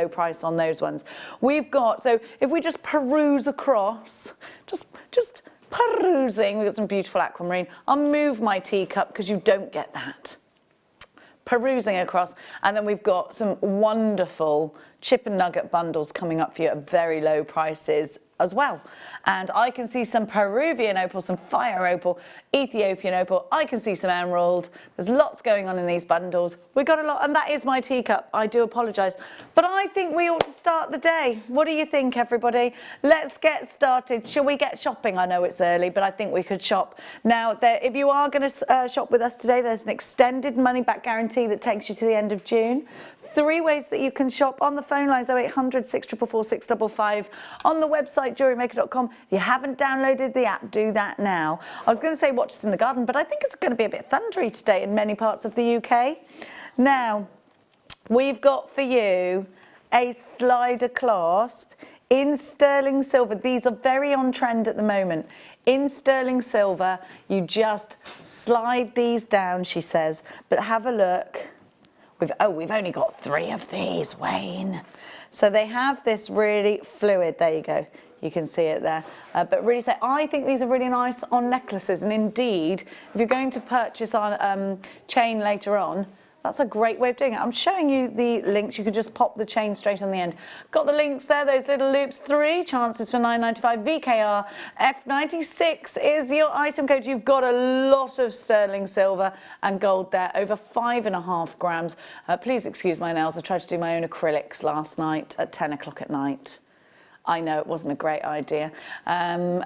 low price on those ones. We've got, so if we just peruse across, just perusing, we've got some beautiful aquamarine. I'll move my teacup because you don't get that. Perusing across, and then we've got some wonderful chip and nugget bundles coming up for you at very low prices as well. And I can see some Peruvian opal, some fire opal, Ethiopian opal. I can see some emerald. There's lots going on in these bundles. We've got a lot, and that is my teacup. I do apologise. But I think we ought to start the day. What do you think, everybody? Let's get started. Shall we get shopping? I know it's early, but I think we could shop. Now, if you are going to shop with us today, there's an extended money-back guarantee that takes you to the end of June. 3 ways that you can shop on the phone lines: 0800 644 655, on the website JewelleryMaker.com. If you haven't downloaded the app, do that now. I was going to say watch us in the garden, but I think it's going to be a bit thundery today in many parts of the UK. Now, we've got for you a slider clasp in sterling silver. These are very on trend at the moment. In sterling silver, you just slide these down, she says, but have a look. We've only got 3 of these, Wayne. So they have this really fluid, there you go. You can see it there. But really say, I think these are really nice on necklaces. And indeed, if you're going to purchase on chain later on, that's a great way of doing it. I'm showing you the links. You can just pop the chain straight on the end. Got the links there, those little loops. 3 chances for £9.95. VKR F96 is your item code. You've got a lot of sterling silver and gold there, over 5.5 grams. Please excuse my nails. I tried to do my own acrylics last night at 10 o'clock at night. I know it wasn't a great idea. Well,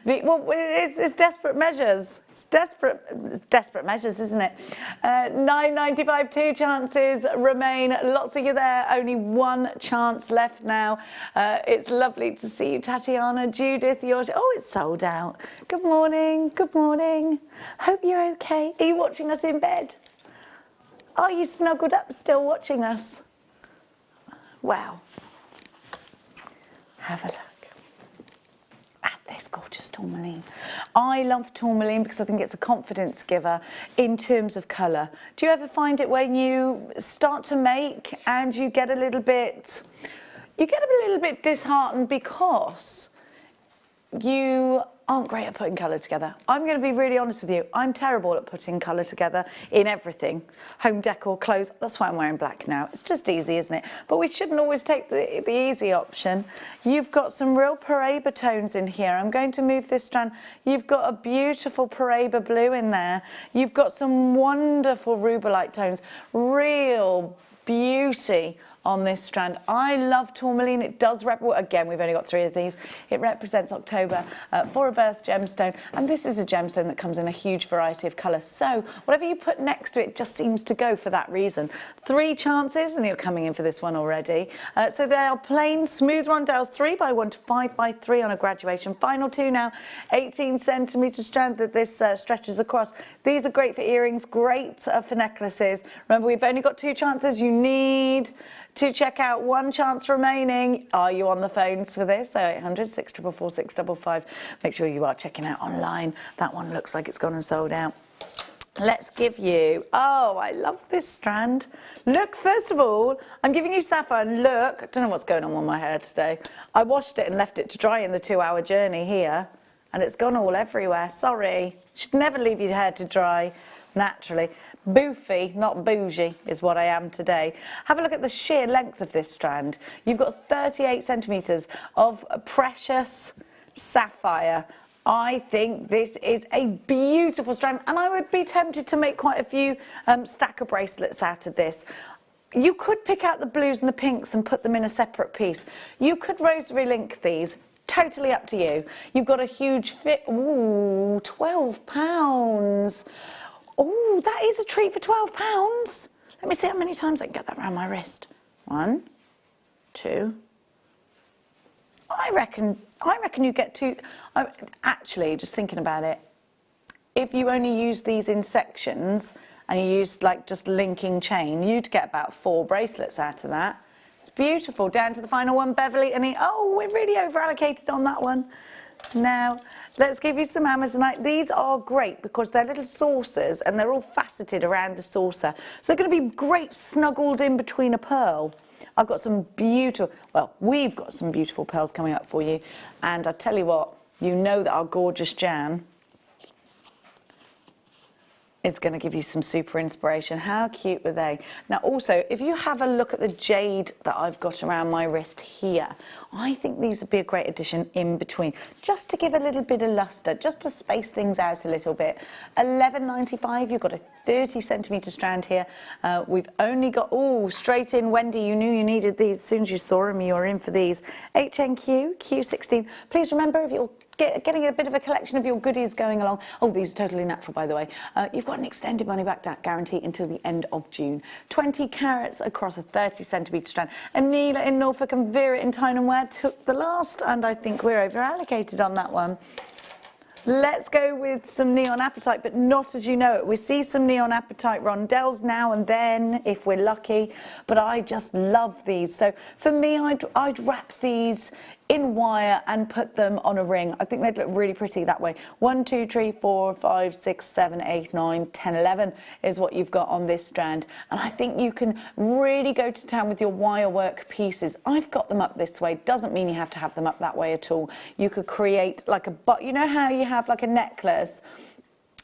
it's desperate measures. It's desperate measures, isn't it? £9.95, 2 chances remain. Lots of you there. Only 1 chance left now. It's lovely to see you, Tatiana, Judith. Oh, it's sold out. Good morning. Good morning. Hope you're okay. Are you watching us in bed? Are you snuggled up still watching us? Wow. Have a look at this gorgeous tourmaline. I love tourmaline because I think it's a confidence giver in terms of colour. Do you ever find it when you start to make and you get a little bit disheartened because you aren't great at putting colour together? I'm going to be really honest with you. I'm terrible at putting colour together in everything. Home decor, clothes, that's why I'm wearing black now. It's just easy, isn't it? But we shouldn't always take the easy option. You've got some real Paraiba tones in here. I'm going to move this strand. You've got a beautiful Paraiba blue in there. You've got some wonderful rubellite tones. Real beauty on this strand. I love tourmaline. It does represent, again, we've only got 3 of these. It represents October for a birth gemstone. And this is a gemstone that comes in a huge variety of colours. So whatever you put next to it just seems to go for that reason. 3 chances, and you're coming in for this one already. So they are plain, smooth rondelles, 3x1 to 5x3 on a graduation. Final 2 now, 18 centimetre strand that this stretches across. These are great for earrings, great for necklaces. Remember, we've only got 2 chances. You need to check out. 1 chance remaining. Are you on the phones for this? 0800 644 655. Make sure you are checking out online. That one looks like it's gone and sold out. Let's give you, oh, I love this strand. Look, first of all, I'm giving you sapphire. Look, I don't know what's going on with my hair today. I washed it and left it to dry in the 2-hour journey here, and it's gone all everywhere. Sorry. You should never leave your hair to dry naturally. Boofy, not bougie, is what I am today. Have a look at the sheer length of this strand. You've got 38 centimetres of precious sapphire. I think this is a beautiful strand, and I would be tempted to make quite a few stacker bracelets out of this. You could pick out the blues and the pinks and put them in a separate piece. You could rosary link these. Totally up to you. You've got a huge fit. Ooh, £12. Oh, that is a treat for £12. Let me see how many times I can get that around my wrist. 1, 2. I reckon you get 2. Actually, just thinking about it, if you only use these in sections and you use like just linking chain, you'd get about 4 bracelets out of that. It's beautiful. Down to the final one, Beverly, and oh, we're really over allocated on that one. Now, let's give you some Amazonite. These are great because they're little saucers and they're all faceted around the saucer. So they're going to be great snuggled in between a pearl. I've got some beautiful, well, we've got some beautiful pearls coming up for you. And I tell you what, you know that our gorgeous Jan is going to give you some super inspiration. How cute were they? Now also, if you have a look at the jade that I've got around my wrist here, I think these would be a great addition in between, just to give a little bit of luster, just to space things out a little bit. $11.95, you've got a 30cm strand here. We've only got, oh, straight in, Wendy, you knew you needed these as soon as you saw them, you're in for these. HNQ, Q16. Please remember, if you're getting a bit of a collection of your goodies going along. Oh, these are totally natural, by the way. You've got an extended money back guarantee until the end of June. 20 carats across a 30cm strand. Anila in Norfolk and Vera in Tyne and Ware took the last, and I think we're over allocated on that one. Let's go with some neon apatite, but not as you know it. We see some neon apatite rondelles now and then, if we're lucky, but I just love these. So for me, I'd wrap these in wire and put them on a ring. I think they'd look really pretty that way. 1, 2, 3, 4, 5, 6, 7, 8, 9, 10, 11 is what you've got on this strand. And I think you can really go to town with your wire work pieces. I've got them up this way. Doesn't mean you have to have them up that way at all. You could create like you know how you have like a necklace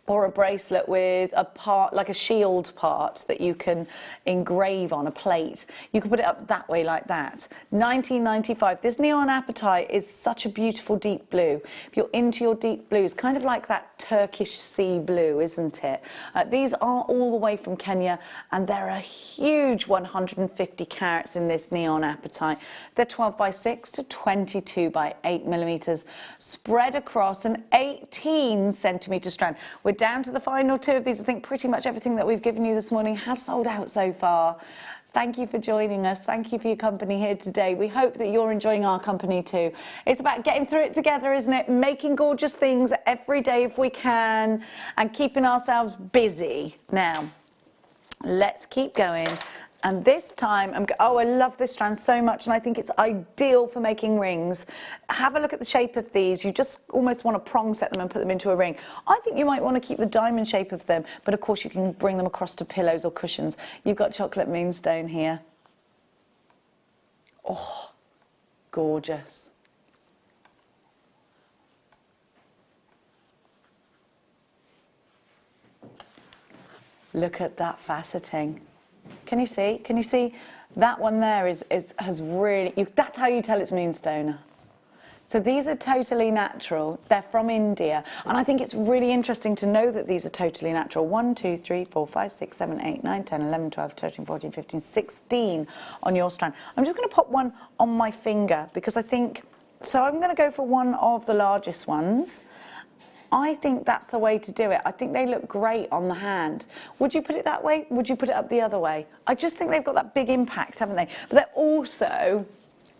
or a bracelet with a part, like a shield part that you can engrave on a plate. You can put it up that way like that. $19.95. This neon apatite is such a beautiful deep blue. If you're into your deep blues, kind of like that Turkish sea blue, isn't it? These are all the way from Kenya, and they're a huge 150 carats in this neon apatite. They're 12 by 6 to 22 by 8 millimeters, spread across an 18cm strand. We're down to the final two of these. I think pretty much everything that we've given you this morning has sold out so far. Thank you for joining us. Thank you for your company here today. We hope that you're enjoying our company too. It's about getting through it together, isn't it? Making gorgeous things every day if we can, and keeping ourselves busy. Now, let's keep going. And this time, oh, I love this strand so much, and I think it's ideal for making rings. Have a look at the shape of these. You just almost want to prong set them and put them into a ring. I think you might want to keep the diamond shape of them, but of course you can bring them across to pillows or cushions. You've got chocolate moonstone here. Oh, gorgeous. Look at that faceting. Can you see? Can you see that one there has really, that's how you tell it's moonstone. So these are totally natural. They're from India. And I think it's really interesting to know that these are totally natural. 1, 2, 3, 4, 5, 6, 7, 8, 9, 10, 11, 12, 13, 14, 15, 16 on your strand. I'm just going to pop one on my finger because I think, so I'm going to go for one of the largest ones. I think that's the way to do it. I think they look great on the hand. Would you put it that way? Would you put it up the other way? I just think they've got that big impact, haven't they? But they're also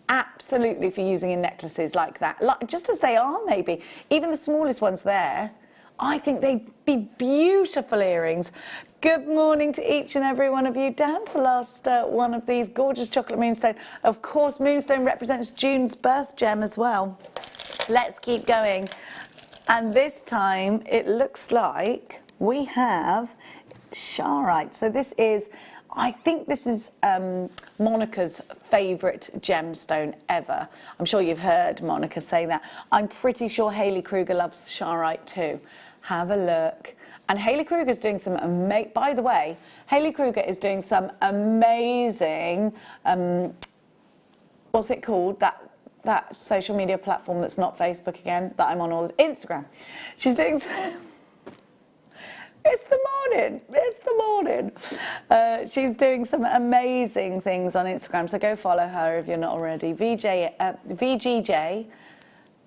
absolutely for using in necklaces like that, like, just as they are maybe. Even the smallest ones there, I think they'd be beautiful earrings. Good morning to each and every one of you. Down to the last one of these gorgeous chocolate moonstone. Of course, moonstone represents June's birth gem as well. Let's keep going. And this time it looks like we have Charoite. So this is, I think this is Monica's favourite gemstone ever. I'm sure you've heard Monica say that. I'm pretty sure Hayley Kruger loves Charoite too. Have a look. And Hayley Kruger's doing some by the way, Hayley Kruger is doing some amazing, what's it called? That social media platform that's not Facebook again, that I'm on all the Instagram. She's doing some, it's the morning. She's doing some amazing things on Instagram, so go follow her if you're not already. VGJ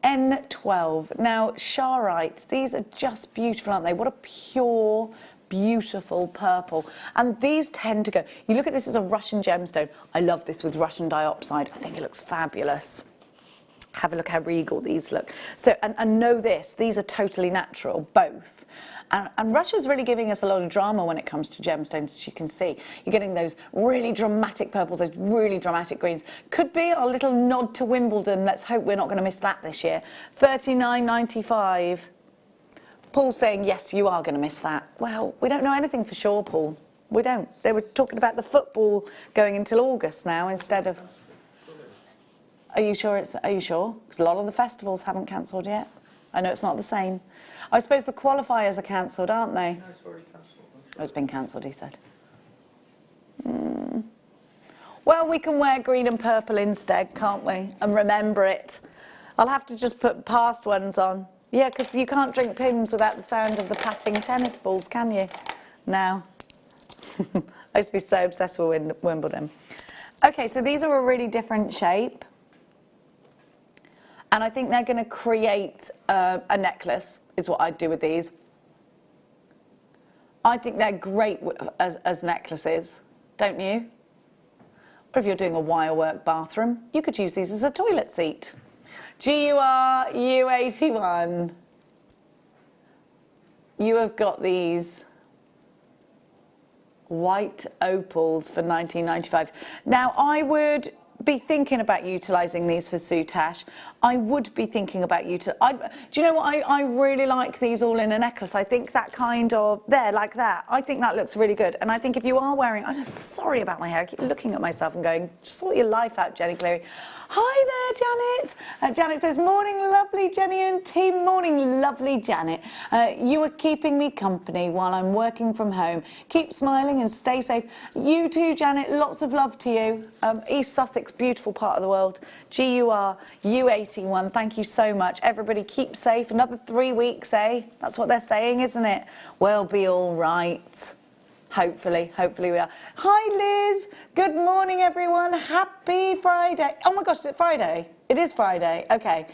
N12. Now, Charoite, these are just beautiful, aren't they? What a pure, beautiful purple. And these tend to go, you look at this as a Russian gemstone. I love this with Russian diopside. I think it looks fabulous. Have a look how regal these look. So, and know this, these are totally natural, both. And Russia's really giving us a lot of drama when it comes to gemstones, as you can see. You're getting those really dramatic purples, those really dramatic greens. Could be our little nod to Wimbledon. Let's hope we're not going to miss that this year. $39.95. Paul's saying, yes, you are going to miss that. Well, we don't know anything for sure, Paul. We don't. They were talking about the football going until August now instead of... Are you sure? Are you sure? Because a lot of the festivals haven't cancelled yet. I know it's not the same. I suppose the qualifiers are cancelled, aren't they? No, it's already cancelled. Oh, it's been cancelled, he said. Well, we can wear green and purple instead, can't we? And remember it. I'll have to just put past ones on. Yeah, because you can't drink Pimm's without the sound of the patting tennis balls, can you? Now. I used to be so obsessed with Wimbledon. Okay, so these are a really different shape. And I think they're going to create a necklace, is what I'd do with these. I think they're great as necklaces, don't you? Or if you're doing a wirework bathroom, you could use these as a toilet seat. GUR-U81. You have got these white opals for $19.95. Now, I would be thinking about utilising these for soutache. I would be thinking about do you know what? I really like these all in a necklace. I think that kind of, there, like that. I think that looks really good. And I think if you are wearing, I'm sorry about my hair. I keep looking at myself and going, just sort your life out, Jenny Cleary. Hi there, Janet. Janet says, morning, lovely Jenny and team. Morning, lovely Janet. You are keeping me company while I'm working from home. Keep smiling and stay safe. You too, Janet. Lots of love to you. East Sussex, beautiful part of the world. GUR-U81. Thank you so much. Everybody keep safe. Another 3 weeks, eh? That's what they're saying, isn't it? We'll be all right. Hopefully we are. Hi, Liz. Good morning, everyone. Happy Friday. Oh my gosh, is it Friday? It is Friday. Okay.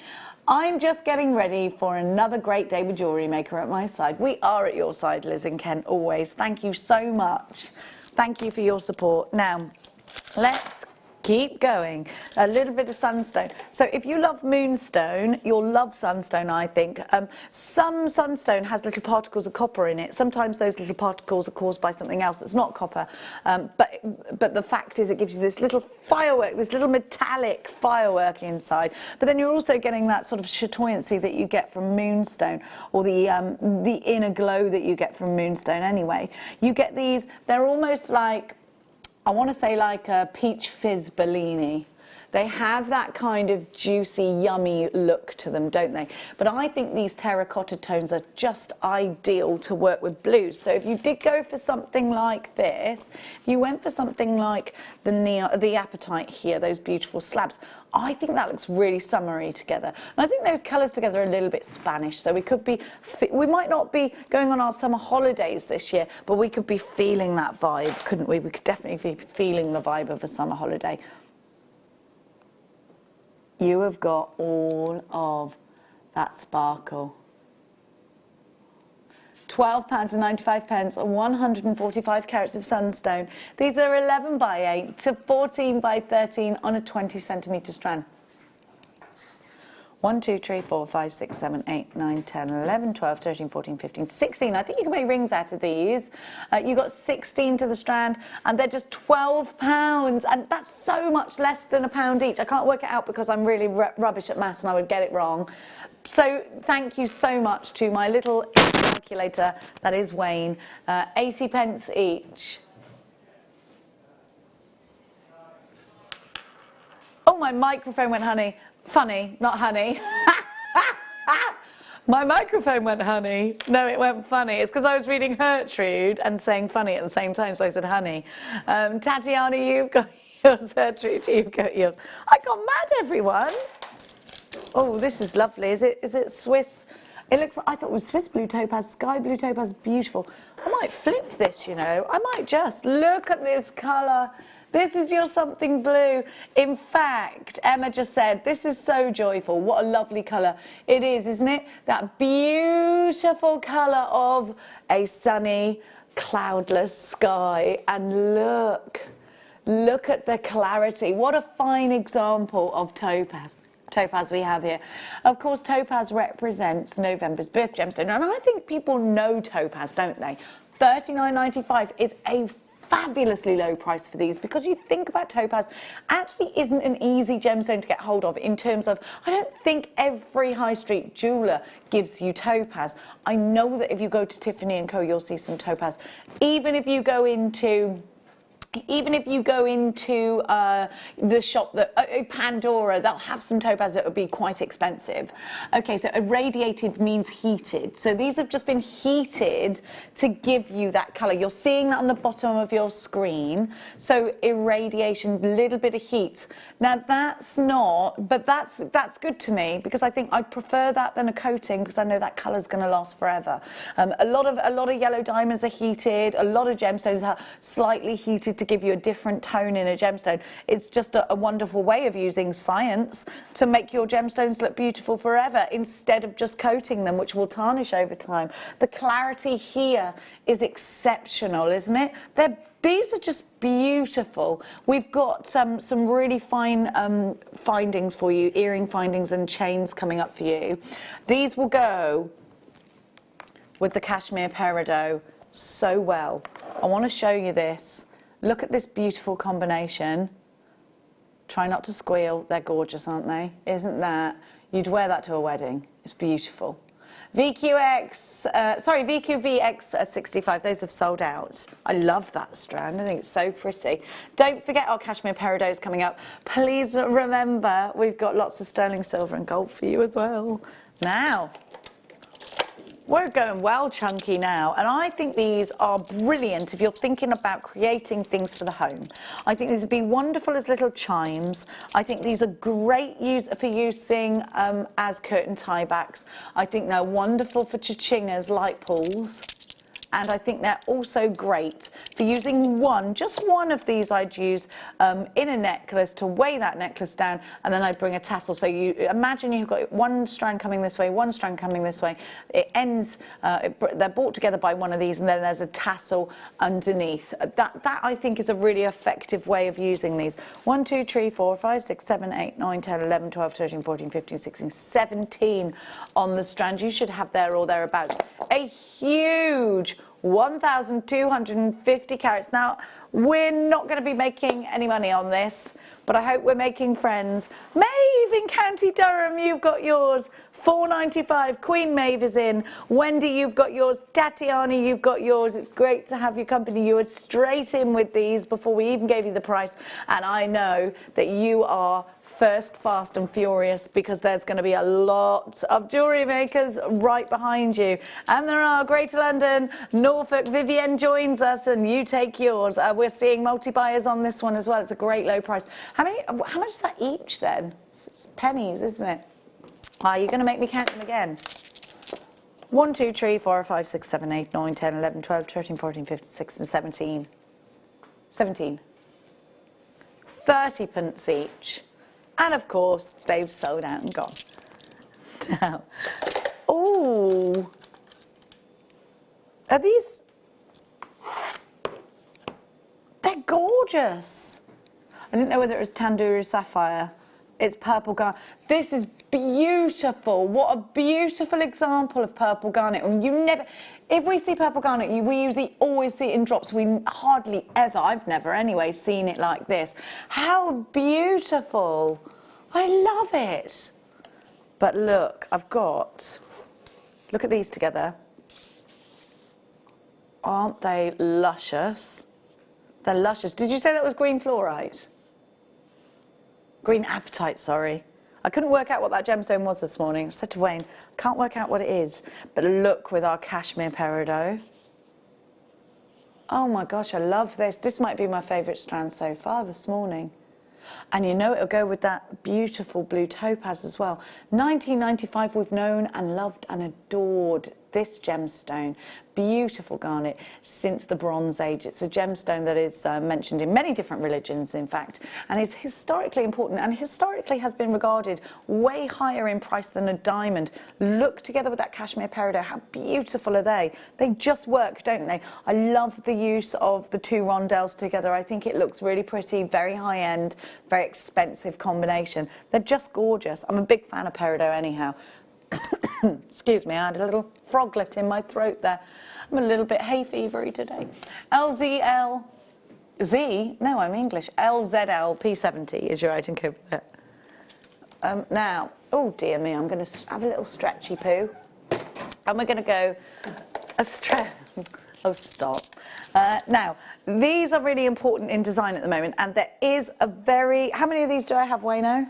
I'm just getting ready for another great day with Jewellery Maker at my side. We are at your side, Liz and Ken, always. Thank you so much. Thank you for your support. Now, let's keep going. A little bit of sunstone. So if you love moonstone, you'll love sunstone, I think. Some sunstone has little particles of copper in it. Sometimes those little particles are caused by something else that's not copper. But the fact is it gives you this little firework, this little metallic firework inside. But then you're also getting that sort of chatoyancy that you get from moonstone, or the inner glow that you get from moonstone anyway. You get these, they're almost like, I want to say like a peach fizz Bellini. They have that kind of juicy, yummy look to them, don't they? But I think these terracotta tones are just ideal to work with blues. So if you did go for something like this, if you went for something like the apatite here, those beautiful slabs, I think that looks really summery together. And I think those colours together are a little bit Spanish. So we might not be going on our summer holidays this year, but we could be feeling that vibe, couldn't we? We could definitely be feeling the vibe of a summer holiday. You have got all of that sparkle. £12.95 and 145 carats of sunstone. These are 11 by 8 to 14 by 13 on a 20 centimetre strand. 1, 2, 3, 4, 5, 6, 7, 8, 9, 10, 11, 12, 13, 14, 15, 16. I think you can make rings out of these. You got 16 to the strand, and they're just £12, and that's so much less than £1 each. I can't work it out because I'm really rubbish at maths and I would get it wrong. So thank you so much to my little calculator, that is Wayne. 80 pence each. Oh, my microphone went funny, not honey. My microphone went honey. No, it went funny. It's because I was reading Gertrude and saying funny at the same time, so I said honey. Tatiana, you've got yours. Gertrude, you've got yours. I got mad, everyone. Oh, this is lovely. Is it Swiss? It looks, I thought it was Swiss blue topaz, sky blue topaz, beautiful. I might flip this, you know. I might just look at this colour. This is your something blue. In fact, Emma just said, this is so joyful. What a lovely colour. It is, isn't it? That beautiful colour of a sunny, cloudless sky. And look at the clarity. What a fine example of topaz. topaz we have here. Of course, topaz represents November's birth gemstone, and I think people know topaz, don't they? $39.95 is a fabulously low price for these, because you think about topaz actually isn't an easy gemstone to get hold of, in terms of, I don't think every high street jeweler gives you topaz. I know that if you go to Tiffany & Co, you'll see some topaz. Even if you go into the shop, that Pandora, they'll have some topaz that would be quite expensive. Okay, so irradiated means heated. So these have just been heated to give you that colour. You're seeing that on the bottom of your screen. So irradiation, little bit of heat. Now that's not, but that's good to me, because I think I'd prefer that than a coating, because I know that colour's going to last forever. A lot of yellow diamonds are heated. A lot of gemstones are slightly heated to give you a different tone in a gemstone. It's just a wonderful way of using science to make your gemstones look beautiful forever, instead of just coating them, which will tarnish over time. The clarity here is exceptional, isn't it? These are just beautiful. We've got some really fine findings for you, earring findings and chains coming up for you. These will go with the cashmere peridot so well. I want to show you this. Look at this beautiful combination. Try not to squeal. They're gorgeous, aren't they? Isn't that? You'd wear that to a wedding. It's beautiful. VQVX 65, those have sold out. I love that strand, I think it's so pretty. Don't forget our cashmere peridot is coming up. Please remember, we've got lots of sterling silver and gold for you as well. Now, we're going well chunky now, and I think these are brilliant if you're thinking about creating things for the home. I think these would be wonderful as little chimes. I think these are great for using as curtain tie backs. I think they're wonderful for chichingas, light pools. And I think they're also great for using just one of these I'd use in a necklace to weigh that necklace down, and then I'd bring a tassel. So you imagine you've got one strand coming this way, one strand coming this way. It ends, they're brought together by one of these, and then there's a tassel underneath. That I think is a really effective way of using these. 1, 2, 3, 4, 5, 6, 7, 8, 9, 10, 11, 12, 13, 14, 15, 16, 17 on the strand. You should have there or thereabouts. A huge 1,250 carats. Now, we're not going to be making any money on this, but I hope we're making friends. Maeve in County Durham, you've got yours. $4.95. Queen Maeve is in. Wendy, you've got yours. Tatiana, you've got yours. It's great to have your company. You were straight in with these before we even gave you the price, and I know that you are first, fast and furious, because there's going to be a lot of jewellery makers right behind you. And there are Greater London, Norfolk. Vivienne joins us, and you take yours. We're seeing multi-buyers on this one as well. It's a great low price. How much is that each then? It's pennies, isn't it? Are you going to make me count them again? 1, 2, 3, 4, 5, 6, 7, 8, 9, 10, 11, 12, 13, 14, 15, 16, 17. 17. 30 pence each. And of course, they've sold out and gone. Now, oh, are these? They're gorgeous. I didn't know whether it was tandoori sapphire. It's purple garnet. This is beautiful. What a beautiful example of purple garnet. And you never, if we see purple garnet, we usually always see it in drops. We hardly ever, I've never anyway, seen it like this. How beautiful. I love it. But look, look at these together. Aren't they luscious? They're luscious. Did you say that was green fluorite? Green apatite, sorry. I couldn't work out what that gemstone was this morning. I said to Wayne, can't work out what it is. But look with our cashmere peridot. Oh my gosh, I love this. This might be my favourite strand so far this morning. And you know it'll go with that beautiful blue topaz as well. 1995, we've known and loved and adored this gemstone, beautiful garnet, since the Bronze Age. It's a gemstone that is mentioned in many different religions, in fact, and is historically important and historically has been regarded way higher in price than a diamond. Look together with that cashmere peridot. How beautiful are they? They just work, don't they? I love the use of the two rondelles together. I think it looks really pretty, very high-end, very expensive combination. They're just gorgeous. I'm a big fan of peridot anyhow. Excuse me, I had a little froglet in my throat there. I'm a little bit hay fevery today. LZL Z? No, I'm English. LZL P70 is your item code for that. Now, oh dear me, I'm going to have a little stretchy poo. And we're going to go a stretch. Oh, stop. Now, these are really important in design at the moment, and there is a very... How many of these do I have, Wayno?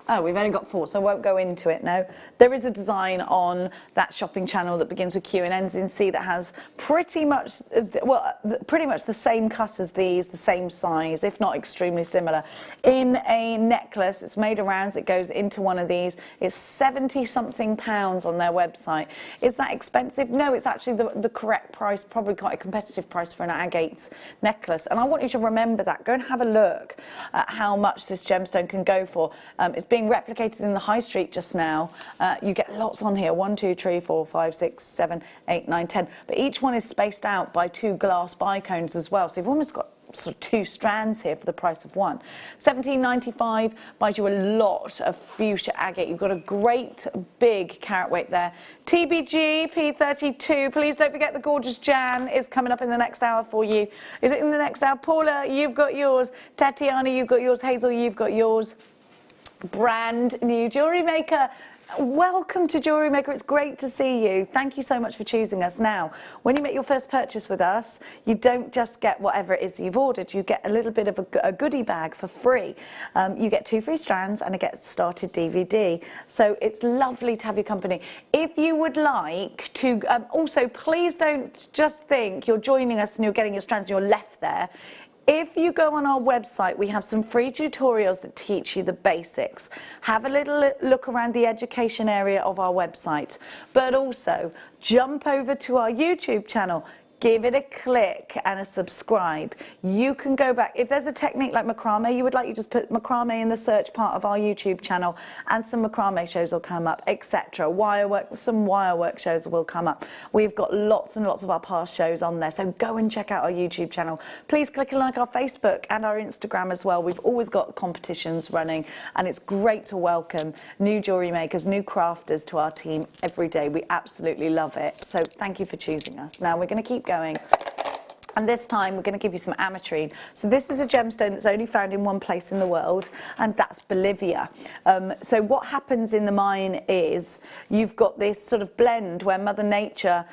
Oh, we've only got 4, so I won't go into it now. There is a design on that shopping channel that begins with Q and ends in C that has pretty much, well, pretty much the same cut as these, the same size, if not extremely similar. In a necklace, it's made of rounds, it goes into one of these. It's 70-something pounds on their website. Is that expensive? No, it's actually the correct price, probably quite a competitive price for an agate necklace. And I want you to remember that. Go and have a look at how much this gemstone can go for. It's being replicated in the high street just now. You get lots on here, 1, 2, 3, 4, 5, 6, 7, 8, 9, 10. But each one is spaced out by 2 glass bicones as well. So you've almost got sort of 2 strands here for the price of 1. £17.95 buys you a lot of fuchsia agate. You've got a great big carat weight there. TBG P32. Please don't forget the gorgeous Jan is coming up in the next hour for you. Is it in the next hour? Paula, you've got yours. Tatiana, you've got yours. Hazel, you've got yours. Brand new Jewellery Maker. Welcome to Jewellery Maker. It's great to see you. Thank you so much for choosing us. Now, when you make your first purchase with us, you don't just get whatever it is you've ordered. You get a little bit of a goodie bag for free. You get 2 free strands and a Get Started DVD. So it's lovely to have your company. If you would like to, also please don't just think you're joining us and you're getting your strands and you're left there. If you go on our website, we have some free tutorials that teach you the basics. Have a little look around the education area of our website, but also jump over to our YouTube channel. Give it a click and a subscribe. You can go back. If there's a technique like macrame you would like, you just put macrame in the search part of our YouTube channel and some macrame shows will come up, etc. Wirework, some wirework shows will come up. We've got lots and lots of our past shows on there, so go and check out our YouTube channel. Please click and like our Facebook and our Instagram as well. We've always got competitions running, and it's great to welcome new jewellery makers, new crafters to our team every day. We absolutely love it. So thank you for choosing us. Now we're going to keep going. And this time we're going to give you some ametrine. So this is a gemstone that's only found in one place in the world, and that's Bolivia. So what happens in the mine is you've got this sort of blend where Mother Nature,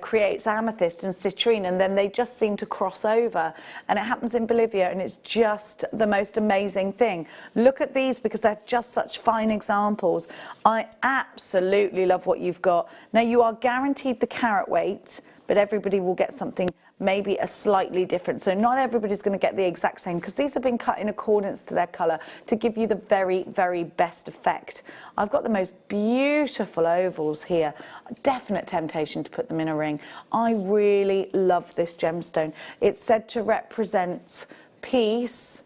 creates amethyst and citrine, and then they just seem to cross over. And it happens in Bolivia, and it's just the most amazing thing. Look at these because they're just such fine examples. I absolutely love what you've got. Now you are guaranteed the carat weight, but everybody will get something maybe a slightly different. So not everybody's going to get the exact same because these have been cut in accordance to their colour to give you the very, very best effect. I've got the most beautiful ovals here. Definite temptation to put them in a ring. I really love this gemstone. It's said to represent peace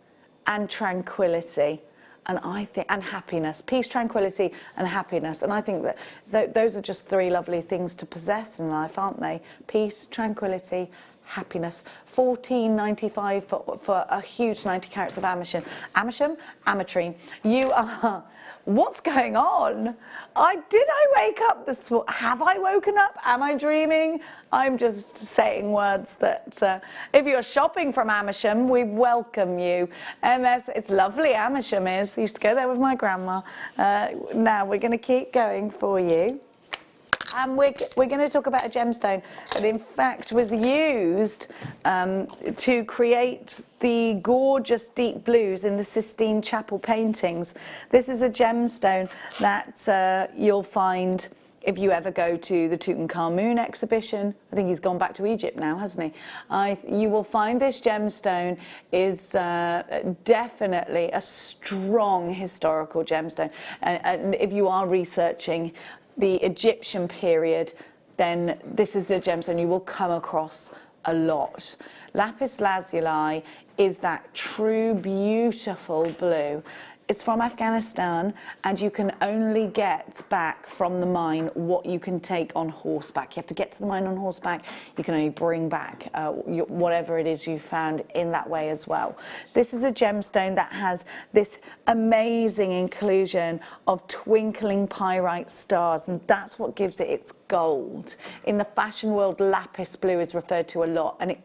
and tranquility. And I think, and happiness, peace, tranquility, and happiness. And I think that those are just 3 lovely things to possess in life, aren't they? Peace, tranquility, happiness. £14.95 for a huge 90 carats of ametrine. You are. What's going on? Did I wake up this morning? Have I woken up? Am I dreaming? I'm just saying words that if you're shopping from Amersham, we welcome you. It's lovely, Amersham is. I used to go there with my grandma. Now we're going to keep going for you. And we're going to talk about a gemstone that in fact was used to create the gorgeous deep blues in the Sistine Chapel paintings. This is a gemstone that you'll find if you ever go to the Tutankhamun exhibition. I think he's gone back to Egypt now, hasn't he? You will find this gemstone is definitely a strong historical gemstone. And if you are researching the Egyptian period, then this is a gemstone you will come across a lot. Lapis lazuli is that true, beautiful blue. It's from Afghanistan, and you can only get back from the mine what you can take on horseback. You have to get to the mine on horseback. You can only bring back whatever it is you found in that way as well. This is a gemstone that has this amazing inclusion of twinkling pyrite stars, and that's what gives it its gold. In the fashion world, lapis blue is referred to a lot, and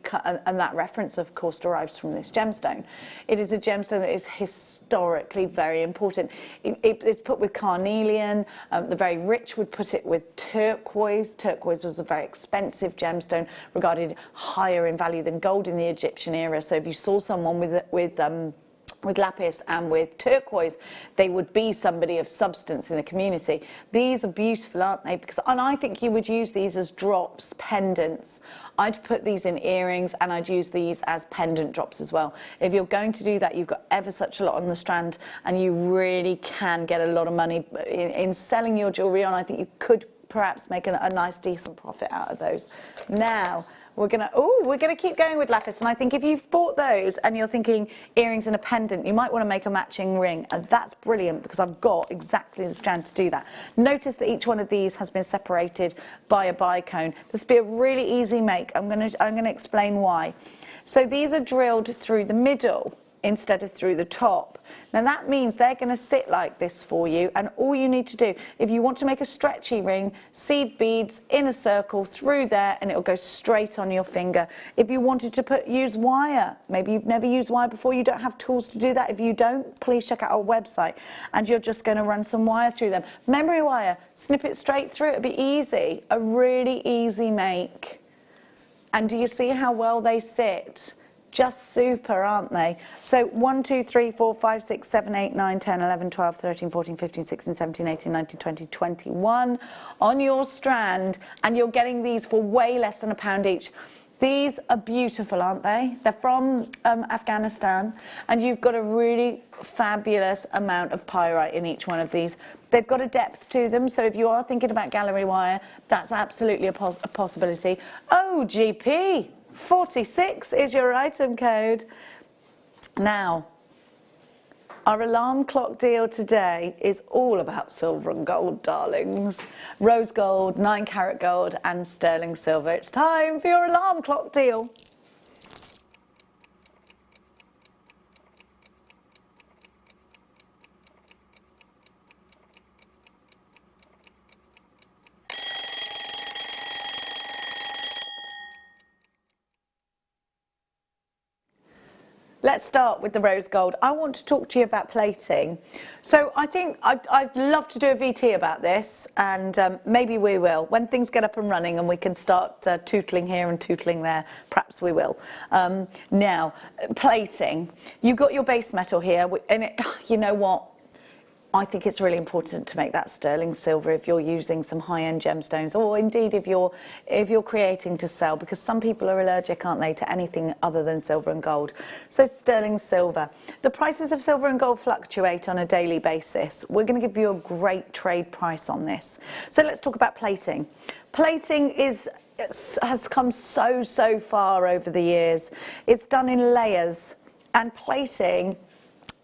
that reference, of course, derives from this gemstone. It is a gemstone that is historically very important. It's put with carnelian. The very rich would put it with turquoise. Turquoise was a very expensive gemstone, regarded higher in value than gold in the Egyptian era. So if you saw someone with lapis and with turquoise, they would be somebody of substance in the community. These are beautiful, aren't they? And I think you would use these as drops, pendants. I'd put these in earrings, and I'd use these as pendant drops as well. If you're going to do that, you've got ever such a lot on the strand, and you really can get a lot of money in selling your jewellery on. I think you could perhaps make a nice, decent profit out of those. Now, we're gonna keep going with lapis, and I think if you've bought those and you're thinking earrings and a pendant, you might want to make a matching ring, and that's brilliant because I've got exactly the strand to do that. Notice that each one of these has been separated by a bicone. This will be a really easy make. I'm gonna explain why. So these are drilled through the middle instead of through the top. Now that means they're going to sit like this for you, and all you need to do, if you want to make a stretchy ring, seed beads in a circle through there, and it'll go straight on your finger. If you wanted to use wire, maybe you've never used wire before, you don't have tools to do that. If you don't, please check out our website, and you're just going to run some wire through them. Memory wire, snip it straight through, it'll be easy, a really easy make. And do you see how well they sit? Just super, aren't they? So 1, 2, 3, 4, 5, 6, 7, 8, 9, 10, 11, 12, 13, 14, 15, 16, 17, 18, 19, 20, 21 on your strand, and you're getting these for way less than £1 each. These are beautiful, aren't they? They're from Afghanistan, and you've got a really fabulous amount of pyrite in each one of these. They've got a depth to them, so if you are thinking about gallery wire, that's absolutely a possibility. Oh, GP! 46 is your item code. Now, our alarm clock deal today is all about silver and gold, darlings. Rose gold, 9-carat gold, and sterling silver. It's time for your alarm clock deal. Let's start with the rose gold. I want to talk to you about plating. So I think I'd love to do a VT about this, and maybe we will. When things get up and running and we can start tootling here and tootling there, perhaps we will. Now, plating. You've got your base metal here, and you know what? I think it's really important to make that sterling silver if you're using some high-end gemstones, or indeed if you're creating to sell, because some people are allergic, aren't they, to anything other than silver and gold. So sterling silver. The prices of silver and gold fluctuate on a daily basis. We're going to give you a great trade price on this. So let's talk about plating. Plating has come so far over the years. It's done in layers, and plating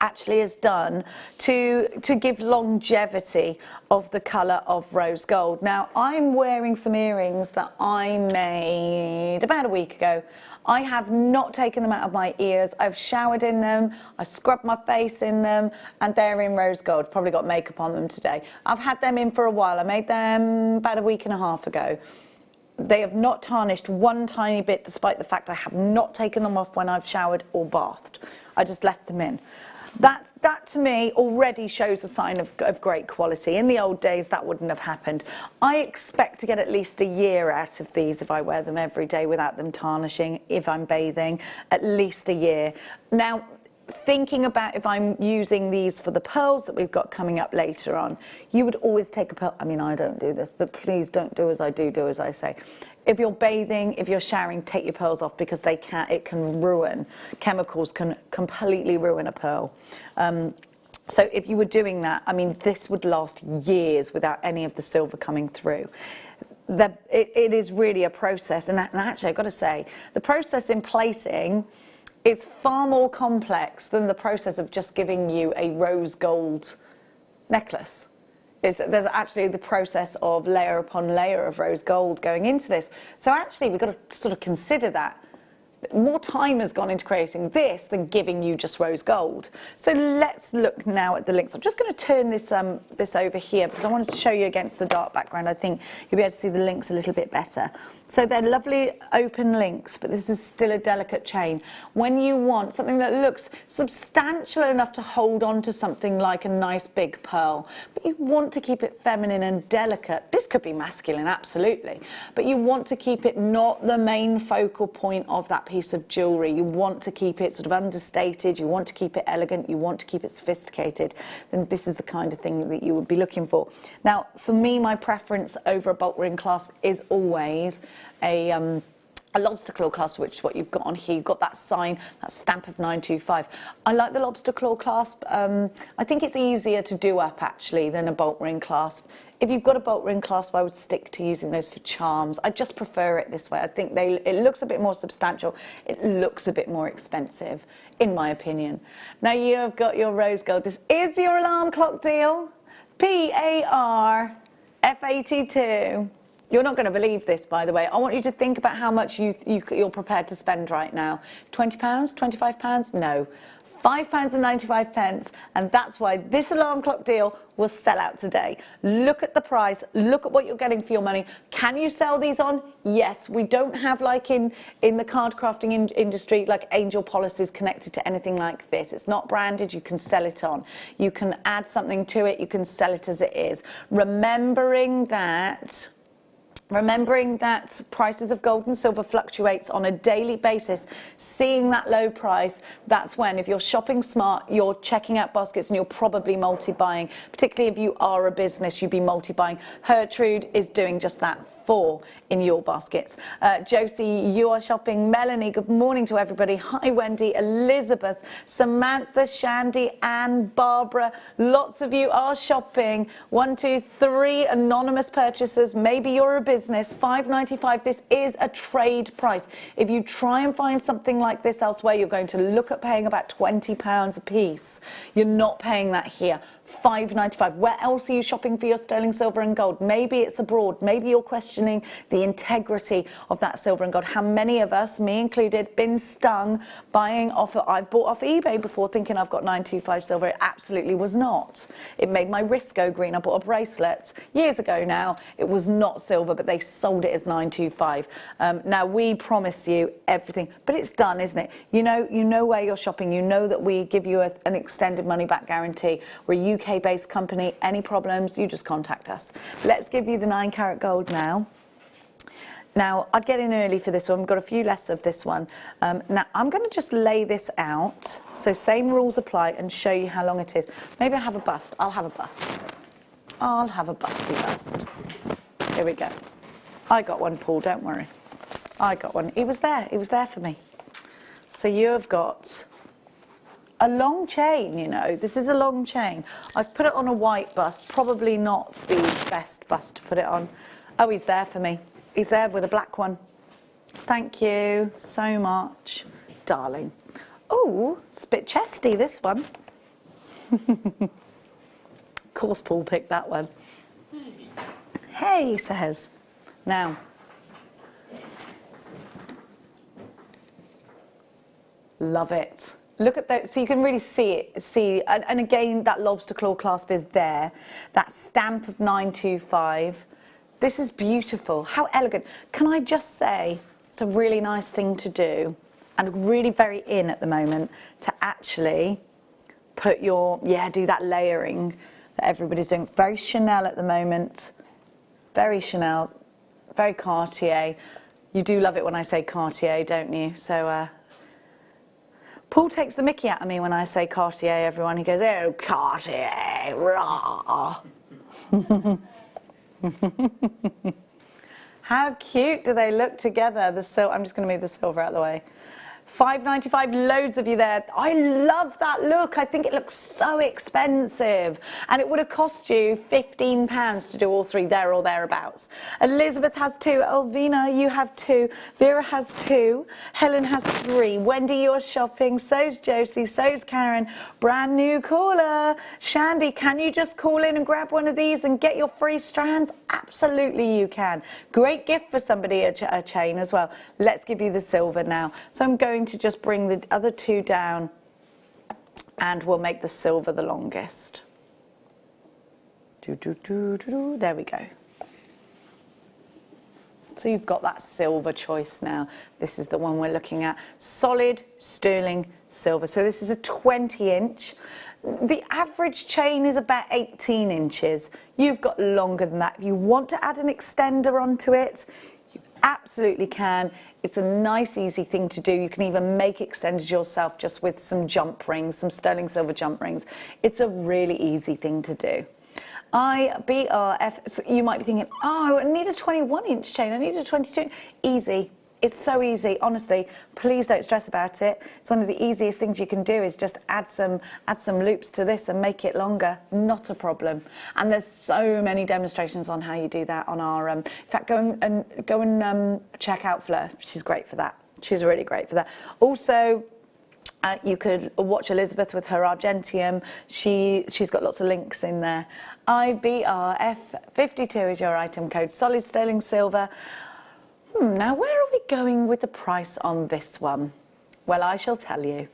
actually is done to give longevity of the colour of rose gold. Now, I'm wearing some earrings that I made about a week ago. I have not taken them out of my ears. I've showered in them, I scrubbed my face in them, and they're in rose gold. Probably got makeup on them today. I've had them in for a while. I made them about a week and a half ago. They have not tarnished one tiny bit, despite the fact I have not taken them off when I've showered or bathed. I just left them in. That to me already shows a sign of great quality. In the old days, that wouldn't have happened. I expect to get at least a year out of these if I wear them every day without them tarnishing, if I'm bathing, at least a year. Now, thinking about if I'm using these for the pearls that we've got coming up later on, you would always take a pearl. I mean, I don't do this, but please don't do as I do, do as I say. If you're bathing, if you're showering, take your pearls off, because it can ruin. Chemicals can completely ruin a pearl. So if you were doing that, I mean, this would last years without any of the silver coming through. It is really a process, and actually I've got to say, the process in plating is far more complex than the process of just giving you a rose gold necklace. There's actually the process of layer upon layer of rose gold going into this. So actually we've got to sort of consider that. More time has gone into creating this than giving you just rose gold. So let's look now at the links. I'm just going to turn this this over here because I wanted to show you against the dark background. I think you'll be able to see the links a little bit better. So they're lovely open links, but this is still a delicate chain. When you want something that looks substantial enough to hold on to something like a nice big pearl, but you want to keep it feminine and delicate. This could be masculine, absolutely, but you want to keep it not the main focal point of that piece of jewellery. You want to keep it sort of understated, you want to keep it elegant, you want to keep it sophisticated, then this is the kind of thing that you would be looking for. Now, for me, my preference over a bolt ring clasp is always a lobster claw clasp, which is what you've got on here. You've got that sign, that stamp of 925. I like the lobster claw clasp. I think it's easier to do up, actually, than a bolt ring clasp. If you've got a bolt ring clasp, I would stick to using those for charms. I just prefer it this way. I think it looks a bit more substantial. It looks a bit more expensive, in my opinion. Now you have got your rose gold. This is your alarm clock deal. PARF82. You're not going to believe this, by the way. I want you to think about how much you're prepared to spend right now. £20? £25? No. £5.95, and that's why this alarm clock deal will sell out today. Look at the price, look at what you're getting for your money. Can you sell these on? Yes. We don't have, like in the card crafting industry, like angel policies connected to anything like this. It's not branded, you can sell it on. You can add something to it, you can sell it as it is. Remembering that prices of gold and silver fluctuates on a daily basis, seeing that low price, that's when, if you're shopping smart, you're checking out baskets and you're probably multi-buying. Particularly if you are a business, you'd be multi-buying. Gertrude is doing just that. 4 in your baskets. Josie, you are shopping. Melanie, good morning to everybody. Hi, Wendy, Elizabeth, Samantha, Shandy, Anne, Barbara. Lots of you are shopping. 1, 2, 3 anonymous purchasers. Maybe you're a business. £5.95. This is a trade price. If you try and find something like this elsewhere, you're going to look at paying about £20 a piece. You're not paying that here. £5.95. Where else are you shopping for your sterling silver and gold? Maybe it's abroad. Maybe you're questioning the integrity of that silver and gold. How many of us, me included, been stung buying off? I've bought off eBay before thinking I've got 925 silver. It absolutely was not. It made my wrist go green. I bought a bracelet years ago now. It was not silver, but they sold it as 925. Now we promise you everything, but it's done, isn't it? You know where you're shopping. You know that we give you an extended money back guarantee. We're a UK-based company. Any problems, you just contact us. Let's give you the 9 carat gold now. Now, I'd get in early for this one. We've got a few less of this one. Now, I'm going to just lay this out. So same rules apply and show you how long it is. Maybe I'll have a bust. I'll have a bust. I'll have a busty bust. Here we go. I got one, Paul, don't worry. I got one. He was there. He was there for me. So you have got a long chain, you know. This is a long chain. I've put it on a white bust. Probably not the best bust to put it on. Oh, he's there for me. He's there with a black one. Thank you so much, darling. Oh, it's a bit chesty, this one. Of course Paul picked that one. Hey, he says. Now, love it. Look at that, so you can really see it, and again, that lobster claw clasp is there, that stamp of 925. This is beautiful, how elegant. Can I just say, it's a really nice thing to do, and really very in at the moment, to actually put your, do that layering that everybody's doing. It's very Chanel at the moment, very Chanel, very Cartier. You do love it when I say Cartier, don't you? So, Paul takes the mickey out of me when I say Cartier, everyone. He goes, oh, Cartier, rah. How cute do they look together? I'm just going to move the silver out of the way. 5.95, loads of you there. I love that look. I think it looks so expensive. And it would have cost you £15 to do all three, there or thereabouts. Elizabeth has 2. Elvina, you have 2. Vera has 2. Helen has 3. Wendy, you're shopping. So's Josie. So's Karen. Brand new caller. Shandy, can you just call in and grab one of these and get your free strands? Absolutely you can. Great gift for somebody, a chain as well. Let's give you the silver now. So I'm going to just bring the other 2 down and we'll make the silver the longest. There we go. So you've got that silver choice now. This is the one we're looking at. Solid sterling silver. So this is a 20-inch. The average chain is about 18 inches. You've got longer than that. If you want to add an extender onto it, you absolutely can. It's a nice, easy thing to do. You can even make extenders yourself just with some jump rings, some sterling silver jump rings. It's a really easy thing to do. IBRF, so you might be thinking, oh, I need a 21-inch chain, I need a 22. Easy. It's so easy, honestly. Please don't stress about it. It's one of the easiest things you can do is just add some loops to this and make it longer. Not a problem. And there's so many demonstrations on how you do that on our. In fact, go and check out Fleur. She's great for that. She's really great for that. Also, you could watch Elizabeth with her Argentium. She's got lots of links in there. IBRF52 is your item code. Solid sterling silver. Now, where are we going with the price on this one? Well, I shall tell you.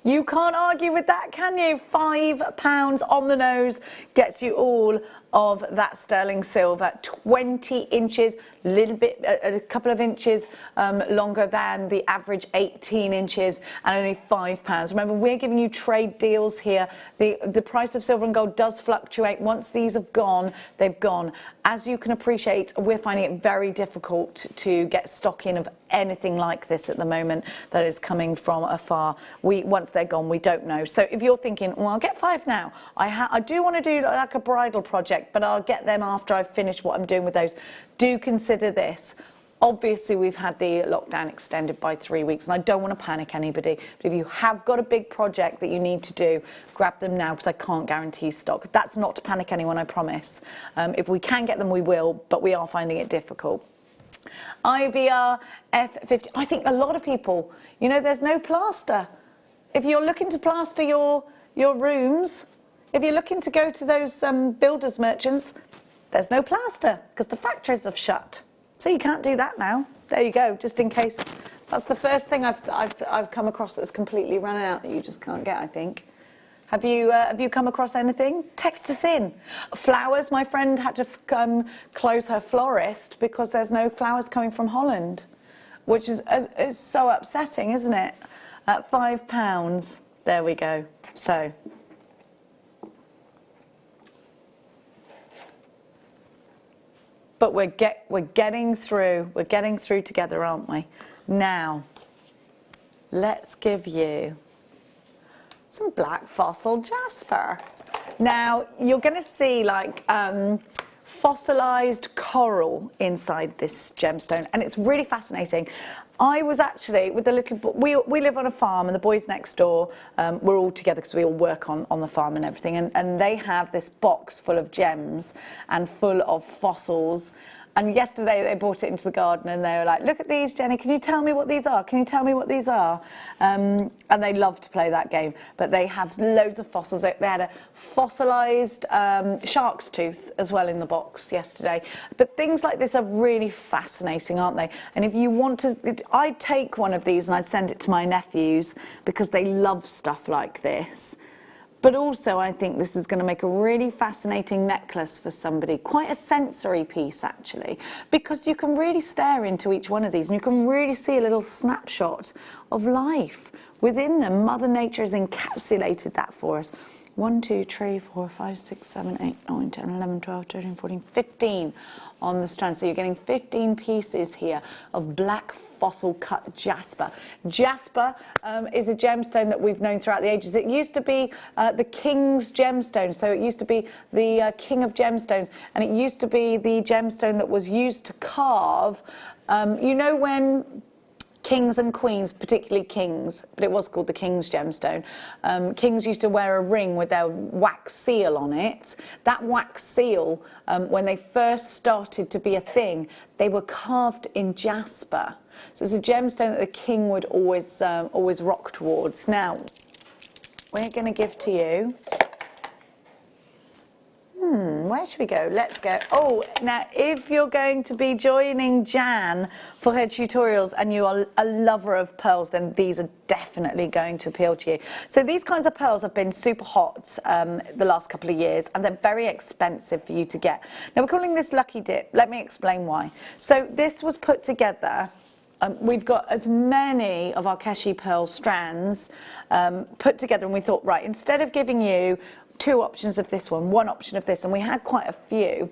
You can't argue with that, can you? £5 on the nose gets you all of that sterling silver. 20 inches, a couple of inches longer than the average 18 inches, and only £5. Remember, we're giving you trade deals here. The price of silver and gold does fluctuate. Once these have gone, they've gone. As you can appreciate, we're finding it very difficult to get stock in of anything like this at the moment that is coming from afar. Once they're gone, we don't know. So if you're thinking, well, I'll get 5 now. I do want to do like a bridal project, but I'll get them after I've finished what I'm doing with those. Do consider this. Obviously, we've had the lockdown extended by 3 weeks, and I don't want to panic anybody. But if you have got a big project that you need to do, grab them now, because I can't guarantee stock. That's not to panic anyone, I promise. If we can get them, we will, but we are finding it difficult. IBR F50. I think a lot of people, there's no plaster. If you're looking to plaster your rooms, if you're looking to go to those builders merchants, there's no plaster because the factories have shut. So you can't do that now. There you go, just in case. That's the first thing I've come across that's completely run out that you just can't get, I think. Have you come across anything? Text us in. Flowers, my friend had to close her florist because there's no flowers coming from Holland, which is so upsetting, isn't it? At £5, there we go. So. But we're getting through together, aren't we? Now, let's give you some black fossil jasper. Now, you're going to see like fossilized coral inside this gemstone, and it's really fascinating. I was actually with the little, we live on a farm, and the boys next door, we're all together because we all work on the farm and everything, and they have this box full of gems and full of fossils. And yesterday they brought it into the garden and they were like, look at these, Jenny, can you tell me what these are? Can you tell me what these are? And they love to play that game, but they have loads of fossils. They had a fossilized shark's tooth as well in the box yesterday. But things like this are really fascinating, aren't they? And if you want to, I'd take one of these and I'd send it to my nephews because they love stuff like this. But also, I think this is going to make a really fascinating necklace for somebody. Quite a sensory piece, actually, because you can really stare into each one of these and you can really see a little snapshot of life within them. Mother Nature has encapsulated that for us. 1, 2, 3, 4, 5, 6, 7, 8, 9, 10, 11, 12, 13, 14, 15 on the strand. So you're getting 15 pieces here of black fossil cut jasper. Jasper is a gemstone that we've known throughout the ages. It used to be the king's gemstone, so it used to be the king of gemstones, and it used to be the gemstone that was used to carve You know when kings and queens, particularly kings, but it was called the king's gemstone, kings used to wear a ring with their wax seal on it. That wax seal, when they first started to be a thing, they were carved in jasper. So it's a gemstone that the king would always rock towards. Now, we're going to give to you. Where should we go? Let's go. Oh, now if you're going to be joining Jan for her tutorials and you are a lover of pearls, then these are definitely going to appeal to you. So these kinds of pearls have been super hot the last couple of years, and they're very expensive for you to get. Now we're calling this Lucky Dip. Let me explain why. So this was put together. We've got as many of our Keshi pearl strands put together, and we thought, right, instead of giving you 2 options of this one option of this, and we had quite a few,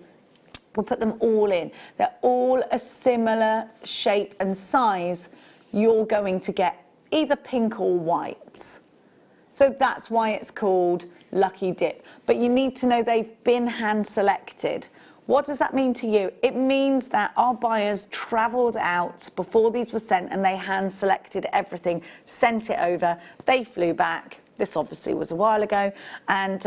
we'll put them all in. They're all a similar shape and size. You're going to get either pink or white. So that's why it's called Lucky Dip. But you need to know they've been hand selected. What does that mean to you? It means that our buyers travelled out before these were sent, and they hand selected everything, sent it over, they flew back. This obviously was a while ago, and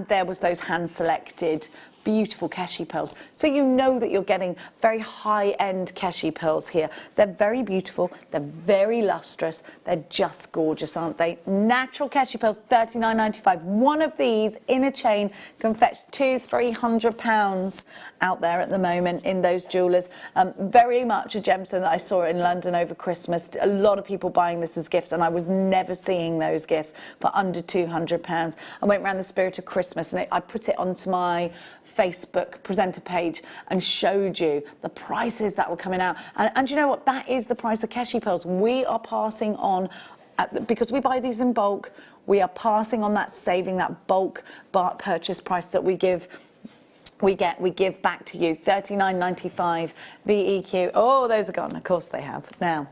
there was those hand-selected beautiful Keshi pearls. So you know that you're getting very high-end Keshi pearls here. They're very beautiful, they're very lustrous, they're just gorgeous, aren't they? Natural Keshi pearls, £39.95. One of these in a chain can fetch £200-300 out there at the moment in those jewellers. Very much a gemstone that I saw in London over Christmas. A lot of people buying this as gifts, and I was never seeing those gifts for under £200. I went around the spirit of Christmas, and I put it onto my Facebook presenter page and showed you the prices that were coming out. And you know what? That is the price of Keshi pearls. We are passing on, because we buy these in bulk, we are passing on that saving, that bulk purchase price that we give. We give back to you, £39.95 VEQ. Oh, those are gone. Of course they have. Now,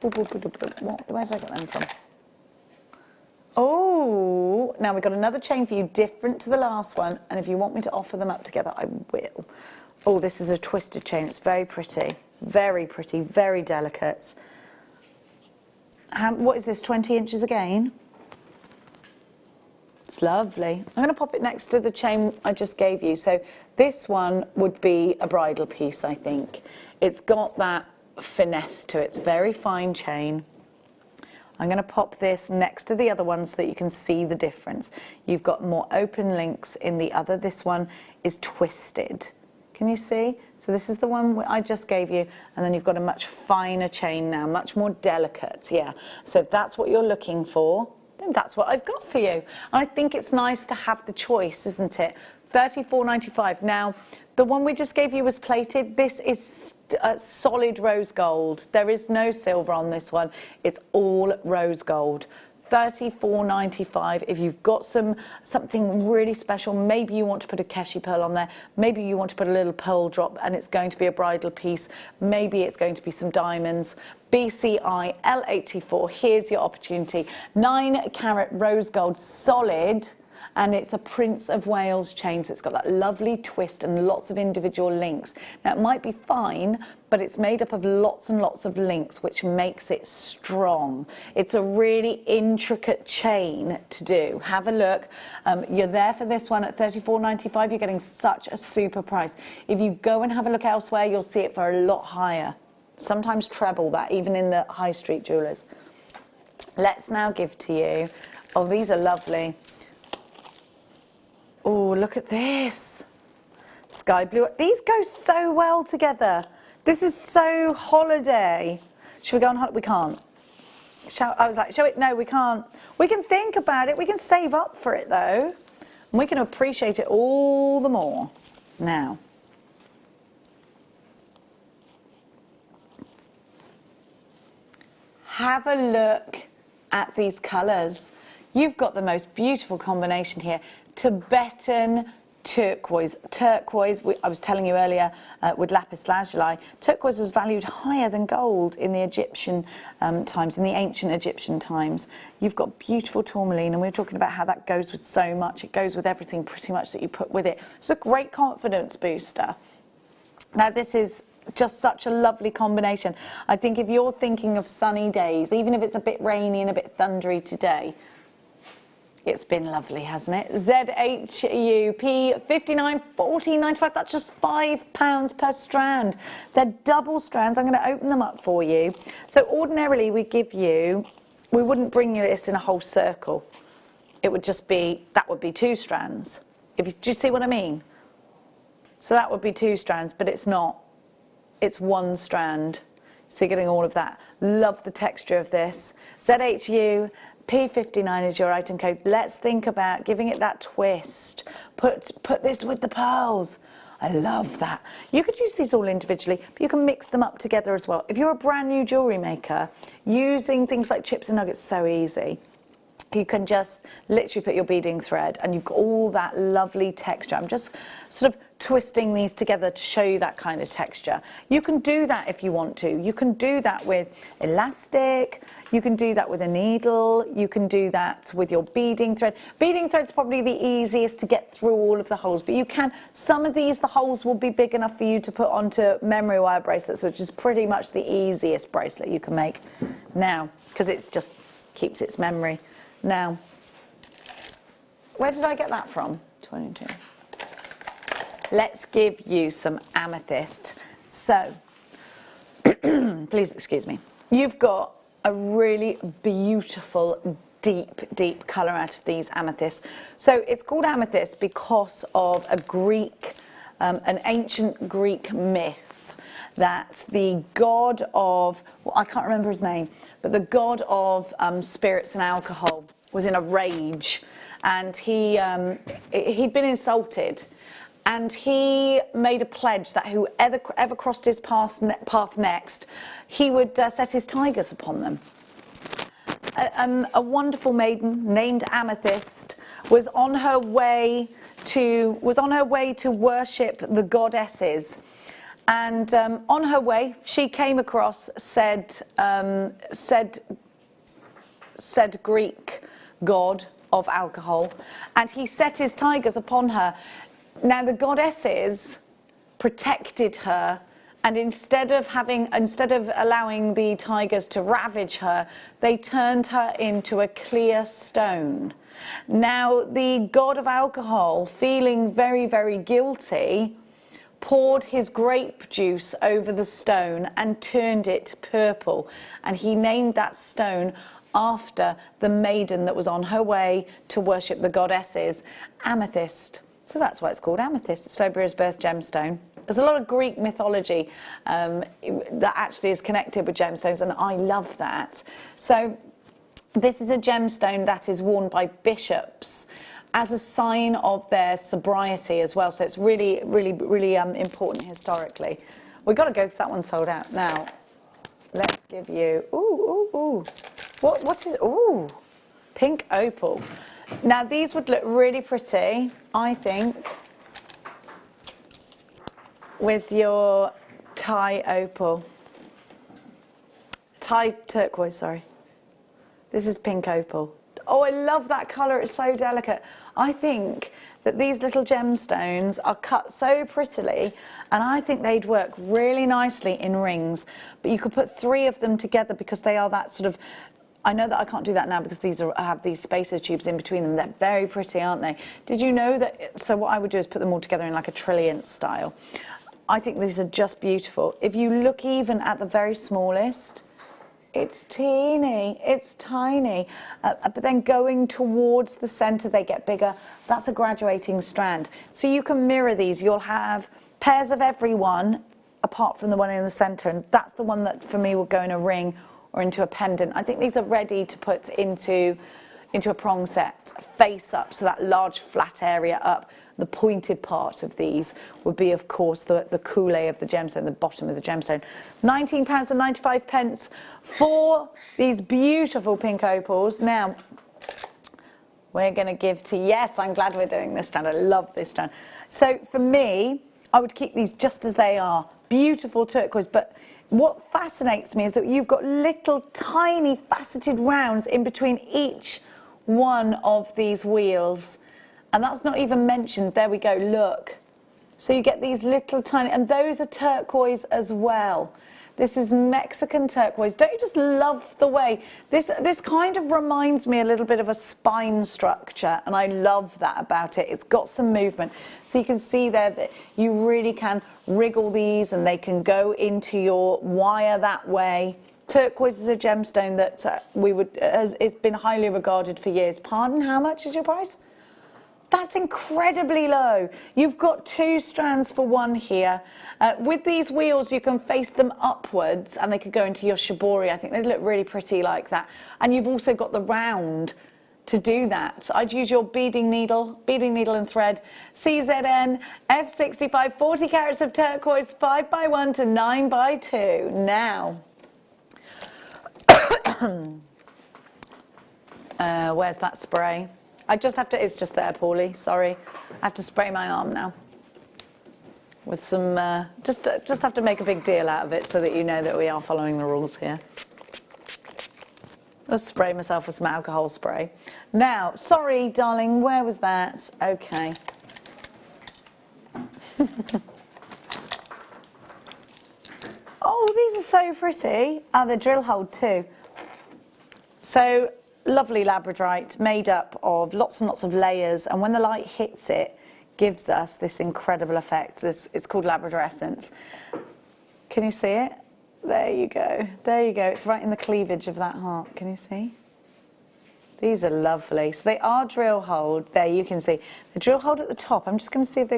where did I get them from? Oh, now we've got another chain for you, different to the last one. And if you want me to offer them up together, I will. Oh, this is a twisted chain. It's very pretty, very delicate. What is this, 20 inches again? It's lovely. I'm going to pop it next to the chain I just gave you. So this one would be a bridal piece, I think. It's got that finesse to it. It's a very fine chain. I'm going to pop this next to the other one so that you can see the difference. You've got more open links in the other. This one is twisted. Can you see? So this is the one I just gave you, and then you've got a much finer chain now, much more delicate, yeah. So if that's what you're looking for, then that's what I've got for you. And I think it's nice to have the choice, isn't it? £34.95. Now, the one we just gave you was plated. This is solid rose gold. There is no silver on this one. It's all rose gold. £34.95. If you've got something really special, maybe you want to put a Keshi pearl on there, maybe you want to put a little pearl drop and it's going to be a bridal piece, maybe it's going to be some diamonds. BCI L84, here's your opportunity. 9 carat rose gold solid, and it's a Prince of Wales chain, so it's got that lovely twist and lots of individual links. Now, it might be fine, but it's made up of lots and lots of links, which makes it strong. It's a really intricate chain to do. Have a look. You're there for this one at £34.95. You're getting such a super price. If you go and have a look elsewhere, you'll see it for a lot higher. Sometimes treble that, even in the high street jewellers. Let's now give to you, oh, these are lovely. Oh, look at this. Sky blue. These go so well together. This is so holiday. Should we go on holiday? We can't. I was like, no, we can't. We can think about it. We can save up for it, though. And we can appreciate it all the more. Now. Have a look at these colours. You've got the most beautiful combination here. Tibetan turquoise. Turquoise, I was telling you earlier, with lapis lazuli, turquoise was valued higher than gold in the Egyptian times, in the ancient Egyptian times. You've got beautiful tourmaline, and we were talking about how that goes with so much. It goes with everything pretty much that you put with it. It's a great confidence booster. Now, this is just such a lovely combination. I think if you're thinking of sunny days, even if it's a bit rainy and a bit thundery today, it's been lovely, hasn't it? ZHUP 59 14.95. That's just £5 per strand. They're double strands. I'm going to open them up for you. So ordinarily we wouldn't bring you this in a whole circle. It would just be, that would be 2 strands. Do you see what I mean? So that would be 2 strands, but it's not. It's 1 strand. So you're getting all of that. Love the texture of this. ZHU P59 is your item code. Let's think about giving it that twist. Put this with the pearls. I love that. You could use these all individually, but you can mix them up together as well. If you're a brand new jewellery maker, using things like chips and nuggets is so easy. You can just literally put your beading thread and you've got all that lovely texture. I'm just sort of twisting these together to show you that kind of texture. You can do that if you want to. You can do that with elastic, you can do that with a needle, you can do that with your beading thread. Beading thread's probably the easiest to get through all of the holes, but you can, some of these, the holes will be big enough for you to put onto memory wire bracelets, which is pretty much the easiest bracelet you can make now, because it's just keeps its memory. Now, where did I get that from? 22. Let's give you some amethyst. So, please excuse me. You've got a really beautiful, deep colour out of these amethysts. So it's called amethyst because of a Greek, an ancient Greek myth that the god of, well, I can't remember his name, but the god of spirits and alcohol was in a rage, and he'd been insulted, and he made a pledge that whoever ever crossed his path next, he would set his tigers upon them. A wonderful maiden named Amethyst was on her way to worship the goddesses. And on her way, she came across said Greek god of alcohol, and he set his tigers upon her. Now the goddesses protected her, and instead of allowing the tigers to ravage her, they turned her into a clear stone. Now the god of alcohol, feeling very, very guilty, poured his grape juice over the stone and turned it purple, and he named that stone after the maiden that was on her way to worship the goddesses, Amethyst. So that's why it's called amethyst. It's February's birth gemstone. There's a lot of Greek mythology that actually is connected with gemstones, and I love that. So this is a gemstone that is worn by bishops as a sign of their sobriety as well. So it's really, really, really important historically. We've got to go because that one's sold out. Now, let's give you, what is, pink opal. Now these would look really pretty, I think, with your Thai opal. Thai turquoise, sorry. This is pink opal. Oh, I love that colour, it's so delicate. I think that these little gemstones are cut so prettily, and I think they'd work really nicely in rings. But you could put 3 of them together because they are that sort of, I know that I can't do that now because these have these spacer tubes in between them. They're very pretty, aren't they? Did you know that? So what I would do is put them all together in like a trillionth style. I think these are just beautiful. If you look even at the very smallest, it's teeny, it's tiny, but then going towards the centre they get bigger. That's a graduating strand. So you can mirror these. You'll have pairs of every one apart from the one in the centre, and that's the one that for me will go in a ring or into a pendant. I think these are ready to put into a prong set, face up, so that large flat area up. The pointed part of these would be, of course, the coulee of the gemstone, the bottom of the gemstone. £19.95 for these beautiful pink opals. Now, we're going to give to, yes, I'm glad we're doing this strand. I love this strand. So for me, I would keep these just as they are. Beautiful turquoise, but what fascinates me is that you've got little tiny faceted rounds in between each one of these wheels. And that's not even mentioned. There we go, look. So you get these little tiny, and those are turquoise as well. This is Mexican turquoise. Don't you just love the way, this kind of reminds me a little bit of a spine structure, and I love that about it. It's got some movement. So you can see there that you really can wriggle these and they can go into your wire that way. Turquoise is a gemstone that it's been highly regarded for years. Pardon, how much is your price? That's incredibly low. You've got 2 strands for 1 here. With these wheels, you can face them upwards and they could go into your shibori. I think they look really pretty like that. And you've also got the round to do that. I'd use your beading needle and thread. CZN, F65, 40 carats of turquoise, 5x1 to 9x2. Now, where's that spray? I just have to, it's just there, Paulie, sorry. I have to spray my arm now with some, just have to make a big deal out of it so that you know that we are following the rules here. Let's spray myself with some alcohol spray. Now, sorry, darling, where was that? Okay. Oh, these are so pretty. Oh, they're drill hole too. So, lovely labradorite made up of lots and lots of layers, and when the light hits it, gives us this incredible effect. It's called labradorescence. Can you see it? There you go. There you go. It's right in the cleavage of that heart. Can you see? These are lovely. So they are drill holed. There you can see. The drill holed at the top. I'm just going to see if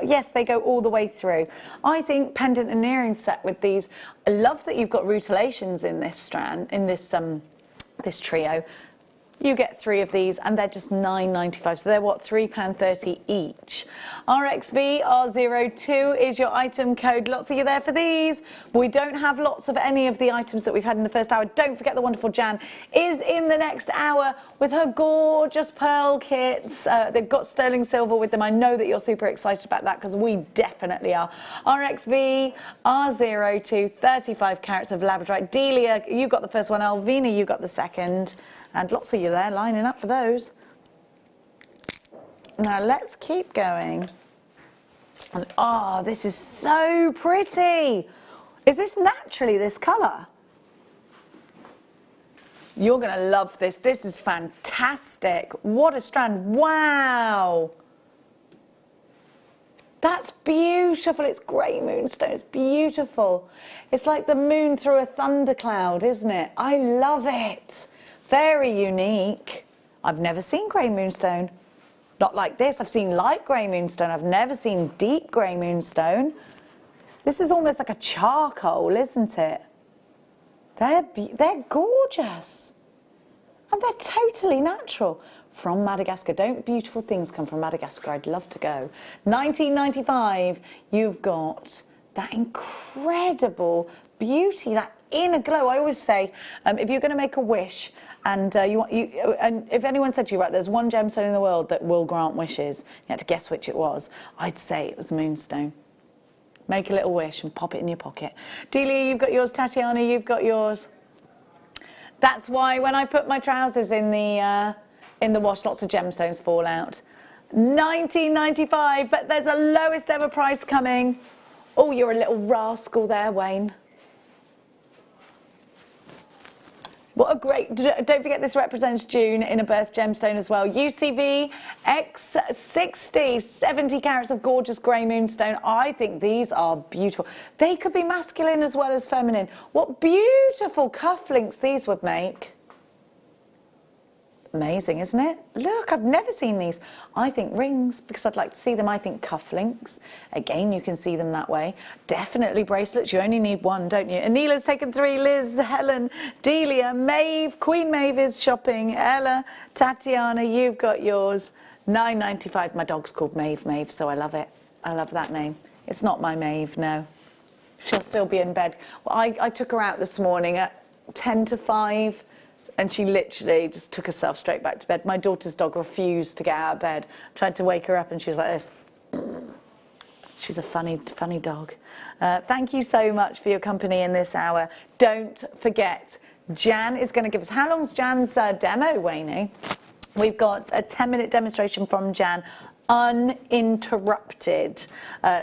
yes, they go all the way through. I think pendant and earring set with these. I love that you've got rutilations in this strand, in this this trio. You get 3 of these and they're just £9.95. So they're what, £3.30 each. RXV R02 is your item code. Lots of you there for these. We don't have lots of any of the items that we've had in the first hour. Don't forget the wonderful Jan is in the next hour with her gorgeous pearl kits. They've got sterling silver with them. I know that you're super excited about that because we definitely are. RXV R02, 35 carats of labradorite. Delia, you got the first one. Alvina, you got the second. And lots of you there lining up for those. Now let's keep going. And, oh, this is so pretty. Is this naturally this colour? You're going to love this. This is fantastic. What a strand. Wow. That's beautiful. It's grey moonstone. It's beautiful. It's like the moon through a thundercloud, isn't it? I love it. Very unique. I've never seen grey moonstone. Not like this. I've seen light grey moonstone. I've never seen deep grey moonstone. This is almost like a charcoal, isn't it? They're gorgeous. And they're totally natural. From Madagascar. Don't beautiful things come from Madagascar? I'd love to go. 1995, you've got that incredible beauty, that inner glow. I always say, if you're going to make a wish, and and if anyone said to you, right, there's one gemstone in the world that will grant wishes, you had to guess which it was, I'd say it was moonstone. Make a little wish and pop it in your pocket. Delia, you've got yours. Tatiana, you've got yours. That's why when I put my trousers in the wash, lots of gemstones fall out. 1995, but there's a lowest ever price coming. Oh, you're a little rascal there, Wayne. What a great, don't forget this represents June in a birth gemstone as well. UCV X60, 70 carats of gorgeous grey moonstone. I think these are beautiful. They could be masculine as well as feminine. What beautiful cufflinks these would make. Amazing, isn't it? Look, I've never seen these. I think rings because I'd like to see them. I think cufflinks. Again, you can see them that way. Definitely bracelets. You only need one, don't you? Anila's taken 3. Liz, Helen, Delia, Maeve. Queen Maeve is shopping. Ella, Tatiana, you've got yours. £9.95. My dog's called Maeve, so I love it. I love that name. It's not my Maeve, no. She'll still be in bed. Well, I took her out this morning at 10 to 5. And she literally just took herself straight back to bed. My daughter's dog refused to get out of bed. Tried to wake her up and she was like this. She's a funny dog. Thank you so much for your company in this hour. Don't forget, Jan is going to give us... How long's Jan's demo, Wayne? We've got a 10-minute demonstration from Jan uninterrupted.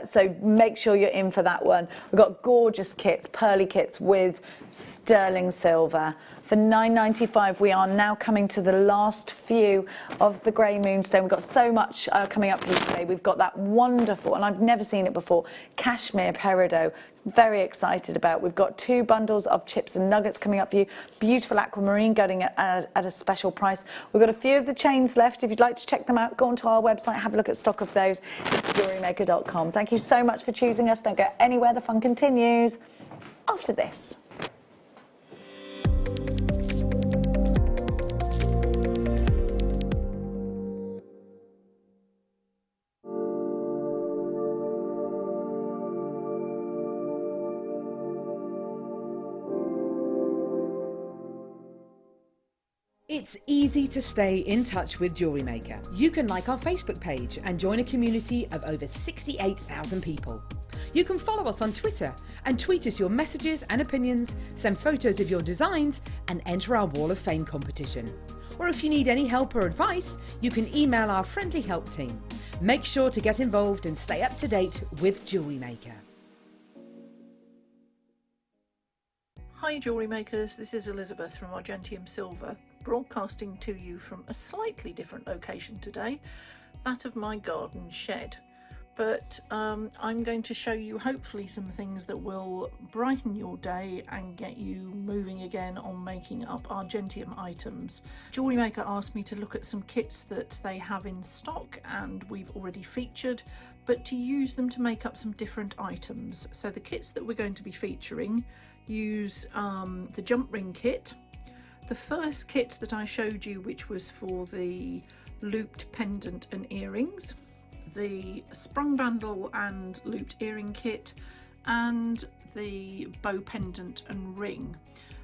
So make sure you're in for that one. We've got gorgeous kits, pearly kits with sterling silver. For £9.95, we are now coming to the last few of the grey moonstone. We've got so much coming up for you today. We've got that wonderful, and I've never seen it before, cashmere peridot. Very excited about. We've got 2 bundles of chips and nuggets coming up for you. Beautiful aquamarine going at a special price. We've got a few of the chains left. If you'd like to check them out, go onto our website, have a look at stock of those. It's JewelleryMaker.com. Thank you so much for choosing us. Don't go anywhere. The fun continues after this. It's easy to stay in touch with Jewellery Maker. You can like our Facebook page and join a community of over 68,000 people. You can follow us on Twitter and tweet us your messages and opinions, send photos of your designs and enter our Wall of Fame competition. Or if you need any help or advice, you can email our friendly help team. Make sure to get involved and stay up to date with Jewellery Maker. Hi Jewellery Makers, this is Elizabeth from Argentium Silver, broadcasting to you from a slightly different location today, that of my garden shed. But I'm going to show you hopefully some things that will brighten your day and get you moving again on making up Argentium items. Jewellery Maker asked me to look at some kits that they have in stock and we've already featured, but to use them to make up some different items. So the kits that we're going to be featuring use the jump ring kit. The first kit that I showed you, which was for the looped pendant and earrings, the sprung bandle and looped earring kit, and the bow pendant and ring.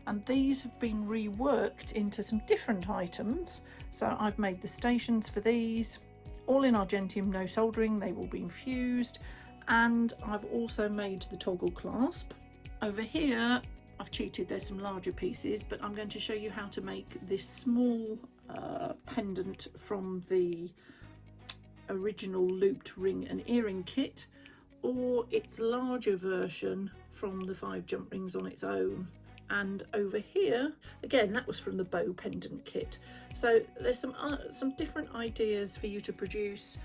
And these have been reworked into some different items. So I've made the stations for these, all in Argentium, no soldering, they've all been fused, and I've also made the toggle clasp. Over here, I've cheated, there's some larger pieces, but I'm going to show you how to make this small pendant from the original looped ring and earring kit, or its larger version from the 5 jump rings on its own. And over here, again, that was from the bow pendant kit. So there's some different ideas for you to produce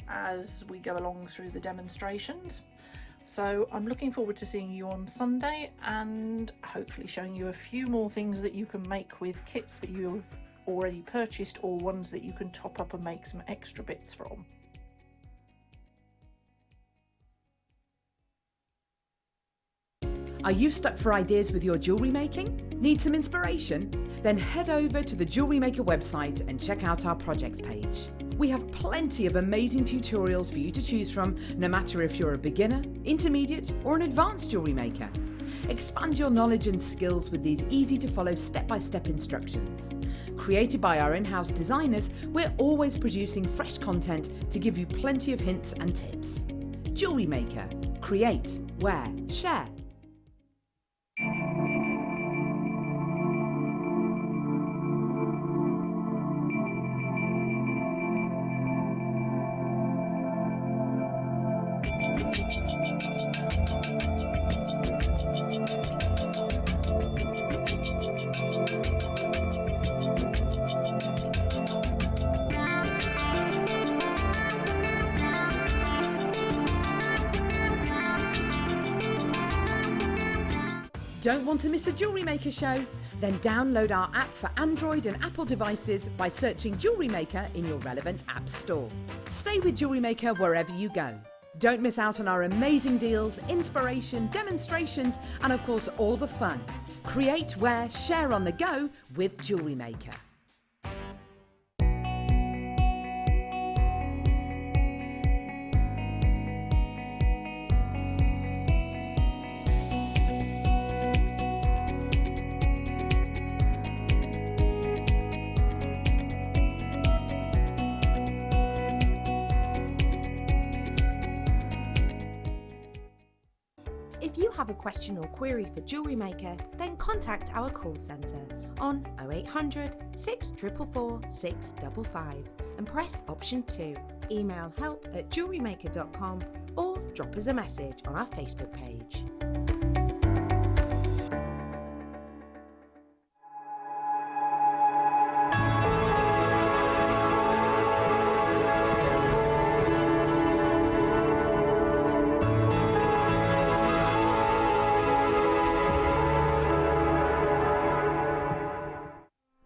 as we go along through the demonstrations. So I'm looking forward to seeing you on Sunday and hopefully showing you a few more things that you can make with kits that you've already purchased or ones that you can top up and make some extra bits from. Are you stuck for ideas with your jewellery making? Need some inspiration? Then head over to the Jewellery Maker website and check out our projects page. We have plenty of amazing tutorials for you to choose from, no matter if you're a beginner, intermediate, or an advanced jewellery maker. Expand your knowledge and skills with these easy to follow step-by-step instructions. Created by our in-house designers, we're always producing fresh content to give you plenty of hints and tips. Jewellery Maker. Create, wear, share. Don't want to miss a Jewellery Maker show? Then download our app for Android and Apple devices by searching Jewellery Maker in your relevant app store. Stay with Jewellery Maker wherever you go. Don't miss out on our amazing deals, inspiration, demonstrations, and of course all the fun. Create, wear, share on the go with Jewellery Maker. If you have a question or query for Jewellery Maker, then contact our call centre on 0800 644 655 and press option 2. email help@jewellerymaker.com or drop us a message on our Facebook page.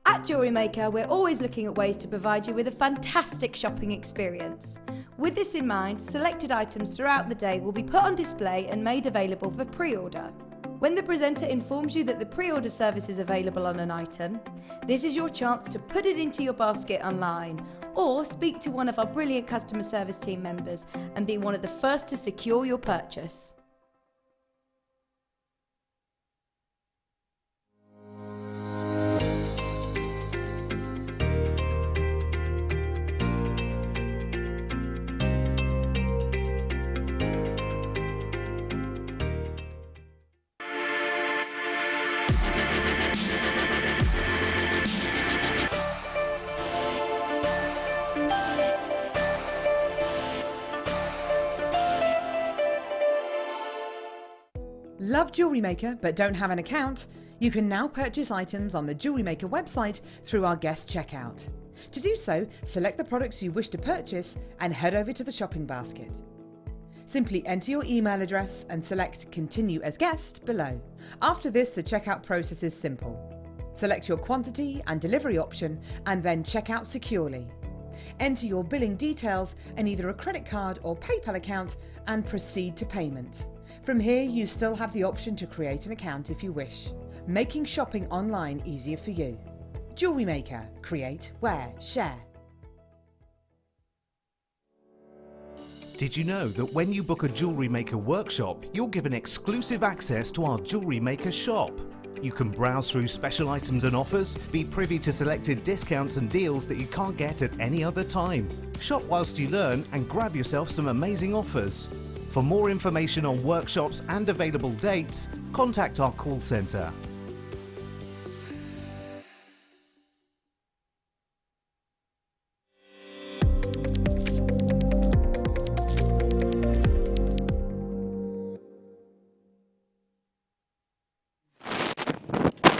At Jewellery Maker, we're always looking at ways to provide you with a fantastic shopping experience. With this in mind, selected items throughout the day will be put on display and made available for pre-order. When the presenter informs you that the pre-order service is available on an item, this is your chance to put it into your basket online or speak to one of our brilliant customer service team members and be one of the first to secure your purchase. Love Jewellery Maker but don't have an account? You can now purchase items on the Jewellery Maker website through our guest checkout. To do so, select the products you wish to purchase and head over to the shopping basket. Simply enter your email address and select Continue as Guest below. After this, the checkout process is simple. Select your quantity and delivery option and then check out securely. Enter your billing details and either a credit card or PayPal account and proceed to payment. From here, you still have the option to create an account if you wish, making shopping online easier for you. Jewellery Maker. Create, wear, share. Did you know that when you book a Jewellery Maker workshop, you're given exclusive access to our Jewellery Maker shop? You can browse through special items and offers, be privy to selected discounts and deals that you can't get at any other time. Shop whilst you learn and grab yourself some amazing offers. For more information on workshops and available dates, contact our call centre.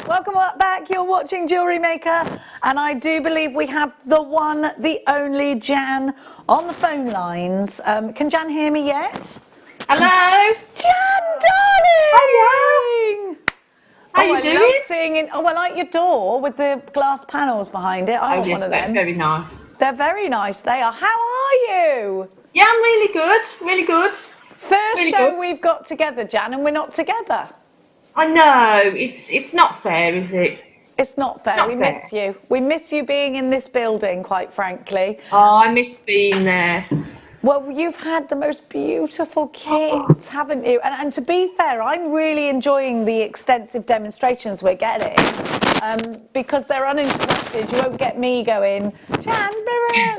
Welcome back, you're watching Jewellery Maker, and I do believe we have the one, the only Jan on the phone lines. Can Jan hear me yet? Hello. Jan, darling! How you doing? I love seeing it. Oh, I like your door with the glass panels behind it. I want one of them. Very nice. They're very nice, they are. How are you? Yeah, I'm really good, really good. First Really show good. we've got together, Jan, and we're not together. I know, it's not fair, is it? It's not fair. Not We fair. miss you. We miss you being in this building, quite frankly. Oh, I miss being there. Well, you've had the most beautiful kits, haven't you? And to be fair, I'm really enjoying the extensive demonstrations we're getting because they're uninterrupted. You won't get me going Jan,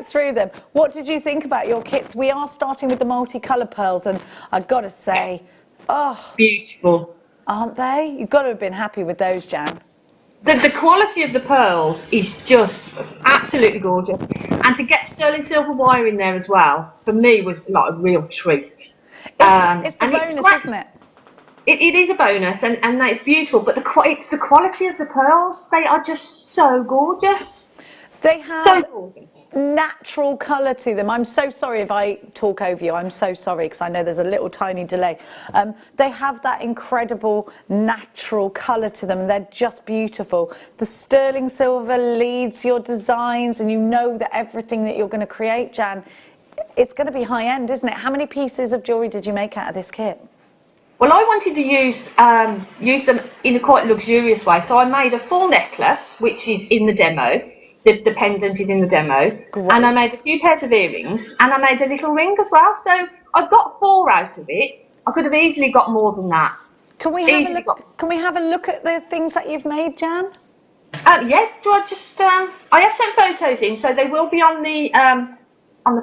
through them. What did you think about your kits? We are starting with the multicolour pearls, and I've got to say, oh, Beautiful. aren't they? You've got to have been happy with those, Jan. The quality of the pearls is just absolutely gorgeous. And to get sterling silver wire in there as well, for me, was like a real treat. It's the and bonus, great. isn't it? It is a bonus, and it's beautiful, but it's the quality of the pearls. They are just so gorgeous. They have So gorgeous. natural colour to them. I'm so sorry if I talk over you. I'm so sorry because I know there's a little tiny delay. They have that incredible natural colour to them. They're just beautiful. The sterling silver leads your designs, and you know that everything that you're going to create, Jan, it's going to be high end, isn't it? How many pieces of jewellery did you make out of this kit? Well, I wanted to use them in a quite luxurious way, so I made a full necklace, which is in the demo. The pendant is in the demo. Great. And I made a few pairs of earrings, and I made a little ring as well. So I got 4 out of it. I could have easily got more than that. Can we have Easily a look? Can we have a look at the things that you've made, Jan? Yeah. Do I just? I have sent photos in, so they will be on the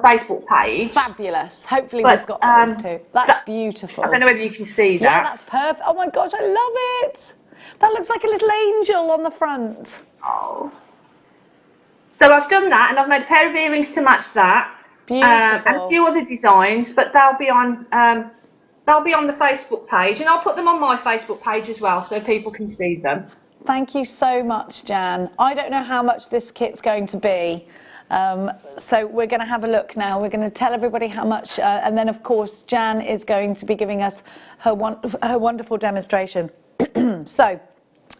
Facebook page. Fabulous. Hopefully But, we've got those too. That's beautiful. I don't know whether you can see that. Yeah, that's perfect. Oh my gosh, I love it. That looks like a little angel on the front. Oh. So I've done that, and I've made a pair of earrings to match that. Beautiful. and a few other designs, but they'll be on the Facebook page, and I'll put them on my Facebook page as well, so people can see them. Thank you so much, Jan. I don't know how much this kit's going to be. So we're going to have a look now. We're going to tell everybody how much, and then of course Jan is going to be giving us her wonderful demonstration. So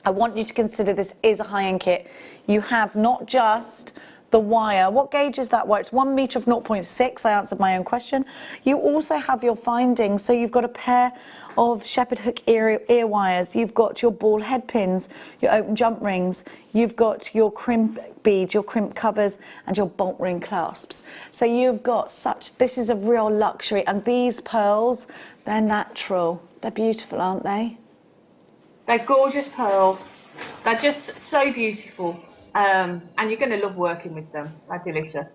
I want you to consider this is a high-end kit. You have not just the wire. What gauge is that wire? It's 1 metre of 0.6. I answered my own question. You also have your findings. So you've got a pair of shepherd hook ear wires. You've got your ball head pins, your open jump rings. You've got your crimp beads, your crimp covers, and your bolt ring clasps. So you've got this is a real luxury. And these pearls, they're natural. They're beautiful, aren't they? They're gorgeous pearls. They're just so beautiful. And you're going to love working with them. They're delicious.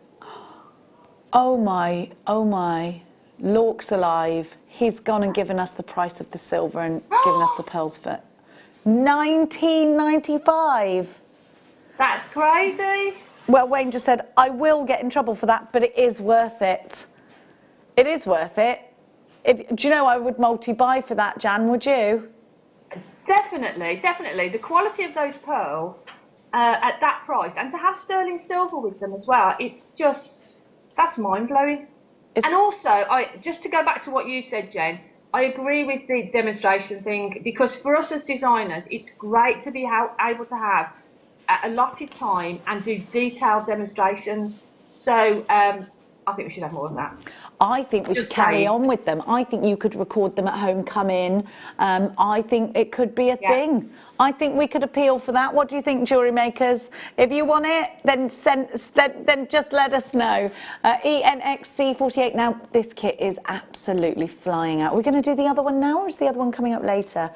Oh my, Lork's alive. He's gone and given us the price of the silver and given us the pearls for $19.95. That's crazy. Well, Wayne just said, I will get in trouble for that, but it is worth it. It is worth it. Do you know I would multi-buy for that, Jan, would you? Definitely, definitely. The quality of those pearls at that price, and to have sterling silver with them as well, it's just, that's mind-blowing. And also, just to go back to what you said, Jen, I agree with the demonstration thing, because for us as designers, it's great to be able to have allotted time and do detailed demonstrations. So I think we should have more than that. I think we should carry on with them. I think you could record them at home, come in. I think it could be a thing. I think we could appeal for that. What do you think, jewellery makers? If you want it, then then just let us know. ENXC48. Now, this kit is absolutely flying out. We're going to do the other one now, or is the other one coming up later?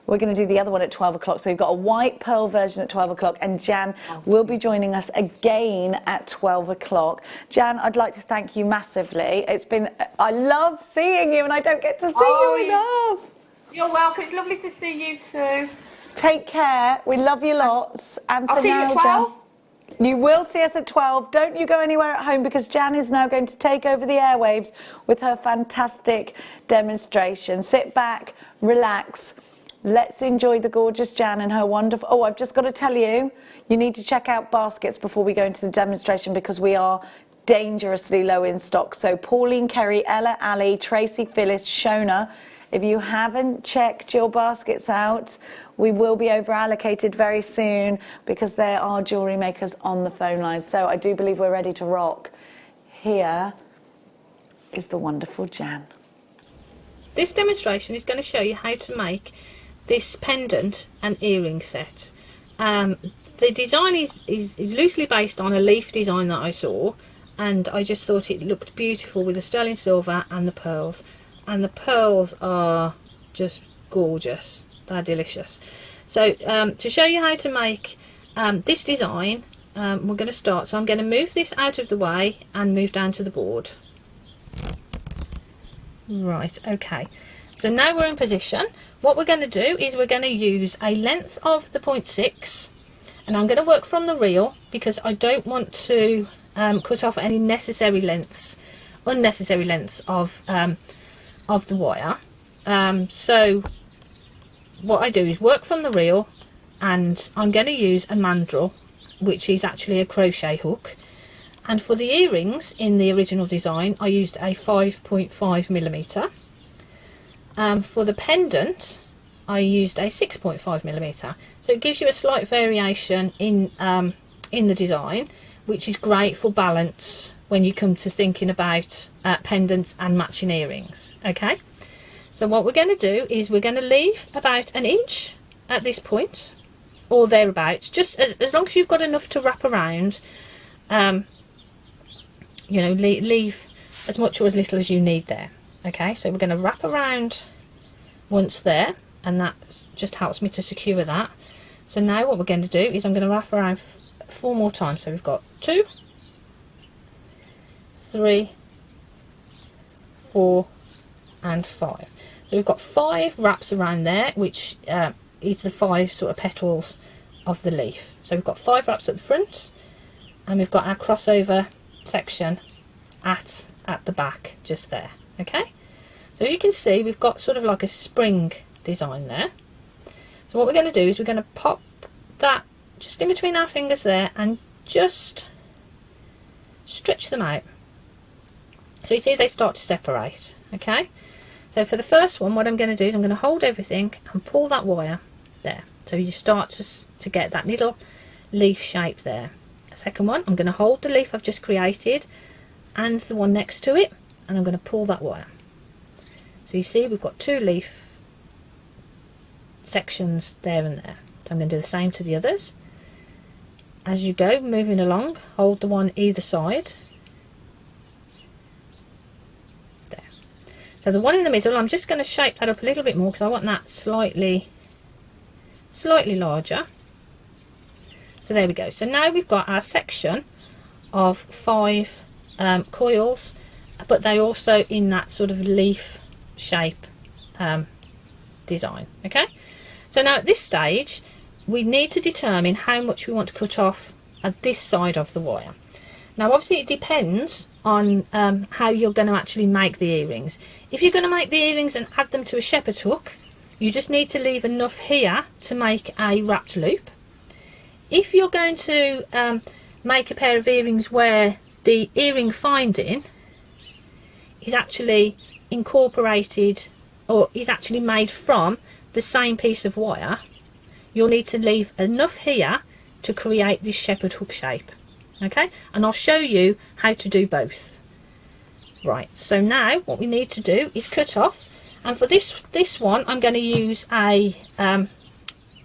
We're going to do the other one at 12 o'clock. So you've got a white pearl version at 12 o'clock, and Jan will be joining us again at 12 o'clock. Jan, I'd like to thank you massively. It's been, I love seeing you, and I don't get to see you enough. You're welcome. It's lovely to see you too. Take care. We love you lots. And for I'll see you now, at 12. Jan, you will see us at 12. Don't you go anywhere at home, because Jan is now going to take over the airwaves with her fantastic demonstration. Sit back, relax. Let's enjoy the gorgeous Jan and her wonderful... Oh, I've just got to tell you, you need to check out baskets before we go into the demonstration, because we are dangerously low in stock. So Pauline, Kerry, Ella, Ali, Tracy, Phyllis, Shona, if you haven't checked your baskets out, we will be over allocated very soon, because there are jewellery makers on the phone lines. So I do believe we're ready to rock. Here is the wonderful Jan. This demonstration is going to show you how to make this pendant and earring set. The design is loosely based on a leaf design that I saw, and I just thought it looked beautiful with the sterling silver and the pearls. And the pearls are just gorgeous. They're delicious. So to show you how to make this design, we're going to start. So I'm going to move this out of the way and move down to the board. Right, okay. So now we're in position. What we're going to do is we're going to use a length of the 0.6, and I'm going to work from the reel, because I don't want to cut off any unnecessary lengths of the wire. So what I do is work from the reel, and I'm going to use a mandrel, which is actually a crochet hook. And for the earrings in the original design, I used a 5.5mm. For the pendant, I used a 6.5mm. So it gives you a slight variation in the design, which is great for balance when you come to thinking about pendants and matching earrings. Okay, so what we're going to do is we're going to leave about an inch at this point, or thereabouts, just as long as you've got enough to wrap around. You know, leave as much or as little as you need there. Okay, so we're going to wrap around once there, and that just helps me to secure that. So now what we're going to do is I'm going to wrap around 4 more times. So we've got 2, 3, 4 and 5. So we've got 5 wraps around there, which is the 5 sort of petals of the leaf. So we've got 5 wraps at the front, and we've got our crossover section at the back just there. Okay, so as you can see, we've got sort of like a spring design there. So what we're going to do is we're going to pop that just in between our fingers there and just stretch them out. So you see they start to separate. Okay, so for the first one, what I'm going to do is I'm going to hold everything and pull that wire there. So you start to get that little leaf shape there. The second one, I'm going to hold the leaf I've just created and the one next to it, and I'm going to pull that wire. So you see we've got two leaf sections there and there. So I'm going to do the same to the others. As you go, moving along, hold the one either side. There. So the one in the middle, I'm just going to shape that up a little bit more because I want that slightly larger. So there we go. So now we've got our section of 5 coils, but they're also in that sort of leaf shape design. Okay, so now at this stage we need to determine how much we want to cut off at this side of the wire. Now obviously it depends on how you're going to actually make the earrings. If you're going to make the earrings and add them to a shepherd hook, you just need to leave enough here to make a wrapped loop. If you're going to make a pair of earrings where the earring finding is actually incorporated or is actually made from the same piece of wire, you'll need to leave enough here to create this shepherd hook shape. Okay, and I'll show you how to do both. Right, so now what we need to do is cut off, and for this one I'm going to use a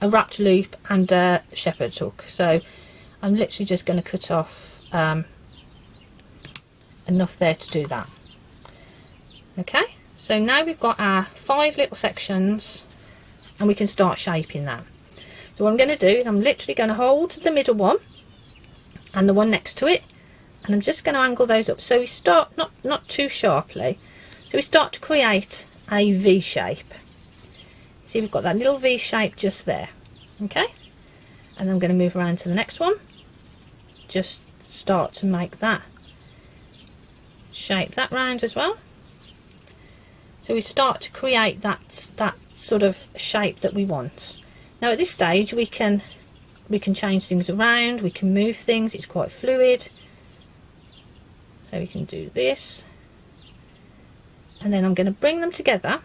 wrapped loop and a shepherd hook. So I'm literally just going to cut off enough there to do that. Okay, so now we've got our 5 little sections and we can start shaping that. So what I'm going to do is I'm literally going to hold the middle one and the one next to it, and I'm just going to angle those up so we start not too sharply, so we start to create a V shape. See, we've got that little V shape just there. Okay, and I'm going to move around to the next one, just start to make that shape that round as well. So we start to create that sort of shape that we want. Now at this stage we can change things around, we can move things, it's quite fluid. So we can do this, and then I'm going to bring them together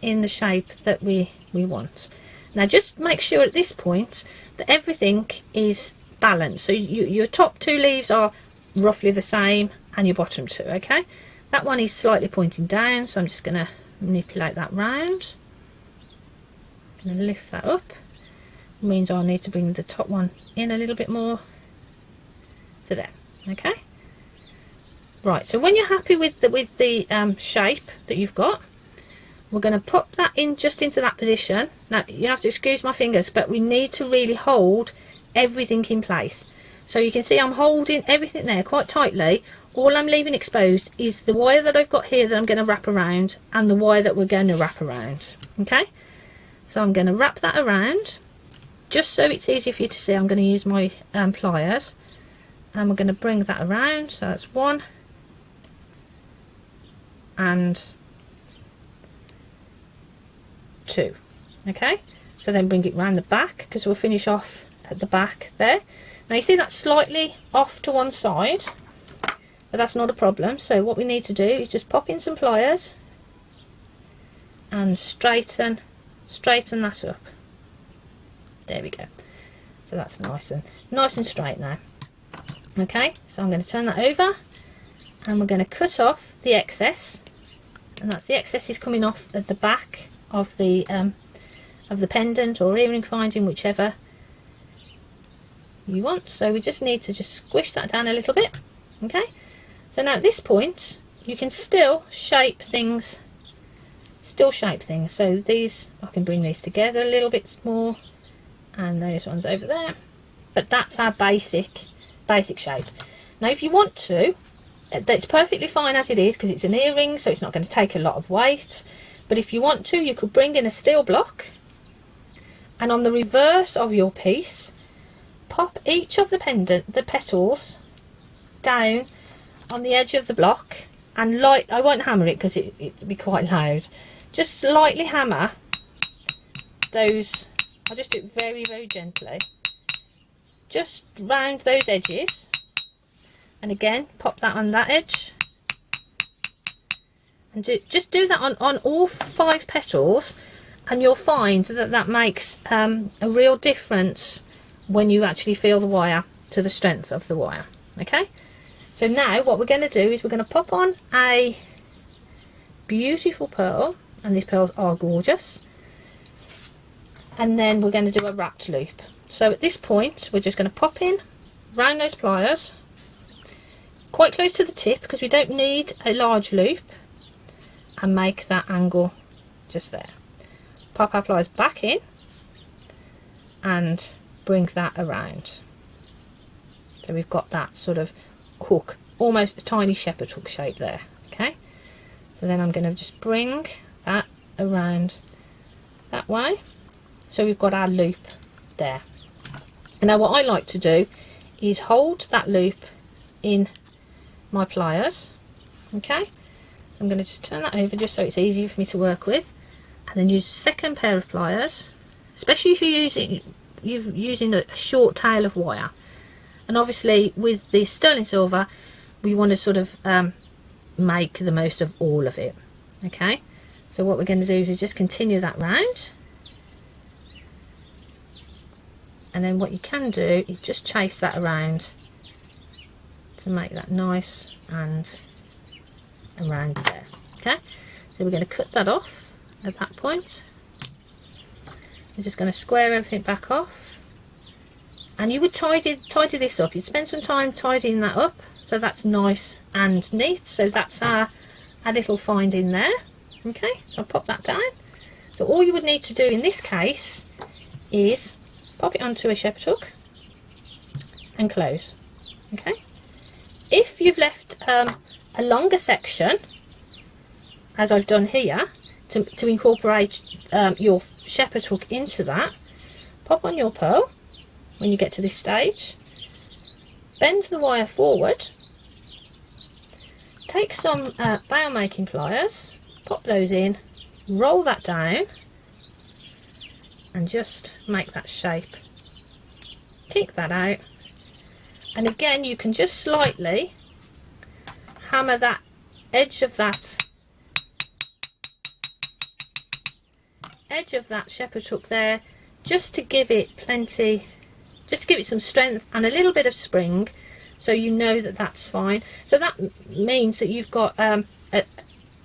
in the shape that we want. Now just make sure at this point that everything is balanced. So your top 2 leaves are roughly the same and your bottom 2. Okay, that one is slightly pointing down, so I'm just going to manipulate that round. I'm going to lift that up. It means I'll need to bring the top one in a little bit more to there. Okay, right, so when you're happy with the shape that you've got, we're going to pop that in just into that position. Now you have to excuse my fingers, but we need to really hold everything in place. So you can see I'm holding everything there quite tightly. All I'm leaving exposed is the wire that I've got here that I'm going to wrap around, and the wire that we're going to wrap around. Okay, so I'm going to wrap that around just so it's easy for you to see. I'm going to use my pliers, and we're going to bring that around. So that's 1 and 2. Okay, so then bring it round the back, because we'll finish off at the back there. Now you see that's slightly off to one side, but that's not a problem. So what we need to do is just pop in some pliers and straighten that up. There we go. So that's nice and straight now. Okay, so I'm going to turn that over, and we're going to cut off the excess, and that's the excess is coming off at the back of the pendant or earring finding, whichever you want. So we just need to just squish that down a little bit. Okay, so now at this point you can still shape things. So these, I can bring these together a little bit more, and those ones over there, but that's our basic shape. Now if you want to, that's perfectly fine as it is, because it's an earring, so it's not going to take a lot of weight. But if you want to, you could bring in a steel block, and on the reverse of your piece, pop each of the petals down on the edge of the block, and I won't hammer it because it'd be quite loud. Just lightly hammer those. I'll just do it very, very gently. Just round those edges, and again pop that on that edge, and just do that on all 5 petals, and you'll find that that makes a real difference when you actually feel the wire, to the strength of the wire. Okay, so now what we're going to do is we're going to pop on a beautiful pearl, and these pearls are gorgeous, and then we're going to do a wrapped loop. So at this point we're just going to pop in round those pliers quite close to the tip, because we don't need a large loop, and make that angle just there. Pop our pliers back in and bring that around. So we've got that sort of hook, almost a tiny shepherd hook shape there. Okay, so then I'm going to just bring that around that way, so we've got our loop there. And now what I like to do is hold that loop in my pliers. Okay, I'm going to just turn that over just so it's easier for me to work with, and then use a second pair of pliers, especially if you're using a short tail of wire. And obviously with the sterling silver we want to sort of make the most of all of it. Okay, so what we're going to do is we just continue that round, and then what you can do is just chase that around to make that nice and around there. Okay, so we're going to cut that off at that point. We're just going to square everything back off, and you would tidy this up. You'd spend some time tidying that up so that's nice and neat. So that's our little find in there. Okay, so I'll pop that down. So all you would need to do in this case is pop it onto a shepherd hook and close. Okay, if you've left a longer section, as I've done here, to incorporate your shepherd hook into that, pop on your pearl when you get to this stage, bend the wire forward, take some bow making pliers, pop those in, roll that down, and just make that shape. Kick that out, and again you can just slightly hammer that edge of that shepherd hook there, just to give it plenty, just to give it some strength and a little bit of spring, so you know that that's fine. So that means that you've got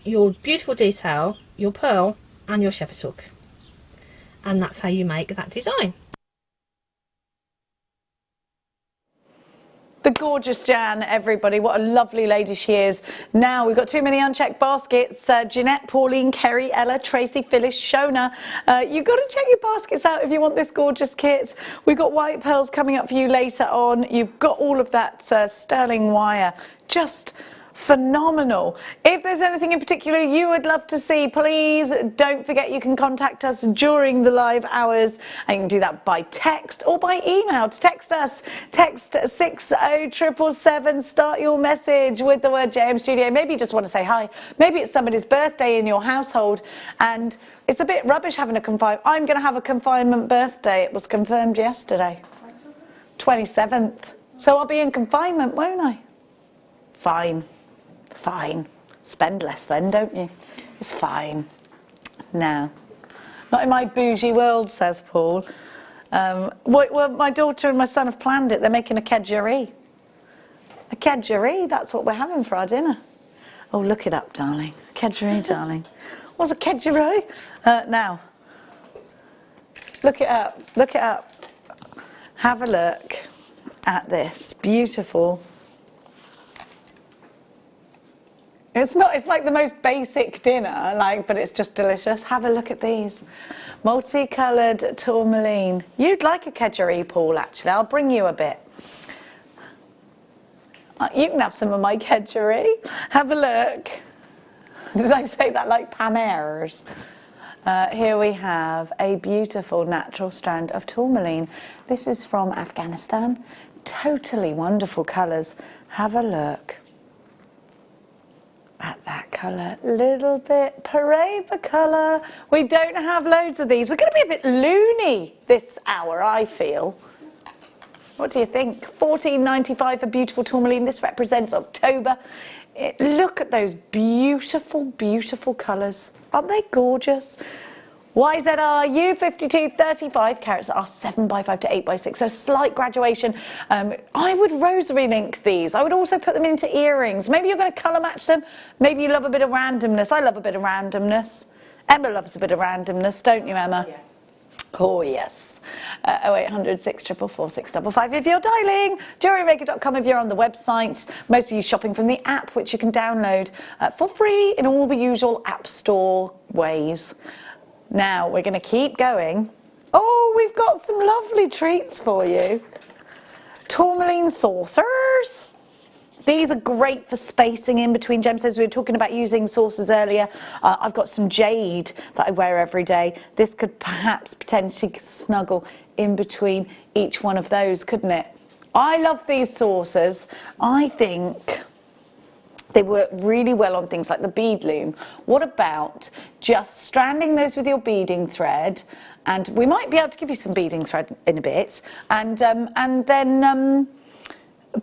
your beautiful detail, your pearl and your shepherd hook, and that's how you make that design. The gorgeous Jan, everybody. What a lovely lady she is. Now, we've got too many unchecked baskets. Jeanette, Pauline, Kerry, Ella, Tracy, Phyllis, Shona. You've got to check your baskets out if you want this gorgeous kit. We've got white pearls coming up for you later on. You've got all of that sterling wire. Just phenomenal. If there's anything in particular you would love to see, please don't forget you can contact us during the live hours, and you can do that by text or by email. To text us, text 60777, start your message with the word JM Studio. Maybe you just want to say hi, maybe it's somebody's birthday in your household and it's a bit rubbish having a confinement. I'm going to have a confinement birthday. It was confirmed yesterday, 27th, so I'll be in confinement, won't I? Fine. Fine. Spend less then, don't you? It's fine. No. Not in my bougie world, says Paul. Well, my daughter and my son have planned it. They're making a kedgeree. A kedgeree, that's what we're having for our dinner. Oh, look it up, darling. Kedgeree, darling. What's a kedgeree? Now, look it up. Look it up. Have a look at this. Beautiful. It's like the most basic dinner, but it's just delicious. Have a look at these. Multicoloured tourmaline. You'd like a kedgeree, Paul, actually. I'll bring you a bit. You can have some of my kedgeree. Have a look. Did I say that like Pam Ayres? Here we have a beautiful natural strand of tourmaline. This is from Afghanistan. Totally wonderful colours. Have a look. at that colour, little bit Paraiba colour. We don't have loads of these. We're going to be a bit loony this hour, I feel. What do you think? £14.95 for beautiful tourmaline. This represents October. Look at those beautiful, beautiful colours. Aren't they gorgeous? YZR U52 35 carats are 7x5 to 8x6, so slight graduation. I would rosary link these. I would also put them into earrings. Maybe you're going to colour match them. Maybe you love a bit of randomness. I love a bit of randomness. Emma loves a bit of randomness, don't you, Emma? Yes. Oh, yes. 0800 644 655 if you're dialing. JewelleryMaker.com if you're on the website. Most of you shopping from the app, which you can download for free in all the usual app store ways. Now, we're going to keep going. Oh, we've got some lovely treats for you. Tourmaline saucers. These are great for spacing in between gemstones. We were talking about using saucers earlier. I've got some jade that I wear every day. This could perhaps potentially snuggle in between each one of those, couldn't it? I love these saucers. I think they work really well on things like the bead loom. What about just stranding those with your beading thread? And we might be able to give you some beading thread in a bit. And then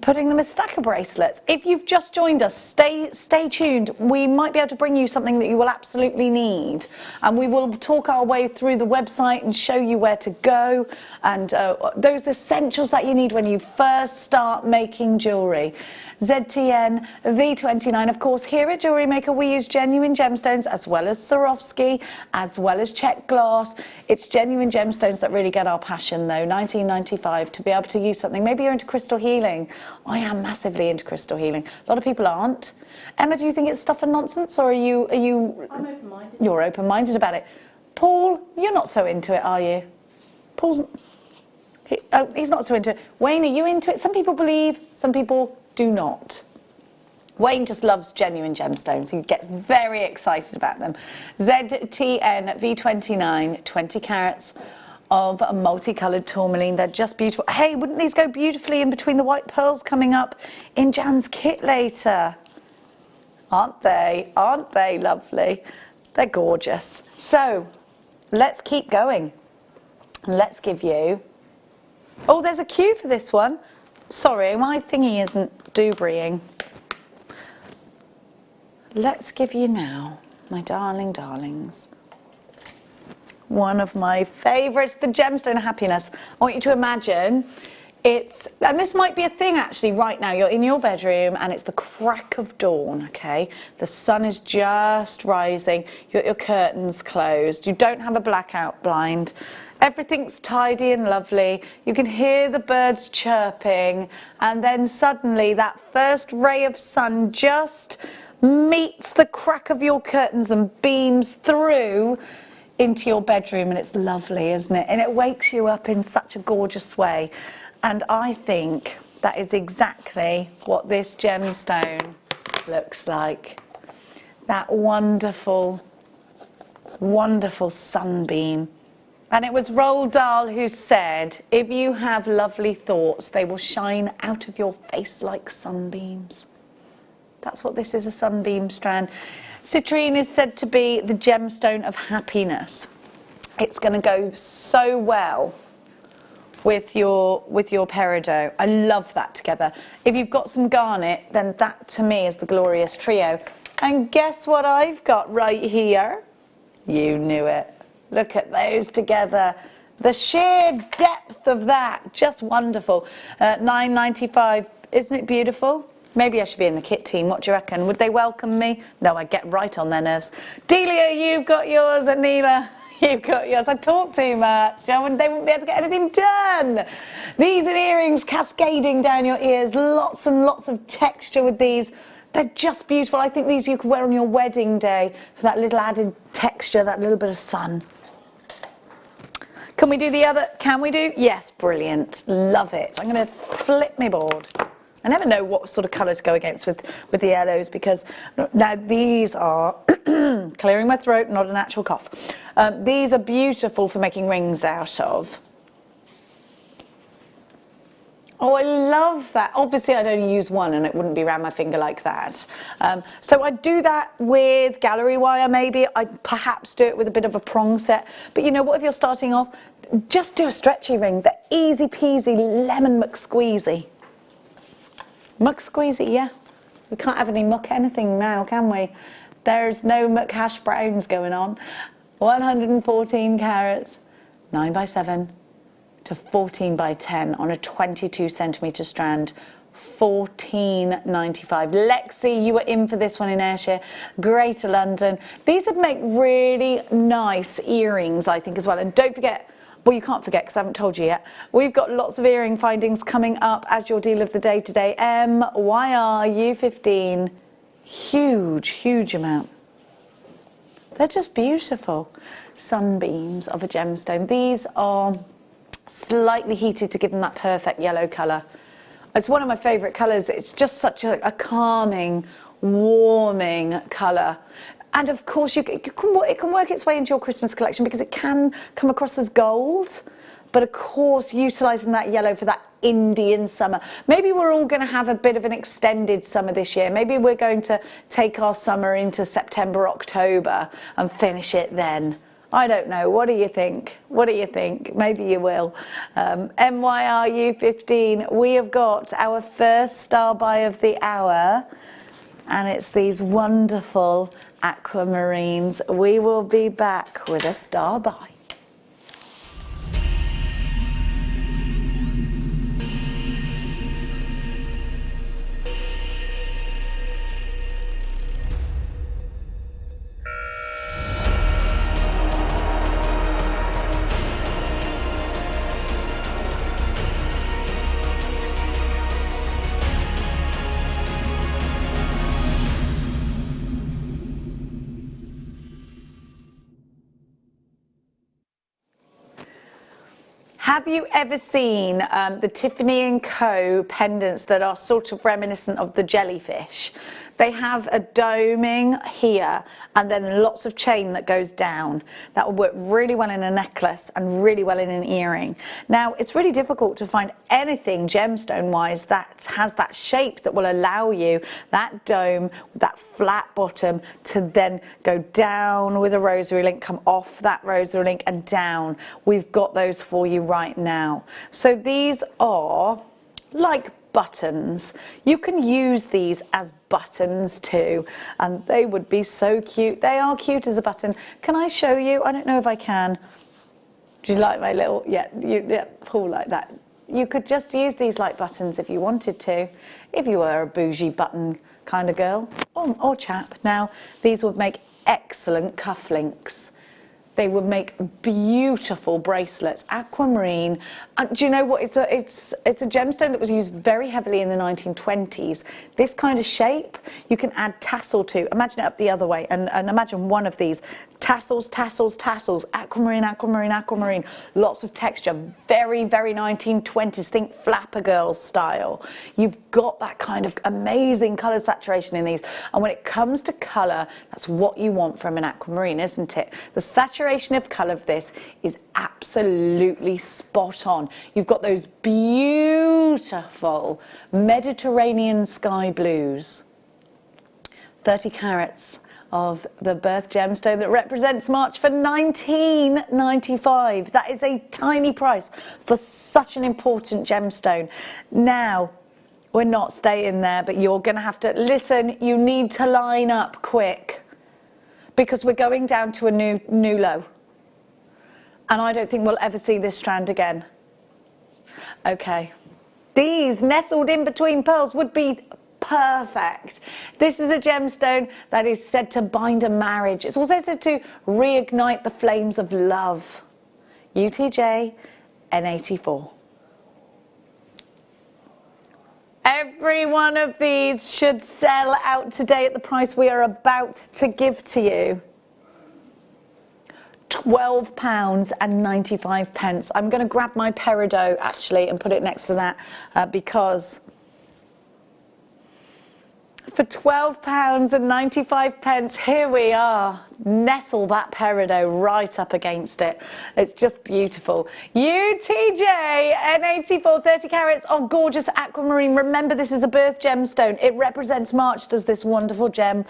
putting them as stacker bracelets. If you've just joined us, stay tuned. We might be able to bring you something that you will absolutely need. And we will talk our way through the website and show you where to go and those essentials that you need when you first start making jewellery. ZTN V29. Of course, here at Jewellery Maker, we use genuine gemstones as well as Swarovski, as well as check glass. It's genuine gemstones that really get our passion, though. 1995 to be able to use something. Maybe you're into crystal healing. I am massively into crystal healing. A lot of people aren't. Emma, do you think it's stuff and nonsense, or are you? I'm open-minded. You're open-minded about it. Paul, you're not so into it, are you? Paul's. He's not so into it. Wayne, are you into it? Some people believe, some people do not. Wayne just loves genuine gemstones. He gets very excited about them. ZTN V29, 20 carats of multicoloured tourmaline. They're just beautiful. Hey, wouldn't these go beautifully in between the white pearls coming up in Jan's kit later? Aren't they? Aren't they lovely? They're gorgeous. So, let's keep going. Let's give you... Oh, there's a cue for this one. Sorry, my thingy isn't doobrying. Let's give you now, my darling darlings, one of my favourites, the gemstone of happiness. I want you to imagine it's, and this might be a thing actually right now, you're in your bedroom and it's the crack of dawn, okay? The sun is just rising, you got your curtains closed, you don't have a blackout blind. Everything's tidy and lovely. You can hear the birds chirping, and then suddenly that first ray of sun just meets the crack of your curtains and beams through into your bedroom, and it's lovely, isn't it? And it wakes you up in such a gorgeous way. And I think that is exactly what this gemstone looks like. That wonderful, wonderful sunbeam. And it was Roald Dahl who said, if you have lovely thoughts, they will shine out of your face like sunbeams. That's what this is, a sunbeam strand. Citrine is said to be the gemstone of happiness. It's going to go so well with your peridot. I love that together. If you've got some garnet, then that to me is the glorious trio. And guess what I've got right here? You knew it. Look at those together. The sheer depth of that, just wonderful. $9.95, isn't it beautiful? Maybe I should be in the kit team, what do you reckon? Would they welcome me? No, I'd get right on their nerves. Delia, you've got yours, and Neela, you've got yours. I talk too much, they wouldn't be able to get anything done. These are earrings cascading down your ears, lots and lots of texture with these. They're just beautiful. I think these you could wear on your wedding day for that little added texture, that little bit of sun. Can we do the other? Can we do? Yes, brilliant. Love it. I'm going to flip my board. I never know what sort of colour to go against with the yellows, because now these are, clearing my throat, not a natural cough. These are beautiful for making rings out of. Oh, I love that. Obviously, I'd only use one and it wouldn't be around my finger like that. So I'd do that with gallery wire maybe. I'd perhaps do it with a bit of a prong set. But you know what, if you're starting off, just do a stretchy ring. The easy peasy lemon McSqueezy. McSqueezy, yeah. We can't have any muck anything now, can we? There's no muck hash browns going on. 114 carats, 9x7 to 14x10 on a 22 centimetre strand. 14.95. Lexi, you were in for this one in Ayrshire, Greater London. These would make really nice earrings, I think, as well. And don't forget, well, you can't forget because I haven't told you yet, we've got lots of earring findings coming up as your deal of the day today. MYRU15, huge amount. They're just beautiful. Sunbeams of a gemstone. These are slightly heated to give them that perfect yellow colour. It's one of my favourite colours. It's just such a calming, warming colour. And of course, it can work its way into your Christmas collection because it can come across as gold. But of course, utilising that yellow for that Indian summer. Maybe we're all going to have a bit of an extended summer this year. Maybe we're going to take our summer into September, October and finish it then. I don't know. What do you think? What do you think? Maybe you will. MYRU15, we have got our first star buy of the hour. And it's these wonderful aquamarines. We will be back with a star buy. Have you ever seen the Tiffany & Co pendants that are sort of reminiscent of the jellyfish? They have a doming here and then lots of chain that goes down. That will work really well in a necklace and really well in an earring. Now, it's really difficult to find anything gemstone-wise that has that shape that will allow you that dome, that flat bottom, to then go down with a rosary link, come off that rosary link and down. We've got those for you right now. So these are like buttons. You can use these as buttons too, and they would be so cute. They are cute as a button. Can I show you? I don't know if I can. Do you like my little, yeah, pull like that. You could just use these like buttons if you wanted to, if you were a bougie button kind of girl or chap. Now, these would make excellent cufflinks. They would make beautiful bracelets, aquamarine. Do you know what? It's a gemstone that was used very heavily in the 1920s. This kind of shape, you can add tassel to. Imagine it up the other way, and imagine one of these. Tassels, tassels, tassels, aquamarine, aquamarine, aquamarine. Lots of texture, very, very 1920s. Think Flapper Girls style. You've got that kind of amazing colour saturation in these. And when it comes to colour, that's what you want from an aquamarine, isn't it? The saturation of colour of this is absolutely spot on. You've got those beautiful Mediterranean sky blues. 30 carats of the birth gemstone that represents March for $19.95. That is a tiny price for such an important gemstone. Now, we're not staying there, but you're going to have to listen. You need to line up quick because we're going down to a new low. And I don't think we'll ever see this strand again. Okay. These nestled in between pearls would be perfect. This is a gemstone that is said to bind a marriage. It's also said to reignite the flames of love. UTJ N84. Every one of these should sell out today at the price we are about to give to you. £12.95. I'm going to grab my peridot actually and put it next to that because for £12.95, here we are. nestle that peridot right up against it. It's just beautiful. UTJ N84 30 carats of gorgeous aquamarine. Remember, this is a birth gemstone. It represents March, does this wonderful gem.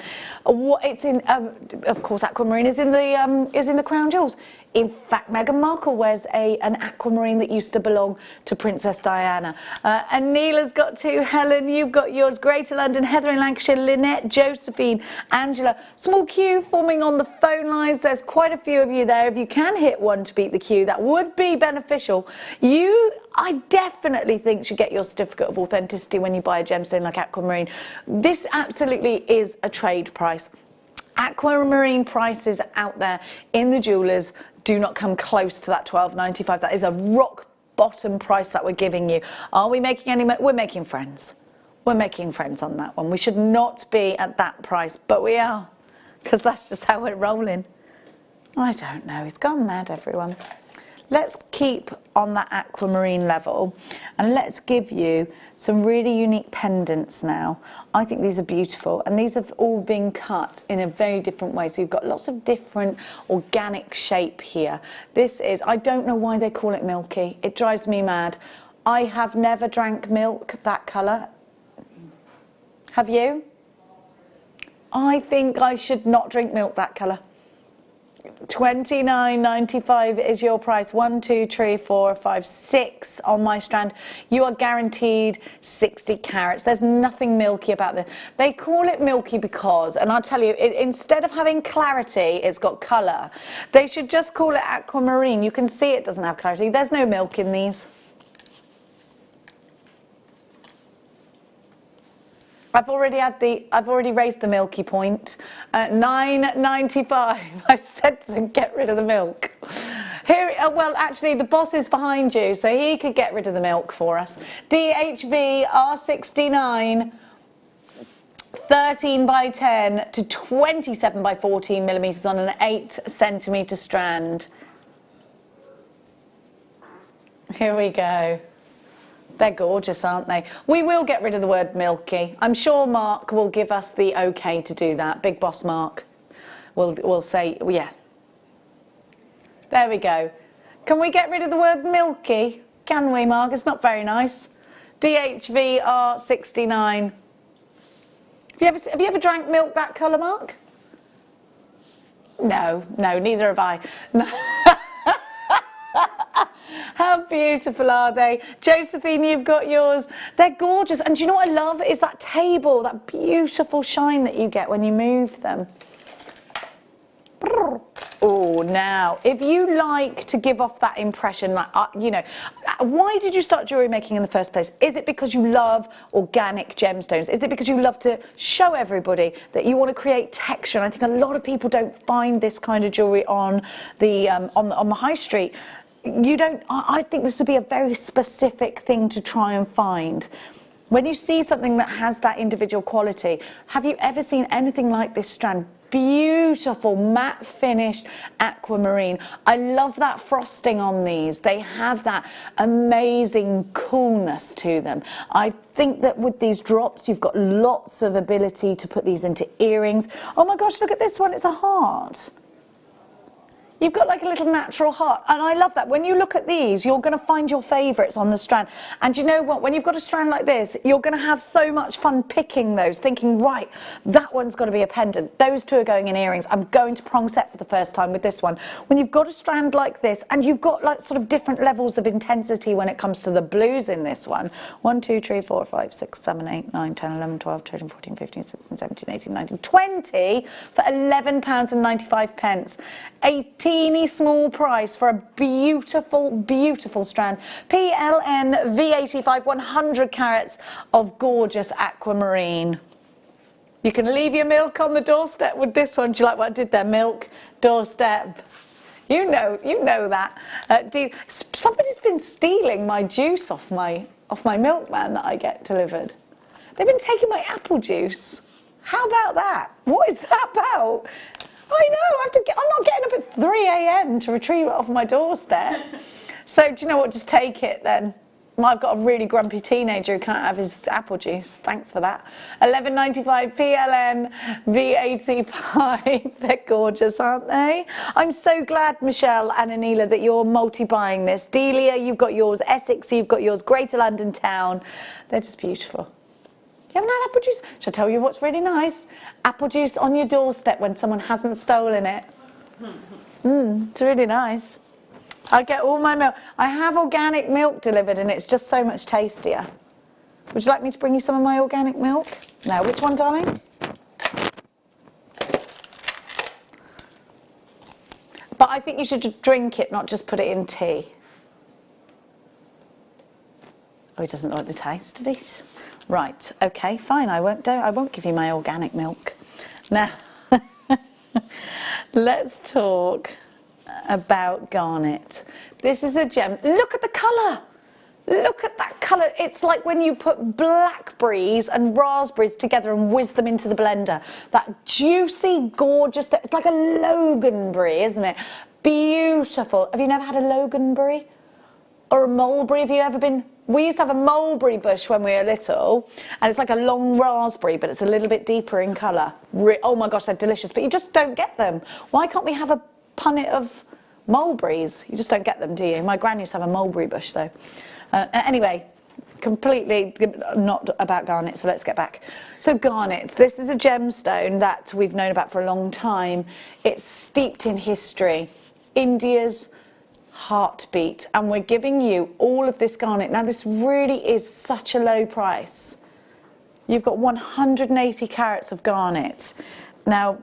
It's in, of course, aquamarine is in the crown jewels. In fact, Meghan Markle wears an aquamarine that used to belong to Princess Diana. And Neela's got two. Helen, you've got yours. Greater London, Heather in Lancashire, Lynette, Josephine, Angela. Small queue forming on the phone lines. There's quite a few of you there. If you can hit one to beat the queue, that would be beneficial. I definitely think should get your certificate of authenticity when you buy a gemstone like aquamarine. This absolutely is a trade price. Aquamarine prices out there in the jewellers do not come close to that £12.95. That is a rock bottom price that we're giving you. Are we making any money? We're making friends. We're making friends on that one. We should not be at that price, but we are, because that's just how we're rolling. I don't know. It's gone mad, everyone. Let's keep on that aquamarine level and let's give you some really unique pendants now. I think these are beautiful, and these have all been cut in a very different way. So you've got lots of different organic shape here. This is, I don't know why they call it milky. It drives me mad. I have never drank milk that colour. Have you? I think I should not drink milk that colour. £29.95 is your price. 1, 2, 3, 4, 5, 6 on my strand. You are guaranteed 60 carats. There's nothing milky about this. They call it milky because, and I'll tell you, instead of having clarity, it's got colour. They should just call it aquamarine. You can see it doesn't have clarity. There's no milk in these. I've already raised the milky point. £9.95. I said to them, get rid of the milk. Here, well, actually, the boss is behind you, so he could get rid of the milk for us. DHV R69, 13 by 10 to 27 by 14 millimetres on an 8 centimetre strand. Here we go. They're gorgeous, aren't they? We will get rid of the word milky. I'm sure Mark will give us the okay to do that. Big boss Mark will say, yeah. There we go. Can we get rid of the word milky? Can we, Mark? It's not very nice. DHV R69. Have you ever drank milk that colour, Mark? No, neither have I. How beautiful are they? Josephine, you've got yours. They're gorgeous. And do you know what I love? Is that table, that beautiful shine that you get when you move them. Oh, now, if you like to give off that impression, like, you know, why did you start jewellery making in the first place? Is it because you love organic gemstones? Is it because you love to show everybody that you want to create texture? And I think a lot of people don't find this kind of jewellery on the high street. I think this would be a very specific thing to try and find. When you see something that has that individual quality, have you ever seen anything like this strand? Beautiful matte finished aquamarine. I love that frosting on these. They have that amazing coolness to them. I think that with these drops, you've got lots of ability to put these into earrings. Oh my gosh, look at this one, it's a heart. You've got like a little natural heart, and I love that. When you look at these, you're going to find your favourites on the strand. And you know what? When you've got a strand like this, you're going to have so much fun picking those, thinking, right, that one's got to be a pendant. Those two are going in earrings. I'm going to prong set for the first time with this one. When you've got a strand like this, and you've got like sort of different levels of intensity when it comes to the blues in this one. 1, 2, 3, 4, 5, 6, 7, 8, 9, 10, 11, 12, 13, 14, 15, 16, 17, 18, 19, 20 for £11.95. A teeny small price for a beautiful, beautiful strand. PLN V85, 100 carats of gorgeous aquamarine. You can leave your milk on the doorstep with this one. Do you like what I did there? Milk, doorstep. You know that. Somebody's been stealing my juice off my milkman that I get delivered. They've been taking my apple juice. How about that? What is that about? I know, I'm not getting up at 3 a.m. to retrieve it off my doorstep. So do you know what, just take it then. I've got a really grumpy teenager who can't have his apple juice. Thanks for that. 11.95 PLM V85. They're gorgeous, aren't they? I'm so glad, Michelle and Anila, that you're multi-buying this. Delia, you've got yours. Essex, you've got yours. Greater London Town. They're just beautiful. You haven't had apple juice? Shall I tell you what's really nice? Apple juice on your doorstep when someone hasn't stolen it. It's really nice. I get all my milk. I have organic milk delivered and it's just so much tastier. Would you like me to bring you some of my organic milk? No, which one, darling? But I think you should drink it, not just put it in tea. Oh, he doesn't like the taste of it. Right, okay, fine, I won't give you my organic milk. Now, let's talk about garnet. This is a gem. Look at the colour. Look at that colour. It's like when you put blackberries and raspberries together and whiz them into the blender. That juicy, gorgeous, it's like a loganberry, isn't it? Beautiful. Have you never had a loganberry? Or a mulberry? Have you ever been? We used to have a mulberry bush when we were little, and it's like a long raspberry, but it's a little bit deeper in colour. Oh my gosh, they're delicious, but you just don't get them. Why can't we have a punnet of mulberries? You just don't get them, do you? My gran used to have a mulberry bush, though. Anyway, completely not about garnet, so let's get back. So garnets, this is a gemstone that we've known about for a long time. It's steeped in history. India's heartbeat, and we're giving you all of this garnet. Now this really is such a low price. You've got 180 carats of garnet. Now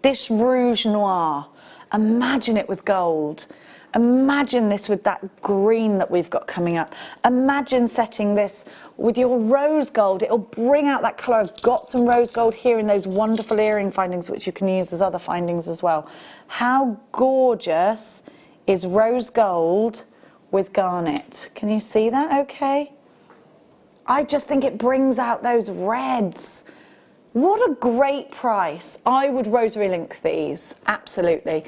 this rouge noir, imagine it with gold. Imagine this with that green that we've got coming up. Imagine setting this with your rose gold. It'll bring out that colour. I've got some rose gold here in those wonderful earring findings, which you can use as other findings as well. How gorgeous is rose gold with garnet? Can you see that okay? I just think it brings out those reds. What a great price. I would rosary link these, absolutely.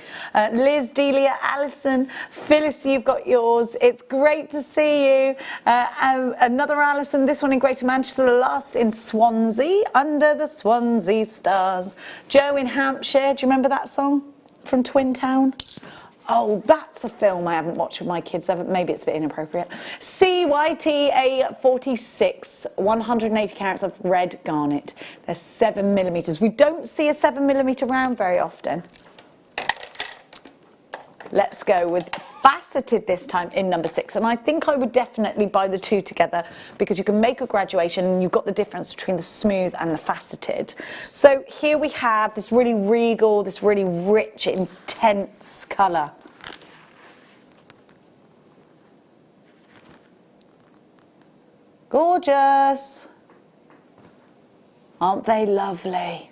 Liz, Delia, Alison, Phyllis, you've got yours. It's great to see you. Another Alison, this one in Greater Manchester, the last in Swansea, Under the Swansea Stars. Joe in Hampshire, do you remember that song from Twin Town? Oh, that's a film I haven't watched with my kids. Maybe it's a bit inappropriate. CYTA46, 180 carats of red garnet. They're 7mm. We don't see a 7mm round very often. Let's go with faceted this time in number 6. And I think I would definitely buy the two together because you can make a graduation and you've got the difference between the smooth and the faceted. So here we have this really regal, this really rich, intense colour. Gorgeous. Aren't they lovely?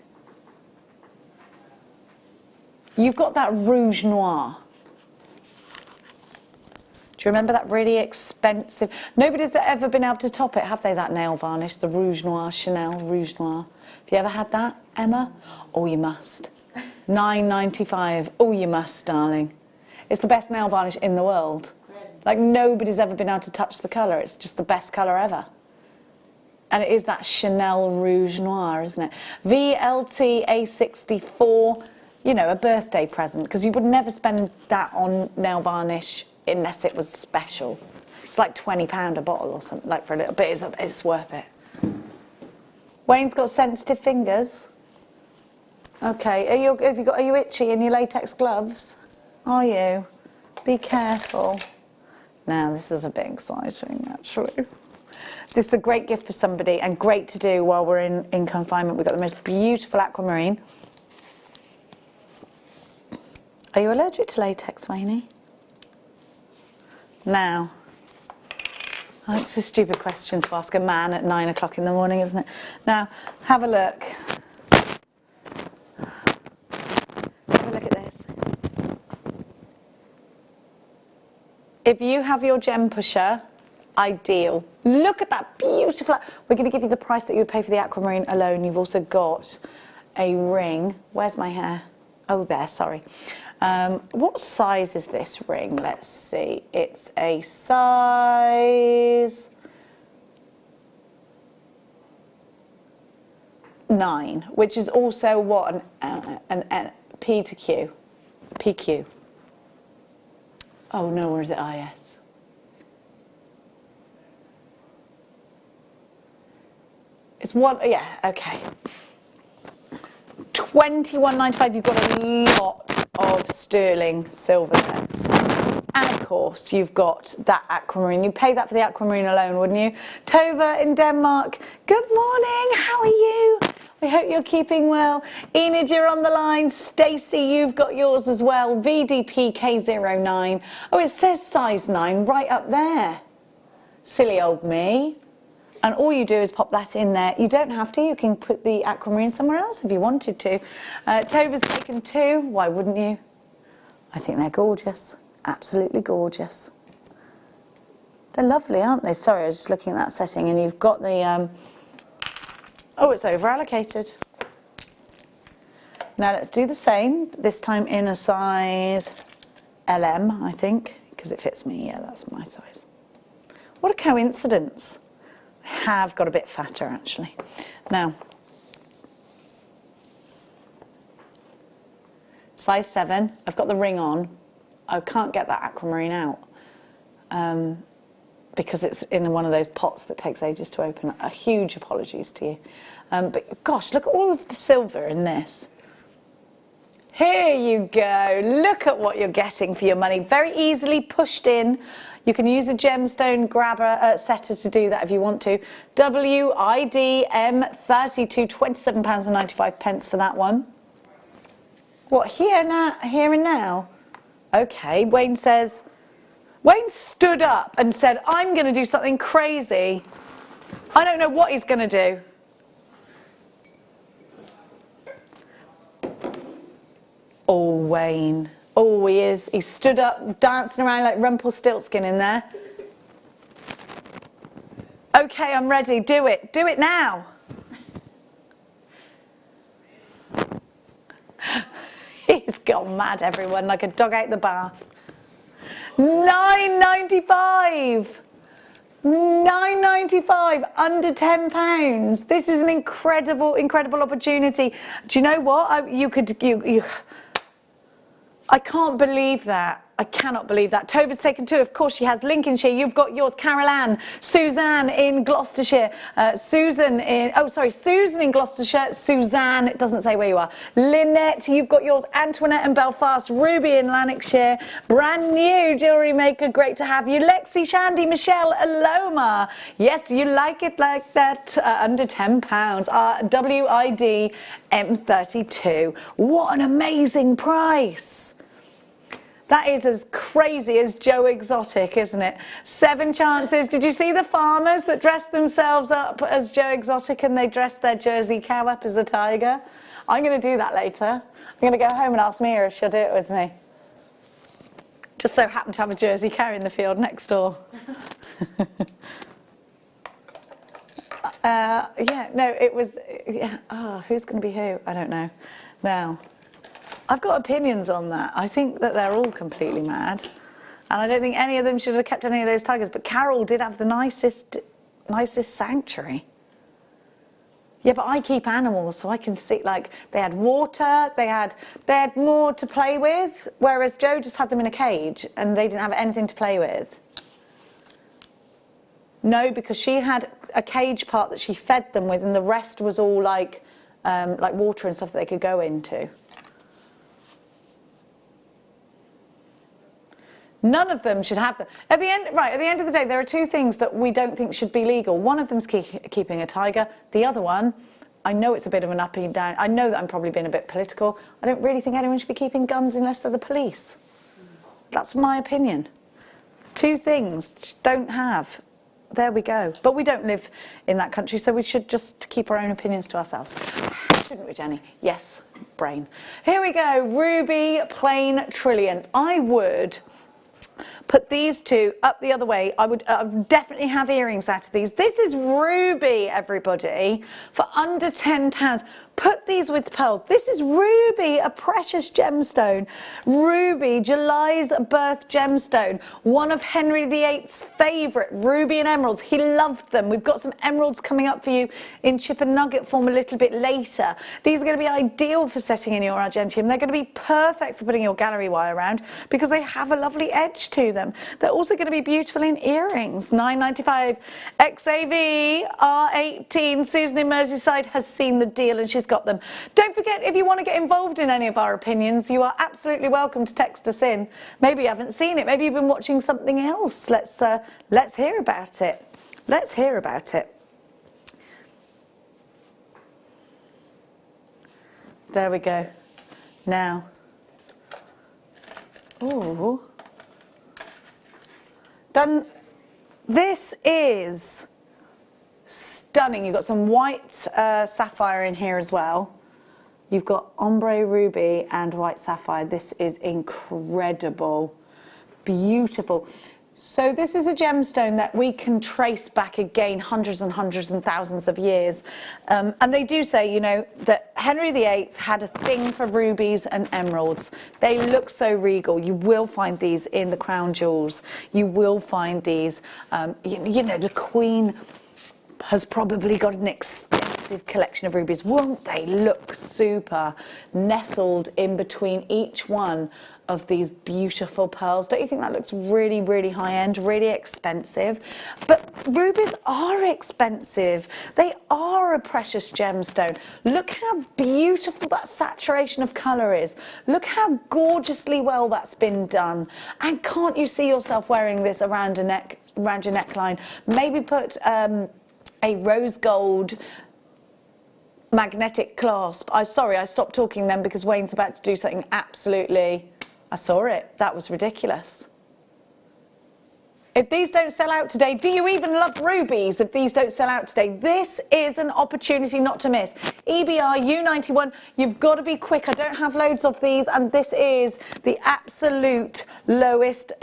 You've got that rouge noir. Do you remember that really expensive? Nobody's ever been able to top it, have they, that nail varnish, the Rouge Noir, Chanel Rouge Noir. Have you ever had that, Emma? Oh, you must. £9.95. Oh, you must, darling. It's the best nail varnish in the world. Like, nobody's ever been able to touch the colour. It's just the best colour ever. And it is that Chanel Rouge Noir, isn't it? VLTA64, you know, a birthday present, because you would never spend that on nail varnish unless it was special. It's like £20 a bottle or something, like for a little bit. It's worth it. Wayne's got sensitive fingers. Okay, are you itchy in your latex gloves? Are you? Be careful. Now this is a bit exciting, actually. This is a great gift for somebody and great to do while we're in confinement. We've got the most beautiful aquamarine. Are you allergic to latex, Wayne? Now, oh, it's a stupid question to ask a man at 9 o'clock in the morning, isn't it? Now, have a look. Have a look at this. If you have your gem pusher, ideal. Look at that beautiful. We're going to give you the price that you would pay for the aquamarine alone. You've also got a ring. Where's my hair? Oh, there, sorry. What size is this ring? Let's see. It's a size 9, which is also what, an P to Q, PQ. Oh no, or is it IS? It's one, yeah, okay. 21.95. You've got a lot of sterling silver there. And of course, you've got that aquamarine. You'd pay that for the aquamarine alone, wouldn't you? Tova in Denmark, good morning, how are you? We hope you're keeping well. Enid, you're on the line. Stacey, you've got yours as well. VDP K09. Oh, it says size 9 right up there. Silly old me. And all you do is pop that in there. You don't have to. You can put the aquamarine somewhere else if you wanted to. Tova's taken 2. Why wouldn't you? I think they're gorgeous. Absolutely gorgeous. They're lovely, aren't they? Sorry, I was just looking at that setting. And you've got the... oh, it's over allocated. Now let's do the same. This time in a size LM, I think, because it fits me. Yeah, that's my size. What a coincidence. I have got a bit fatter, actually. Now, size 7. I've got the ring on. I can't get that aquamarine out because it's in one of those pots that takes ages to open. A huge apologies to you. But gosh, look at all of the silver in this. Here you go. Look at what you're getting for your money. Very easily pushed in. You can use a gemstone grabber setter to do that if you want to. WIDM32, £27.95 for that one. What, here and now? Okay, Wayne says, Wayne stood up and said, I'm going to do something crazy. I don't know what he's going to do. Oh, Wayne. Oh, he is. He stood up, dancing around like Rumpelstiltskin in there. Okay, I'm ready. Do it. Do it now. He's gone mad, everyone, like a dog out the bath. £9.95. £9.95, under £10. This is an incredible, incredible opportunity. Do you know what? I can't believe that. I cannot believe that. Tova's taken 2. Of course she has. Lincolnshire, you've got yours. Carol Ann. Suzanne in Gloucestershire. Susan in Gloucestershire. Suzanne, it doesn't say where you are. Lynette, you've got yours. Antoinette in Belfast. Ruby in Lanarkshire. Brand new Jewellery Maker. Great to have you. Lexi, Shandy, Michelle, Aloma. Yes, you like it like that. Under £10. WID M32. What an amazing price. That is as crazy as Joe Exotic, isn't it? 7 chances. Did you see the farmers that dressed themselves up as Joe Exotic and they dressed their Jersey cow up as a tiger? I'm going to do that later. I'm going to go home and ask Mia if she'll do it with me. Just so happen to have a Jersey cow in the field next door. Yeah, no, it was... Yeah, who's going to be who? I don't know. Now... I've got opinions on that. I think that they're all completely mad. And I don't think any of them should have kept any of those tigers. But Carol did have the nicest sanctuary. Yeah, but I keep animals, so I can see, like, they had water, they had more to play with, whereas Joe just had them in a cage and they didn't have anything to play with. No, because she had a cage part that she fed them with and the rest was all like water and stuff that they could go into. None of them should have them. At the end of the day, there are 2 things that we don't think should be legal. One of them's keeping a tiger. The other one, I know it's a bit of an up and down. I know that I'm probably being a bit political. I don't really think anyone should be keeping guns unless they're the police. That's my opinion. 2 things, don't have. There we go. But we don't live in that country, so we should just keep our own opinions to ourselves. Shouldn't we, Jenny? Yes, brain. Here we go. Ruby plain trillions. I would... put these 2 up the other way. I would definitely have earrings out of these. This is ruby, everybody, for under £10. Put these with pearls. This is ruby, a precious gemstone. Ruby, July's birth gemstone. One of Henry VIII's favourite, ruby and emeralds. He loved them. We've got some emeralds coming up for you in chip and nugget form a little bit later. These are going to be ideal for setting in your argentium. They're going to be perfect for putting your gallery wire around because they have a lovely edge to them. They're also going to be beautiful in earrings. £9.95. XAV R18. Susan in Merseyside has seen the deal and she's got them. Don't forget, if you want to get involved in any of our opinions, you are absolutely welcome to text us in. Maybe you haven't seen it. Maybe you've been watching something else. Let's hear about it. Let's hear about it. There we go. Now. Ooh. Done. This is stunning. You've got some white sapphire in here as well. You've got ombre ruby and white sapphire. This is incredible. Beautiful. So this is a gemstone that we can trace back again hundreds and hundreds and thousands of years. And they do say, you know, that Henry VIII had a thing for rubies and emeralds. They look so regal. You will find these in the crown jewels. You will find these, you know, the Queen has probably got an extensive collection of rubies. Won't they look super nestled in between each one of these beautiful pearls? Don't you think that looks really, really high-end, really expensive? But rubies are expensive. They are a precious gemstone. Look how beautiful that saturation of colour is. Look how gorgeously well that's been done. And can't you see yourself wearing this around your neckline? Maybe put a rose gold magnetic clasp. Sorry, I stopped talking then because Wayne's about to do something absolutely... I saw it. That was ridiculous. If these don't sell out today, do you even love rubies if these don't sell out today? This is an opportunity not to miss. EBR U91, you've got to be quick. I don't have loads of these, and this is the absolute lowest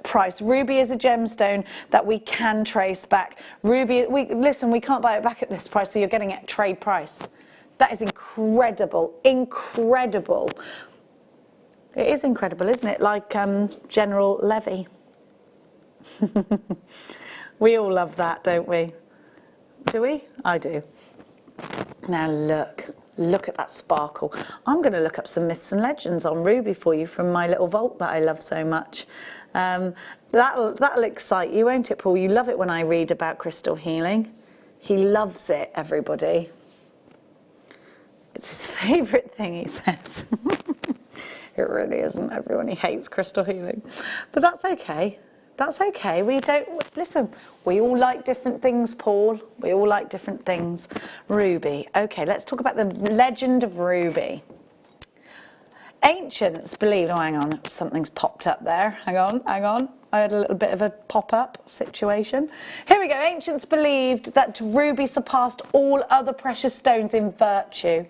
price. Ruby is a gemstone that we can trace back. Ruby, listen, we can't buy it back at this price, so you're getting it at trade price. That is incredible, incredible. It is incredible, isn't it? Like General Levy. We all love that, don't we? Do we? I do. Now look at that sparkle. I'm going to look up some myths and legends on ruby for you from my little vault that I love so much. That'll excite you, won't it, Paul? You love it when I read about crystal healing. He loves it, everybody. It's his favourite thing, he says. It really isn't, everyone. He hates crystal healing. But that's okay. That's okay. We don't... Listen, we all like different things, Paul. We all like different things. Ruby. Okay, let's talk about the legend of ruby. Ancients believed... Oh, hang on. Something's popped up there. Hang on, hang on. I had a little bit of a pop-up situation. Here we go. Ancients believed that ruby surpassed all other precious stones in virtue,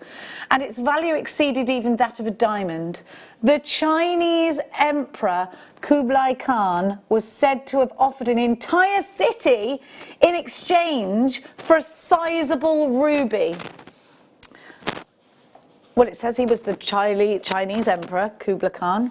and its value exceeded even that of a diamond. The Chinese emperor Kublai Khan was said to have offered an entire city in exchange for a sizable ruby. Well, it says he was the Chinese emperor, Kublai Khan.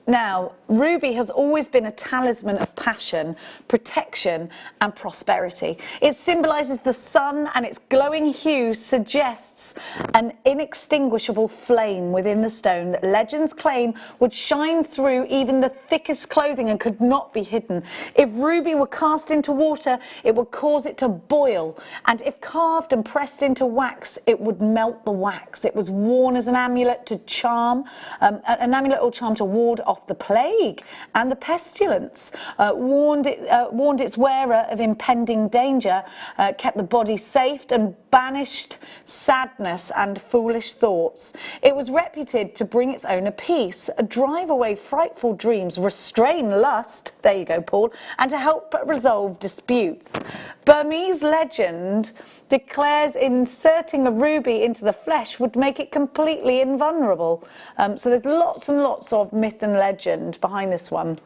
Now, ruby has always been a talisman of passion, protection and prosperity. It symbolises the sun, and its glowing hue suggests an inextinguishable flame within the stone that legends claim would shine through even the thickest clothing and could not be hidden. If ruby were cast into water, it would cause it to boil, and if carved and pressed into wax, it would melt the wax. It was worn as an amulet to charm, an amulet or charm to ward off the plague and the pestilence, warned its wearer of impending danger, kept the body safe, and banished sadness and foolish thoughts. It was reputed to bring its owner peace, drive away frightful dreams, restrain lust, there you go, Paul, and to help resolve disputes. Burmese legend declares inserting a ruby into the flesh would make it completely invulnerable. So there's lots and lots of myth and legend behind this one.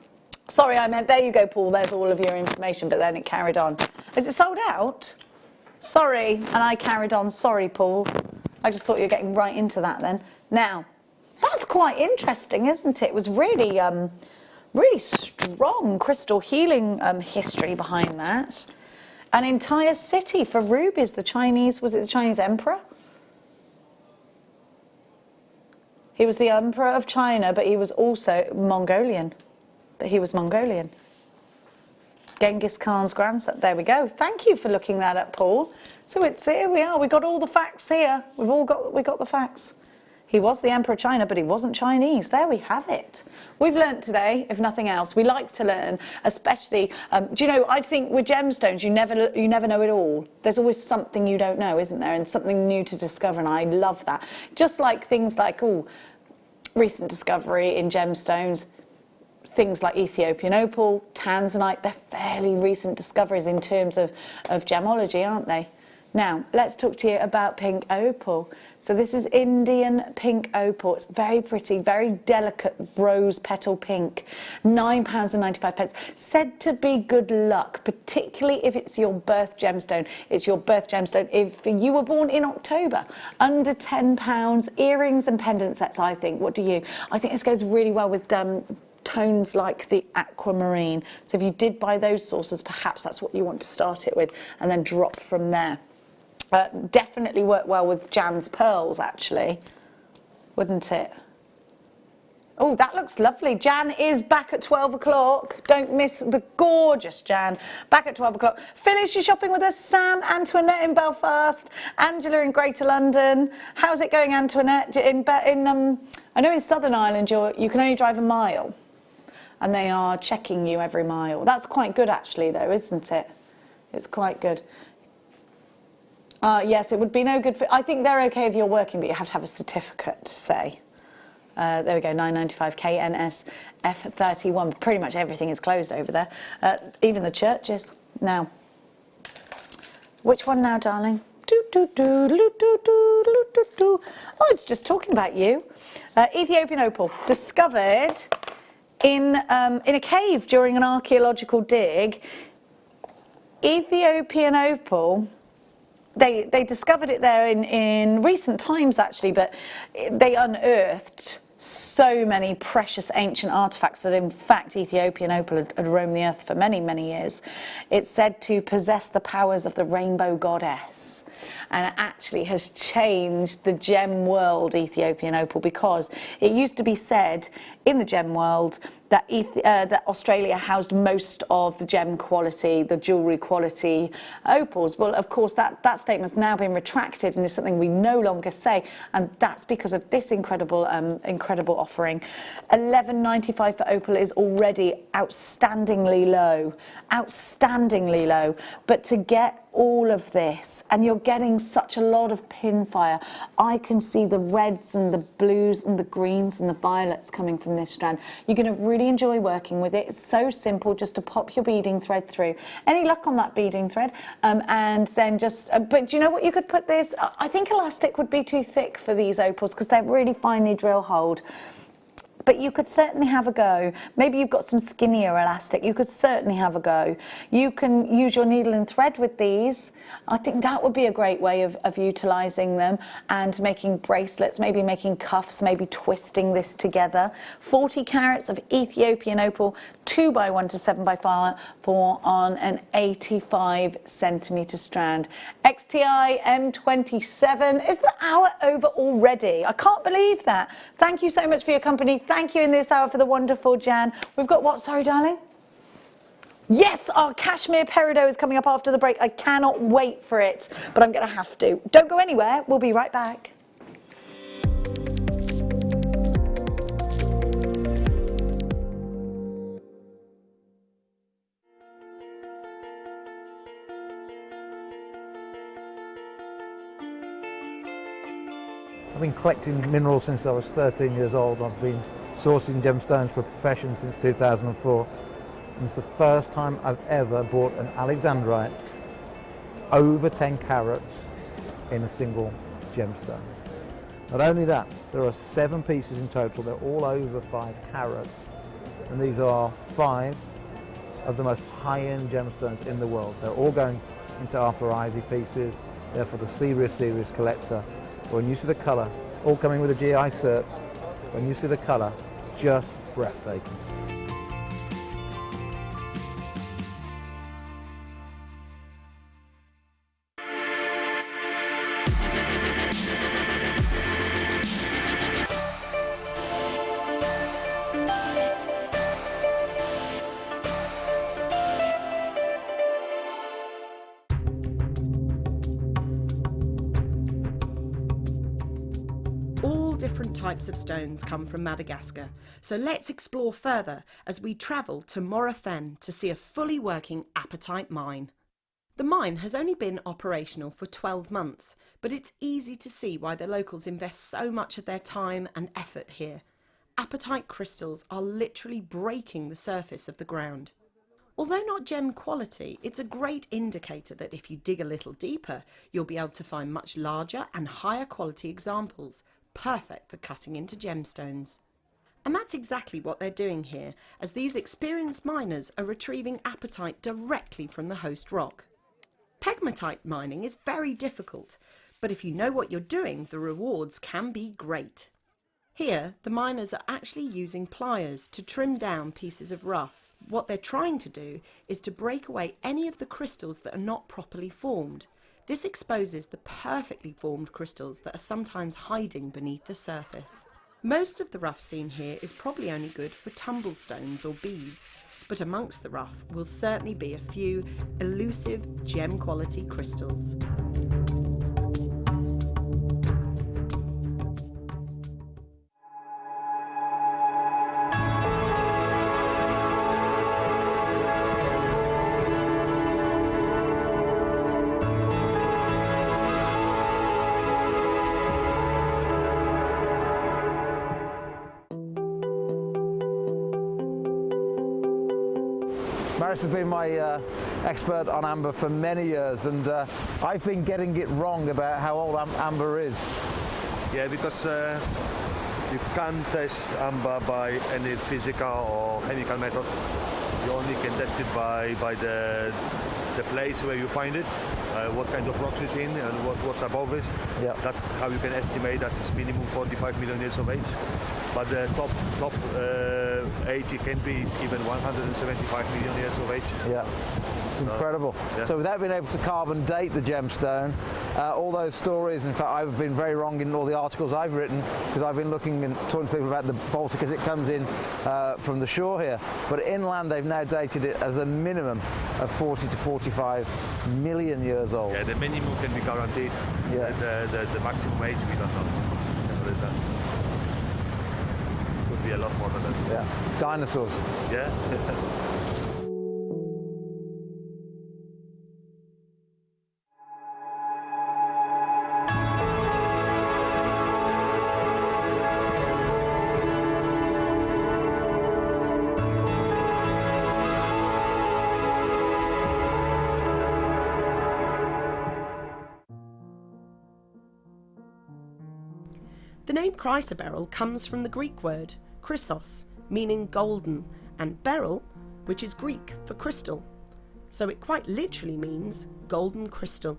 Sorry, I meant, there you go, Paul, there's all of your information, but then it carried on. Is it sold out? Sorry, and I carried on. Sorry, Paul. I just thought you were getting right into that then. Now, that's quite interesting, isn't it? It was really, really strong crystal healing history behind that. An entire city for rubies. The Chinese, was it the Chinese emperor? He was the emperor of China, but he was also Mongolian. Genghis Khan's grandson. There we go. Thank you for looking that up, Paul. So here we are. We got all the facts here. We got the facts. He was the emperor of China, but he wasn't Chinese. There we have it. We've learnt today, if nothing else. We like to learn, especially. Do you know? I think with gemstones, you never know it all. There's always something you don't know, isn't there? And something new to discover. And I love that. Just like things like recent discovery in gemstones. Things like Ethiopian opal, tanzanite, they're fairly recent discoveries in terms of gemology, aren't they? Now, let's talk to you about pink opal. So this is Indian pink opal. It's very pretty, very delicate rose petal pink. £9.95. Said to be good luck, particularly if it's your birth gemstone. It's your birth gemstone if you were born in October. Under £10, earrings and pendant sets, I think. What do you? I think this goes really well with tones like the aquamarine. So if you did buy those sources, perhaps that's what you want to start it with and then drop from there. Definitely work well with Jan's pearls, actually, wouldn't it? Oh, that looks lovely. Jan is back at 12 o'clock. Don't miss the gorgeous Jan. Back at 12 o'clock. Phyllis, you're shopping with us. Sam, Antoinette in Belfast. Angela in Greater London. How's it going, Antoinette? I know in Southern Ireland you can only drive a mile. And they are checking you every mile. That's quite good, actually, though, isn't it? It's quite good. Yes, it would be no good for... I think they're okay if you're working, but you have to have a certificate to say. There we go, £9.95, KNS F31. Pretty much everything is closed over there. Even the churches. Now, which one now, darling? Oh, it's just talking about you. Ethiopian opal, discovered in a cave during an archaeological dig. Ethiopian opal... They discovered it there in recent times, actually, but they unearthed so many precious ancient artifacts that, in fact, Ethiopian opal had roamed the earth for many, many years. It's said to possess the powers of the rainbow goddess, and it actually has changed the gem world, Ethiopian opal, because it used to be said in the gem world that Australia housed most of the gem quality, the jewellery quality opals. Well, of course, that statement's now been retracted and is something we no longer say, and that's because of this incredible offering. $11.95 for opal is already outstandingly low, but to get all of this, and you're getting such a lot of pinfire. I can see the reds and the blues and the greens and the violets coming from this strand. You're going to really enjoy working with it. It's so simple, just to pop your beading thread through. Any luck on that beading thread? And then just, but do you know what you could put this? I think elastic would be too thick for these opals because they're really finely drill holed. But you could certainly have a go. Maybe you've got some skinnier elastic. You could certainly have a go. You can use your needle and thread with these. I think that would be a great way of utilising them and making bracelets, maybe making cuffs, maybe twisting this together. 40 carats of Ethiopian opal, 2x1 to 7x4 on an 85 centimetre strand. XTI M27. Is the hour over already? I can't believe that. Thank you so much for your company. Thank you in this hour for the wonderful Jan. We've got what? Sorry, darling? Yes, our cashmere peridot is coming up after the break. I cannot wait for it, but I'm going to have to. Don't go anywhere. We'll be right back. I've been collecting minerals since I was 13 years old. I've been sourcing gemstones for a profession since 2004. And it's the first time I've ever bought an alexandrite over 10 carats in a single gemstone. Not only that, there are 7 pieces in total. They're all over 5 carats. And these are 5 of the most high-end gemstones in the world. They're all going into Arthur Ivy pieces. They're for the serious collector. When you see the colour, all coming with the GI certs, when you see the colour, just breathtaking. Different types of stones come from Madagascar, so let's explore further as we travel to Morafen to see a fully working apatite mine. The mine has only been operational for 12 months, but it's easy to see why the locals invest so much of their time and effort here. Apatite crystals are literally breaking the surface of the ground. Although not gem quality, it's a great indicator that if you dig a little deeper, you'll be able to find much larger and higher quality examples, perfect for cutting into gemstones. And that's exactly what they're doing here, as these experienced miners are retrieving apatite directly from the host rock. Pegmatite mining is very difficult, but if you know what you're doing, the rewards can be great. Here, the miners are actually using pliers to trim down pieces of rough. What they're trying to do is to break away any of the crystals that are not properly formed. This exposes the perfectly formed crystals that are sometimes hiding beneath the surface. Most of the rough seen here is probably only good for tumblestones or beads, but amongst the rough will certainly be a few elusive gem quality crystals. Maris has been my expert on amber for many years, and I've been getting it wrong about how old amber is. Yeah, because you can't test amber by any physical or chemical method. You only can test it by the place where you find it, what kind of rocks it's in, and what's above it. Yeah. That's how you can estimate that it's minimum 45 million years of age. But the top age it can be is even 175 million years of age. Yeah, it's incredible. Yeah. So without being able to carbon date the gemstone, all those stories, in fact I've been very wrong in all the articles I've written, because I've been looking and talking to people about the Baltic as it comes in from the shore here. But inland they've now dated it as a minimum of 40 to 45 million years old. Yeah, the minimum can be guaranteed. Yeah. The maximum age we don't know. Could be a lot more than that. Yeah, dinosaurs. Yeah. The name chrysoberyl comes from the Greek word chrysos, meaning golden, and beryl, which is Greek for crystal. So it quite literally means golden crystal.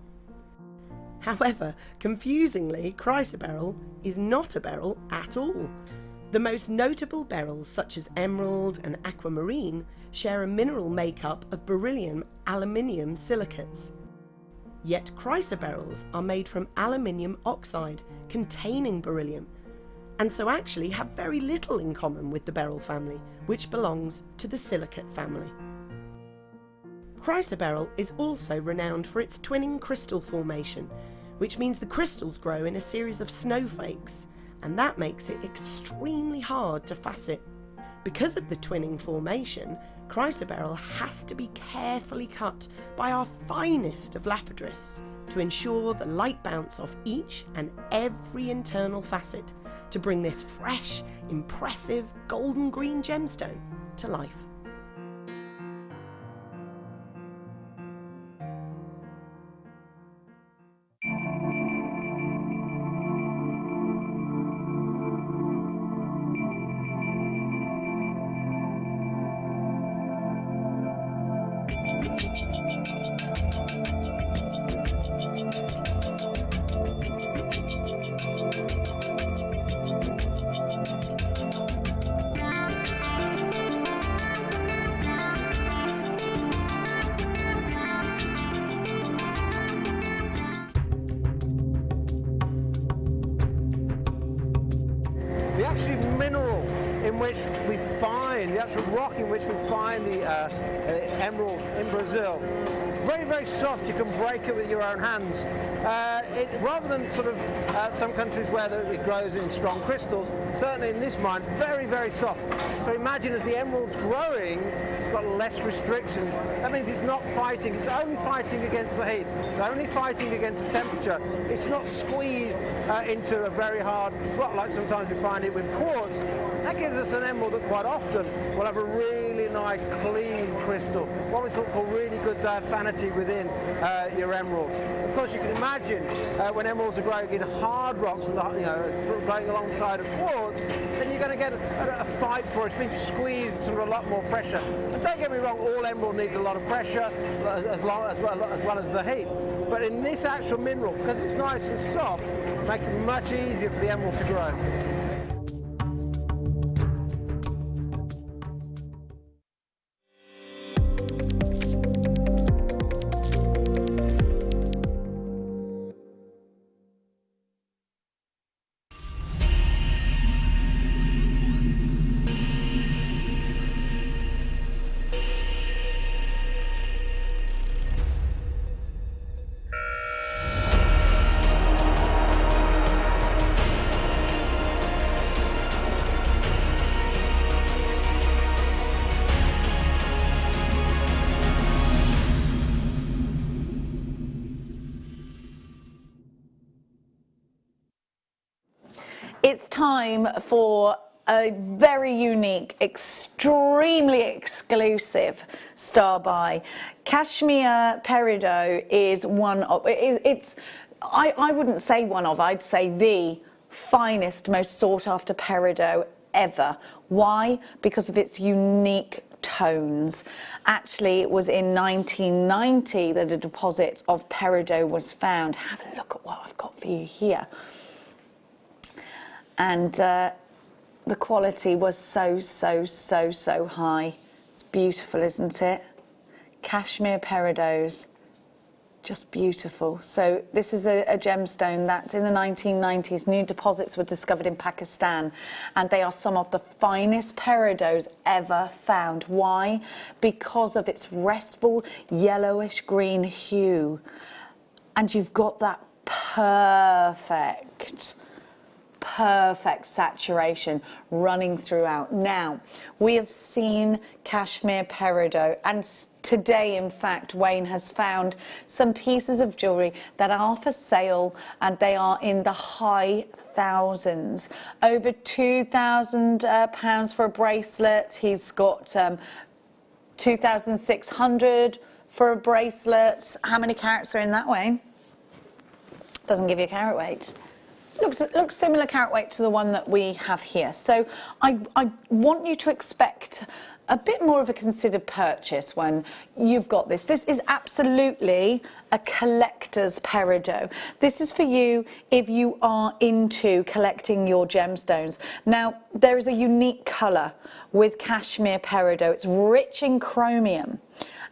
However, confusingly, chrysoberyl is not a beryl at all. The most notable beryls, such as emerald and aquamarine, share a mineral makeup of beryllium aluminium silicates. Yet chrysoberyls are made from aluminium oxide containing beryllium, and so actually have very little in common with the beryl family, which belongs to the silicate family. Chrysoberyl is also renowned for its twinning crystal formation, which means the crystals grow in a series of snowflakes, and that makes it extremely hard to facet. Because of the twinning formation, chrysoberyl has to be carefully cut by our finest of lapidarists to ensure the light bounce off each and every internal facet to bring this fresh, impressive golden green gemstone to life. actually mineral in which we find, the actual rock in which we find the emerald in Brazil. It's very, very soft. You can break it with your own hands. Rather than sort of some countries where it grows in strong crystals, certainly in this mine, very, very soft. So imagine as the emerald's growing, it's got less restrictions. That means it's not fighting. It's only fighting against the heat. It's only fighting against the temperature. It's not squeezed into a very hard rock like sometimes we find it with quartz. That gives us an emerald that quite often will have a really nice clean crystal, what we call really good diaphanity within your emerald. Of course, you can imagine when emeralds are growing in hard rocks and growing alongside of quartz, then you're going to get a fight for it. It's been squeezed under a lot more pressure. And don't get me wrong, all emerald needs a lot of pressure as well as the heat. But in this actual mineral, because it's nice and soft, it makes it much easier for the emerald to grow. It's time for a very unique, extremely exclusive star buy. Cashmere Peridot is one of, I wouldn't say one of, I'd say the finest, most sought after peridot ever. Why? Because of its unique tones. Actually, it was in 1990 that a deposit of peridot was found. Have a look at what I've got for you here. And the quality was so high. It's beautiful, isn't it? Cashmere peridots, just beautiful. So this is a gemstone that in the 1990s, new deposits were discovered in Pakistan, and they are some of the finest peridots ever found. Why? Because of its restful yellowish green hue. And you've got that perfect saturation running throughout. Now, we have seen Cashmere Peridot, and today, in fact, Wayne has found some pieces of jewellery that are for sale, and they are in the high thousands. Over £2,000 for a bracelet. He's got 2,600 for a bracelet. How many carats are in that, Wayne? Doesn't give you a carat weight. Looks similar carat weight to the one that we have here. So I want you to expect a bit more of a considered purchase when you've got this. This is absolutely a collector's peridot. This is for you if you are into collecting your gemstones. Now, there is a unique colour with Cashmere Peridot. It's rich in chromium.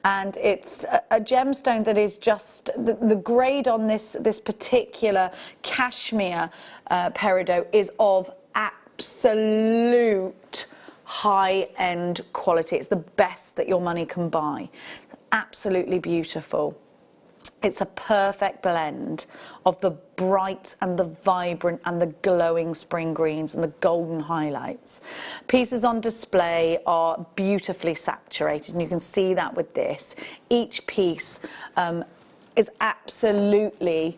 And it's a gemstone that is just, the grade on this particular Cashmere Peridot is of absolute high-end quality. It's the best that your money can buy. Absolutely beautiful. It's a perfect blend of the bright and the vibrant and the glowing spring greens and the golden highlights. Pieces on display are beautifully saturated, and you can see that with this. Each piece is absolutely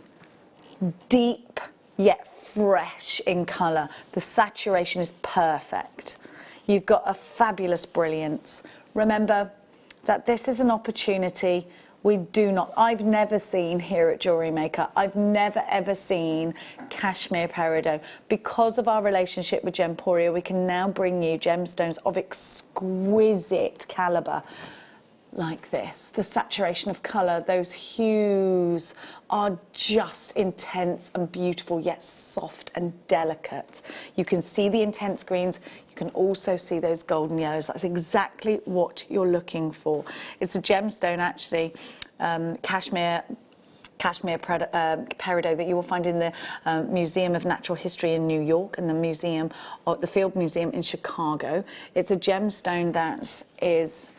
deep yet fresh in colour. The saturation is perfect. You've got a fabulous brilliance. Remember that this is an opportunity. I've never seen here at Jewellery Maker, I've never ever seen Cashmere Peridot. Because of our relationship with Gemporia, we can now bring you gemstones of exquisite calibre like this. The saturation of colour, those hues are just intense and beautiful, yet soft and delicate. You can see the intense greens, you can also see those golden yellows. That's exactly what you're looking for. It's a gemstone, actually, Cashmere cashmere peridot that you will find in the Museum of Natural History in New York and the Field Museum in Chicago. It's a gemstone that is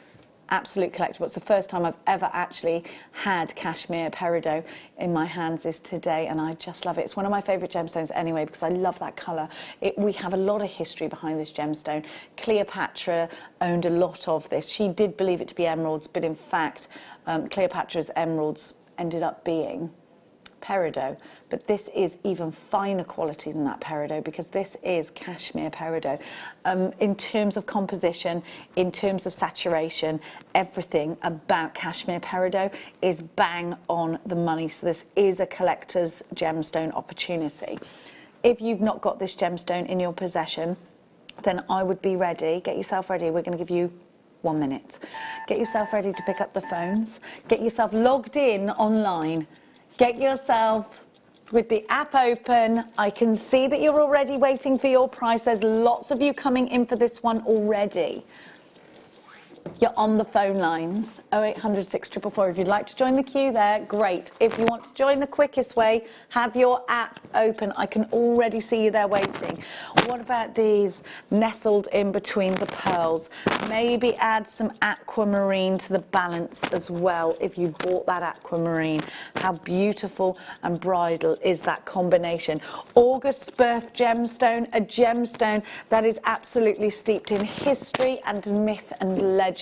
absolute collectible. It's the first time I've ever actually had cashmere peridot in my hands is today, and I just love it. It's one of my favourite gemstones anyway because I love that colour. We have a lot of history behind this gemstone. Cleopatra owned a lot of this. She did believe it to be emeralds, but in fact Cleopatra's emeralds ended up being peridot, but this is even finer quality than that peridot because this is cashmere peridot. In terms of composition, in terms of saturation, everything about cashmere peridot is bang on the money. So this is a collector's gemstone opportunity. If you've not got this gemstone in your possession, then I would be ready. Get yourself ready. We're going to give you 1 minute. Get yourself ready to pick up the phones. Get yourself logged in online. Get yourself with the app open. I can see that you're already waiting for your price. There's lots of you coming in for this one already. You're on the phone lines, 0800 644. If you'd like to join the queue there, great. If you want to join the quickest way, have your app open. I can already see you there waiting. What about these nestled in between the pearls? Maybe add some aquamarine to the balance as well if you bought that aquamarine. How beautiful and bridal is that combination. August's birth gemstone, a gemstone that is absolutely steeped in history and myth and legend.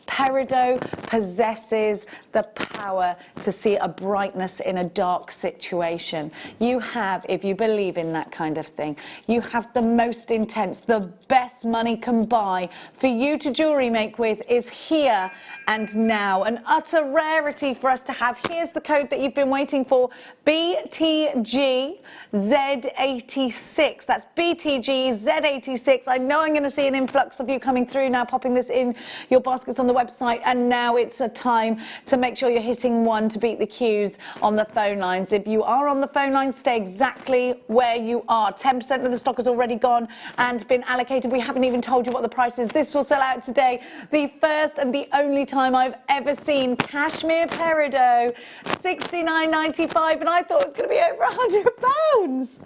Peridot possesses the power to see a brightness in a dark situation. You have, if you believe in that kind of thing, you have the most intense, the best money can buy for you to jewellery make with is here and now. An utter rarity for us to have. Here's the code that you've been waiting for, BTGZ86. That's BTGZ86. I know I'm going to see an influx of you coming through now, popping this in your baskets on the website, and now it's a time to make sure you're hitting 1 to beat the queues on the phone lines. If you are on the phone lines, stay exactly where you are. 10% of the stock has already gone and been allocated. We haven't even told you what the price is. This will sell out today. The first and the only time I've ever seen cashmere peridot, $69.95, and I thought it was going to be over £100.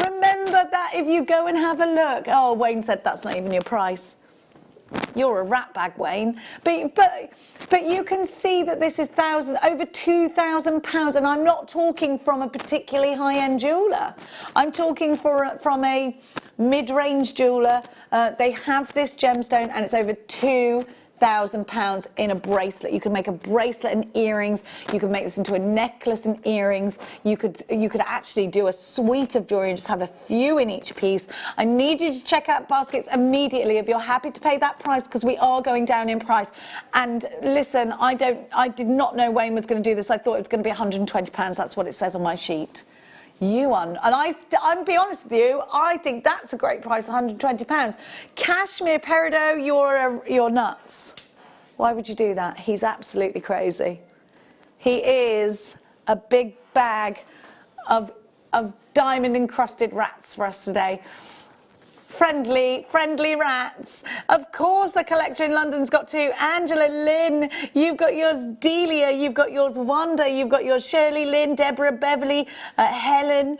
Remember that if you go and have a look. Oh, Wayne said that's not even your price. You're a rat bag, Wayne. But you can see that this is over £2,000, and I'm not talking from a particularly high-end jeweller. I'm talking from a mid-range jeweller. They have this gemstone, and it's over £2,000 in a bracelet. You can make a bracelet and earrings. You can make this into a necklace and earrings. You could actually do a suite of jewelry and just have a few in each piece. I need you to check out baskets immediately if you're happy to pay that price, because we are going down in price. And listen, I did not know Wayne was going to do this. I thought it was going to be £120. That's what it says on my sheet. And I'm be honest with you, I think that's a great price, £120. Cashmere peridot, you're nuts. Why would you do that? He's absolutely crazy. He is a big bag of diamond encrusted rats for us today. Friendly rats. Of course, a collector in London's got two. Angela Lynn, you've got yours. Delia, you've got yours. Wanda, you've got yours. Shirley Lynn, Deborah Beverly, Helen,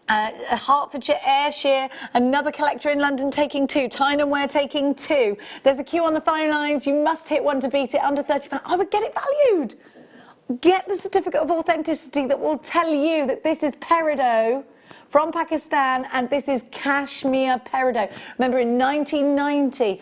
Hertfordshire, Ayrshire, another collector in London taking 2. Tyne and Ware taking 2. There's a queue on the phone lines. You must hit 1 to beat it. Under £30. I would get it valued. Get the certificate of authenticity that will tell you that this is peridot from Pakistan, and this is cashmere peridot. Remember, in 1990,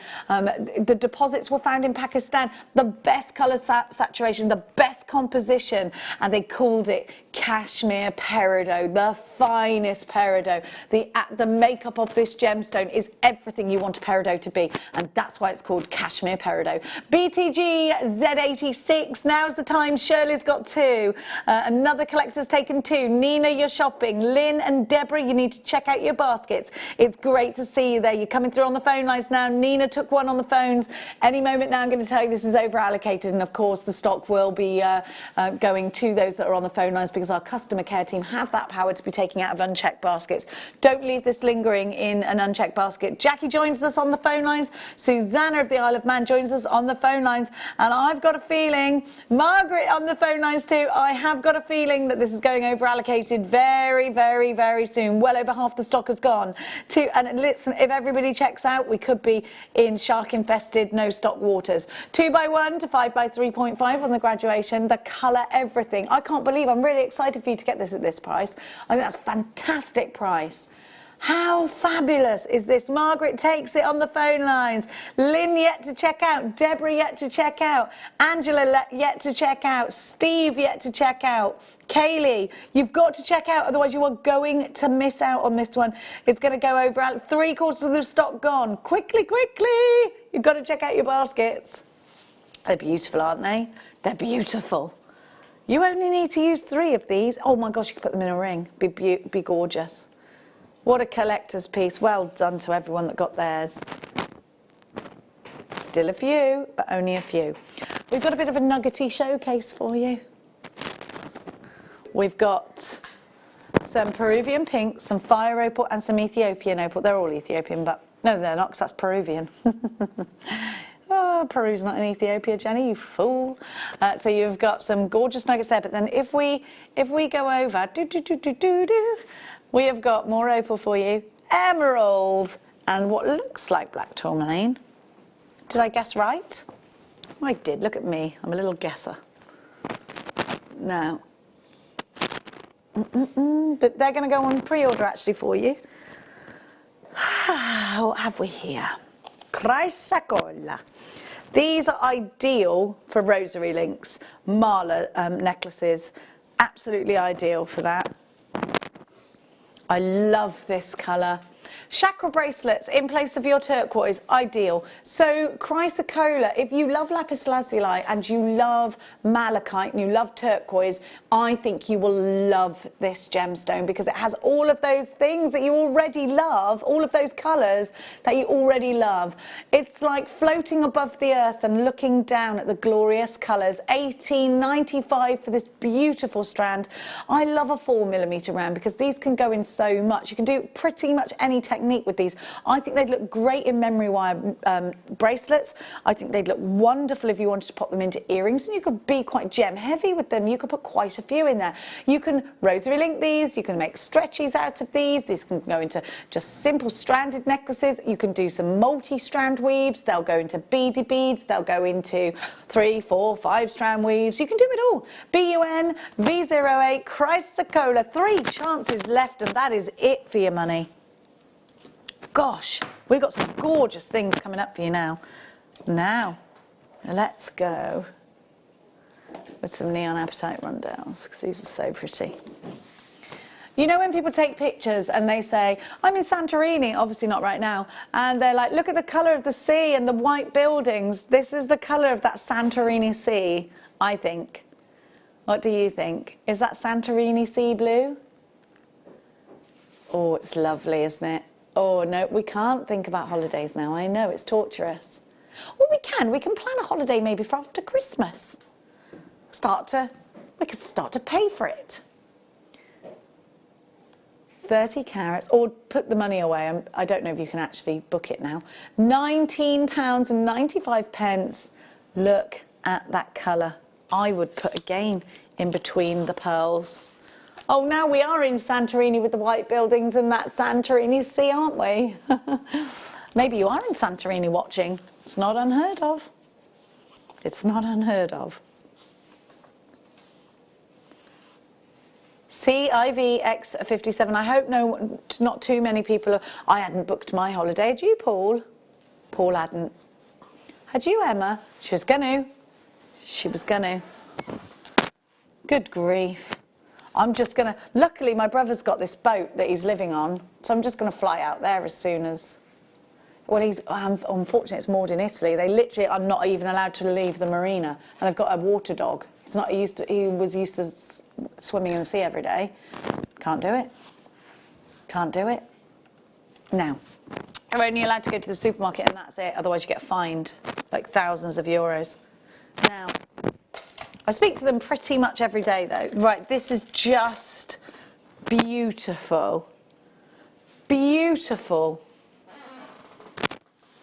the deposits were found in Pakistan, the best colour saturation, the best composition, and they called it cashmere peridot, the finest peridot. The makeup of this gemstone is everything you want a peridot to be, and that's why it's called cashmere peridot. BTG Z86, now's the time. Shirley's got 2. Another collector's taken 2. Nina, you're shopping. Lynn and Deborah, you need to check out your baskets. It's great to see you there. You're coming through on the phone lines now. Nina took one on the phones. Any moment now, I'm going to tell you this is over allocated, and of course the stock will be going to those that are on the phone lines, because our customer care team have that power to be taking out of unchecked baskets. Don't leave this lingering in an unchecked basket. Jackie joins us on the phone lines. Susanna of the Isle of Man joins us on the phone lines, and I've got a feeling, Margaret on the phone lines too, I have got a feeling that this is going over allocated very, very, very soon. Well over half the stock has gone to, and listen, if everybody checks out, we could be in shark infested no stock waters. 2x1 to 5x3.5 on the graduation, the colour, everything. I can't believe, I'm really excited for you to get this at this price. I think that's a fantastic price. How fabulous is this? Margaret takes it on the phone lines. Lynn yet to check out. Deborah yet to check out. Angela yet to check out. Steve yet to check out. Kaylee, you've got to check out, otherwise you are going to miss out on this one. It's going to go over 3/4 of the stock gone. Quickly, quickly. You've got to check out your baskets. They're beautiful, aren't they? They're beautiful. You only need to use 3 of these. Oh my gosh, you could put them in a ring. Be gorgeous. What a collector's piece. Well done to everyone that got theirs. Still a few, but only a few. We've got a bit of a nuggety showcase for you. We've got some Peruvian pink, some fire opal, and some Ethiopian opal. They're all Ethiopian, but no, they're not, because that's Peruvian. Oh, Peru's not in Ethiopia, Jenny, you fool. So you've got some gorgeous nuggets there, but then if we go over, we have got more opal for you, emerald, and what looks like black tourmaline. Did I guess right? I did, look at me, I'm a little guesser. Now, but they're going to go on pre-order actually for you. What have we here? Chrysocolla. These are ideal for rosary links, mala necklaces, absolutely ideal for that. I love this colour. Chakra bracelets in place of your turquoise, ideal. So chrysocolla, if you love lapis lazuli and you love malachite and you love turquoise, I think you will love this gemstone, because it has all of those things that you already love, all of those colours that you already love. It's like floating above the earth and looking down at the glorious colours. $18.95 for this beautiful strand. I love a 4mm round because these can go in so much. You can do pretty much any technique with these. I think they'd look great in memory wire bracelets. I think they'd look wonderful if you wanted to pop them into earrings, and you could be quite gem heavy with them. You could put quite a few in there. You can rosary link these, you can make stretchies out of these can go into just simple stranded necklaces. You can do some multi-strand weaves, they'll go into beady beads, they'll go into 3, 4, 5 strand weaves. You can do it all. BUN V08 Chrysocolla, 3 chances left, and that is it for your money. Gosh, we've got some gorgeous things coming up for you now. Now, let's go with some neon apatite rundowns, because these are so pretty. You know when people take pictures and they say, I'm in Santorini, obviously not right now, and they're like, look at the colour of the sea and the white buildings. This is the colour of that Santorini sea, I think. What do you think? Is that Santorini sea blue? Oh, it's lovely, isn't it? Oh, no, we can't think about holidays now. I know, it's torturous. Well, we can plan a holiday maybe for after Christmas. We could start to pay for it. 30 carats, or put the money away. I don't know if you can actually book it now. £19.95. Look at that colour. I would put again in between the pearls. Oh, now we are in Santorini with the white buildings and that Santorini sea, aren't we? Maybe you are in Santorini watching. It's not unheard of. It's not unheard of. CIVX57. I hope not too many people. I hadn't booked my holiday. Had you, Paul? Paul hadn't. Had you, Emma? She was gonna. She was gonna. Good grief. I'm just gonna. Luckily, my brother's got this boat that he's living on, so I'm just gonna fly out there as soon as. Well, unfortunately, it's moored in Italy. They literally, I'm not even allowed to leave the marina, and I've got a water dog. He's not used to. He was used to swimming in the sea every day. Can't do it. Can't do it. Now, you're only allowed to go to the supermarket and that's it, otherwise you get fined like thousands of euros. Now, I speak to them pretty much every day though. Right, this is just beautiful. Beautiful.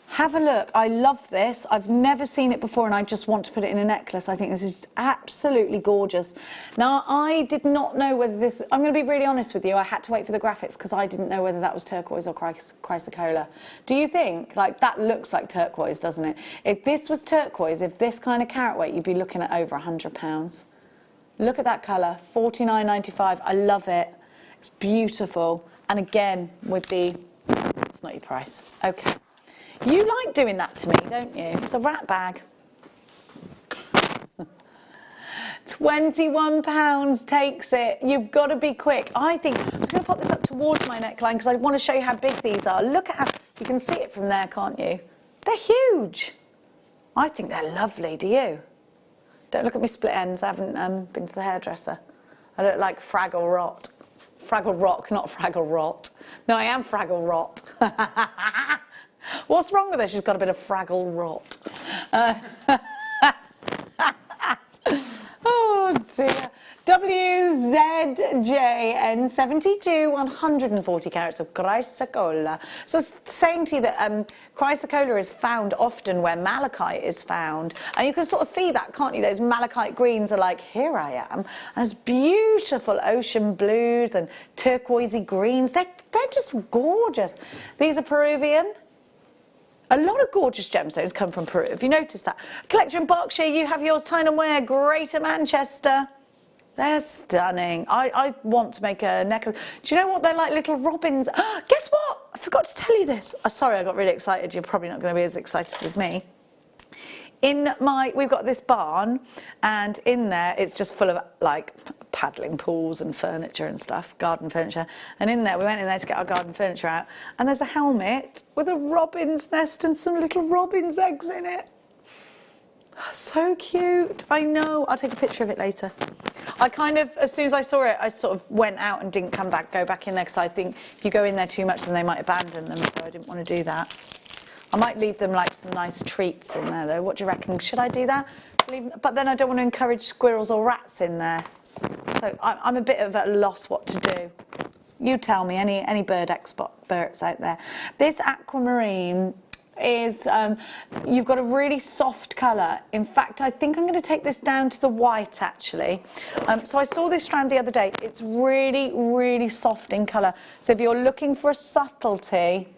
Have a look. I love this. I've never seen it before and I just want to put it in a necklace. I think this is absolutely gorgeous. Now, I did not know whether this... I'm going to be really honest with you. I had to wait for the graphics because I didn't know whether that was turquoise or chrysocolla. Do you think? Like, that looks like turquoise, doesn't it? If this was turquoise, if this kind of carat weight, you'd be looking at over £100. Look at that colour. £49.95. I love it. It's beautiful. And again, with the... It's not your price. Okay. You like doing that to me, don't you? It's a rat bag. £21 takes it. You've got to be quick. I think I'm just going to pop this up towards my neckline because I want to show you how big these are. Look at how you can see it from there, can't you? They're huge. I think they're lovely. Do you? Don't look at me split ends. I haven't been to the hairdresser. I look like Fraggle Rot. Fraggle Rock, not Fraggle Rot. No, I am Fraggle Rot. What's wrong with her? She's got a bit of Fraggle Rot. Oh dear. WZJN72, 140 carats of chrysocolla. So saying to you that chrysocolla is found often where malachite is found. And you can sort of see that, can't you? Those malachite greens are like, here I am. And there's beautiful ocean blues and turquoisey greens. They're just gorgeous. These are Peruvian. A lot of gorgeous gemstones come from Peru. Have you noticed that? Collection Berkshire, you have yours. Tyne and Wear, Greater Manchester. They're stunning. I want to make a necklace. Do you know what? They're like little robins. Guess what? I forgot to tell you this. Sorry, I got really excited. You're probably not going to be as excited as me. We've got this barn, and in there it's just full of like paddling pools and furniture and stuff, garden furniture. And in there, we went in there to get our garden furniture out, and there's a helmet with a robin's nest and some little robin's eggs in it. So cute. I know. I'll take a picture of it later. I kind of, as soon as I saw it, I sort of went out and didn't go back in there because I think if you go in there too much, then they might abandon them. So I didn't want to do that. I might leave them like some nice treats in there though. What do you reckon? Should I do that? But then I don't want to encourage squirrels or rats in there. So I'm a bit of a loss what to do. You tell me, any bird experts out there. This aquamarine is, you've got a really soft colour. In fact, I think I'm going to take this down to the white actually. So I saw this strand the other day. It's really, really soft in colour. So if you're looking for a subtlety,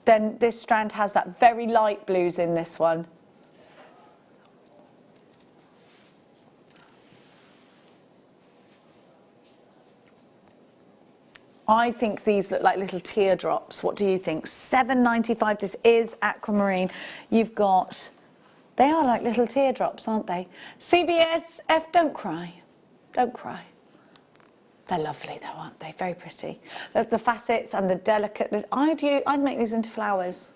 then this strand has that. Very light blues in this one. I think these look like little teardrops. What do you think? £7.95. This is aquamarine. You've got, they are like little teardrops, aren't they? CBSF, don't cry. Don't cry. They're lovely though, aren't they? Very pretty. The facets and the delicate. I'd make these into flowers.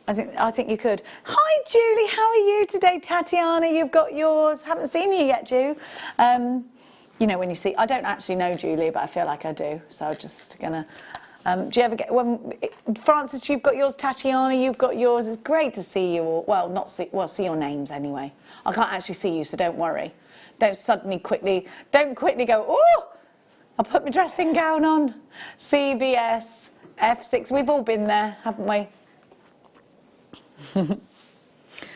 I think you could. Hi Julie, how are you today? Tatiana, you've got yours. Haven't seen you yet, Ju. You know when you see. I don't actually know Julie, but I feel like I do. So I'm just gonna. Do you ever get Francis? You've got yours. Tatiana, you've got yours. It's great to see you all. Well, see your names anyway. I can't actually see you, so don't worry. Don't Don't quickly go. Oh. I'll put my dressing gown on. CBS, F6, we've all been there, haven't we?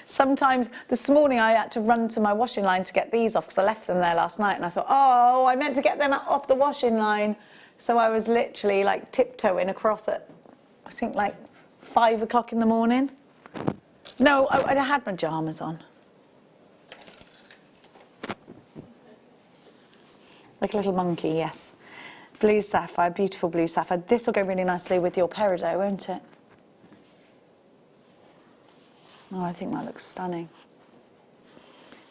Sometimes, this morning I had to run to my washing line to get these off because I left them there last night and I thought, oh, I meant to get them off the washing line. So I was literally like tiptoeing across at, I think like 5 o'clock in the morning. No, I had my pyjamas on. Like a little monkey, yes. Blue sapphire, beautiful blue sapphire. This will go really nicely with your peridot, won't it? Oh, I think that looks stunning.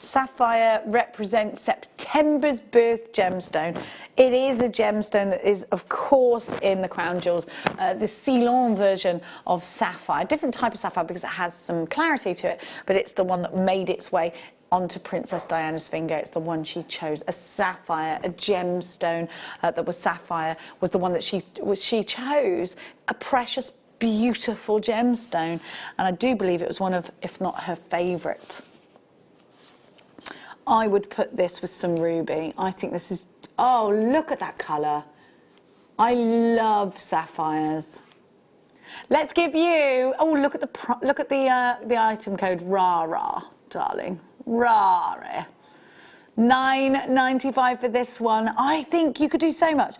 Sapphire represents September's birth gemstone. It is a gemstone that is, of course, in the crown jewels. The Ceylon version of sapphire. Different type of sapphire because it has some clarity to it, but it's the one that made its way onto Princess Diana's finger. It's the one she chose. A sapphire, a gemstone that was sapphire was the one that she chose. A precious, beautiful gemstone. And I do believe it was one of, if not her favourite. I would put this with some ruby. I think this is, oh, look at that colour. I love sapphires. Let's give you, oh, look at the item code, RARA, darling. RARA. $9.95 for this one. I think you could do so much.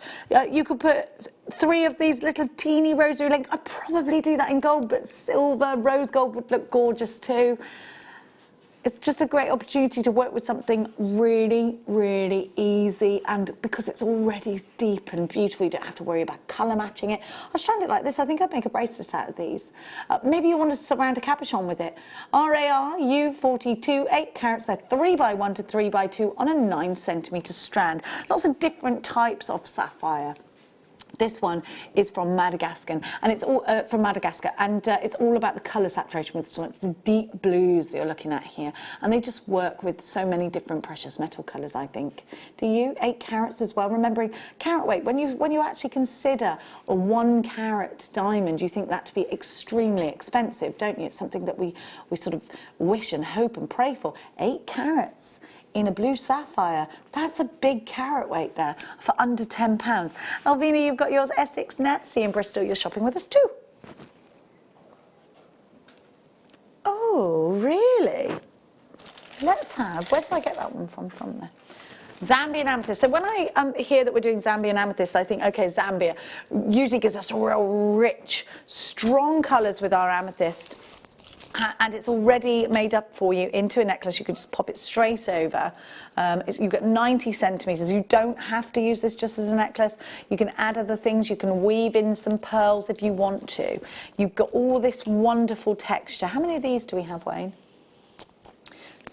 You could put 3 of these little teeny rosary links. I'd probably do that in gold, but silver, rose gold would look gorgeous too. It's just a great opportunity to work with something really, really easy, and because it's already deep and beautiful, you don't have to worry about colour matching it. I strand it like this. I think I'd make a bracelet out of these. Maybe you want to surround a capuchon with it. RARU 42, 8 carats. They're 3x1 to 3x2 on a 9cm strand. Lots of different types of sapphire. This one is from Madagascar, and it's all it's all about the colour saturation with this one. It's the deep blues you're looking at here, and they just work with so many different precious metal colours, I think. Do you? 8 carats as well. Remembering carat weight, when you actually consider a 1 carat diamond, you think that to be extremely expensive, don't you? It's something that we sort of wish and hope and pray for. 8 carats. In a blue sapphire, that's a big carat weight there for under £10. Alvina, you've got yours. Essex, Natsy in Bristol, you're shopping with us too. Oh, really? Let's have, where did I get that one from there? Zambian amethyst. So when I hear that we're doing Zambian amethyst, I think, okay, Zambia usually gives us real rich, strong colours with our amethyst. And it's already made up for you into a necklace. You could just pop it straight over. You've got 90 centimetres. You don't have to use this just as a necklace. You can add other things. You can weave in some pearls if you want to. You've got all this wonderful texture. How many of these do we have, Wayne?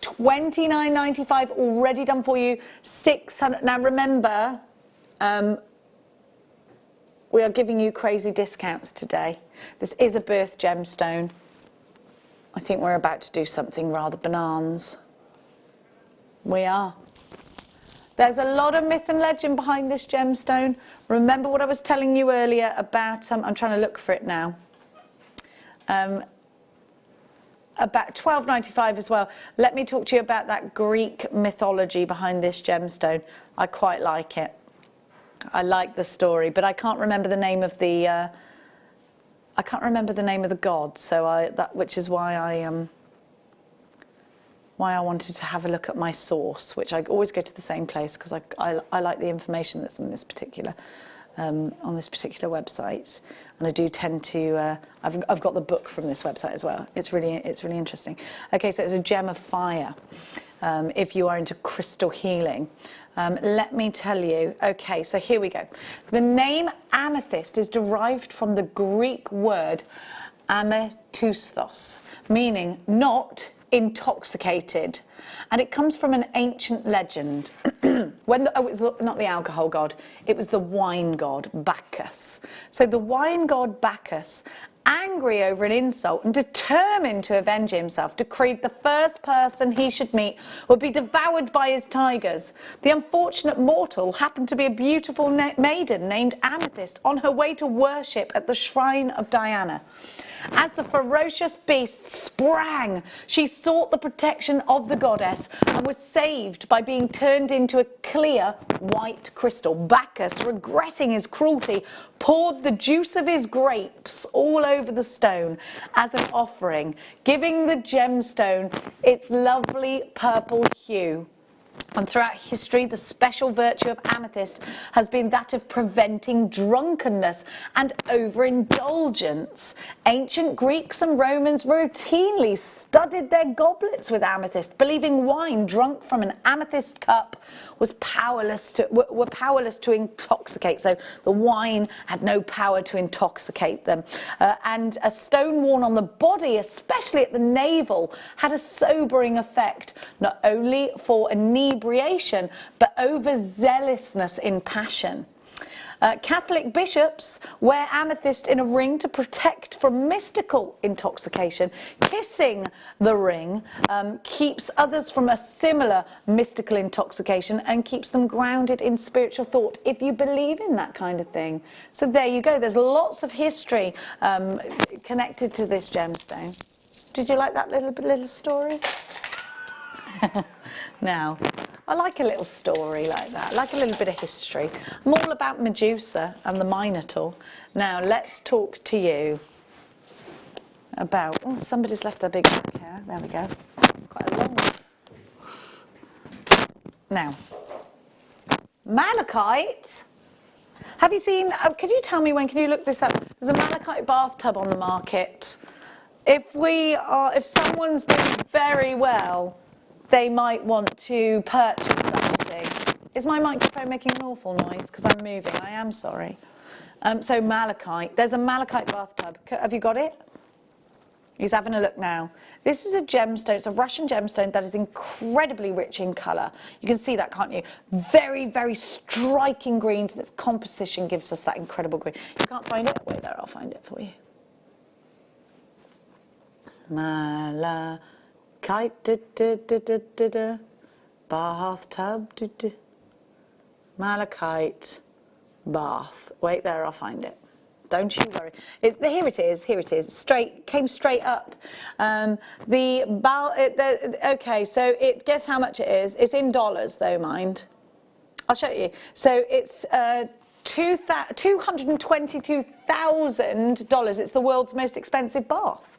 $29.95 already done for you. 600. Now remember, we are giving you crazy discounts today. This is a birth gemstone. I think we're about to do something rather bananas. We are. There's a lot of myth and legend behind this gemstone. Remember what I was telling you earlier about, I'm trying to look for it now. About $12.95 as well. Let me talk to you about that Greek mythology behind this gemstone. I quite like it. I like the story, but I can't remember the name of the god, so which is why I wanted to have a look at my source, which I always go to the same place because I like the information that's on this particular website, and I do tend to. I've got the book from this website as well. It's really interesting. Okay, so it's a gem of fire. If you are into crystal healing. Let me tell you. Okay, so here we go. The name amethyst is derived from the Greek word amethystos, meaning not intoxicated, and it comes from an ancient legend. It was not the alcohol god, it was the wine god Bacchus. So the wine god Bacchus, angry over an insult and determined to avenge himself, decreed the first person he should meet would be devoured by his tigers. The unfortunate mortal happened to be a beautiful maiden named Amethyst on her way to worship at the shrine of Diana. As the ferocious beast sprang, she sought the protection of the goddess and was saved by being turned into a clear white crystal. Bacchus, regretting his cruelty, poured the juice of his grapes all over the stone as an offering, giving the gemstone its lovely purple hue. And throughout history, the special virtue of amethyst has been that of preventing drunkenness and overindulgence. Ancient Greeks and Romans routinely studded their goblets with amethyst, believing wine drunk from an amethyst cup were powerless to intoxicate. So the wine had no power to intoxicate them. And a stone worn on the body, especially at the navel, had a sobering effect, not only for inebriation, but overzealousness in passion. Catholic bishops wear amethyst in a ring to protect from mystical intoxication. Kissing the ring keeps others from a similar mystical intoxication and keeps them grounded in spiritual thought, if you believe in that kind of thing. So there you go. There's lots of history connected to this gemstone. Did you like that little story? Now, I like a little story like that. I like a little bit of history. I'm all about Medusa and the Minotaur. Now, let's talk to you about... Oh, somebody's left their big book here. There we go. It's quite a long one. Now, malachite. Have you seen... could you tell me when? Can you look this up? There's a malachite bathtub on the market. If someone's doing very well, they might want to purchase that thing. Is my microphone making an awful noise because I'm moving? I am sorry. So malachite. There's a malachite bathtub. Have you got it? He's having a look now. This is a gemstone. It's a Russian gemstone that is incredibly rich in colour. You can see that, can't you? Very, very striking greens, and its composition gives us that incredible green. You can't find it? Wait there, I'll find it for you. Malachite, bathtub, malachite, bath. Wait there, I'll find it. Don't you worry. Here it is. Here it is. Came straight up. Okay, so guess how much it is. It's in dollars, though, mind. I'll show you. So it's $222,000. It's the world's most expensive bath.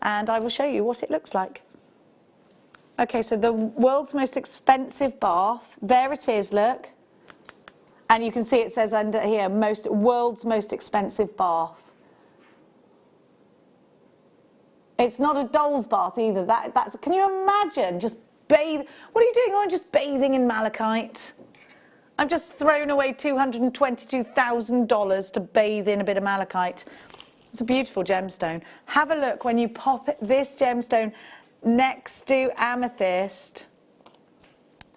And I will show you what it looks like. Okay, so the world's most expensive bath. There it is, look. And you can see it says under here, world's most expensive bath. It's not a doll's bath either. Can you imagine just bathe? What are you doing? Oh, I'm just bathing in malachite. I've just thrown away $222,000 to bathe in a bit of malachite. It's a beautiful gemstone. Have a look when you pop this gemstone next to amethyst.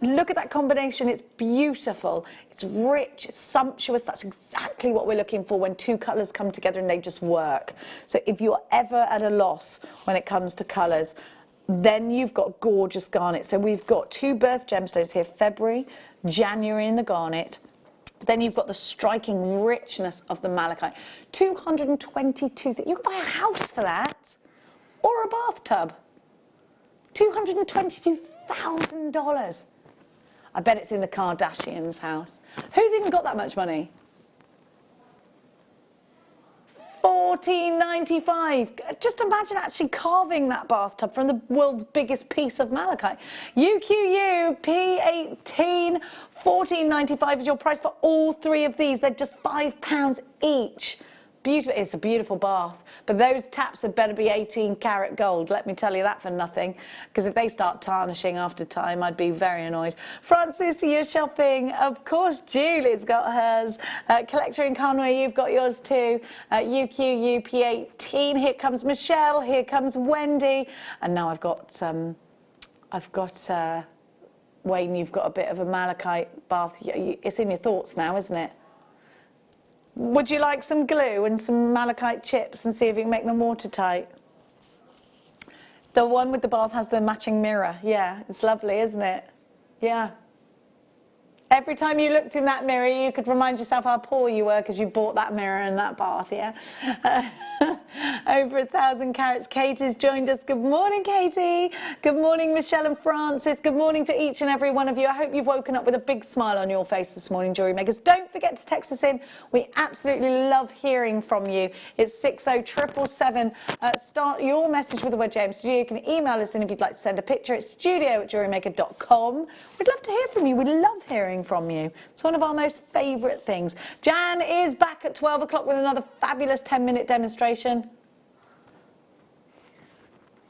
Look at that combination. It's beautiful. It's rich, it's sumptuous. That's exactly what we're looking for when two colours come together and they just work. So if you're ever at a loss when it comes to colours, then you've got gorgeous garnet. So we've got two birth gemstones here, February, January in the garnet. Then you've got the striking richness of the malachite. 222, you could buy a house for that, or a bathtub. $222,000. I bet it's in the Kardashians' house. Who's even got that much money? $14.95. Just imagine actually carving that bathtub from the world's biggest piece of malachite. UQU P18, $14.95 is your price for all three of these. They're just £5 each. Beautiful. It's a beautiful bath, but those taps had better be 18 karat gold. Let me tell you that for nothing, because if they start tarnishing after time, I'd be very annoyed. Francis, you're shopping. Of course, Julie's got hers. Collector in Conway, you've got yours too. UQU P18. Here comes Michelle. Here comes Wendy. And now I've got Wayne. You've got a bit of a malachite bath. It's in your thoughts now, isn't it? Would you like some glue and some malachite chips and see if you can make them watertight? The one with the bath has the matching mirror. Yeah, it's lovely, isn't it? Yeah. Every time you looked in that mirror, you could remind yourself how poor you were because you bought that mirror and that bath, yeah? Over 1,000 carats. Katie's joined us. Good morning, Katie. Good morning, Michelle and Francis. Good morning to each and every one of you. I hope you've woken up with a big smile on your face this morning, Jewellery Makers. Don't forget to text us in. We absolutely love hearing from you. It's 60777. Start your message with the word James. You can email us in if you'd like to send a picture. It's studio@jewellerymaker.com. We'd love to hear from you. We love hearing from you. It's one of our most favourite things. Jan is back at 12 o'clock with another fabulous 10-minute demonstration.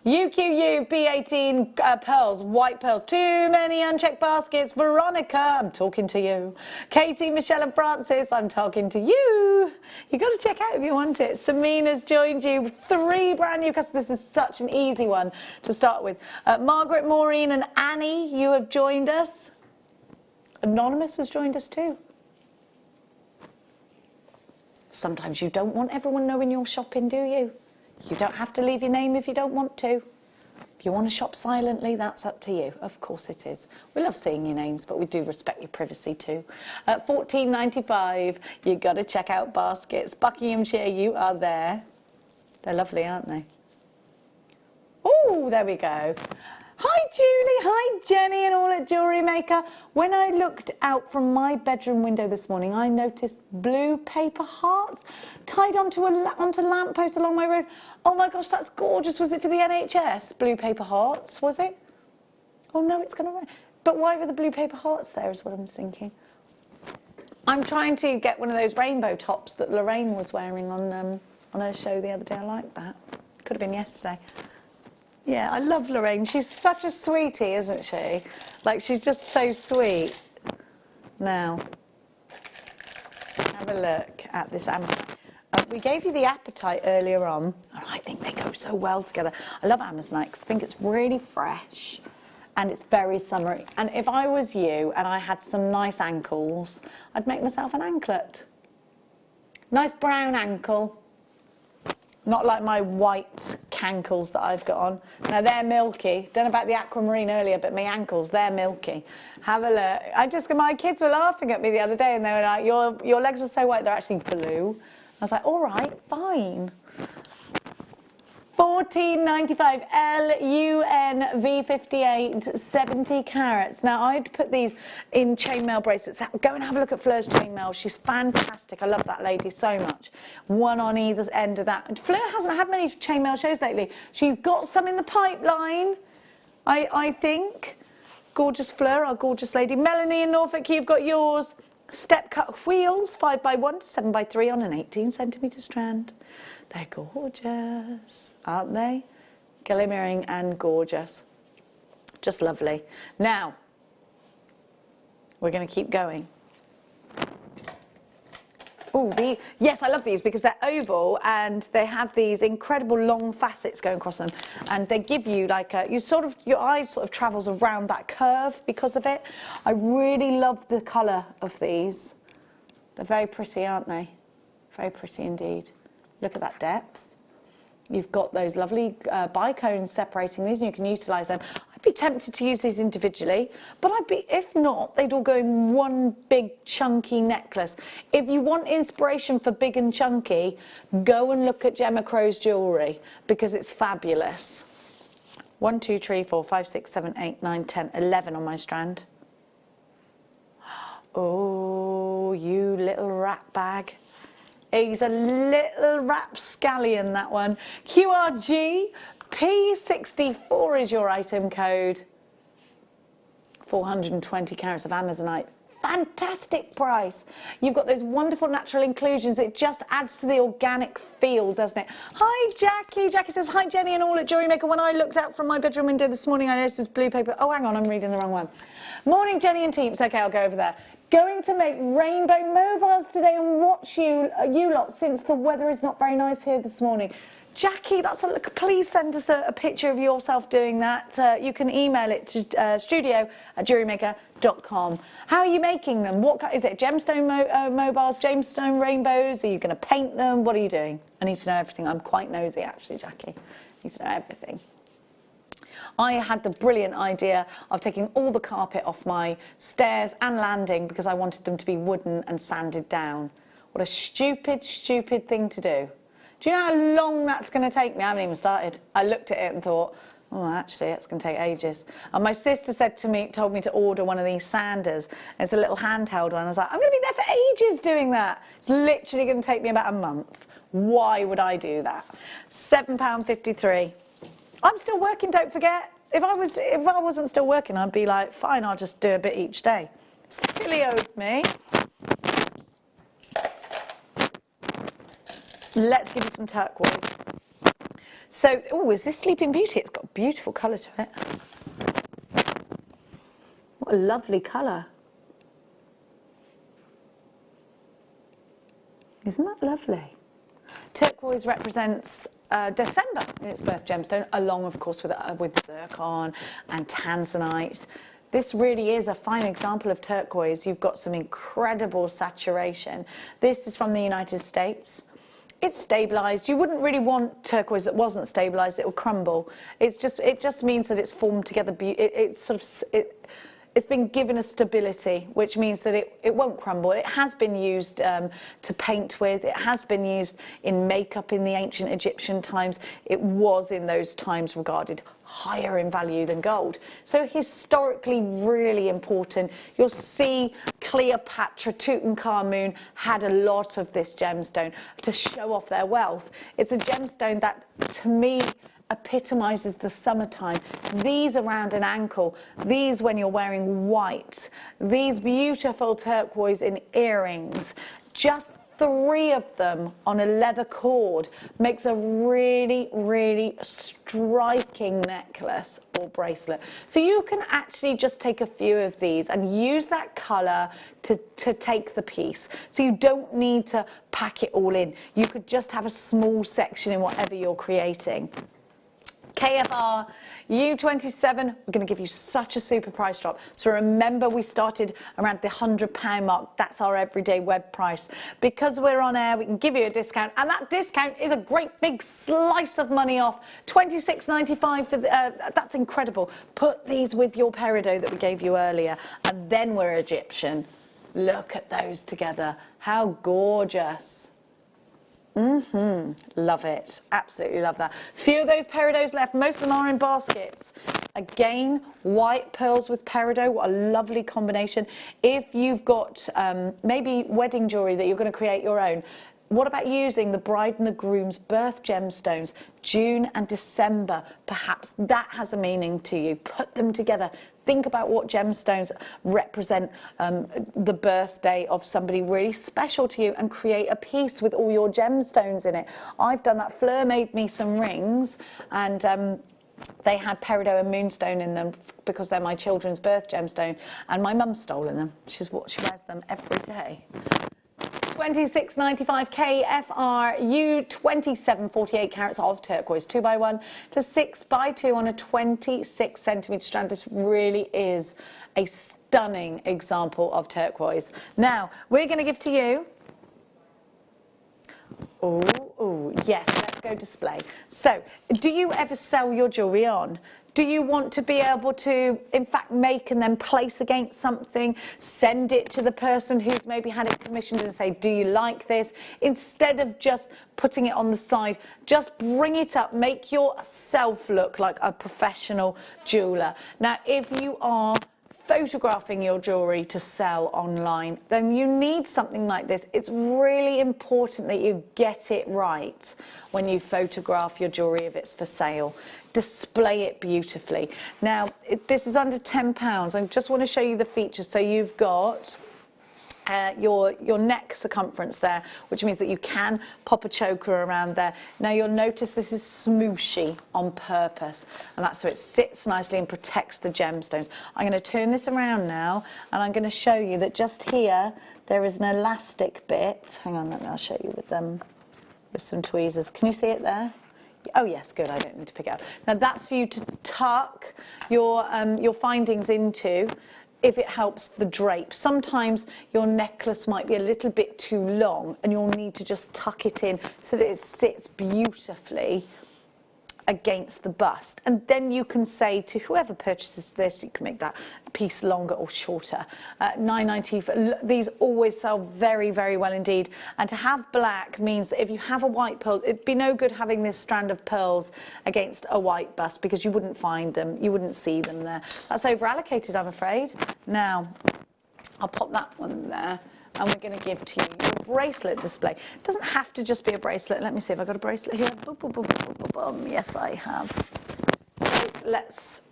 UQU P18 pearls, white pearls, too many unchecked baskets. Veronica, I'm talking to you. Katie, Michelle and Francis, I'm talking to you. You've got to check out if you want it. Samina's joined you. 3 brand new customers. This is such an easy one to start with. Margaret, Maureen and Annie, you have joined us. Anonymous has joined us too. Sometimes you don't want everyone knowing you're shopping, do you? You don't have to leave your name if you don't want to. If you want to shop silently, that's up to you. Of course it is. We love seeing your names, but we do respect your privacy too. At $14.95, you've got to check out baskets. Buckinghamshire, you are there. They're lovely, aren't they? Oh, there we go. Hi Julie, hi Jenny and all at Jewellery Maker. When I looked out from my bedroom window this morning, I noticed blue paper hearts tied onto lampposts along my road. Oh my gosh, that's gorgeous. Was it for the NHS? Blue paper hearts, was it? Oh no, it's going to rain. But why were the blue paper hearts there is what I'm thinking. I'm trying to get one of those rainbow tops that Lorraine was wearing on her show the other day. I like that. Could have been yesterday. Yeah, I love Lorraine. She's such a sweetie, isn't she? Like, she's just so sweet. Now, have a look at this Amazon. We gave you the Appetite earlier on, and I think they go so well together. I love Amazonite because I think it's really fresh and it's very summery. And if I was you and I had some nice ankles, I'd make myself an anklet. Nice brown ankle. Not like my white cankles that I've got on. Now they're milky. Don't know about the aquamarine earlier, but my ankles, they're milky. Have a look. My kids were laughing at me the other day and they were like, your legs are so white, they're actually blue. I was like, all right, fine. $14.95 LUNV58 70 carats. Now I'd put these in chainmail bracelets. Go and have a look at Fleur's chainmail. She's fantastic. I love that lady so much. One on either end of that. Fleur hasn't had many chainmail shows lately. She's got some in the pipeline, I think. Gorgeous Fleur, our gorgeous lady. Melanie in Norfolk, you've got yours. Step cut wheels, 5x1 to 7x3 on an 18cm strand. They're gorgeous, aren't they? Glimmering and gorgeous. Just lovely. Now, we're going to keep going. Oh, yes, I love these because they're oval and they have these incredible long facets going across them, and they give you like your eye sort of travels around that curve because of it. I really love the colour of these. They're very pretty, aren't they? Very pretty indeed. Look at that depth. You've got those lovely bicones separating these and you can utilise them. I'd be tempted to use these individually, but if not, they'd all go in one big chunky necklace. If you want inspiration for big and chunky, go and look at Gemma Crow's jewellery because it's fabulous. 1, 2, 3, 4, 5, 6, 7, 8, 9, 10, 11 on my strand. Oh, you little rat bag. He's a little rapscallion, that one. QRG P64 is your item code. 420 carats of Amazonite. Fantastic price. You've got those wonderful natural inclusions. It just adds to the organic feel, doesn't it? Hi, Jackie. Jackie says, hi, Jenny and all at Jewellery Maker. When I looked out from my bedroom window this morning, I noticed this blue paper. Oh, hang on, I'm reading the wrong one. Morning, Jenny and teams. Okay, I'll go over there. Going to make rainbow mobiles today and watch you lot since the weather is not very nice here this morning. Jackie, please send us a picture of yourself doing that. You can email it to studio@jewellerymaker.com. How are you making them? What is it? Gemstone mobiles, gemstone rainbows? Are you going to paint them? What are you doing? I need to know everything. I'm quite nosy actually, Jackie. I need to know everything. I had the brilliant idea of taking all the carpet off my stairs and landing because I wanted them to be wooden and sanded down. What a stupid, stupid thing to do. Do you know how long that's going to take me? I haven't even started. I looked at it and thought, oh, actually, it's going to take ages. And my sister told me to order one of these sanders. It's a little handheld one. I was like, I'm going to be there for ages doing that. It's literally going to take me about a month. Why would I do that? £7.53. I'm still working, don't forget. If I wasn't still working, I'd be like, fine, I'll just do a bit each day. Silly old me. Let's give you some turquoise. So, oh, is this Sleeping Beauty? It's got a beautiful colour to it. What a lovely colour. Isn't that lovely? Turquoise represents December in its birth gemstone, along, of course, with zircon and tanzanite. This really is a fine example of turquoise. You've got some incredible saturation. This is from the United States. It's stabilized. You wouldn't really want turquoise that wasn't stabilized. It will crumble. It just means that it's formed together. It's been given a stability, which means that it won't crumble. It has been used to paint with. It has been used in makeup in the ancient Egyptian times. It was in those times regarded higher in value than gold. So historically really important. You'll see Cleopatra, Tutankhamun had a lot of this gemstone to show off their wealth. It's a gemstone that, to me, epitomizes the summertime. These around an ankle, these when you're wearing white, these beautiful turquoise in earrings, just 3 of them on a leather cord makes a really, really striking necklace or bracelet. So you can actually just take a few of these and use that color to take the piece. So you don't need to pack it all in. You could just have a small section in whatever you're creating. KFR U27, we're going to give you such a super price drop. So remember, we started around the £100 mark. That's our everyday web price. Because we're on air, we can give you a discount, and that discount is a great big slice of money off. £26.95 for that's incredible. Put these with your peridot that we gave you earlier, and then we're Egyptian. Look at those together. How gorgeous. Love it. Absolutely love that. Few of those peridots left. Most of them are in baskets. Again, white pearls with peridot. What a lovely combination. If you've got maybe wedding jewellery that you're going to create your own, what about using the bride and the groom's birth gemstones, June and December? Perhaps that has a meaning to you. Put them together. Think about what gemstones represent the birthday of somebody really special to you, and create a piece with all your gemstones in it. I've done that. Fleur made me some rings, and they had peridot and moonstone in them because they're my children's birth gemstone, and my mum's stolen them. She wears them every day. 26.95 KFR U27 48 carats of turquoise 2x1 to 6x2 on a 26 centimetre strand. This really is a stunning example of turquoise. Now we're going to give to you, oh yes, let's go display. So do you ever sell your jewellery on? Do you want to be able to, in fact, make and then place against something, send it to the person who's maybe had it commissioned and say, do you like this? Instead of just putting it on the side, just bring it up, make yourself look like a professional jeweller. Now, if you are photographing your jewellery to sell online, then you need something like this. It's really important that you get it right when you photograph your jewellery if it's for sale. Display it beautifully. Now, this is under £10. I just want to show you the features. So you've got your neck circumference there, which means that you can pop a choker around there. Now you'll notice this is smooshy on purpose, and that's so it sits nicely and protects the gemstones. I'm going to turn this around now, and I'm going to show you that just here there is an elastic bit. Hang on, I'll show you with some tweezers. Can you see it there? Oh yes, good, I don't need to pick it up. Now that's for you to tuck your findings into, if it helps the drape. Sometimes your necklace might be a little bit too long and you'll need to just tuck it in so that it sits beautifully against the bust. And then you can say to whoever purchases this, you can make that piece longer or shorter. $9.90. These always sell very, very well indeed. And to have black means that if you have a white pearl, it'd be no good having this strand of pearls against a white bust, because you wouldn't find them, you wouldn't see them there. That's over allocated, I'm afraid. Now, I'll pop that one there. And we're going to give to you your bracelet display. It doesn't have to just be a bracelet. Let me see if I've got a bracelet here. Boom, boom, boom, boom, boom, boom. Yes, I have. So let's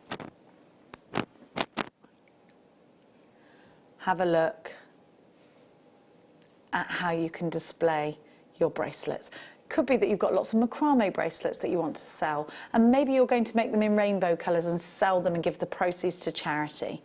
have a look at how you can display your bracelets. Could be that you've got lots of macrame bracelets that you want to sell, and maybe you're going to make them in rainbow colours and sell them and give the proceeds to charity.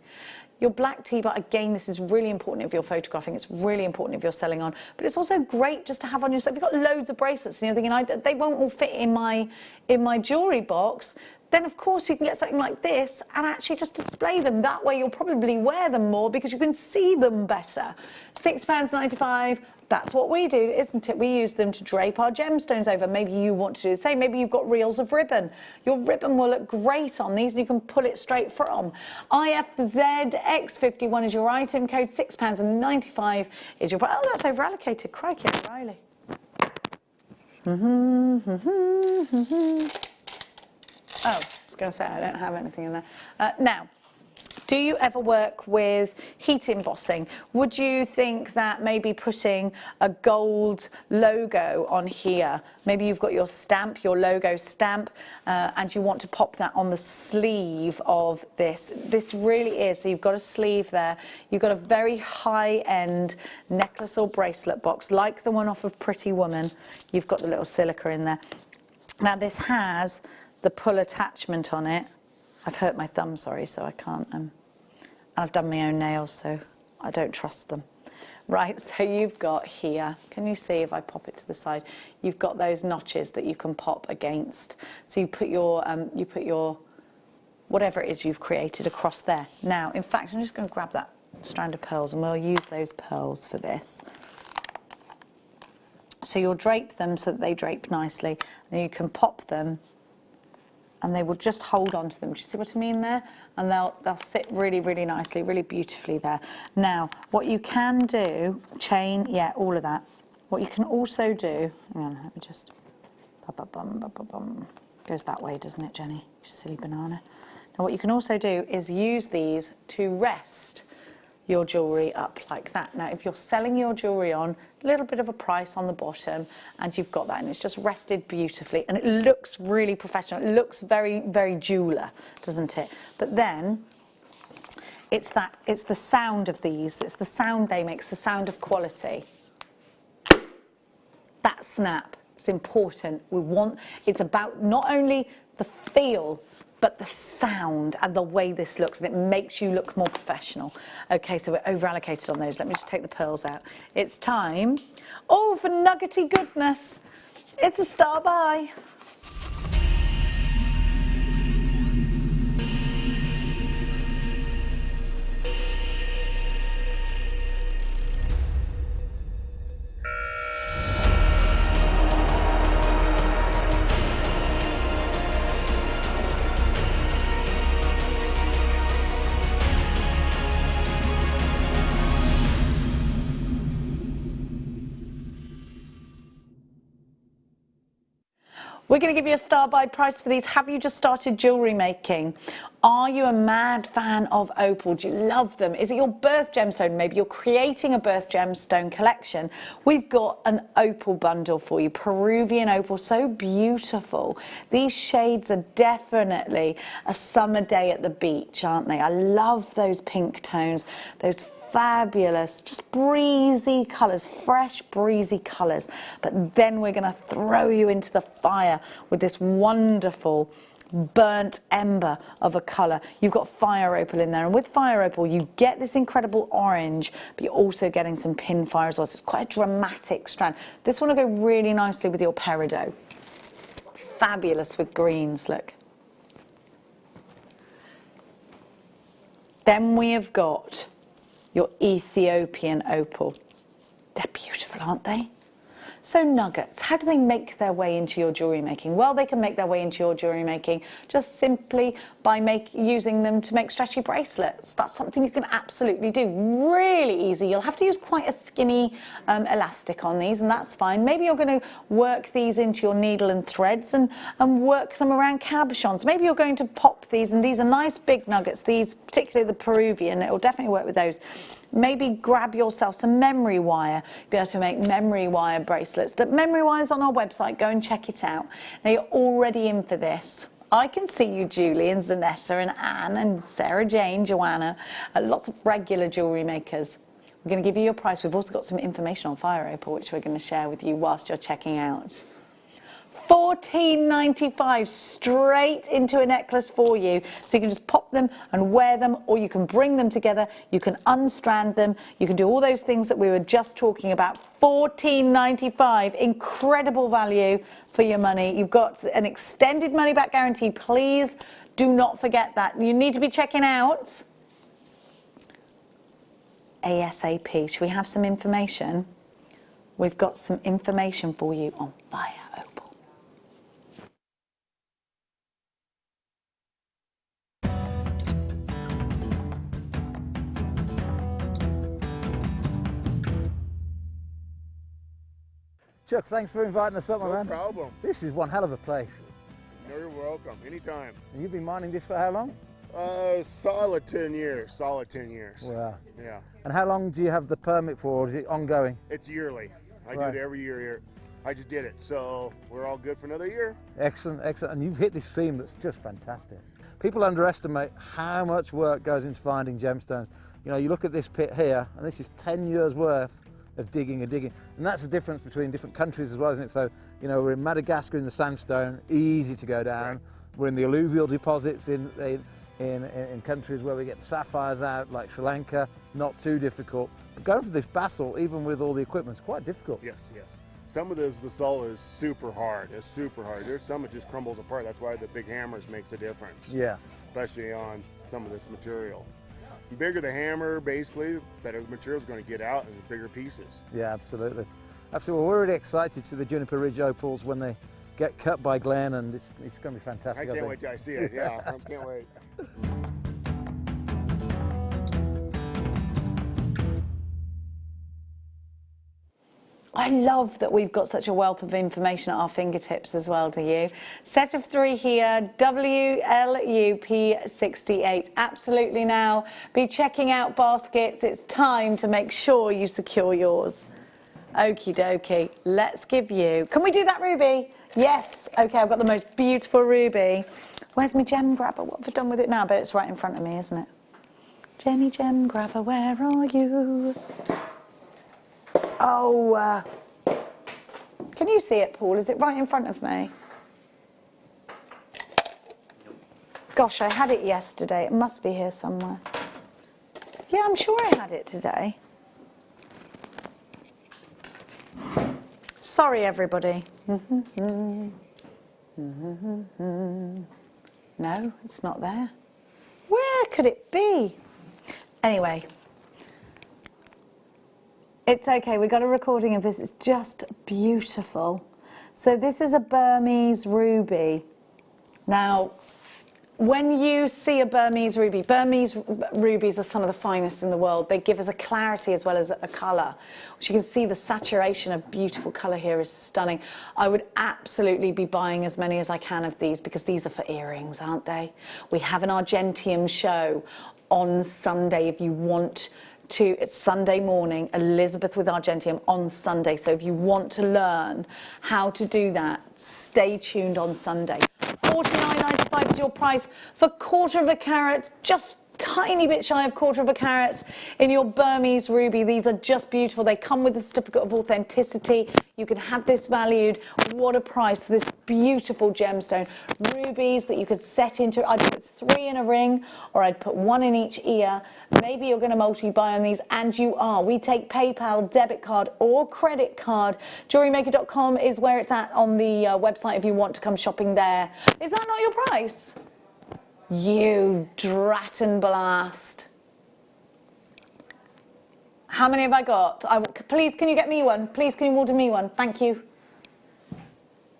Your black T-bar, again, this is really important if you're photographing. It's really important if you're selling on. But it's also great just to have on yourself. If you've got loads of bracelets and you're thinking, they won't all fit in my jewellery box, then of course you can get something like this and actually just display them. That way you'll probably wear them more because you can see them better. £6.95, that's what we do, isn't it? We use them to drape our gemstones over. Maybe you want to do the same. Maybe you've got reels of ribbon. Your ribbon will look great on these and you can pull it straight from. IFZX51 is your item code, £6.95 is your... Oh, that's over allocated. Crikey, Riley. Oh, I was going to say I don't have anything in there. Now, do you ever work with heat embossing? Would you think that maybe putting a gold logo on here, maybe you've got your stamp, your logo stamp, and you want to pop that on the sleeve of this. This really is, so you've got a sleeve there, you've got a very high-end necklace or bracelet box, like the one off of Pretty Woman. You've got the little silica in there. Now this has the pull attachment on it. I've hurt my thumb, sorry, so I can't, and I've done my own nails, so I don't trust them. Right, so you've got here, can you see if I pop it to the side, you've got those notches that you can pop against. So you put your whatever it is you've created across there. Now, in fact, I'm just going to grab that strand of pearls and we'll use those pearls for this. So you'll drape them so that they drape nicely, and you can pop them and they will just hold on to them. Do you see what I mean there? And they'll sit really, really nicely, really beautifully there. Now, what you can do, chain, yeah, all of that. What you can also do, hang on, let me just, goes that way, doesn't it, Jenny? You silly banana. Now, what you can also do is use these to rest your jewellery up like that. Now, if you're selling your jewellery on, a little bit of a price on the bottom, and you've got that, and it's just rested beautifully, and it looks really professional. It looks very, very jeweller, doesn't it? But then, it's the sound of these, it's the sound they make, it's the sound of quality. That snap, it's important. It's about not only the feel, but the sound and the way this looks, and it makes you look more professional. Okay, so we're over allocated on those. Let me just take the pearls out. It's time, oh, for nuggety goodness. It's a star buy. We're going to give you a star buy price for these. Have you just started jewellery making? Are you a mad fan of opal? Do you love them? Is it your birth gemstone? Maybe you're creating a birth gemstone collection. We've got an opal bundle for you. Peruvian opal, so beautiful. These shades are definitely a summer day at the beach, aren't they? I love those pink tones, those fabulous, just breezy colours, fresh breezy colours. But then we're going to throw you into the fire with this wonderful burnt ember of a colour. You've got fire opal in there, and with fire opal you get this incredible orange, but you're also getting some pin fire as well, so it's quite a dramatic strand. This one will go really nicely with your peridot. Fabulous with greens, look. Then we have got your Ethiopian opal. They're beautiful, aren't they? So nuggets, how do they make their way into your jewellery making? Well, they can make their way into your jewellery making just simply by using them to make stretchy bracelets. That's something you can absolutely do. Really easy. You'll have to use quite a skinny elastic on these, and that's fine. Maybe you're going to work these into your needle and threads and work them around cabochons. Maybe you're going to pop these, and these are nice big nuggets. These, particularly the Peruvian, it will definitely work with those. Maybe grab yourself some memory wire. You'll be able to make memory wire bracelets. The memory wire's on our website. Go and check it out. Now, you're already in for this. I can see you, Julie and Zanetta and Anne and Sarah Jane, Joanna, lots of regular jewellery makers. We're going to give you your price. We've also got some information on fire opal, which we're going to share with you whilst you're checking out. 14.95 straight into a necklace for you. So you can just pop them and wear them, or you can bring them together, you can unstrand them, you can do all those things that we were just talking about. 14.95, incredible value for your money. You've got an extended money back guarantee. Please do not forget that. You need to be checking out ASAP. Should we have some information? We've got some information for you on fire opal. Chuck, thanks for inviting us up, my man. No problem. This is one hell of a place. You're welcome, anytime. And you've been mining this for how long? Solid 10 years, solid 10 years. Wow. Yeah. And how long do you have the permit for, or is it ongoing? It's yearly. I Right. do it every year here. I just did it, so we're all good for another year. Excellent, excellent. And you've hit this seam that's just fantastic. People underestimate how much work goes into finding gemstones. You know, you look at this pit here, and this is 10 years worth of digging and digging. And that's the difference between different countries as well, isn't it? So, you know, we're in Madagascar in the sandstone, easy to go down. Right. We're in the alluvial deposits in countries where we get sapphires out, like Sri Lanka, not too difficult. But going for this basalt, even with all the equipment, is quite difficult. Yes, yes. Some of this basalt is super hard. It's super hard. There's some that just crumbles apart. That's why the big hammers makes a difference. Yeah. Especially on some of this material. The bigger the hammer, basically, the better the material is going to get out and the bigger pieces. Yeah, absolutely. Absolutely. Well, we're really excited to see the Juniper Ridge opals when they get cut by Glenn, and it's going to be fantastic. I can't wait till I see it. Yeah, I can't wait. I love that we've got such a wealth of information at our fingertips as well, do you? Set of 3 here, WLUP68. Absolutely now. Be checking out baskets. It's time to make sure you secure yours. Okie dokie. Let's give you... Can we do that ruby? Yes. Okay, I've got the most beautiful ruby. Where's my gem grabber? What have I done with it now? But it's right in front of me, isn't it? Jenny Gem Grabber, where are you? Oh, can you see it, Paul? Is it right in front of me? Gosh, I had it yesterday. It must be here somewhere. Yeah, I'm sure I had it today. Sorry, everybody. No, it's not there. Where could it be? Anyway. It's okay, we got a recording of this. It's just beautiful. So this is a Burmese ruby. Now, when you see a Burmese rubies are some of the finest in the world. They give us a clarity as well as a colour. Which you can see the saturation of beautiful colour here is stunning. I would absolutely be buying as many as I can of these because these are for earrings, aren't they? We have an Argentium show on Sunday if you want to. It's Sunday morning, Elizabeth with Argentium on Sunday. So if you want to learn how to do that, stay tuned on Sunday. $49.95 is your price for 1/4 of a carat, just tiny bit shy of 1/4 of a carat in your Burmese ruby. These are just beautiful. They come with a certificate of authenticity. You can have this valued. What a price, this beautiful gemstone. Rubies that you could set into, I'd put 3 in a ring, or I'd put 1 in each ear. Maybe you're going to multi-buy on these, and you are. We take PayPal, debit card, or credit card. JewelleryMaker.com is where it's at on the website if you want to come shopping there. Is that not your price? You drat and blast. How many have I got? Please, can you get me one? Please, can you order me one? Thank you.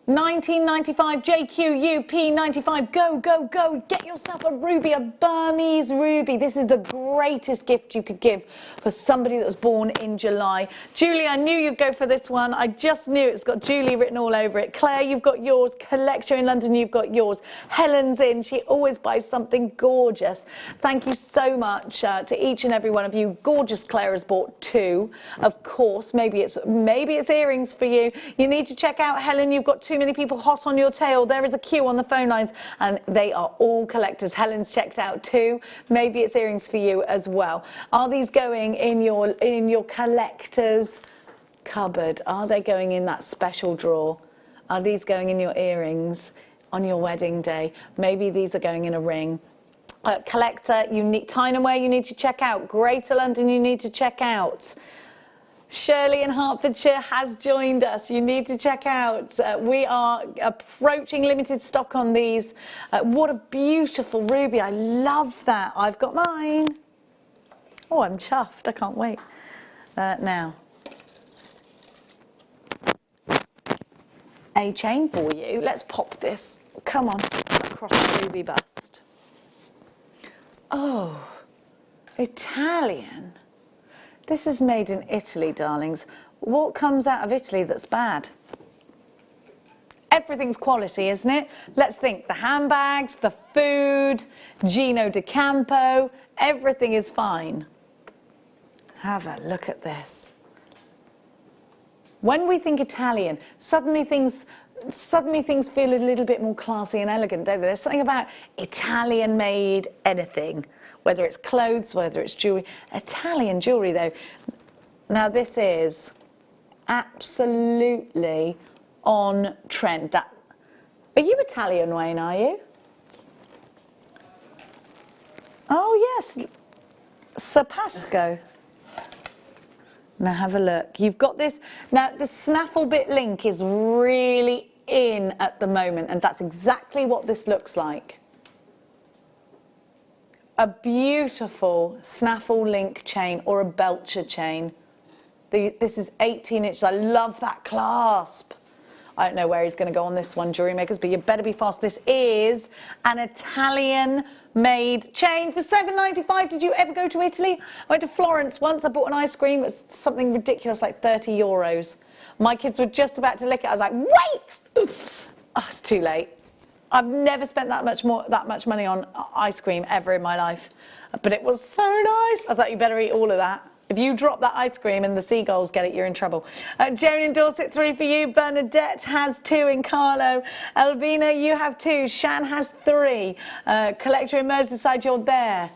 $19.95, JQUP95. Go, go, go. Get yourself a ruby, a Burmese ruby. This is the greatest gift you could give for somebody that was born in July. Julie, I knew you'd go for this one. I just knew it's got Julie written all over it. Claire, you've got yours. Collector in London, you've got yours. Helen's in. She always buys something gorgeous. Thank you so much to each and every one of you. Gorgeous Claire has bought 2. Of course, maybe it's earrings for you. You need to check out Helen. You've got 2 many people hot on your tail. There is a queue on the phone lines and they are all collectors. Helen's checked out 2. Maybe it's earrings for you as well. Are these going in your collector's cupboard? Are they going in that special drawer? Are these going in your earrings on your wedding day? Maybe these are going in a ring. Collector, you need Tyne&Wear, you need to check out. Greater London, you need to check out. Shirley in Hertfordshire has joined us. You need to check out. We are approaching limited stock on these. What a beautiful ruby. I love that. I've got mine. Oh, I'm chuffed. I can't wait. Now, a chain for you. Let's pop this. Come on, across the ruby bust. Oh, Italian. This is made in Italy, darlings. What comes out of Italy that's bad? Everything's quality, isn't it? Let's think. The handbags, the food, Gino di Campo, everything is fine. Have a look at this. When we think Italian, suddenly things feel a little bit more classy and elegant, don't they? There's something about Italian-made anything. Whether it's clothes, whether it's jewellery. Italian jewellery, though. Now, this is absolutely on trend. Are you Italian, Wayne, are you? Oh, yes. Sapasco. Now, have a look. You've got this. Now, the snaffle bit link is really in at the moment, and that's exactly what this looks like. A beautiful snaffle link chain or a belcher chain. This is 18 inches. I love that clasp. I don't know where he's going to go on this one, Jewellery Makers, but you better be fast. This is an Italian-made chain for £7.95. Did you ever go to Italy? I went to Florence once. I bought an ice cream. It was something ridiculous, like €30. My kids were just about to lick it. I was like, wait! Oh, it's too late. I've never spent that much money on ice cream ever in my life, but it was so nice. I was like, you better eat all of that. If you drop that ice cream and the seagulls get it, you're in trouble. Joan in Dorset, 3 for you. Bernadette has 2 in Carlo. Elvina, you have 2. Shan has 3. Collector in Merseyside, you're there.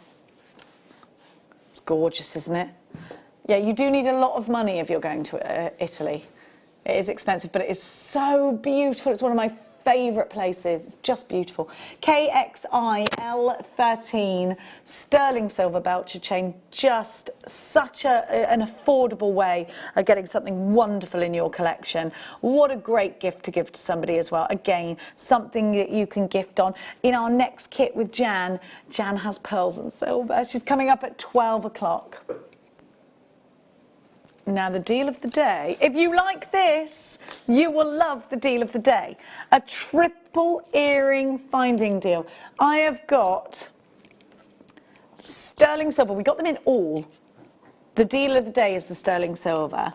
It's gorgeous, isn't it? Yeah, you do need a lot of money if you're going to Italy. It is expensive, but it is so beautiful. It's one of my favourite places. It's just beautiful. KXIL13 sterling silver belcher chain, just such an affordable way of getting something wonderful in your collection. What a great gift to give to somebody as well. Again, something that you can gift on. In our next kit with Jan has pearls and silver. She's coming up at 12 o'clock. Now, the deal of the day, if you like this, you will love the deal of the day. A triple earring finding deal. I have got sterling silver. We got them in all. The deal of the day is the sterling silver.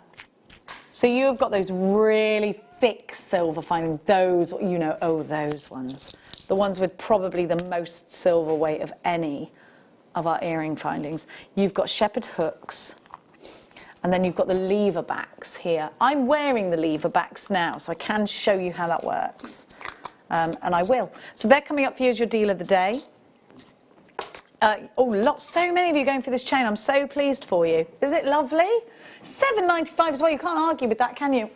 So you have got those really thick silver findings. Those, you know, oh, those ones. The ones with probably the most silver weight of any of our earring findings. You've got shepherd hooks. And then you've got the lever backs here. I'm wearing the lever backs now, so I can show you how that works. And I will. So they're coming up for you as your deal of the day. So many of you going for this chain. I'm so pleased for you. Is it lovely? £7.95 as well. You can't argue with that, can you?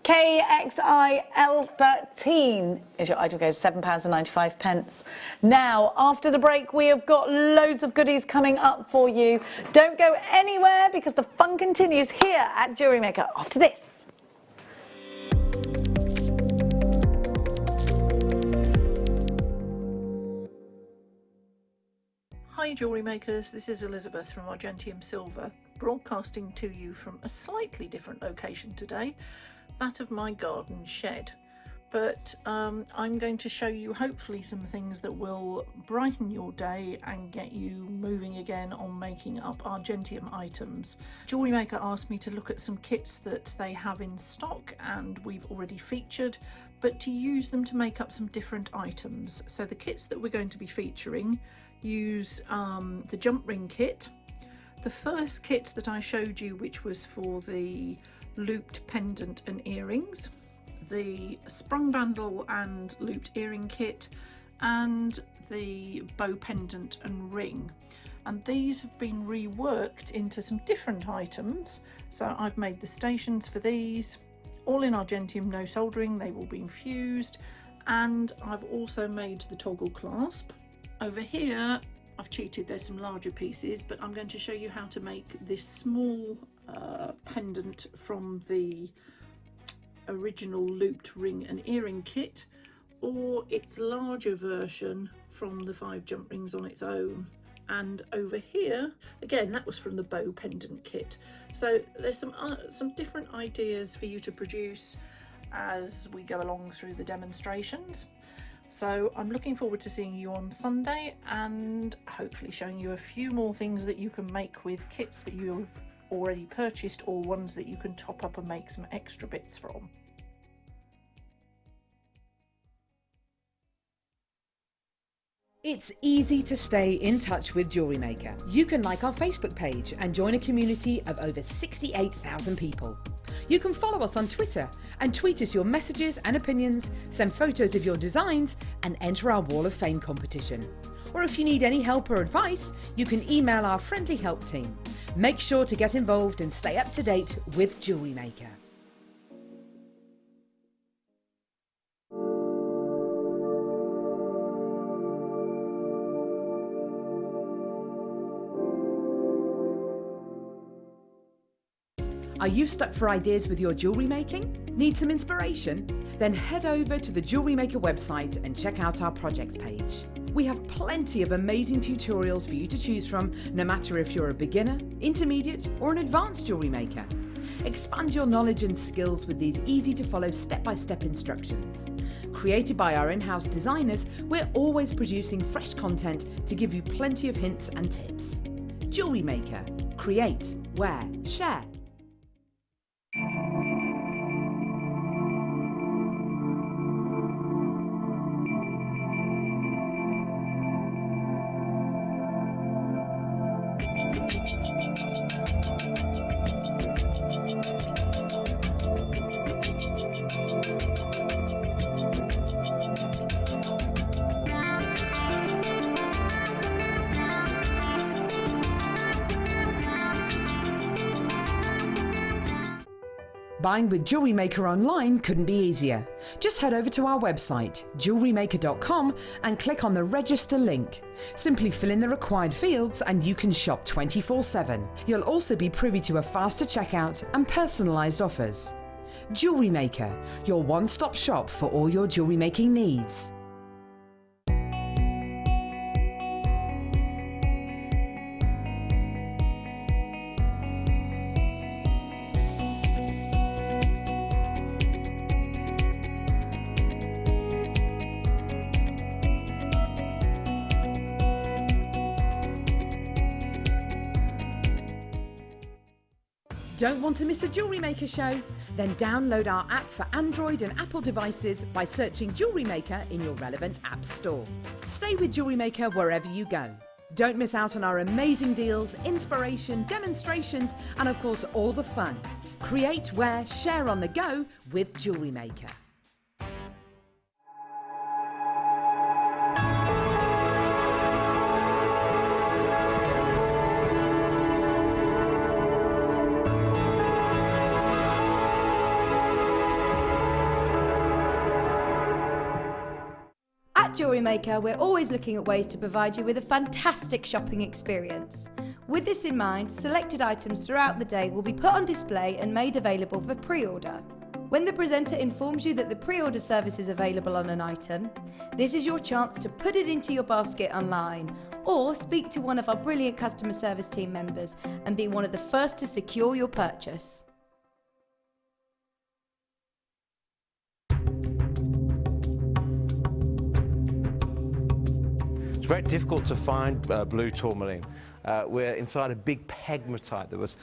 KXIL13 is your item code, £7.95. Now, after the break, we have got loads of goodies coming up for you. Don't go anywhere because the fun continues here at Jewellery Maker after this. Hi Jewellery Makers, this is Elizabeth from Argentium Silver, broadcasting to you from a slightly different location today. That of my garden shed, but I'm going to show you hopefully some things that will brighten your day and get you moving again on making up Argentium items. Jewellery Maker asked me to look at some kits that they have in stock and we've already featured, but to use them to make up some different items. So the kits that we're going to be featuring use the jump ring kit. The first kit that I showed you, which was for the looped pendant and earrings, the sprung bandle and looped earring kit, and the bow pendant and ring. and these have been reworked into some different items. So I've made the stations for these, all in Argentium, no soldering, they've all been fused, and I've also made the toggle clasp. Over here I've cheated, there's some larger pieces, but I'm going to show you how to make this small pendant from the original looped ring and earring kit, or its larger version from the 5 jump rings on its own. And over here again, that was from the bow pendant kit. So there's some different ideas for you to produce as we go along through the demonstrations. So I'm looking forward to seeing you on Sunday and hopefully showing you a few more things that you can make with kits that you've already purchased, or ones that you can top up and make some extra bits from. It's easy to stay in touch with Jewellery Maker. You can like our Facebook page and join a community of over 68,000 people. You can follow us on Twitter and tweet us your messages and opinions, send photos of your designs and enter our Wall of Fame competition. Or if you need any help or advice, you can email our friendly help team. Make sure to get involved and stay up to date with Jewellery Maker. Are you stuck for ideas with your jewellery making? Need some inspiration? Then head over to the Jewellery Maker website and check out our projects page. We have plenty of amazing tutorials for you to choose from, no matter if you're a beginner, intermediate or an advanced jewellery maker. Expand your knowledge and skills with these easy to follow step-by-step instructions. Created by our in-house designers, we're always producing fresh content to give you plenty of hints and tips. Jewellery Maker. Create, wear, share. Buying with Jewellery Maker online couldn't be easier. Just head over to our website, JewelleryMaker.com, and click on the register link. Simply fill in the required fields and you can shop 24/7. You'll also be privy to a faster checkout and personalised offers. Jewellery Maker, your one-stop shop for all your jewellery making needs. Don't want to miss a Jewellery Maker show? Then download our app for Android and Apple devices by searching Jewellery Maker in your relevant app store. Stay with Jewellery Maker wherever you go. Don't miss out on our amazing deals, inspiration, demonstrations, and of course all the fun. Create, wear, share on the go with Jewellery Maker. At Jewellery Maker, we're always looking at ways to provide you with a fantastic shopping experience. With this in mind, selected items throughout the day will be put on display and made available for pre-order. When the presenter informs you that the pre-order service is available on an item, this is your chance to put it into your basket online, or speak to one of our brilliant customer service team members and be one of the first to secure your purchase. It's very difficult to find blue tourmaline. We're inside a big pegmatite that was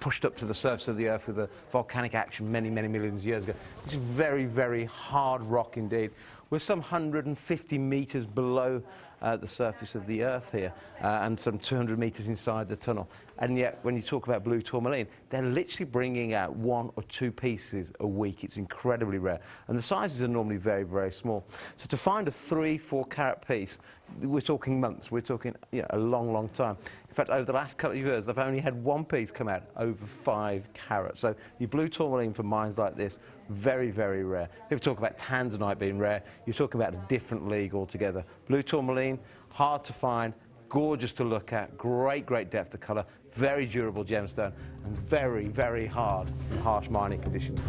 pushed up to the surface of the Earth with a volcanic action many, many millions of years ago. It's very, very hard rock indeed. We're some 150 metres below the surface of the Earth here and some 200 metres inside the tunnel. And yet, when you talk about blue tourmaline, they're literally bringing out 1 or 2 pieces a week. It's incredibly rare. And the sizes are normally very, very small. So to find a 3-4 carat piece, we're talking months, we're talking a long, long time. In fact, over the last couple of years, they've only had 1 piece come out over 5 carats. So your blue tourmaline for mines like this, very, very rare. People talk about tanzanite being rare. You're talking about a different league altogether. Blue tourmaline, hard to find, gorgeous to look at, great, great depth of colour, very durable gemstone, and very, very hard in harsh mining conditions.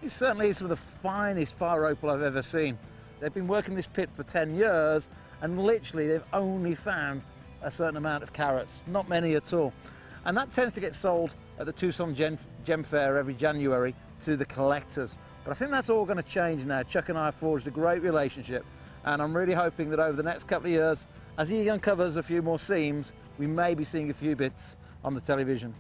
This certainly is some of the finest fire opal I've ever seen. They've been working this pit for 10 years and literally they've only found a certain amount of carats, not many at all. And that tends to get sold at the Tucson Gem Fair every January to the collectors. But I think that's all going to change now. Chuck and I have forged a great relationship and I'm really hoping that over the next couple of years, as he uncovers a few more seams, we may be seeing a few bits on the television.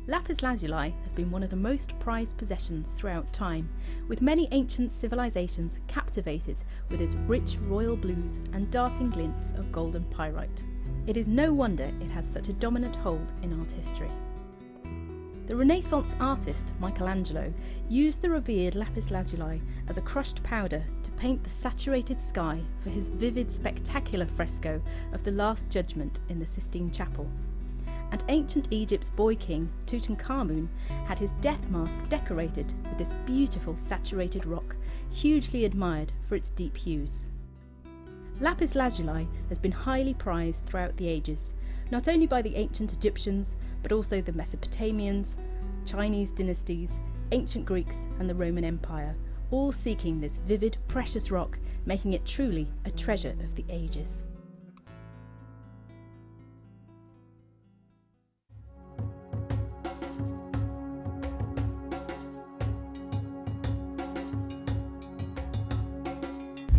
Lapis lazuli has been one of the most prized possessions throughout time, with many ancient civilizations captivated with its rich royal blues and darting glints of golden pyrite. It is no wonder it has such a dominant hold in art history. The Renaissance artist Michelangelo used the revered lapis lazuli as a crushed powder to paint the saturated sky for his vivid, spectacular fresco of the Last Judgment in the Sistine Chapel. And ancient Egypt's boy king, Tutankhamun, had his death mask decorated with this beautiful saturated rock, hugely admired for its deep hues. Lapis lazuli has been highly prized throughout the ages, not only by the ancient Egyptians, but also the Mesopotamians, Chinese dynasties, ancient Greeks and the Roman Empire, all seeking this vivid, precious rock, making it truly a treasure of the ages.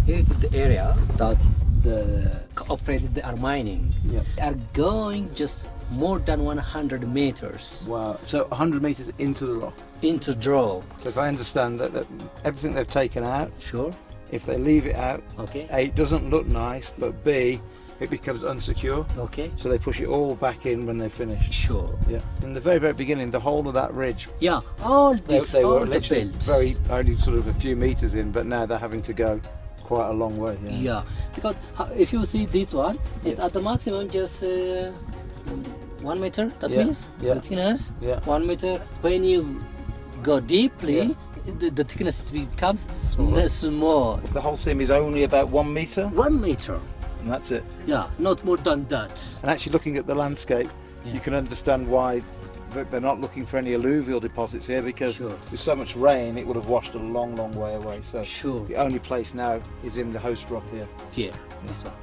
Here is the area that the operators they are mining. Yeah. They are going just more than 100 meters. Wow, so 100 meters into the rock? Into the rock. So if I understand that everything they've taken out, sure. If they leave it out, okay. A, it doesn't look nice, but B, it becomes unsecure. Okay. So they push it all back in when they're finished. Sure. Yeah. In the very, very beginning, the whole of that ridge. Yeah, all this, they all were the literally belts. only sort of a few meters in, but now they're having to go quite a long way. Yeah. Yeah, because if you see this one, it's at the maximum just 1 meter, that means the thickness, 1 meter. When you go deeply, the thickness becomes small. The whole seam is only about 1 meter? 1 meter. And that's it? Yeah, not more than that. And actually looking at the landscape, you can understand why they're not looking for any alluvial deposits here, because with so much rain it would have washed a long, long way away. So the only place now is in the host rock here. Yeah, this one.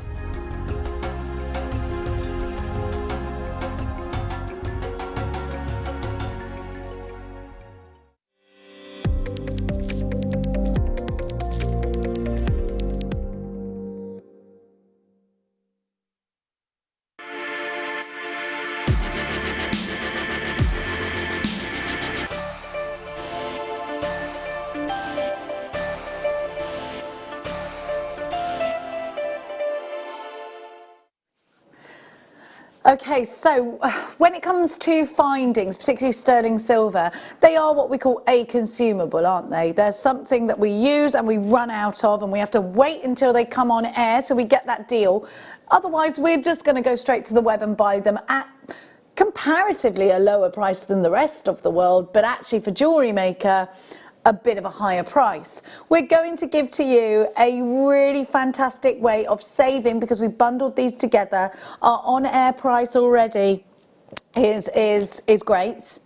Okay, so when it comes to findings, particularly sterling silver, they are what we call a consumable, aren't they? They're something that we use and we run out of and we have to wait until they come on air so we get that deal. Otherwise, we're just going to go straight to the web and buy them at comparatively a lower price than the rest of the world, but actually for Jewellery Maker, a bit of a higher price. We're going to give to you a really fantastic way of saving, because we bundled these together. Our on-air price already is great.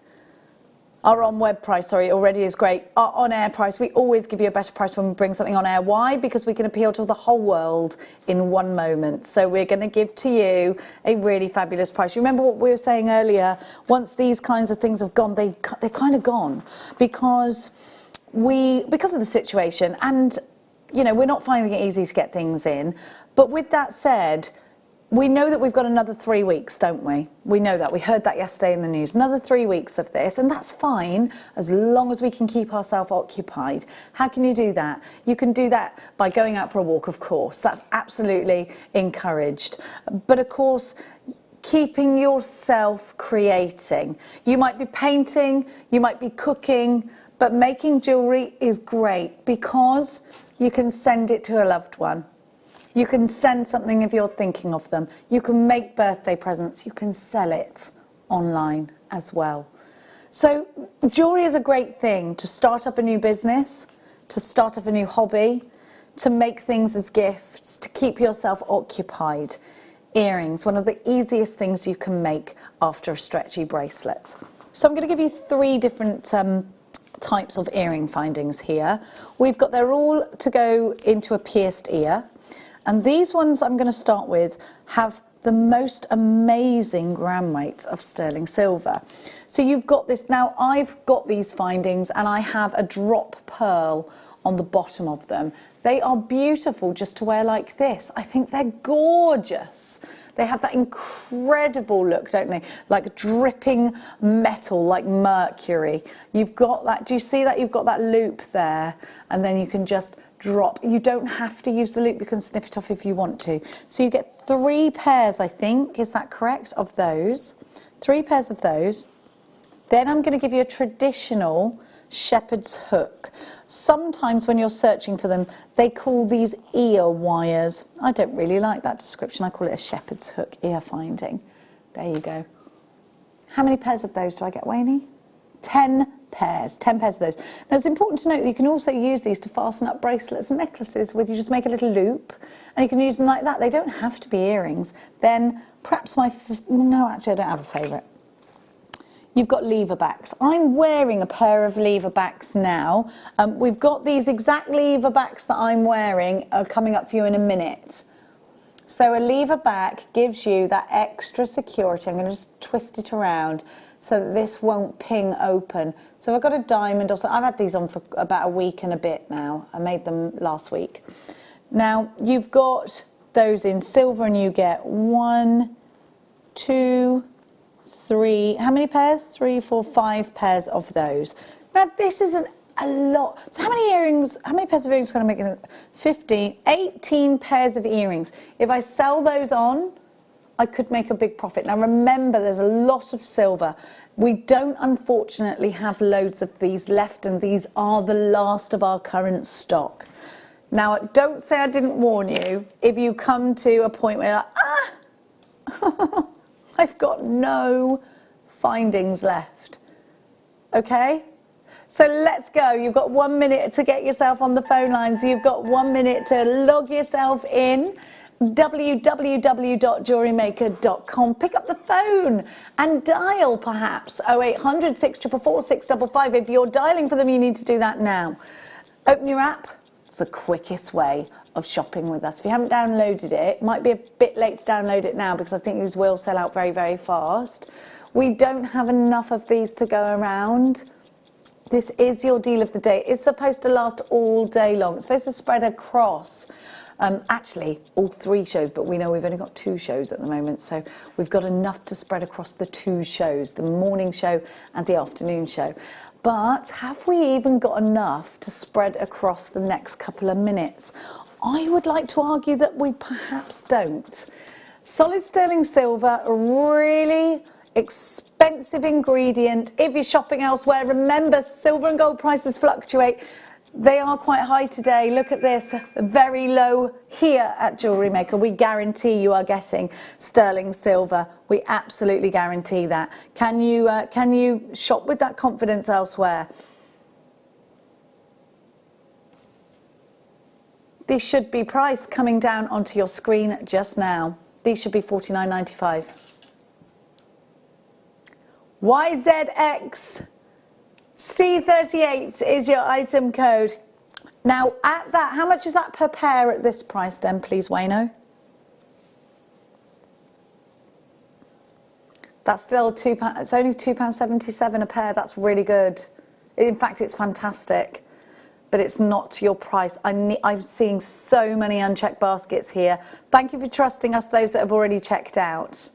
Our on-web price, sorry, already is great. Our on-air price, we always give you a better price when we bring something on air. Why? Because we can appeal to the whole world in one moment. So we're going to give to you a really fabulous price. You remember what we were saying earlier? Once these kinds of things have gone, they're kind of gone because of the situation. And, you know, we're not finding it easy to get things in. But with that said, we know that we've got another 3 weeks, don't we? We know that. We heard that yesterday in the news. Another 3 weeks of this, and that's fine as long as we can keep ourselves occupied. How can you do that? You can do that by going out for a walk, of course. That's absolutely encouraged. But of course, keeping yourself creating. You might be painting, you might be cooking, but making jewellery is great because you can send it to a loved one. You can send something if you're thinking of them. You can make birthday presents. You can sell it online as well. So jewellery is a great thing to start up a new business, to start up a new hobby, to make things as gifts, to keep yourself occupied. Earrings, one of the easiest things you can make after a stretchy bracelet. So I'm going to give you 3 different types of earring findings here. They're all to go into a pierced ear. And these ones I'm going to start with have the most amazing gram weight of sterling silver. So you've got this. Now I've got these findings and I have a drop pearl on the bottom of them. They are beautiful just to wear like this. I think they're gorgeous. They have that incredible look, don't they? Like dripping metal, like mercury. You've got that, do you see that? You've got that loop there, and then you can just drop. You don't have to use the loop, you can snip it off if you want to. So you get 3 pairs, I think, is that correct, of those? 3 pairs of those. Then I'm going to give you a traditional shepherd's hook. Sometimes when you're searching for them, they call these ear wires. I don't really like that description. I call it a shepherd's hook ear finding. There you go. How many pairs of those do I get, Wayne? 10 pairs. 10 pairs of those. Now it's important to note that you can also use these to fasten up bracelets and necklaces with. You just make a little loop and you can use them like that. They don't have to be earrings. Then perhaps no, actually I don't have a favourite. You've got lever backs. I'm wearing a pair of lever backs now. We've got these exact lever backs that I'm wearing coming up for you in a minute. So a lever back gives you that extra security. I'm going to just twist it around so that this won't ping open. So I've got a diamond or something. I've had these on for about a week and a bit now. I made them last week. Now you've got those in silver and you get 1, 2, 3, how many pairs? 3, 4, 5 pairs of those. Now this isn't a lot. So how many earrings, how many pairs of earrings can I make? 15, 18 pairs of earrings. If I sell those on, I could make a big profit. Now remember, there's a lot of silver. We don't unfortunately have loads of these left, and these are the last of our current stock. Now don't say I didn't warn you if you come to a point where you're like, I've got no findings left. Okay? So let's go. You've got 1 minute to get yourself on the phone lines. You've got 1 minute to log yourself in. www.jewellerymaker.com. Pick up the phone and dial perhaps 0800 644 655. If you're dialing for them, you need to do that now. Open your app. It's the quickest way of shopping with us. If you haven't downloaded it might be a bit late to download it now because I think these will sell out very, very fast. We don't have enough of these to go around. This is your deal of the day. It's supposed to last all day long. It's supposed to spread across actually all 3 shows, but we know we've only got 2 shows at the moment, so we've got enough to spread across the 2 shows, the morning show and the afternoon show. But have we even got enough to spread across the next couple of minutes? I would like to argue that we perhaps don't. Solid sterling silver, a really expensive ingredient. If you're shopping elsewhere, remember silver and gold prices fluctuate. They are quite high today. Look at this, very low here at Jewellery Maker. We guarantee you are getting sterling silver. We absolutely guarantee that. Can you shop with that confidence elsewhere? These should be priced coming down onto your screen just now. These should be $49.95. YZX C38 is your item code. Now, at that, how much is that per pair at this price then, please, Wayno? That's still £2, it's only £2.77 a pair. That's really good. In fact, it's fantastic, but it's not your price. I'm seeing so many unchecked baskets here. Thank you for trusting us, those that have already checked out.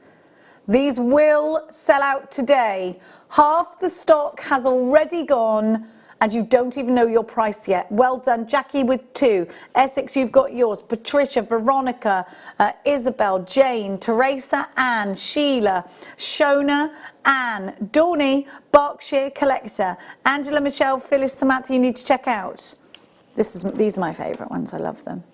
These will sell out today. Half the stock has already gone, and you don't even know your price yet. Well done, Jackie with 2. Essex, you've got yours. Patricia, Veronica, Isabel, Jane, Teresa, Anne, Sheila, Shona, Anne, Dawny, Berkshire Collector, Angela, Michelle, Phyllis, Samantha, you need to check out. These are my favourite ones, I love them.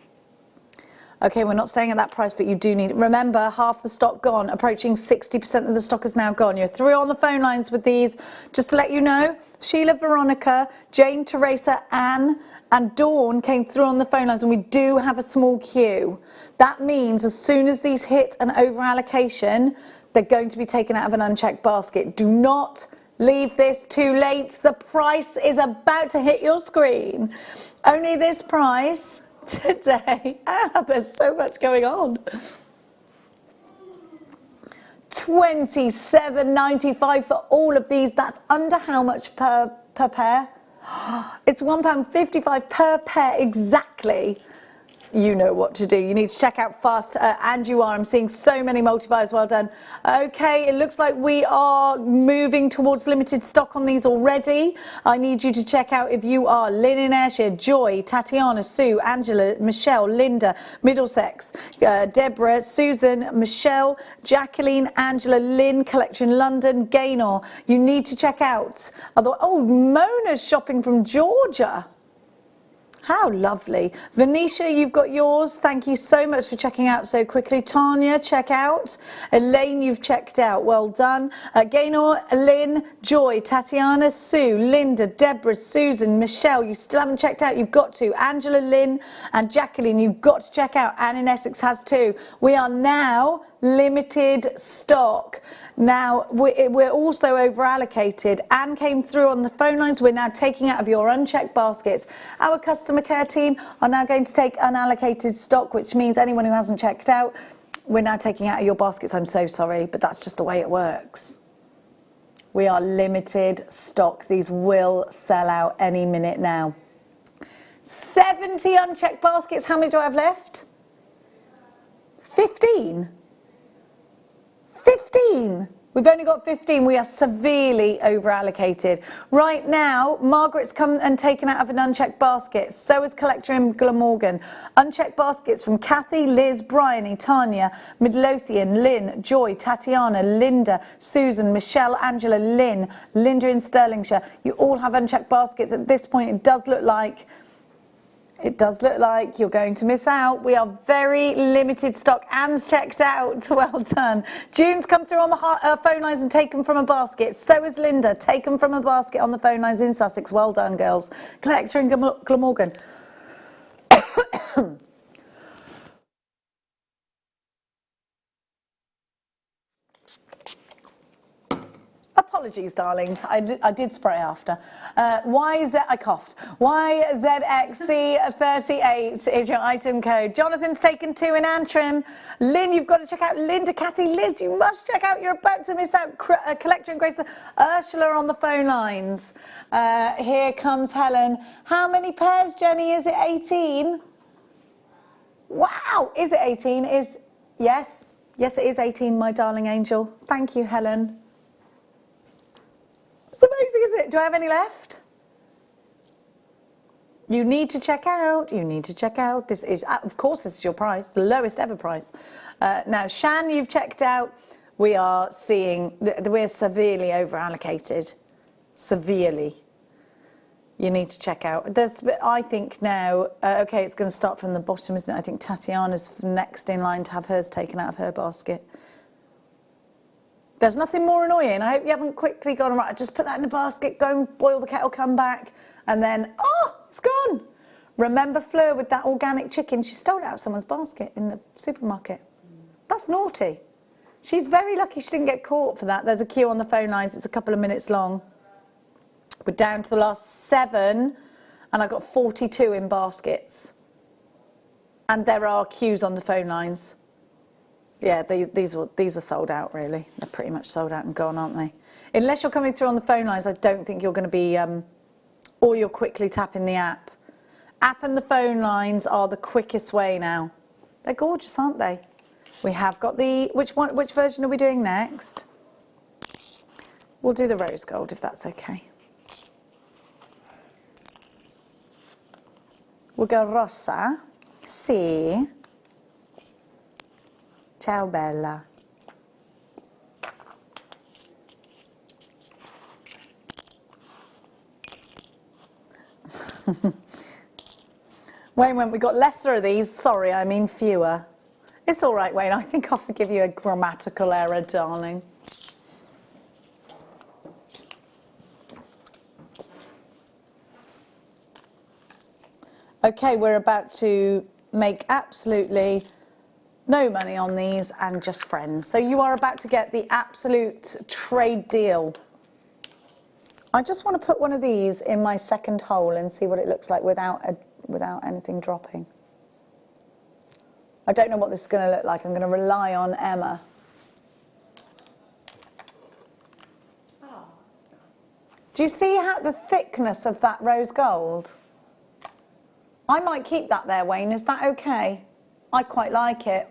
Okay, we're not staying at that price, but you do need, remember, half the stock gone, approaching 60% of the stock is now gone. You're through on the phone lines with these. Just to let you know, Sheila, Veronica, Jane, Teresa, Anne, and Dawn came through on the phone lines, and we do have a small queue. That means as soon as these hit an over allocation, they're going to be taken out of an unchecked basket. Do not leave this too late. The price is about to hit your screen. Only this price today. There's so much going on. £27.95 for all of these. That's under how much per pair? It's £1.55 per pair exactly. You know what to do. You need to check out fast, and you are. I'm seeing so many multi-buys. Well done. Okay, it looks like we are moving towards limited stock on these already. I need you to check out if you are Lynn in Ayrshire, Joy, Tatiana, Sue, Angela, Michelle, Linda, Middlesex, Deborah, Susan, Michelle, Jacqueline, Angela, Lynn, Collection London, Gaynor. You need to check out. Oh, Mona's shopping from Georgia. How lovely. Venetia, you've got yours. Thank you so much for checking out so quickly. Tanya, check out. Elaine, you've checked out. Well done. Gaynor, Lynn, Joy, Tatiana, Sue, Linda, Deborah, Susan, Michelle, you still haven't checked out. You've got to. Angela, Lynn, and Jacqueline, you've got to check out. Anne in Essex has too. We are now limited stock. Now, we're also over allocated. Anne came through on the phone lines. We're now taking out of your unchecked baskets. Our customer care team are now going to take unallocated stock, which means anyone who hasn't checked out, we're now taking out of your baskets. I'm so sorry, but that's just the way it works. We are limited stock. These will sell out any minute now. 70 unchecked baskets. How many do I have left? 15. 15. We've only got 15. We are severely over allocated. Right now, Margaret's come and taken out of an unchecked basket. So is Collector in Glamorgan. Unchecked baskets from Kathy, Liz, Bryony, Tanya, Midlothian, Lynn, Joy, Tatiana, Linda, Susan, Michelle, Angela, Lynn, Linda in Stirlingshire. You all have unchecked baskets. At this point, it does look like you're going to miss out. We are very limited stock. Anne's checked out. Well done. June's come through on the phone lines and taken from a basket. So is Linda. Taken from a basket on the phone lines in Sussex. Well done, girls. Collector in Glamorgan. Apologies, darlings. I did spray after. I coughed. YZXC38 is your item code. Jonathan's taken 2 in Antrim. Lynn, you've got to check out Linda, Kathy, Liz. You must check out. You're about to miss out. Collector and Grace. Ursula on the phone lines. Here comes Helen. How many pairs, Jenny? Is it 18? Wow. Is it 18? Yes. Yes, it is 18, my darling angel. Thank you, Helen. It's amazing, isn't it? Do I have any left? You need to check out. You need to check out. This is, of course, this is your price, the lowest ever price. Now, Shan, you've checked out. We are seeing, we're severely over allocated. Severely. You need to check out. I think now, okay, it's going to start from the bottom, isn't it? I think Tatiana's next in line to have hers taken out of her basket. There's nothing more annoying. I hope you haven't quickly gone, right, just put that in the basket, go and boil the kettle, come back, and then, oh, it's gone. Remember Fleur with that organic chicken? She stole it out of someone's basket in the supermarket. That's naughty. She's very lucky she didn't get caught for that. There's a queue on the phone lines. It's a couple of minutes long. We're down to the last 7, and I've got 42 in baskets. And there are queues on the phone lines. Yeah, these are sold out, really. They're pretty much sold out and gone, aren't they? Unless you're coming through on the phone lines, I don't think you're going to be, or you're quickly tapping the app. App and the phone lines are the quickest way now. They're gorgeous, aren't they? We have got the, which version are we doing next? We'll do the rose gold, if that's okay. We'll go rosa. Sì. Ciao bella. Wayne went, we got lesser of these. Sorry, I mean fewer. It's all right, Wayne. I think I'll forgive you a grammatical error, darling. Okay, we're about to make absolutely no money on these and just friends. So you are about to get the absolute trade deal. I just want to put one of these in my second hole and see what it looks like without anything dropping. I don't know what this is going to look like. I'm going to rely on Emma. Do you see how the thickness of that rose gold? I might keep that there, Wayne. Is that okay? I quite like it.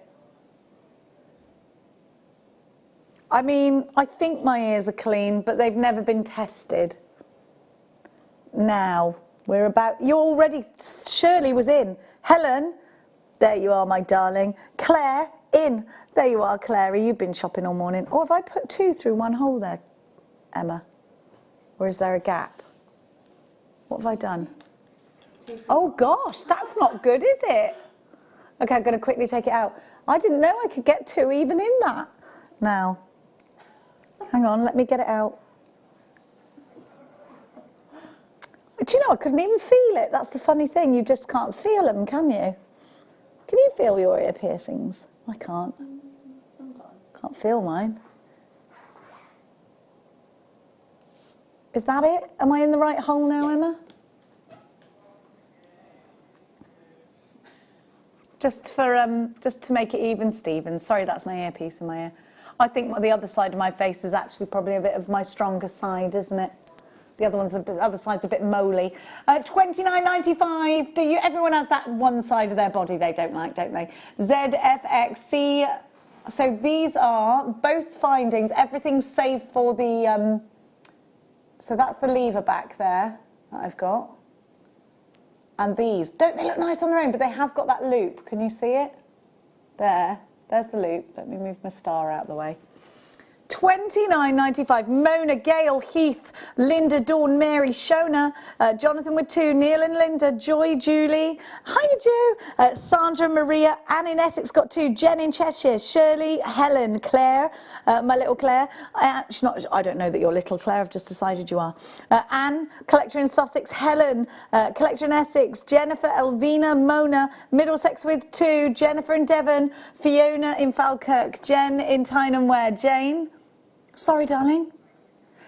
I mean, I think my ears are clean, but they've never been tested. Now, we're about... You're already... Shirley was in. Helen, there you are, my darling. Claire, in. There you are, Clary. You've been shopping all morning. Or have I put 2 through one hole there, Emma? Or is there a gap? What have I done? Oh, gosh, that's not good, is it? Okay, I'm going to quickly take it out. I didn't know I could get 2 even in that. Now, hang on, let me get it out. Do you know, I couldn't even feel it. That's the funny thing. You just can't feel them, can you? Can you feel your ear piercings? I can't. Can't feel mine. Is that it? Am I in the right hole now, Emma? Just to make it even, Stephen. Sorry, that's my earpiece in my ear. I think the other side of my face is actually probably a bit of my stronger side, isn't it? The other side's a bit moly. $29.95. Everyone has that one side of their body they don't like, don't they? ZFXC. So these are both findings. Everything's saved for the. So that's the lever back there that I've got. And these, don't they look nice on their own? But they have got that loop. Can you see it? There's the loop. Let me move my star out of the way. $29.95. Mona, Gail, Heath, Linda, Dawn, Mary, Shona, Jonathan with 2, Neil and Linda, Joy, Julie, hiya Joe, Sandra, Maria, Anne in Essex got 2, Jen in Cheshire, Shirley, Helen, Claire, my little Claire. I don't know that you're little Claire, I've just decided you are. Anne, collector in Sussex, Helen, collector in Essex, Jennifer, Elvina, Mona, Middlesex with 2, Jennifer in Devon, Fiona in Falkirk, Jen in Tyne and Ware, Jane. Sorry, darling.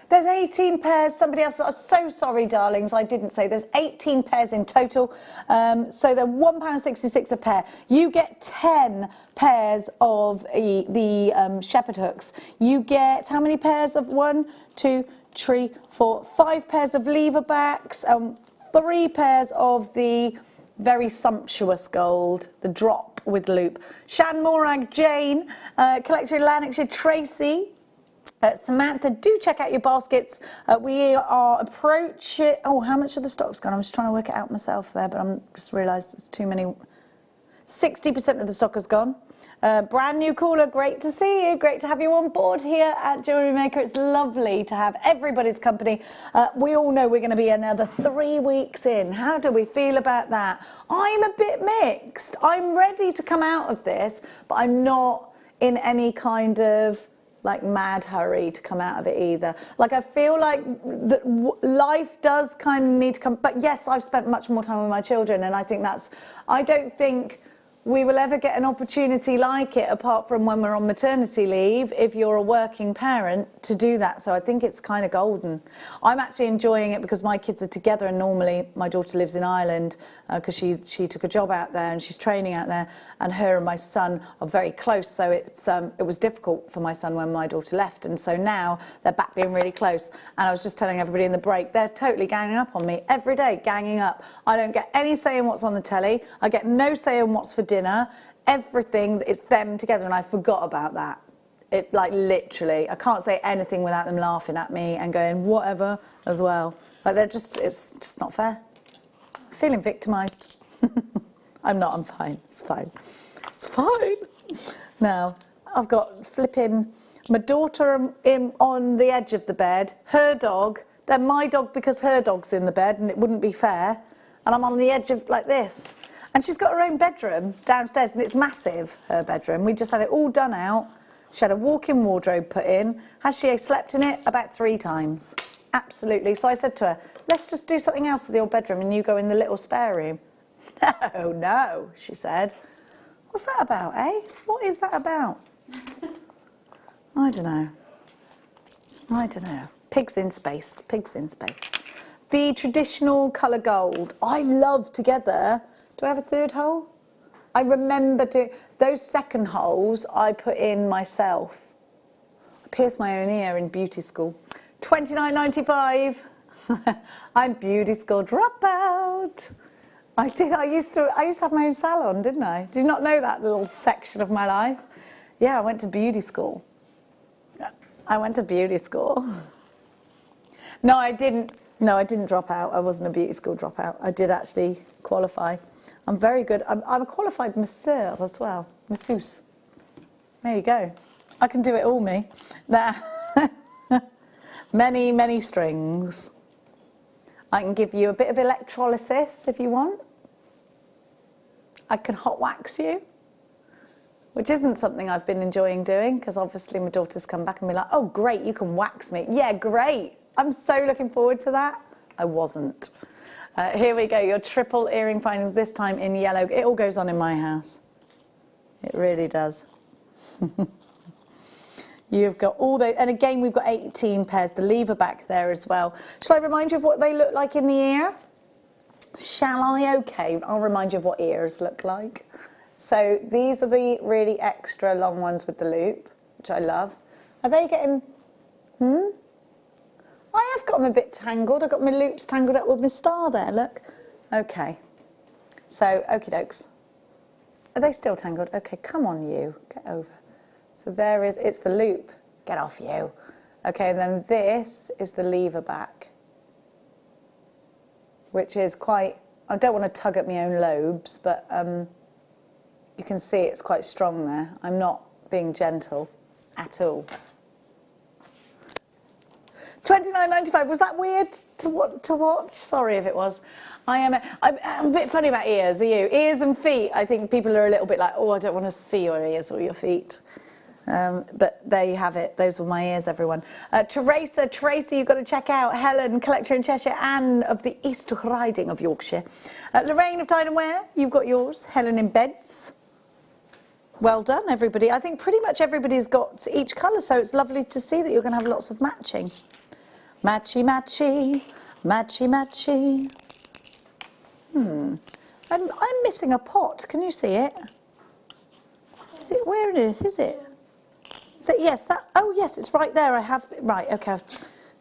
There's 18 pairs. Somebody else, so sorry, darlings, I didn't say. There's 18 pairs in total. So they're £1.66 a pair. You get 10 pairs of the shepherd hooks. You get how many pairs of 1, 2, 3, 4, 5 pairs of lever backs, 3 pairs of the very sumptuous gold, the drop with loop. Shan Morag, Jane, collector in Lanarkshire, Tracy. Samantha, do check out your baskets. We are approaching... Oh, how much of the stock's gone? I was trying to work it out myself there, but I'm just realised it's too many. 60% of the stock has gone. Brand new caller, great to see you. Great to have you on board here at Jewellery Maker. It's lovely to have everybody's company. We all know we're going to be another 3 weeks in. How do we feel about that? I'm a bit mixed. I'm ready to come out of this, but I'm not in any kind of like mad hurry to come out of it either. Like I feel like that life does kind of need to come, but yes, I've spent much more time with my children, and I think that's, I don't think we will ever get an opportunity like it apart from when we're on maternity leave, if you're a working parent, to do that. So I think it's kind of golden. I'm actually enjoying it because my kids are together, and normally my daughter lives in Ireland because she took a job out there and she's training out there, and her and my son are very close, so it was difficult for my son when my daughter left, and so now they're back being really close. And I was just telling everybody in the break, they're totally ganging up on me every day, ganging up. I don't get any say in what's on the telly. I get no say in what's for dinner. Everything, it's them together, and I forgot about that. It, like, literally, I can't say anything without them laughing at me and going whatever as well. Like, it's just not fair. Feeling victimised. I'm not, I'm fine. It's fine. It's fine. Now, I've got flipping my daughter on the edge of the bed, her dog, then my dog because her dog's in the bed and it wouldn't be fair, and I'm on the edge of like this. And she's got her own bedroom downstairs, and it's massive, her bedroom. We just had it all done out. She had a walk-in wardrobe put in. Has she slept in it? About 3 times. Absolutely. So I said to her, let's just do something else with your bedroom and you go in the little spare room. No, no, she said. What's that about, eh? What is that about? I don't know. I don't know. Pigs in space. Pigs in space. The traditional colour gold. I love together. Do I have a third hole? I remember doing those second holes I put in myself. I pierced my own ear in beauty school. £29.95. I'm beauty school dropout. I used to have my own salon, didn't I? Did you not know that little section of my life? Yeah, I went to beauty school. I went to beauty school. No, I didn't. No, I didn't drop out. I wasn't a beauty school dropout. I did actually qualify. I'm very good. I'm a qualified masseur as well. Masseuse. There you go. I can do it all, me. Now, many, many strings. I can give you a bit of electrolysis if you want. I can hot wax you, which isn't something I've been enjoying doing because obviously my daughter's come back and be like, oh, great, you can wax me. Yeah, great. I'm so looking forward to that. I wasn't. Here we go, your triple earring findings, this time in yellow. It all goes on in my house. It really does. You've got all those, and again, we've got 18 pairs, the lever back there as well. Shall I remind you of what they look like in the ear? Shall I? Okay, I'll remind you of what ears look like. So these are the really extra long ones with the loop, which I love. Are they getting, I have got them a bit tangled. I've got my loops tangled up with my star there, look. Okay, so okie dokes. Are they still tangled? Okay, come on you, get over. So there is, it's the loop. Get off you. Okay, and then this is the lever back, which is quite, I don't want to tug at my own lobes, but you can see it's quite strong there. I'm not being gentle at all. £29.95. Was that weird to watch? Sorry if it was. I'm a bit funny about ears, are you? Ears and feet, I think people are a little bit like, oh, I don't want to see your ears or your feet. But there you have it. Those were my ears, everyone. Tracy, you've got to check out. Helen, collector in Cheshire. Anne of the East Riding of Yorkshire. Lorraine of Dine & Wear, you've got yours. Helen in Beds. Well done, everybody. I think pretty much everybody's got each colour, so it's lovely to see that you're going to have lots of matching. Matchy, matchy, matchy, matchy. I'm missing a pot. Can you see it? Is it, where on earth is it? Yes, that, oh yes, it's right there. I have, right, okay. I've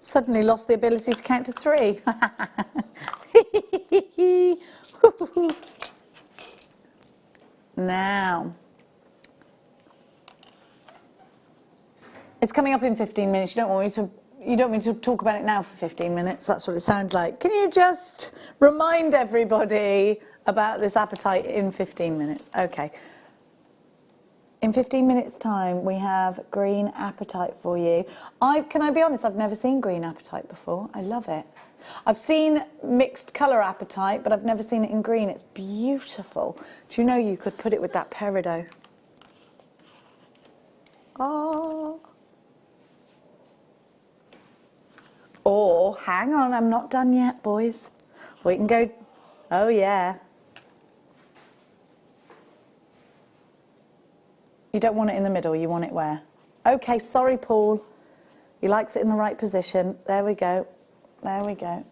suddenly lost the ability to count to 3. Now, it's coming up in 15 minutes. You don't want me to talk about it now for 15 minutes. That's what it sounds like. Can you just remind everybody about this appetite in 15 minutes? Okay. In 15 minutes' time, we have green appetite for you. Can I be honest, I've never seen green appetite before. I love it. I've seen mixed colour appetite, but I've never seen it in green. It's beautiful. Do you know you could put it with that peridot? Oh. Or, hang on, I'm not done yet, boys. We can go, oh yeah. You don't want it in the middle, you want it where? Okay, sorry, Paul. He likes it in the right position. There we go. There we go.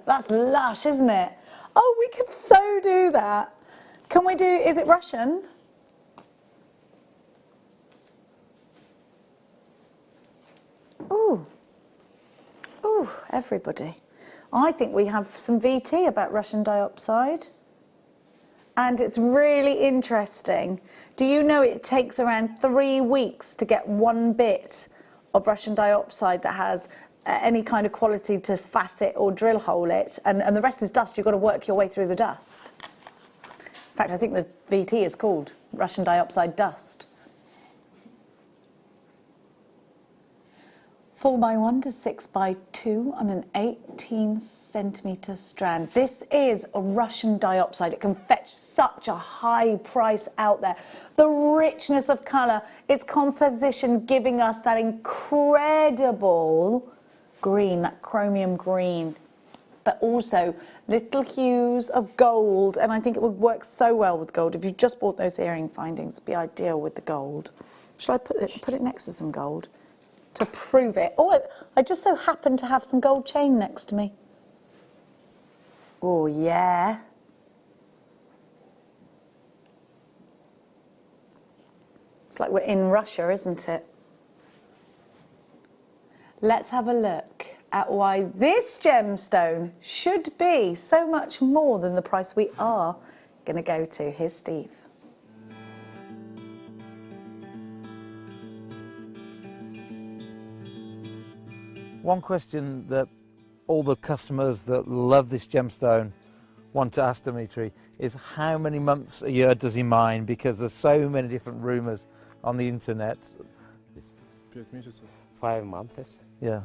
That's lush, isn't it? Oh, we could so do that. Can we do, is it Russian? Ooh. Ooh, everybody. I think we have some VT about Russian dioxide. And it's really interesting. Do you know it takes around 3 weeks to get 1 bit of Russian dioxide that has any kind of quality to facet or drill hole it, and the rest is dust. You've got to work your way through the dust. In fact, I think the VT is called Russian dioxide dust. 4x1 to 6x2 on an 18cm strand. This is a Russian dioxide. It can fetch such a high price out there. The richness of colour, its composition giving us that incredible green, that chromium green, but also little hues of gold, and I think it would work so well with gold. If you just bought those earring findings, it'd be ideal with the gold. Shall I put it next to some gold to prove it? Oh, I just so happen to have some gold chain next to me. Oh, yeah. It's like we're in Russia, isn't it? Let's have a look at why this gemstone should be so much more than the price we are going to go to. Here's Steve. One question that all the customers that love this gemstone want to ask Dimitri is how many months a year does he mine? Because there's so many different rumours on the internet. 5 months. Yeah.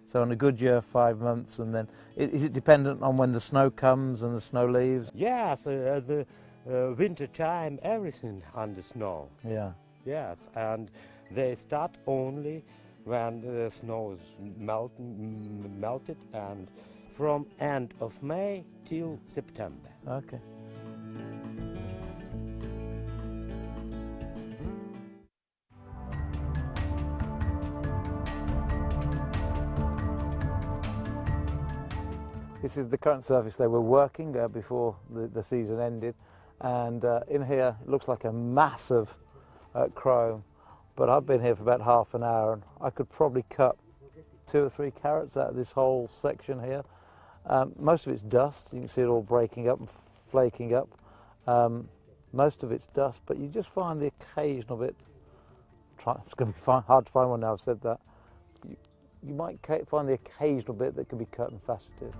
So in a good year, 5 months, and then is it dependent on when the snow comes and the snow leaves? Yes, the winter time, everything on the snow. Yeah. Yes, and they start only when the snow is melted, and from end of May till September. Okay. This is the current surface they were working before the season ended, and in here it looks like a massive chrome, but I've been here for about half an hour and I could probably cut 2 or 3 carats out of this whole section here. Most of it's dust. You can see it all breaking up and flaking up. Most of it's dust, but you just find the occasional bit. It's going to be hard to find one now I've said that. You might find the occasional bit that can be cut and faceted.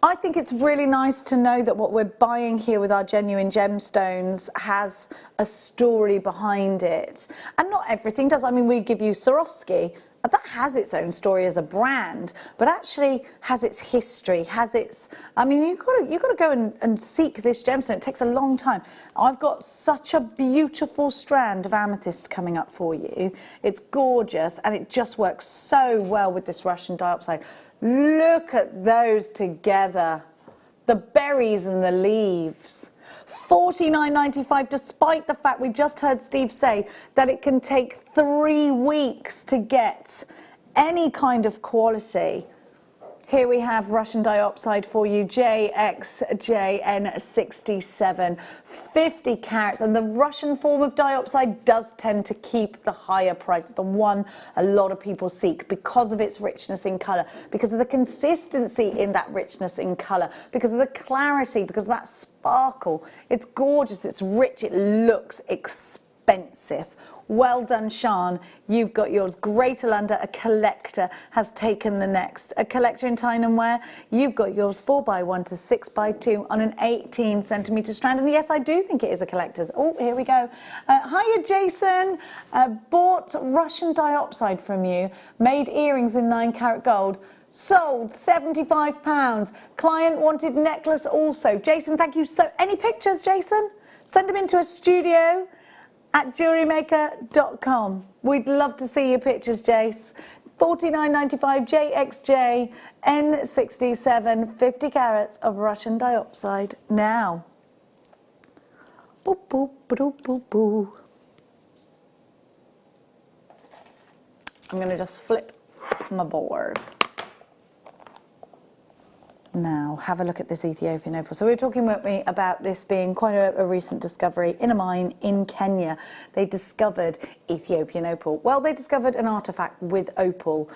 I think it's really nice to know that what we're buying here with our genuine gemstones has a story behind it. And not everything does. I mean, we give you Swarovski. That has its own story as a brand, but actually has its history, has its... I mean, you've got to go and seek this gemstone. It takes a long time. I've got such a beautiful strand of amethyst coming up for you. It's gorgeous, and it just works so well with this Russian dioxide. Look at those together. The berries and the leaves. $49.95, despite the fact we just heard Steve say that it can take 3 weeks to get any kind of quality. Here we have Russian dioxide for you, JXJN67, 50 carats, and the Russian form of dioxide does tend to keep the higher price, the one a lot of people seek because of its richness in colour, because of the consistency in that richness in colour, because of the clarity, because of that sparkle. It's gorgeous, it's rich, it looks expensive. Well done, Sean. You've got yours. Greater London, a collector, has taken the next. A collector in Tyne & Wear, you've got yours 4x1 to 6x2 on an 18cm strand. And yes, I do think it is a collector's. Oh, here we go. Hiya, Jason. Bought Russian dioxide from you. Made earrings in 9-carat gold. Sold £75. Client wanted necklace also. Jason, thank you so... Any pictures, Jason? Send them into a studio at JewelleryMaker.com. We'd love to see your pictures, Jace. $49.95 JXJ N67 50 carats of Russian diopside. Now, boop, boop, boop, boop, boop. I'm going to just flip my board. Now, have a look at this Ethiopian opal. So we were talking about this being quite a recent discovery in a mine in Kenya. They discovered Ethiopian opal. Well, they discovered an artifact with opal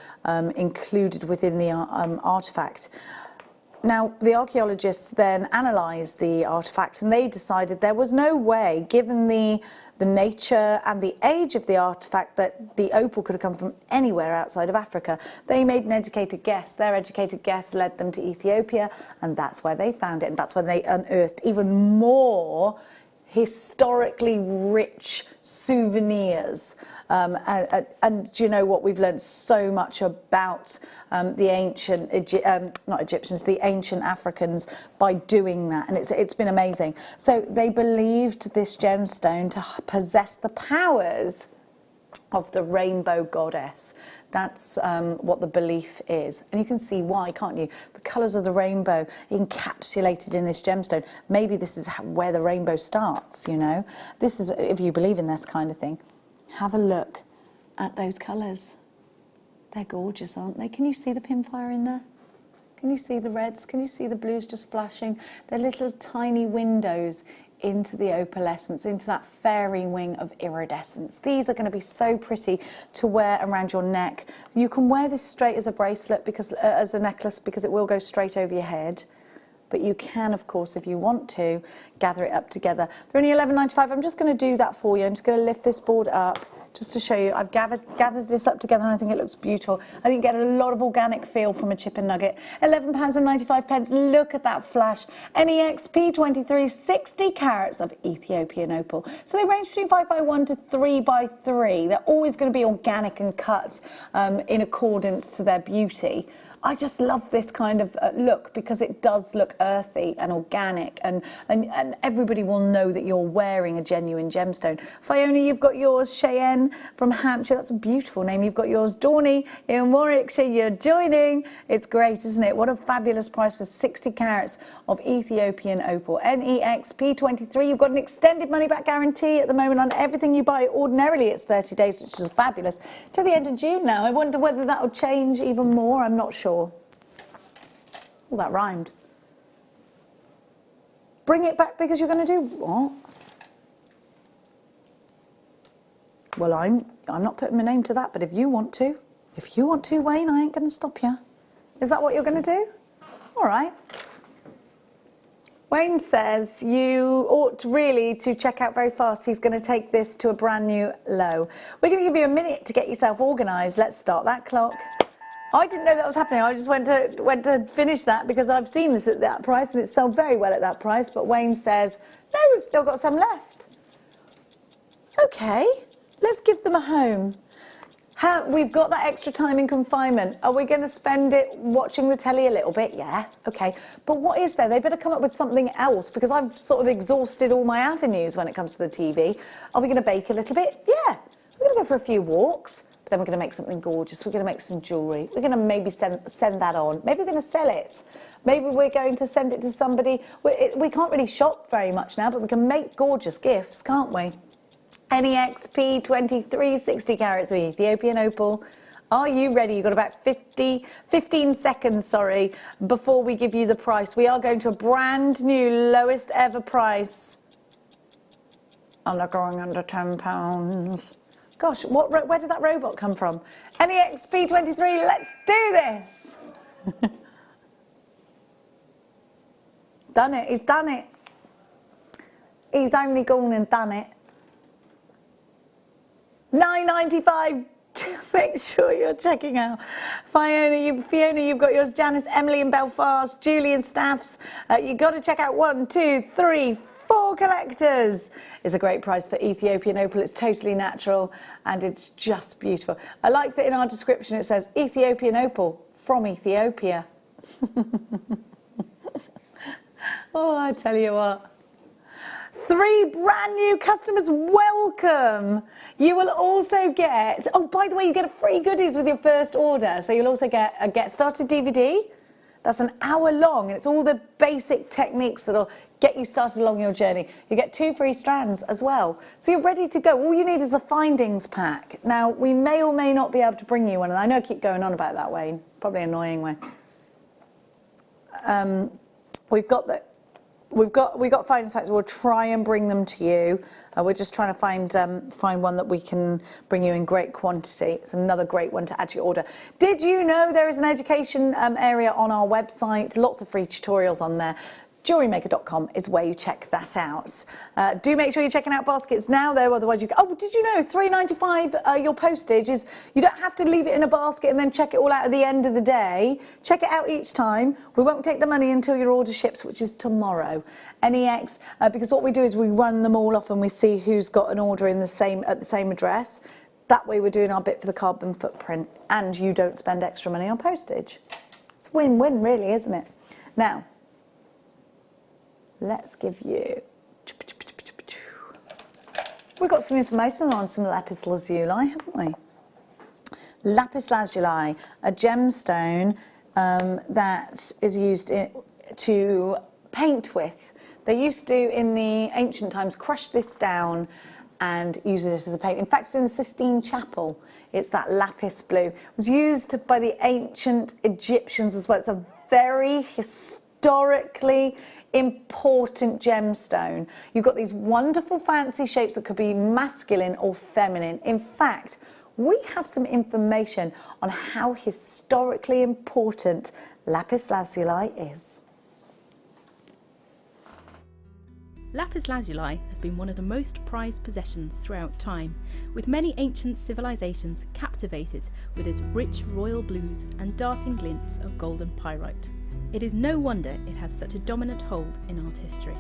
included within the artifact. Now, the archaeologists then analysed the artefact and they decided there was no way, given the nature and the age of the artefact, that the opal could have come from anywhere outside of Africa. They made an educated guess. Their educated guess led them to Ethiopia, and that's where they found it, and that's when they unearthed even more historically rich souvenirs. And do you know what? We've learned so much about the ancient, not Egyptians, the ancient Africans by doing that, and it's been amazing. So they believed this gemstone to possess the powers of the rainbow goddess. That's what the belief is, and you can see why, can't you? The colours of the rainbow encapsulated in this gemstone. Maybe this is where the rainbow starts, you know. This is, if you believe in this kind of thing. Have a look at those colours. They're gorgeous, aren't they? Can you see the pinfire in there? Can you see the reds? Can you see the blues just flashing? They're little tiny windows into the opalescence, into that fairy wing of iridescence. These are going to be so pretty to wear around your neck. You can wear this straight as a bracelet, because as a necklace, because it will go straight over your head. But you can, of course, if you want to, gather it up together. They're only $11.95. I'm just going to do that for you. I'm just going to lift this board up just to show you. I've gathered this up together, and I think it looks beautiful. I think you get a lot of organic feel from a chip and nugget. £11.95. Look at that flash. NEX P23, 60 carats of Ethiopian opal. So they range between 5x1 to 3x3. They're always going to be organic and cut in accordance to their beauty. I just love this kind of look, because it does look earthy and organic, and everybody will know that you're wearing a genuine gemstone. Fiona, you've got yours. Cheyenne from Hampshire, that's a beautiful name. You've got yours. Dawny in Warwickshire, you're joining. It's great, isn't it? What a fabulous price for 60 carats of Ethiopian opal. NEX P23, you've got an extended money back guarantee at the moment on everything you buy. Ordinarily it's 30 days, which is fabulous, to the end of June now. I wonder whether that will change even more. I'm not sure. Well, that rhymed. Bring it back because you're going to do what? Well, I'm not putting my name to that, but if you want to, Wayne, I ain't going to stop you. Is that what you're going to do? All right. Wayne says you ought really to check out very fast. He's going to take this to a brand new low. We're going to give you a minute to get yourself organised. Let's start that clock. I didn't know that was happening. I just went to finish that because I've seen this at that price and it sold very well at that price. But Wayne says, no, we've still got some left. Okay, let's give them a home. We've got that extra time in confinement. Are we going to spend it watching the telly a little bit? Yeah, okay. But what is there? They better come up with something else, because I've sort of exhausted all my avenues when it comes to the TV. Are we going to bake a little bit? Yeah. We're going to go for a few walks. But then we're going to make something gorgeous. We're going to make some jewellery. We're going to maybe send that on. Maybe we're going to sell it. Maybe we're going to send it to somebody. We can't really shop very much now, but we can make gorgeous gifts, can't we? NEX P23, 60 carats of Ethiopian opal. Are you ready? You've got about 15 seconds, before we give you the price. We are going to a brand new lowest ever price. I'm not going under £10. Gosh, where did that robot come from? NEX P23, let's do this. Done it, he's done it. He's only gone and done it. $9.95. Make sure you're checking out. Fiona, you've got yours. Janice, Emily in Belfast, Julie in Staffs. You've got to check out 1, 2, 3, 4 collectors. It's a great price for Ethiopian opal. It's totally natural and it's just beautiful. I like that in our description it says Ethiopian opal from Ethiopia. Oh, I tell you what. 3 brand new customers, welcome. You will also get, oh, by the way, you get a free goodies with your first order. So you'll also get a Get Started DVD. That's an hour long, and it's all the basic techniques that'll get you started along your journey. You get 2 free strands as well. So you're ready to go. All you need is a findings pack. Now, we may or may not be able to bring you one, and I know I keep going on about that, Wayne. Probably annoying, Wayne. We've got findings packs. We'll try and bring them to you. We're just trying to find one that we can bring you in great quantity. It's another great one to add to your order. Did you know there is an education area on our website? Lots of free tutorials on there. JewelleryMaker.com is where you check that out. Do make sure you're checking out baskets now, though, otherwise you... Oh, did you know £3.95 your postage is... You don't have to leave it in a basket and then check it all out at the end of the day. Check it out each time. We won't take the money until your order ships, which is tomorrow. NEX, because what we do is we run them all off and we see who's got an order in at the same address. That way we're doing our bit for the carbon footprint and you don't spend extra money on postage. It's win-win, really, isn't it? Now, let's give you... We've got some information on some lapis lazuli, haven't we? Lapis lazuli, a gemstone that is used to paint with. They used to, in the ancient times, crush this down and use it as a paint. In fact, it's in the Sistine Chapel. It's that lapis blue. It was used by the ancient Egyptians as well. It's a very historically important gemstone. You've got these wonderful fancy shapes that could be masculine or feminine. In fact, we have some information on how historically important lapis lazuli is. Lapis lazuli has been one of the most prized possessions throughout time, with many ancient civilizations captivated with its rich royal blues and darting glints of golden pyrite. It is no wonder it has such a dominant hold in art history.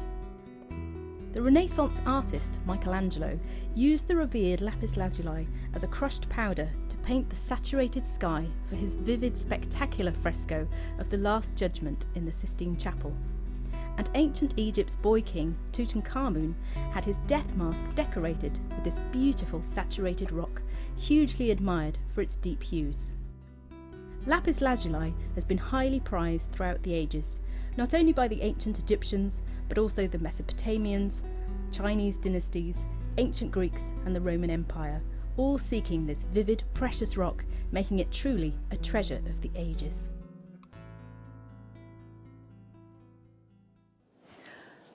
The Renaissance artist Michelangelo used the revered lapis lazuli as a crushed powder to paint the saturated sky for his vivid, spectacular fresco of the Last Judgment in the Sistine Chapel. And ancient Egypt's boy king, Tutankhamun, had his death mask decorated with this beautiful saturated rock, hugely admired for its deep hues. Lapis lazuli has been highly prized throughout the ages, not only by the ancient Egyptians, but also the Mesopotamians, Chinese dynasties, ancient Greeks and the Roman Empire, all seeking this vivid, precious rock, making it truly a treasure of the ages.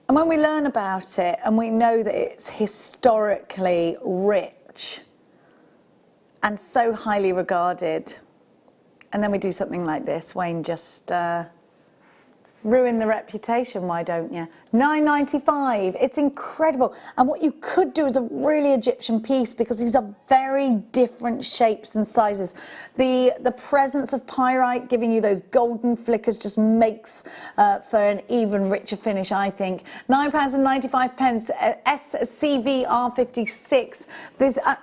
And when we learn about it and we know that it's historically rich and so highly regarded, and then we do something like this, Wayne, just ruin the reputation, why don't you? £9.95, it's incredible. And what you could do is a really Egyptian piece because these are very different shapes and sizes. The presence of pyrite giving you those golden flickers just makes for an even richer finish, I think. £9.95, SCVR56.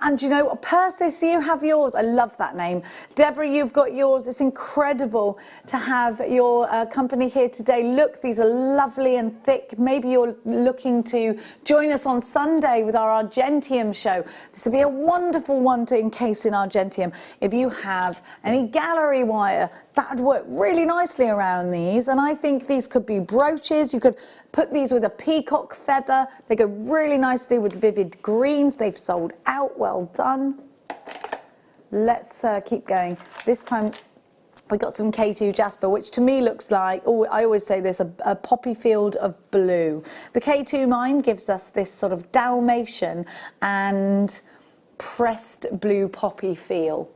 And you know, Persis, you have yours. I love that name. Deborah, you've got yours. It's incredible to have your company here today. Look, these are lovely and thick. Maybe you're looking to join us on Sunday with our Argentium show. This would be a wonderful one to encase in Argentium. If you have any gallery wire, that would work really nicely around these. And I think these could be brooches. You could put these with a peacock feather. They go really nicely with vivid greens. They've sold out. Well done. Let's keep going. This time we got some K2 jasper, which to me looks like, oh, I always say this, a poppy field of blue. The K2 mine gives us this sort of Dalmatian and pressed blue poppy feel.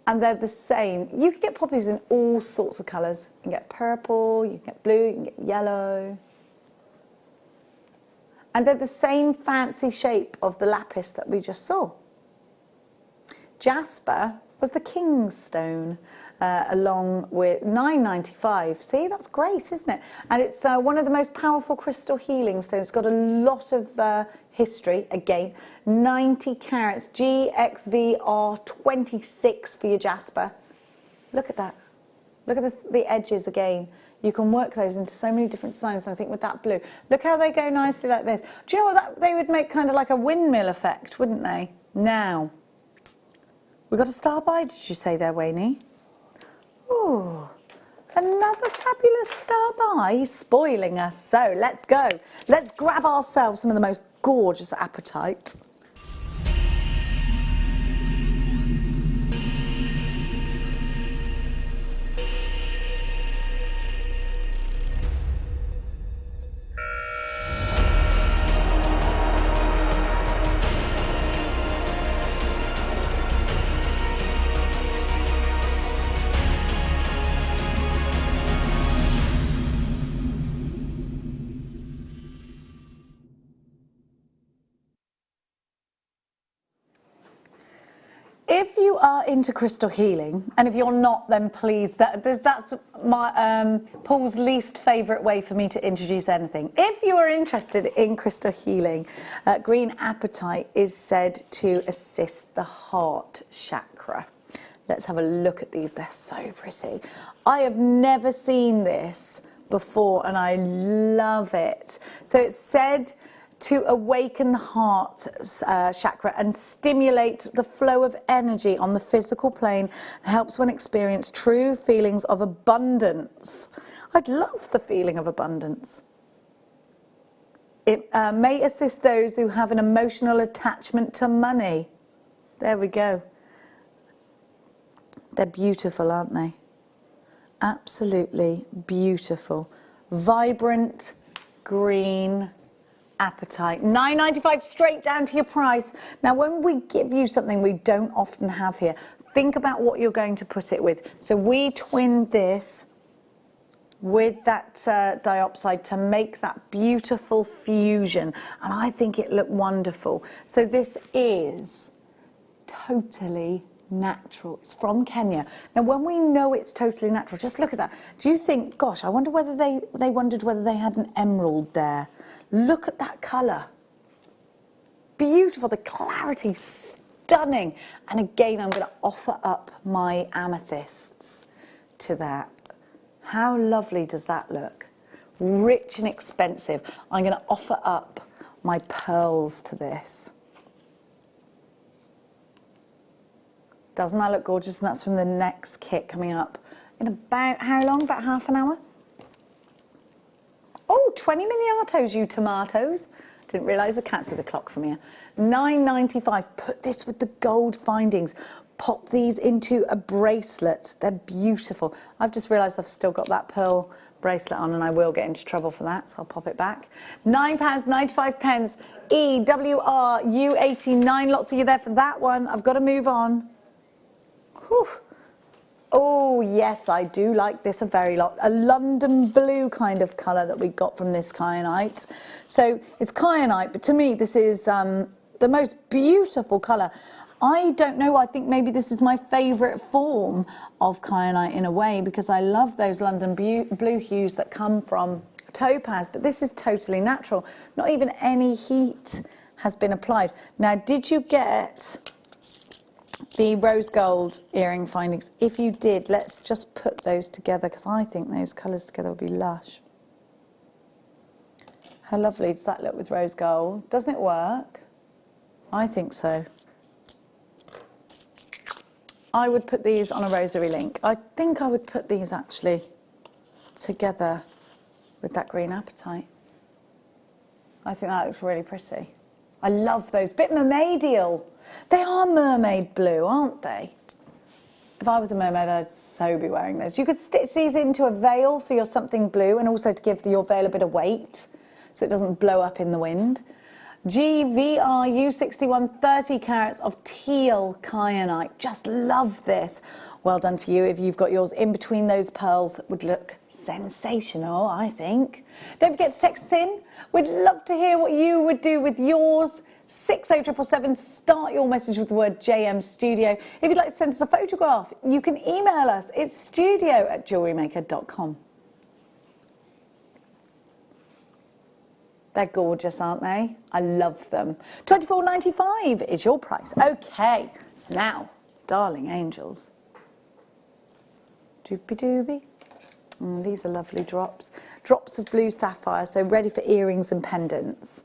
And they're the same. You can get poppies in all sorts of colours. You can get purple, you can get blue, you can get yellow. And they're the same fancy shape of the lapis that we just saw. Jasper was the king's stone, along with £9.95. See, that's great, isn't it? And it's one of the most powerful crystal healing stones. It's got a lot of history. Again, 90 carats, GXVR26 for your jasper. Look at that. Look at the edges again. you can work those into so many different designs. And I think with that blue, look how they go nicely like this. Do you know what, they would make kind of like a windmill effect, wouldn't they? Now, we got a star by, did you say there, Wayne? Ooh, another fabulous star by, spoiling us. So let's go. Let's grab ourselves some of the most gorgeous apatite. If you are into crystal healing, and if you're not, then please, that's my Paul's least favourite way for me to introduce anything. If you are interested in crystal healing, green apatite is said to assist the heart chakra. Let's have a look at these. They're so pretty. I have never seen this before, and I love it. So it's said to awaken the heart chakra and stimulate the flow of energy on the physical plane, helps one experience true feelings of abundance. I'd love the feeling of abundance. It may assist those who have an emotional attachment to money. There we go. They're beautiful, aren't they? Absolutely beautiful. Vibrant green apatite, £9.95 straight down to your price. Now, when we give you something we don't often have here, think about what you're going to put it with. So we twinned this with that diopside to make that beautiful fusion, and I think it looked wonderful. So this is totally natural. It's from Kenya. Now, when we know it's totally natural, just look at that. Do you think, gosh, I wonder whether they wondered whether they had an emerald there. Look at that colour. Beautiful, the clarity, stunning. And again, I'm going to offer up my amethysts to that. How lovely does that look? Rich and expensive. I'm going to offer up my pearls to this. Doesn't that look gorgeous? And that's from the next kit coming up in about, how long? About half an hour? Oh, 20 miniatos, you tomatoes. Didn't realise I can't see the clock from here. £9.95. Put this with the gold findings. Pop these into a bracelet. They're beautiful. I've just realised I've still got that pearl bracelet on, and I will get into trouble for that, so I'll pop it back. £9.95. EWRU89. Lots of you there for that one. I've got to move on. Whew. Oh, yes, I do like this a very lot. A London blue kind of colour that we got from this kyanite. So it's kyanite, but to me this is the most beautiful colour. I don't know, I think maybe this is my favourite form of kyanite in a way, because I love those London blue hues that come from topaz, but this is totally natural. Not even any heat has been applied. Now, did you get the rose gold earring findings? If you did, let's just put those together, because I think those colours together would be lush. How lovely does that look with rose gold? Doesn't it work? I think so. I would put these on a rosary link. I think I would put these actually together with that green apatite. I think that looks really pretty. I love those. Bit mermaidial. They are mermaid blue, aren't they? If I was a mermaid, I'd so be wearing those. You could stitch these into a veil for your something blue, and also to give your veil a bit of weight so it doesn't blow up in the wind. GVRU61, 30 carats of teal kyanite. Just love this. Well done to you if you've got yours in between those pearls. It would look sensational, I think. Don't forget to text us in. We'd love to hear what you would do with yours. 60777, start your message with the word JM Studio. If you'd like to send us a photograph, you can email us. It's studio@jewellerymaker.com. They're gorgeous, aren't they? I love them. £24.95 is your price. Okay, now, darling angels. Doobie doobie. These are lovely drops. Drops of blue sapphire, so ready for earrings and pendants.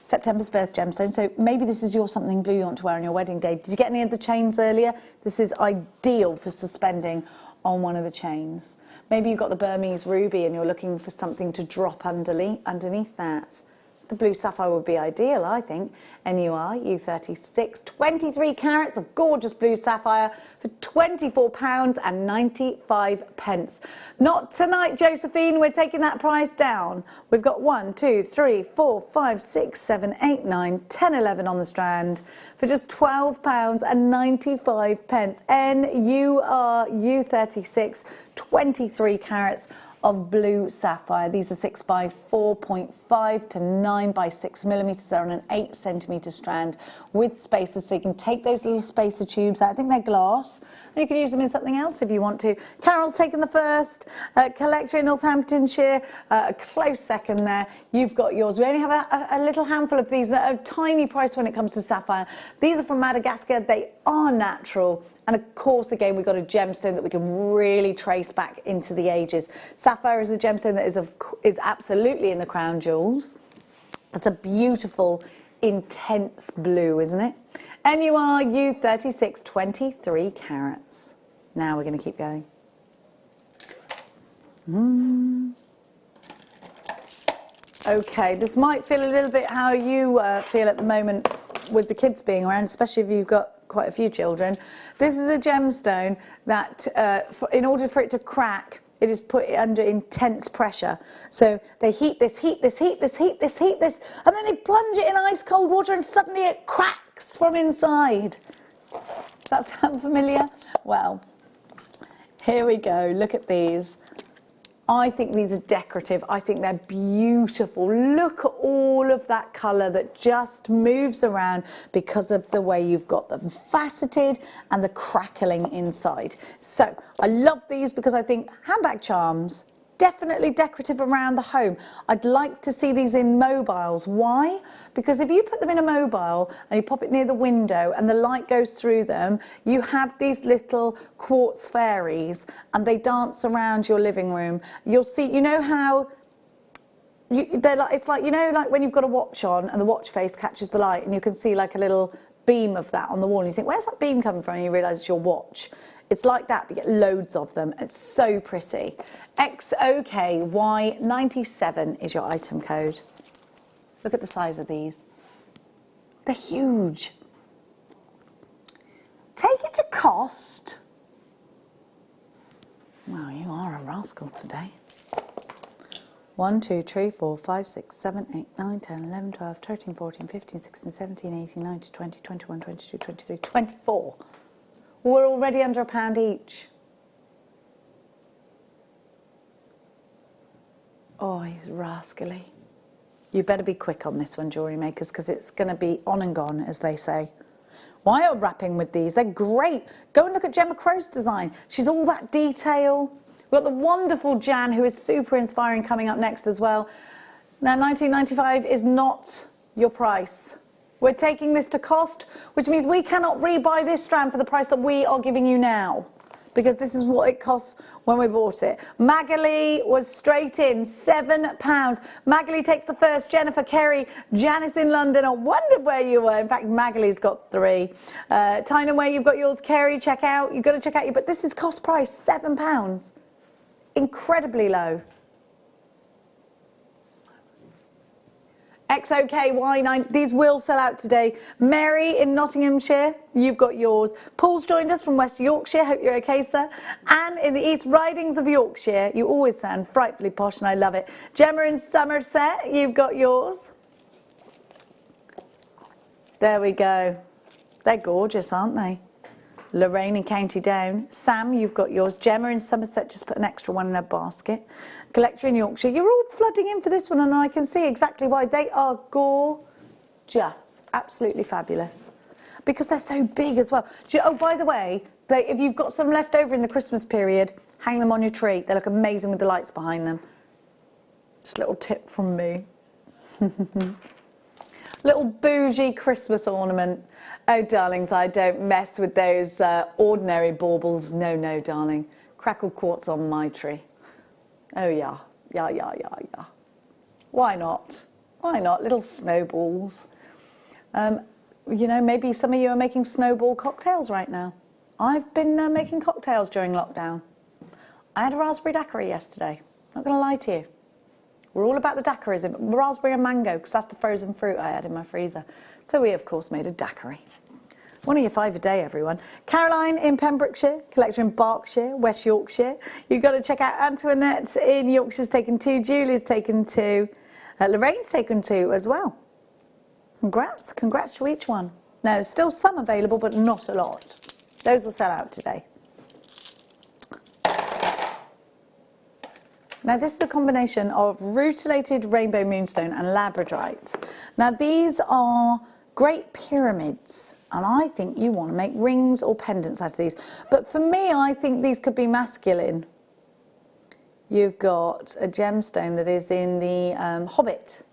September's birth gemstone, so maybe this is your something blue you want to wear on your wedding day. Did you get any of the chains earlier? This is ideal for suspending on one of the chains. Maybe you've got the Burmese ruby and you're looking for something to drop underneath that. The blue sapphire would be ideal, I think. NUR, U36, 23 carats of gorgeous blue sapphire for £24.95. Not tonight, Josephine, we're taking that price down. We've got 1, 2, 3, 4, 5, 6, 7, 8, 9, 10, 11 on the strand for just £12.95. NUR, U36, 23 carats of blue sapphire. These are 6 by 4.5 to 9 by 6 millimeters. They're on an 8 centimeter strand with spacers, so you can take those little spacer tubes out. I think they're glass, and you can use them in something else if you want to. Carol's taken the first. Collector in Northamptonshire, a close second there. You've got yours. We only have a little handful of these that are a tiny price when it comes to sapphire. These are from Madagascar. They are natural. And of course, again, we've got a gemstone that we can really trace back into the ages. Sapphire is a gemstone that is absolutely in the crown jewels. It's a beautiful, intense blue, isn't it? NUR U36, 23 carats. Now we're going to keep going. Okay, this might feel a little bit how you feel at the moment with the kids being around, especially if you've got quite a few children. This is a gemstone that, in order for it to crack, it is put under intense pressure. So they heat this, and then they plunge it in ice cold water and suddenly it cracks from inside. Does that sound familiar? Well, here we go. Look at these. I think these are decorative. I think they're beautiful. Look at all of that colour that just moves around because of the way you've got them faceted and the crackling inside. So I love these because I think handbag charms, definitely decorative around the home. I'd like to see these in mobiles. Why? Because if you put them in a mobile and you pop it near the window and the light goes through them, you have these little quartz fairies and they dance around your living room. You'll see, you know how it's like, you know, like when you've got a watch on and the watch face catches the light and you can see like a little beam of that on the wall and you think, where's that beam coming from? And you realise it's your watch. It's like that, but you get loads of them. It's so pretty. XOKY97 is your item code. Look at the size of these. They're huge. Take it to cost. Wow, you are a rascal today. 1, 2, 3, 4, 5, 6, 7, 8, 9, 10, 11, 12, 13, 14, 15, 16, 17, 18, 19, 20, 21, 22, 23, 24. We're already under £1 each. Oh, he's rascally. You better be quick on this one, Jewellery Makers, because it's going to be on and gone, as they say. Why are wrapping with these? They're great. Go and look at Gemma Crow's design. She's all that detail. We've got the wonderful Jan, who is super inspiring, coming up next as well. Now, £19.95 is not your price. We're taking this to cost, which means we cannot rebuy this strand for the price that we are giving you now, because this is what it costs when we bought it. Magali was straight in, £7. Magali takes the first. Jennifer, Kerry, Janice in London. I wondered where you were. In fact, Magali's got 3. Tynan, where you've got yours. Kerry, check out. You've got to check out. But this is cost price, £7. Incredibly low. XOKY9, these will sell out today. Mary in Nottinghamshire, you've got yours. Paul's joined us from West Yorkshire, hope you're okay, sir. Anne in the East Ridings of Yorkshire, you always sound frightfully posh and I love it. Gemma in Somerset, you've got yours. There we go. They're gorgeous, aren't they? Lorraine in County Down. Sam, you've got yours. Gemma in Somerset, just put an extra one in her basket. Collector in Yorkshire. You're all flooding in for this one and I can see exactly why. They are gorgeous. Absolutely fabulous. Because they're so big as well. Oh, by the way, if you've got some left over in the Christmas period, hang them on your tree. They look amazing with the lights behind them. Just a little tip from me. Little bougie Christmas ornament. Oh, darlings, I don't mess with those ordinary baubles. No, no, darling. Crackle quartz on my tree. Oh yeah. Why not? Why not? Little snowballs. You know, maybe some of you are making snowball cocktails right now. I've been making cocktails during lockdown. I had a raspberry daiquiri yesterday. Not going to lie to you. We're all about the daiquiris, raspberry and mango, because that's the frozen fruit I had in my freezer. So we, of course, made a daiquiri. One of your 5 a day, everyone. Caroline in Pembrokeshire, Collector in Berkshire, West Yorkshire. You've got to check out Antoinette in Yorkshire's taken 2, Julie's taken 2, Lorraine's taken 2 as well. Congrats to each one. Now, there's still some available, but not a lot. Those will sell out today. Now, this is a combination of rutilated rainbow moonstone and labradorite. Now, these are great pyramids, and I think you want to make rings or pendants out of these. But for me, I think these could be masculine. You've got a gemstone that is in the Hobbit.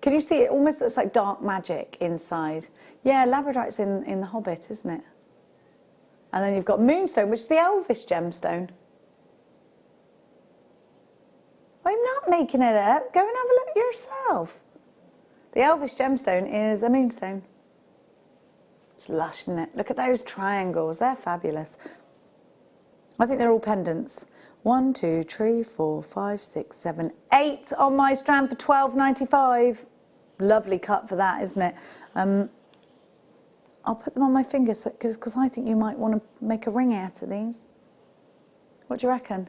Can you see it? Almost looks like dark magic inside. Yeah, labradorite's in the Hobbit, isn't it? And then you've got moonstone, which is the Elvish gemstone. I'm not making it up. Go and have a look yourself. The Elvish gemstone is a moonstone. It's lush, isn't it? Look at those triangles. They're fabulous. I think they're all pendants. 1, 2, 3, 4, 5, 6, 7, 8 on my strand for £12.95. Lovely cut for that, isn't it? I'll put them on my fingers because I think you might want to make a ring out of these. What do you reckon?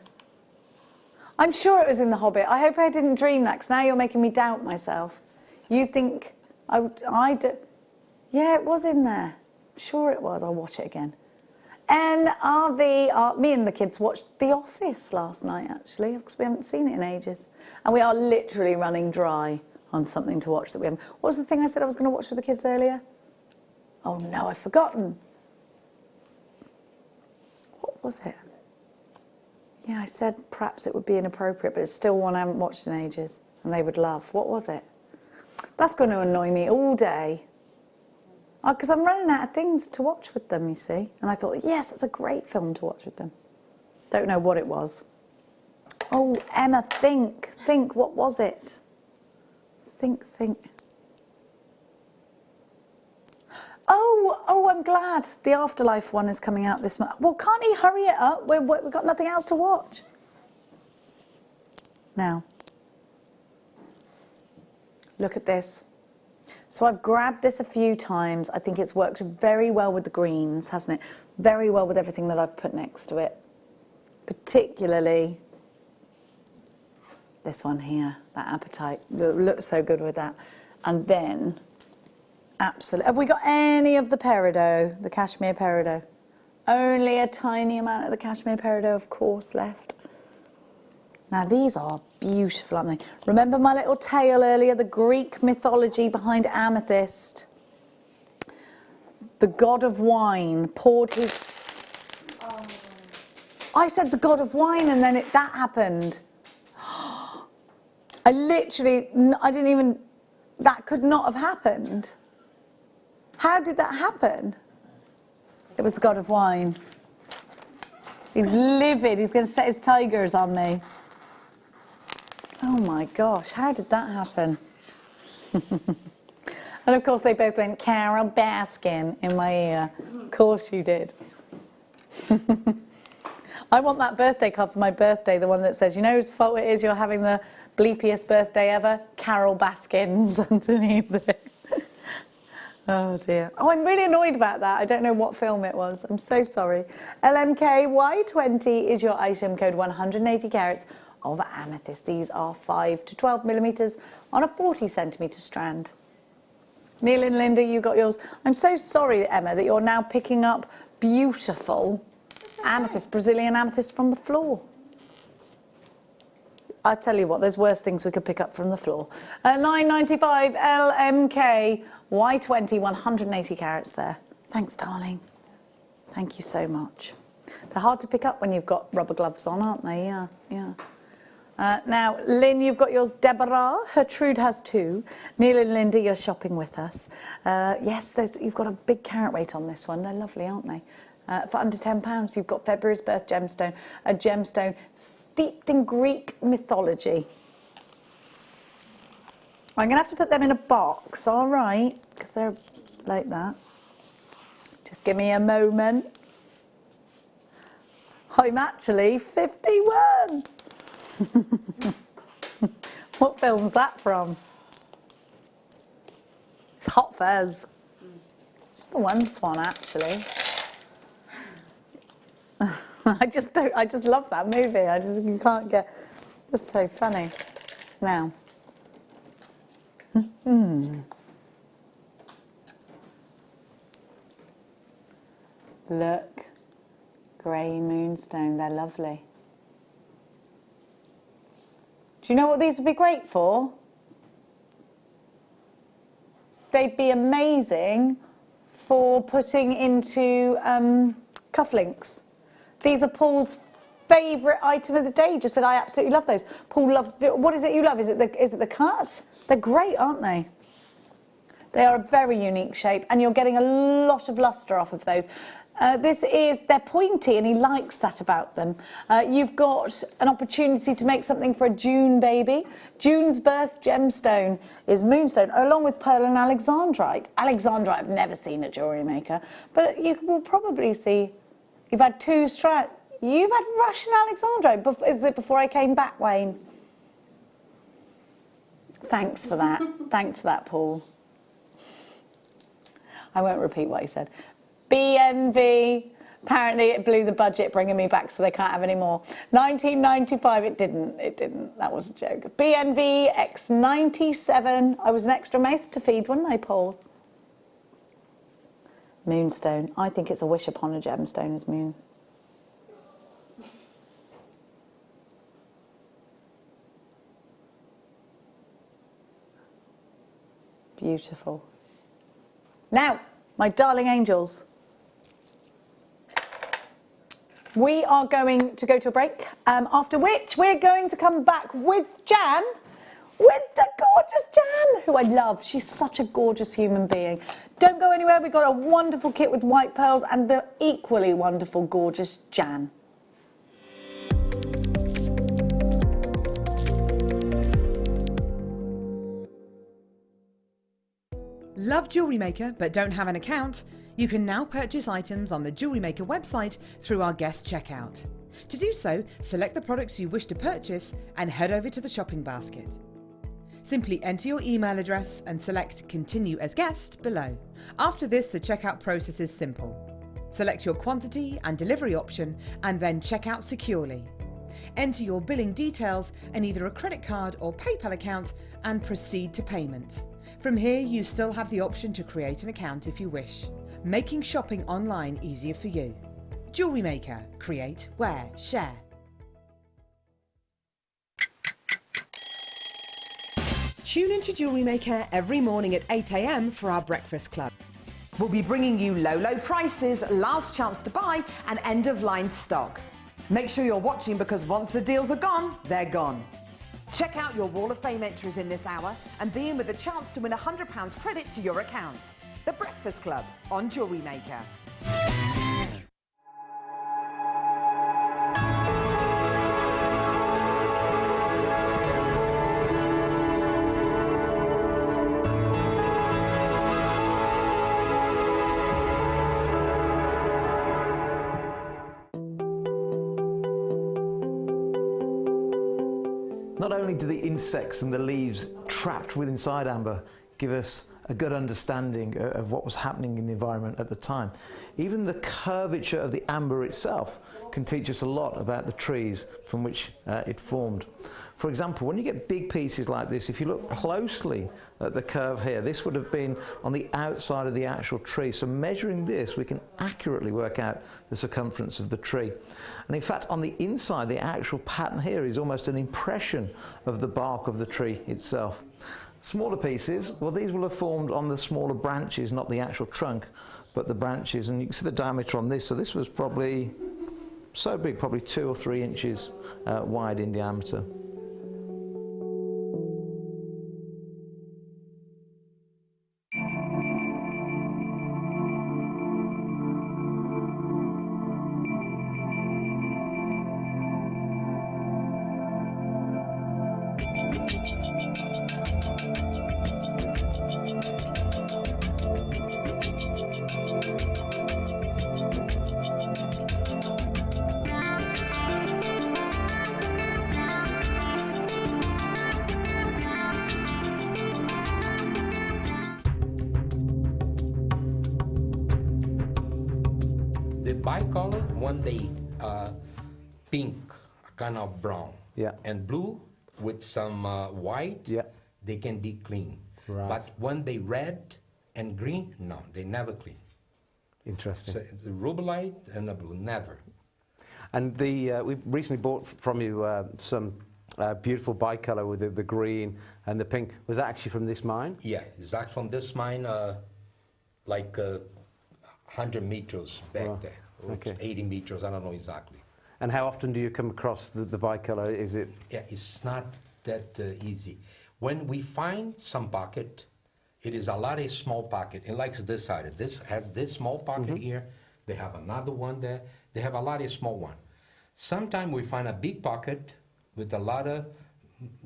I'm sure it was in The Hobbit. I hope I didn't dream that, because now you're making me doubt myself. You think yeah, it was in there. I'm sure it was. I'll watch it again. NRV, me and the kids watched The Office last night, actually, because we haven't seen it in ages. And we are literally running dry on something to watch that we haven't. What was the thing I said I was going to watch with the kids earlier? Oh no, I've forgotten. What was it? Yeah, I said perhaps it would be inappropriate, but it's still one I haven't watched in ages and they would love. What was it? That's going to annoy me all day. Because I'm running out of things to watch with them, you see. And I thought, yes, it's a great film to watch with them. Don't know what it was. Oh, Emma, think, what was it? Think. Oh, I'm glad the Afterlife one is coming out this month. Well, can't he hurry it up? We've got nothing else to watch. Now, look at this. So I've grabbed this a few times. I think it's worked very well with the greens, hasn't it? Very well with everything that I've put next to it. Particularly this one here, that Appetite. It looks so good with that. And then, absolutely. Have we got any of the peridot, the cashmere peridot? Only a tiny amount of the cashmere peridot, of course, left. Now, these are beautiful, aren't they? Remember my little tale earlier, the Greek mythology behind amethyst? The god of wine poured his... Oh. I said the god of wine and then that happened. I didn't even... That could not have happened. How did that happen? It was the god of wine. He's livid. He's going to set his tigers on me. Oh my gosh, how did that happen? And of course they both went, Carol Baskin, in my ear. Of course you did. I want that birthday card for my birthday, the one that says, you know whose fault it is you're having the bleepiest birthday ever? Carol Baskin's underneath it. Oh dear. Oh, I'm really annoyed about that. I don't know what film it was. I'm so sorry. LMKY20 is your item code, 180 carats of amethyst. These are 5 to 12 millimetres on a 40 centimetre strand. Neil and Linda, you got yours. I'm so sorry, Emma, that you're now picking up beautiful amethyst, Brazilian amethyst from the floor. I tell you what, there's worse things we could pick up from the floor. $9.95 LMK Y20, 180 carats there. Thanks, darling. Thank you so much. They're hard to pick up when you've got rubber gloves on, aren't they? Yeah. Now, Lynn, you've got yours. Deborah, Hertrude has 2. Neil and Linda, you're shopping with us. Yes, you've got a big carat weight on this one. They're lovely, aren't they? for under £10. You've got February's birth gemstone, a gemstone steeped in Greek mythology. I'm going to have to put them in a box, all right, because they're like that. Just give me a moment. I'm actually 51. What film's that from? It's Hot Fuzz. Just the one swan, actually. I just love that movie. You can't get, it's so funny. Now. Look, grey moonstone, they're lovely. Do you know what these would be great for? They'd be amazing for putting into cufflinks. These are Paul's favourite item of the day. He just said, I absolutely love those. Paul loves, what is it you love? Is it the cut? They're great, aren't they? They are a very unique shape, and you're getting a lot of lustre off of those. They're pointy, and he likes that about them. You've got an opportunity to make something for a June baby. June's birth gemstone is moonstone, along with pearl and alexandrite. Alexandrite I've never seen at Jewellery Maker, but you will probably see, you've had two strands. You've had Russian alexandrite. Is it before I came back, Wayne? Thanks for that. Thanks for that, Paul. I won't repeat what he said. BNV, apparently it blew the budget, bringing me back so they can't have any more. 1995, it didn't, that was a joke. BNV X97, I was an extra mouth to feed, wasn't I, Paul? Moonstone, I think it's a wish upon a gemstone is moon. Beautiful. Now, my darling angels, we are going to go to a break, after which we're going to come back with Jan, with the gorgeous Jan, who I love. She's such a gorgeous human being. Don't go anywhere. We've got a wonderful kit with white pearls and the equally wonderful, gorgeous Jan. Love Jewellery Maker but don't have an account? You can now purchase items on the Jewellery Maker website through our guest checkout. To do so, select the products you wish to purchase and head over to the shopping basket. Simply enter your email address and select Continue as Guest below. After this, the checkout process is simple. Select your quantity and delivery option and then check out securely. Enter your billing details and either a credit card or PayPal account and proceed to payment. From here, you still have the option to create an account if you wish, making shopping online easier for you. Jewellery Maker. Create, wear, share. Tune into Jewellery Maker every morning at 8 a.m. for our breakfast club. We'll be bringing you low prices, last chance to buy, and end-of-line stock. Make sure you're watching because once the deals are gone, they're gone. Check out your Wall of Fame entries in this hour and be in with a chance to win £100 credit to your account. The Breakfast Club on Jewellery Maker. Not only do the insects and the leaves trapped within inside amber give us a good understanding of what was happening in the environment at the time, even the curvature of the amber itself can teach us a lot about the trees from which it formed. For example, when you get big pieces like this, if you look closely at the curve here, this would have been on the outside of the actual tree. So measuring this, we can accurately work out the circumference of the tree. And in fact, on the inside, the actual pattern here is almost an impression of the bark of the tree itself. Smaller pieces, well, these will have formed on the smaller branches, not the actual trunk, but the branches. And you can see the diameter on this. So this was probably so big, probably 2 or 3 inches wide in diameter. bicolor, one they pink, kind of brown, and blue with some white, they can be clean. Right. But when they red and green, no, they never clean. Interesting. So the rubellite and the blue, never. And the we recently bought from you some beautiful bicolor with the green and the pink. Was that actually from this mine? Yeah, exactly from this mine, like 100 meters back there. Or 80 meters, I don't know exactly. And how often do you come across the bicolor? Is it? Yeah, it's not that easy. When we find some pocket, it is a lot of small pocket. And like this side, this has this small pocket here. They have another one there. They have a lot of small one. Sometimes we find a big pocket with a lot of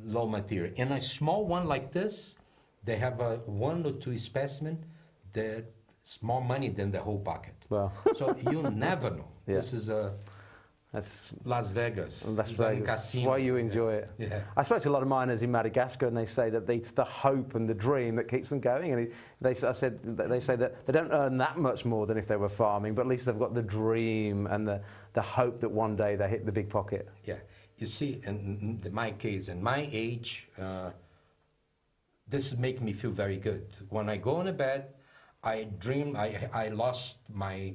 low material. In a small one like this, they have a 1 or 2 specimen that's more money than the whole pocket. Well. So you never know. This is that's Las Vegas. Las It's a Vegas. casino. That's why you enjoy it. Yeah. I spoke to a lot of miners in Madagascar, and they say that it's the hope and the dream that keeps them going. And they say that they don't earn that much more than if they were farming, but at least they've got the dream and the hope that one day they hit the big pocket. Yeah. You see, in my case, in my age, this is making me feel very good. When I go in bed, I dream, I lost my,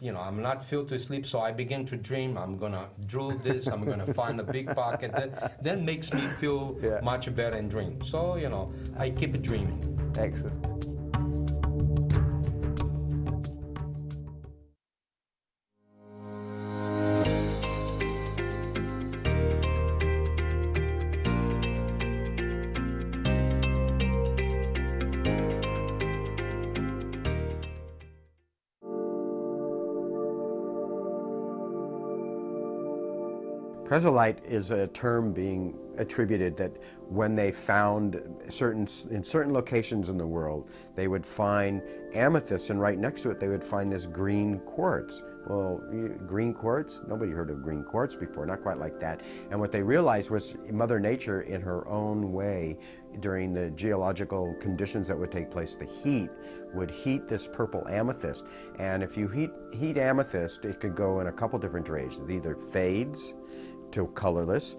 I'm not feel to sleep, so I begin to dream, I'm gonna drill this, I'm gonna find a big pocket. That makes me feel much better in dream. So, I keep dreaming. Excellent. Chrysolite is a term being attributed that when they found in certain locations in the world, they would find amethyst, and right next to it they would find this green quartz. Well, green quartz? Nobody heard of green quartz before, not quite like that. And what they realized was Mother Nature, in her own way, during the geological conditions that would take place, the heat would heat this purple amethyst. And if you heat amethyst, it could go in a couple different directions. It either fades to colorless,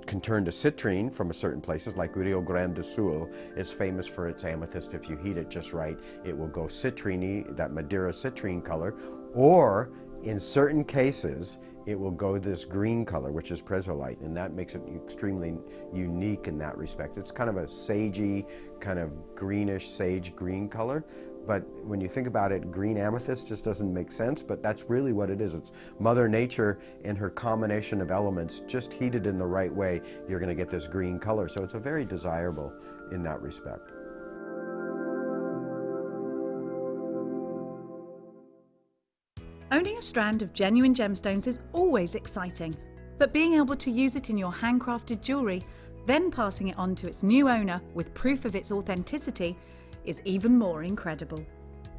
can turn to citrine from certain places, like Rio Grande do Sul is famous for its amethyst. If you heat it just right, it will go citrine, that Madeira citrine color, or in certain cases, it will go this green color, which is chrysolite, and that makes it extremely unique in that respect. It's kind of a sagey, kind of greenish sage green color. But when you think about it, green amethyst just doesn't make sense, but that's really what it is. It's Mother Nature in her combination of elements, just heated in the right way, you're going to get this green color. So it's a very desirable in that respect. Owning a strand of genuine gemstones is always exciting, but being able to use it in your handcrafted jewellery, then passing it on to its new owner with proof of its authenticity, is even more incredible.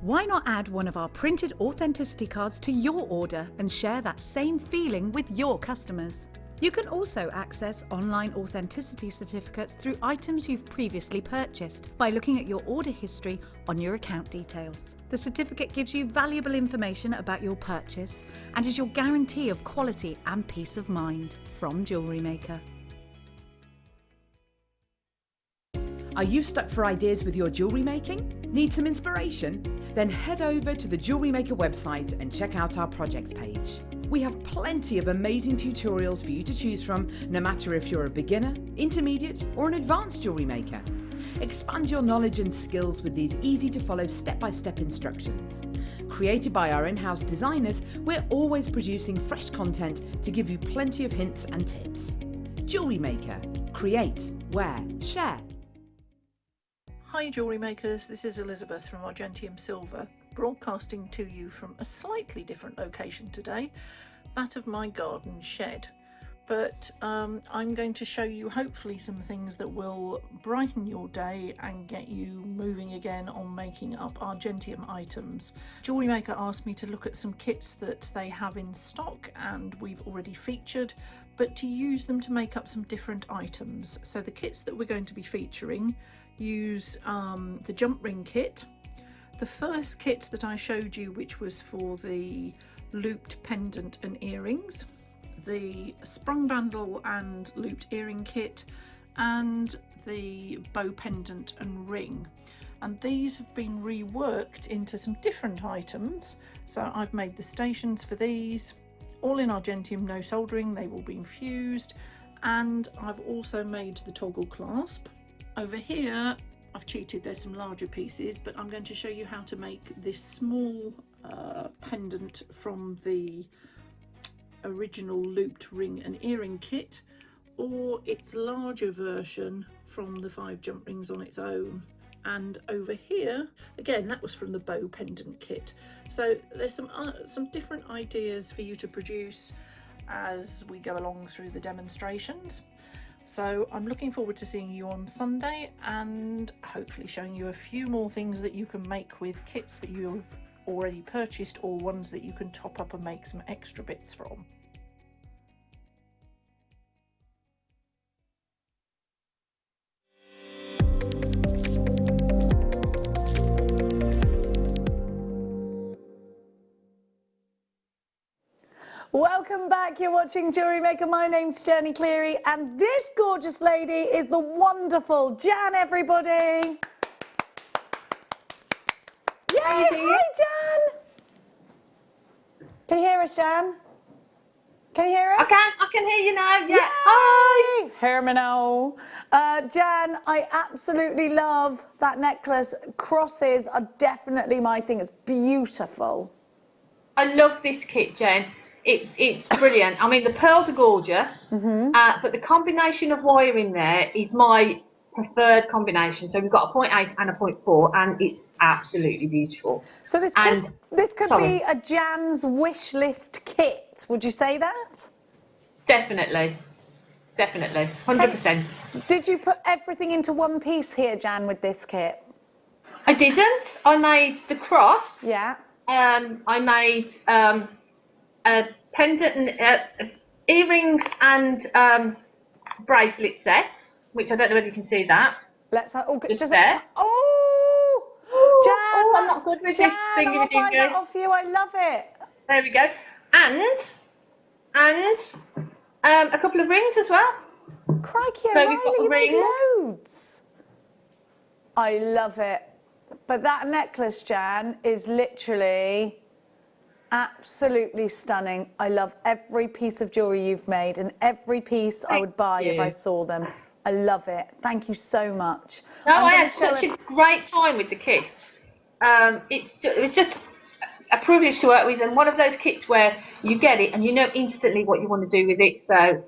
Why not add one of our printed authenticity cards to your order and share that same feeling with your customers? You can also access online authenticity certificates through items you've previously purchased by looking at your order history on your account details. The certificate gives you valuable information about your purchase and is your guarantee of quality and peace of mind from Jewellery Maker. Are you stuck for ideas with your jewellery making? Need some inspiration? Then head over to the Jewellery Maker website and check out our projects page. We have plenty of amazing tutorials for you to choose from, no matter if you're a beginner, intermediate, or an advanced jewellery maker. Expand your knowledge and skills with these easy-to-follow step-by-step instructions. Created by our in-house designers, we're always producing fresh content to give you plenty of hints and tips. Jewellery Maker. Create, wear, share. Hi Jewellery Makers, this is Elizabeth from Argentium Silver, broadcasting to you from a slightly different location today, that of my garden shed. But I'm going to show you hopefully some things that will brighten your day and get you moving again on making up Argentium items. Jewellery Maker asked me to look at some kits that they have in stock and we've already featured, but to use them to make up some different items. So the kits that we're going to be featuring use the jump ring kit. The first kit that I showed you, which was for the looped pendant and earrings, the sprung bandle and looped earring kit, and the bow pendant and ring. And these have been reworked into some different items. So I've made the stations for these, all in argentium, no soldering, they've all been fused. And I've also made the toggle clasp. Over here, I've cheated, there's some larger pieces, but I'm going to show you how to make this small pendant from the original looped ring and earring kit, or its larger version from the 5 jump rings on its own. And over here, again, that was from the bow pendant kit. So there's some different ideas for you to produce as we go along through the demonstrations. So I'm looking forward to seeing you on Sunday and hopefully showing you a few more things that you can make with kits that you've already purchased or ones that you can top up and make some extra bits from. Welcome back, you're watching Jewellery Maker. My name's Jenny Cleary and this gorgeous lady is the wonderful Jan, everybody. Yay, hi Jan. Can you hear us, Jan? Can you hear us? I can hear you now, yeah. Hi. Hear me now. Jan, I absolutely love that necklace. Crosses are definitely my thing, it's beautiful. I love this kit, Jen. It's brilliant. I mean, the pearls are gorgeous, but the combination of wire in there is my preferred combination. So we've got a 0.8 and a 0.4, and it's absolutely beautiful. So this could be a Jan's wish list kit. Would you say that? Definitely, 100%. Did you put everything into one piece here, Jan, with this kit? I didn't. I made the cross. Yeah. I made a pendant and earrings and bracelet set, which I don't know whether you can see that. Let's have, just there. Oh, Jan, I'm not good with Jan, this thing. I'll buy that off you. I love it. There we go. And a couple of rings as well. Crikey, so we've got you made rings. loads. I love it. But that necklace, Jan, is literally absolutely stunning. I love every piece of jewellery you've made and every piece I would buy if I saw them. I love it. Thank you so much. No, I had such a great time with the kit. It was just a privilege to work with, and one of those kits where you get it and you know instantly what you want to do with it. So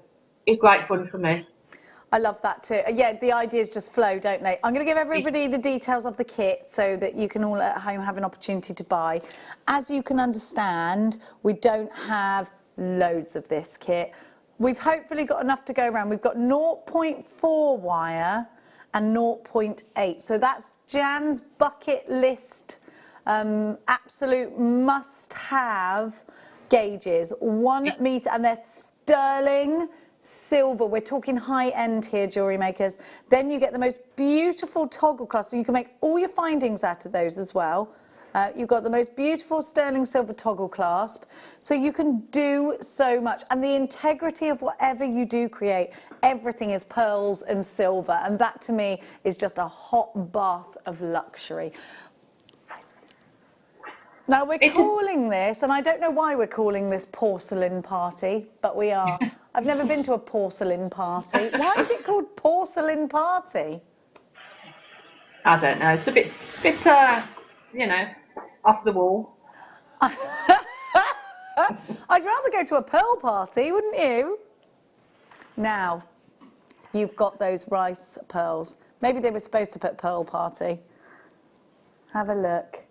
it's great fun for me. I love that too. Yeah, the ideas just flow, don't they? I'm going to give everybody the details of the kit so that you can all at home have an opportunity to buy. As you can understand, we don't have loads of this kit. We've hopefully got enough to go around. We've got 0.4 wire and 0.8. So that's Jan's bucket list, absolute must-have gauges. 1 metre, and they're sterling silver. We're talking high end here, jewellery makers. Then you get the most beautiful toggle clasp, and you can make all your findings out of those as well. You've got the most beautiful sterling silver toggle clasp, so you can do so much. And the integrity of whatever you do create, everything is pearls and silver, and that to me is just a hot bath of luxury. Now we're calling this, and I don't know why we're calling this porcelain party, but we are. I've never been to a porcelain party. Why is it called porcelain party? I don't know. It's a bit, you know, off the wall. I'd rather go to a pearl party, wouldn't you? Now, you've got those rice pearls. Maybe they were supposed to put pearl party. Have a look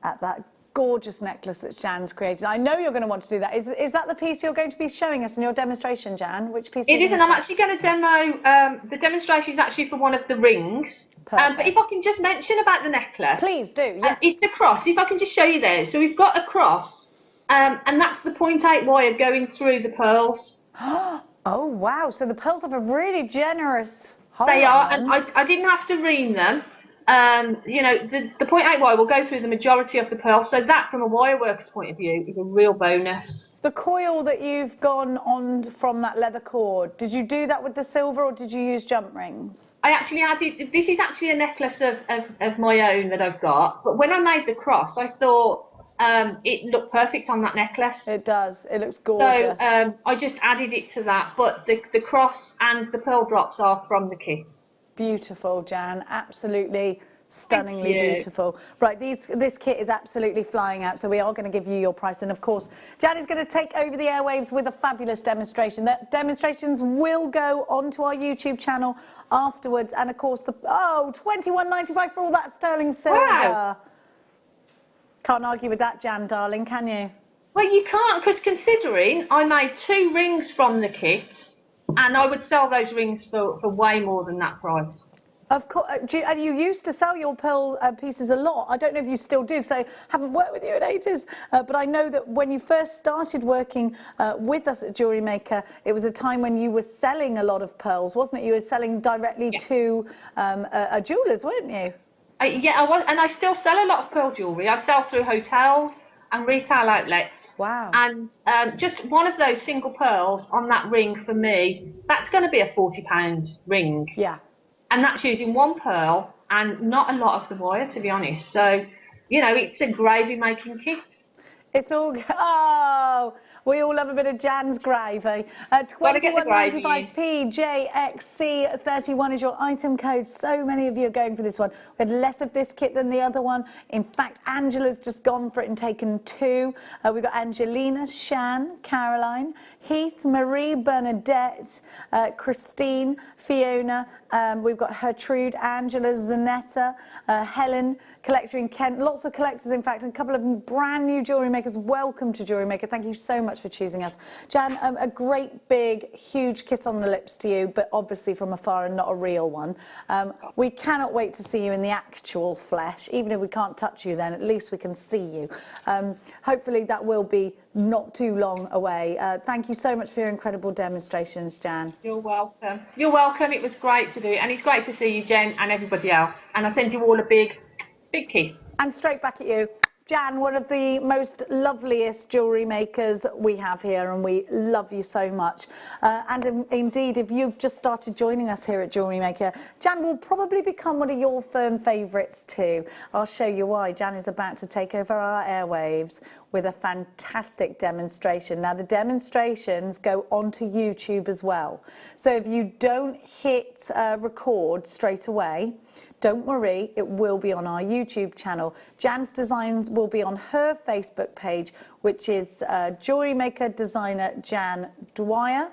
at that gorgeous necklace that Jan's created. I know you're going to want to do that. Is that the piece you're going to be showing us in your demonstration, Jan? Which piece? It is, and I'm actually going to demo. The demonstration is actually for one of the rings. But if I can just mention about the necklace, please do. Yes. It's a cross. If I can just show you there. So we've got a cross, and that's the 0.8 wire going through the pearls. Oh wow! So the pearls have a really generous hole. They are, and I didn't have to ream them. you know, the 0.8 wire will go through the majority of the pearl, so that from a wire worker's point of view is a real bonus. The coil that you've gone on from that leather cord, did you do that with the silver or did you use jump rings? I actually added, this is actually a necklace of my own that I've got, but when I made the cross I thought it looked perfect on that necklace. It does, it looks gorgeous. So I just added it to that, but the cross and the pearl drops are from the kit. Beautiful, Jan, absolutely stunningly beautiful. Right, this kit is absolutely flying out, so we are going to give you your price. And of course, Jan is going to take over the airwaves with a fabulous demonstration. That demonstrations will go onto our YouTube channel afterwards. And of course, £21.95 for all that sterling silver. Wow. Can't argue with that, Jan, darling, can you? Well, you can't, because considering I made 2 rings from the kit, and I would sell those rings for way more than that price. Of course, and you used to sell your pearl pieces a lot. I don't know if you still do, because I haven't worked with you in ages. But I know that when you first started working with us at Jewellery Maker, it was a time when you were selling a lot of pearls, wasn't it? You were selling directly to jewellers, weren't you? Yeah, I was, and I still sell a lot of pearl jewellery. I sell through hotels and retail outlets. Wow. And just one of those single pearls on that ring for me, that's going to be a £40 ring. Yeah. And that's using 1 pearl and not a lot of the wire, to be honest. So, you know, it's a gravy making kit. It's all, we all love a bit of Jan's gravy. 21.95p JXC31 is your item code. So many of you are going for this one. We had less of this kit than the other one. In fact, Angela's just gone for it and taken 2. We've got Angelina, Shan, Caroline, Heath, Marie, Bernadette, Christine, Fiona. We've got Gertrude, Angela, Zanetta, Helen, collector in Kent. Lots of collectors, in fact, and a couple of brand new jewellery makers. Welcome to Jewellery Maker. Thank you so much for choosing us. Jan, a great, big, huge kiss on the lips to you, but obviously from afar and not a real one. We cannot wait to see you in the actual flesh. Even if we can't touch you then, at least we can see you. Hopefully that will be not too long away. Thank you so much for your incredible demonstrations, Jan. You're welcome. You're welcome. It was great to do, and it's great to see you, Jen, and everybody else. And I send you all a big kiss. And straight back at you. Jan, one of the most loveliest jewellery makers we have here, and we love you so much. And indeed, if you've just started joining us here at Jewellery Maker, Jan will probably become one of your firm favourites too. I'll show you why. Jan is about to take over our airwaves with a fantastic demonstration. Now, the demonstrations go onto YouTube as well. So if you don't hit record straight away, don't worry, it will be on our YouTube channel. Jan's designs will be on her Facebook page, which is Jewellery Maker designer Jan Dwyer.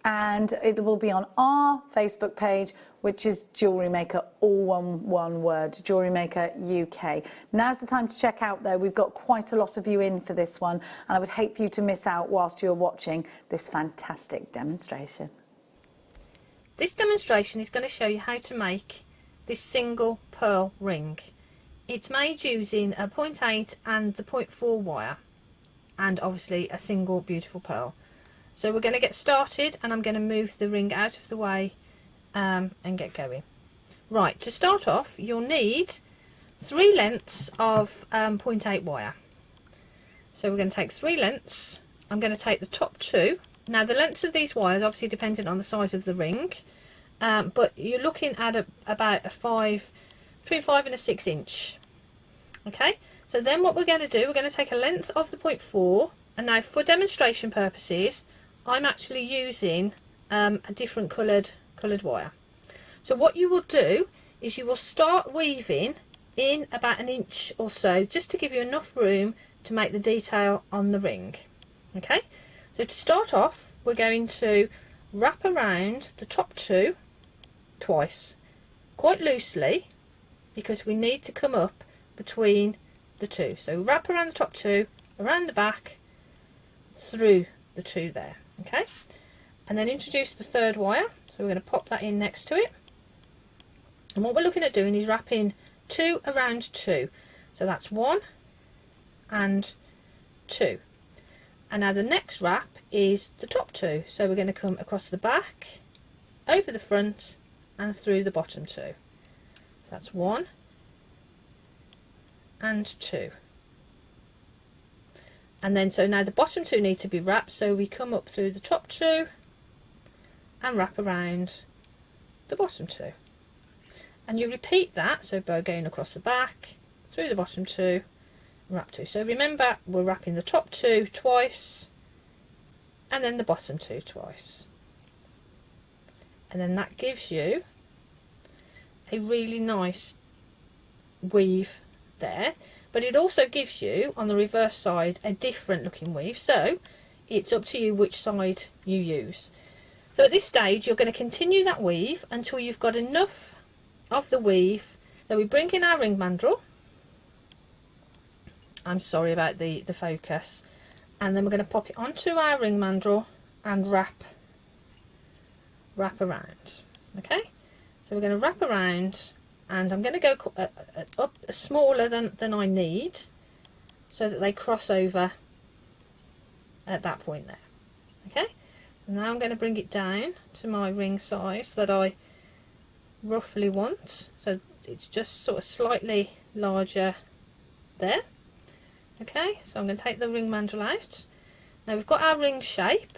And it will be on our Facebook page, which is Jewellery Maker, all one word, Jewellery Maker UK. Now's the time to check out, though. We've got quite a lot of you in for this one, and I would hate for you to miss out whilst you're watching this fantastic demonstration. This demonstration is going to show you how to make this single pearl ring. It's made using a 0.8 and the 0.4 wire, and obviously a single beautiful pearl. So we're going to get started, and I'm going to move the ring out of the way and get going. Right, to start off, you'll need 3 lengths of 0.8 wire. So we're going to take 3 lengths. I'm going to take the top 2. Now the lengths of these wires obviously dependent on the size of the ring, but you're looking at about between 5 and a 6 inch. Okay, so then what we're going to do, we're going to take a length of the 0.4, and now for demonstration purposes, I'm actually using a different coloured wire. So what you will do is you will start weaving in about 1 inch or so, just to give you enough room to make the detail on the ring. Okay, so to start off, we're going to wrap around the top 2 twice, quite loosely, because we need to come up between the 2. So wrap around the top 2, around the back, through the 2 there. Okay, and then introduce the 3rd wire. So we're going to pop that in next to it, and what we're looking at doing is wrapping 2 around 2. So that's 1 and 2. And now the next wrap is the top 2. So we're going to come across the back, over the front, and through the bottom 2. So that's 1 and 2. And then so now the bottom 2 need to be wrapped, so we come up through the top 2 and wrap around the bottom 2. And you repeat that, so bow going across the back, through the bottom 2, wrap 2. So remember, we're wrapping the top 2 twice and then the bottom 2 twice. And then that gives you a really nice weave there, but it also gives you on the reverse side a different looking weave, so it's up to you which side you use. So at this stage you're going to continue that weave until you've got enough of the weave. So we bring in our ring mandrel, I'm sorry about the focus, and then we're going to pop it onto our ring mandrel and wrap around. Okay, so we're going to wrap around, and I'm going to go up smaller than I need so that they cross over at that point there. Okay, and now I'm going to bring it down to my ring size that I roughly want, so it's just sort of slightly larger there. Okay, so I'm going to take the ring mandrel out. Now we've got our ring shape,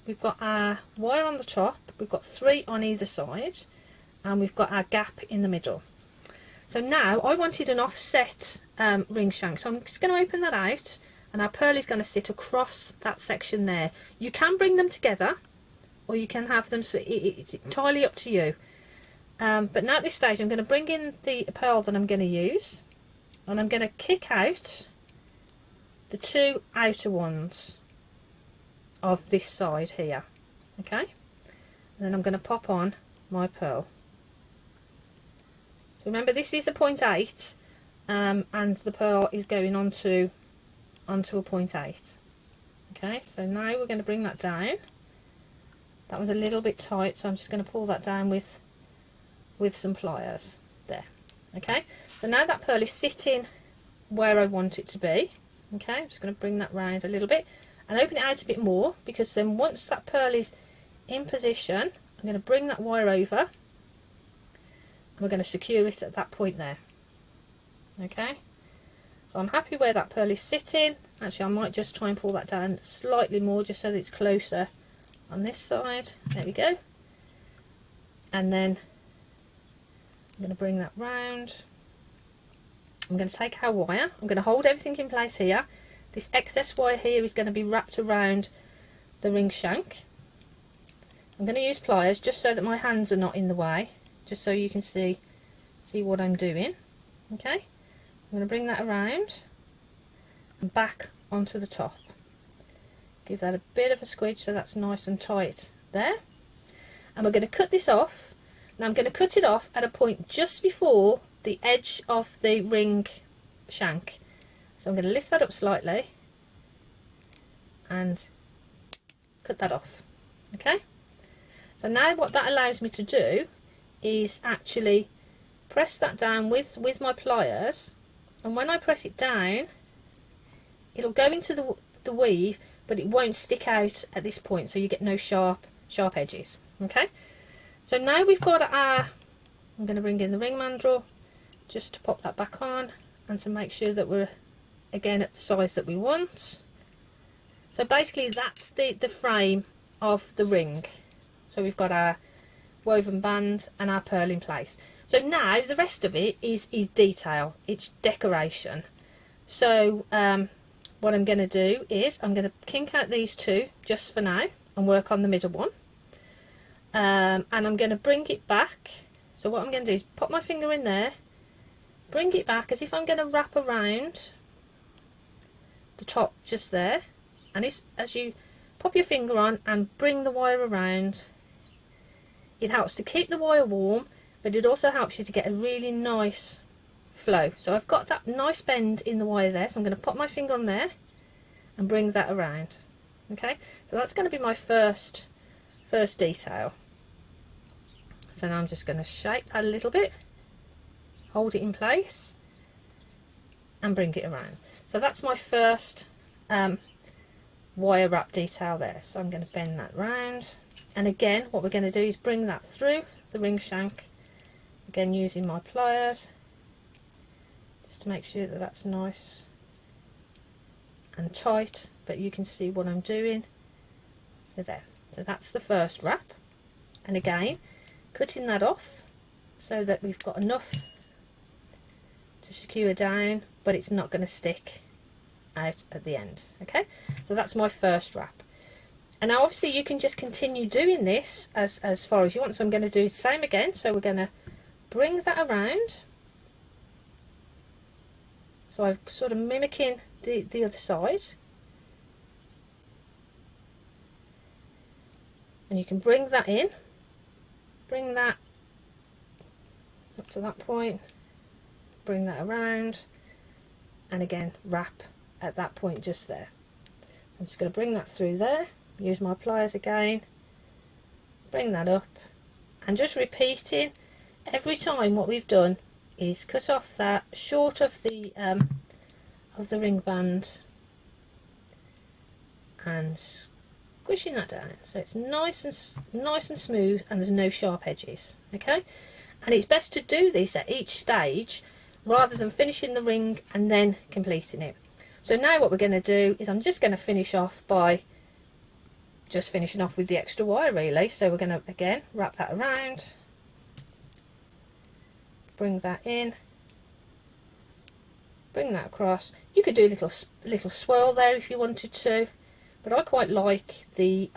we've got our wire on the top, we've got 3 on either side, and we've got our gap in the middle. So now I wanted an offset ring shank, so I'm just going to open that out, and our pearl is going to sit across that section there. You can bring them together, or you can have them, so it's entirely up to you. But now at this stage I'm going to bring in the pearl that I'm going to use, and I'm going to kick out the 2 outer ones of this side here. Okay, and then I'm going to pop on my pearl. So remember, this is a 0.8 and the pearl is going onto a 0.8. Okay, so now we're going to bring that down. That was a little bit tight, so I'm just going to pull that down with some pliers there. Okay, so now that pearl is sitting where I want it to be. Okay, I'm just going to bring that round a little bit and open it out a bit more, because then once that pearl is in position, I'm going to bring that wire over and we're going to secure it at that point there. Okay, so I'm happy where that pearl is sitting. Actually, I might just try and pull that down slightly more just so that it's closer on this side. There we go. And then I'm going to bring that round. I'm going to take our wire, I'm going to hold everything in place here. This excess wire here is going to be wrapped around the ring shank. I'm going to use pliers just so that my hands are not in the way, just so you can see what I'm doing. Okay, I'm going to bring that around and back onto the top. Give that a bit of a squidge so that's nice and tight there. And we're going to cut this off. Now I'm going to cut it off at a point just before the edge of the ring shank. So I'm going to lift that up slightly and cut that off. Okay, so now what that allows me to do is actually press that down with my pliers, and when I press it down it'll go into the weave, but it won't stick out at this point, so you get no sharp edges. Okay, so now we've got our, I'm going to bring in the ring mandrel just to pop that back on and to make sure that we're again at the size that we want. So basically that's the frame of the ring. So we've got our woven band and our pearl in place. So now the rest of it is detail, it's decoration. So what I'm going to do is I'm going to kink out these 2 just for now and work on the middle one. And I'm going to bring it back. So what I'm going to do is pop my finger in there, bring it back as if I'm going to wrap around the top just there, and as you pop your finger on and bring the wire around, it helps to keep the wire warm, but it also helps you to get a really nice flow. So I've got that nice bend in the wire there, so I'm going to pop my finger on there and bring that around. Okay, so that's going to be my first detail. So now I'm just going to shape that a little bit, hold it in place and bring it around. So that's my first wire wrap detail there. So I'm going to bend that round, and again what we're going to do is bring that through the ring shank Again, using my pliers just to make sure that that's nice and tight, but you can see what I'm doing. So there, so that's the first wrap, and again cutting that off so that we've got enough to secure down, but it's not going to stick out at the end. Okay, so that's my first wrap. And now obviously you can just continue doing this as far as you want. So I'm going to do the same again. So we're going to bring that around. So I'm sort of mimicking the other side. And you can bring that in, bring that up to that point, bring that around, and again wrap at that point just there. I'm just going to bring that through there, use my pliers again, bring that up, and just repeating every time. What we've done is cut off that short of the ring band and squishing that down so it's nice and smooth and there's no sharp edges. Okay, and it's best to do this at each stage rather than finishing the ring and then completing it. So now what we're going to do is I'm just going to finish off by just finishing off with the extra wire really. So we're going to again wrap that around, bring that in, bring that across. You could do a little swirl there if you wanted to, but I quite like the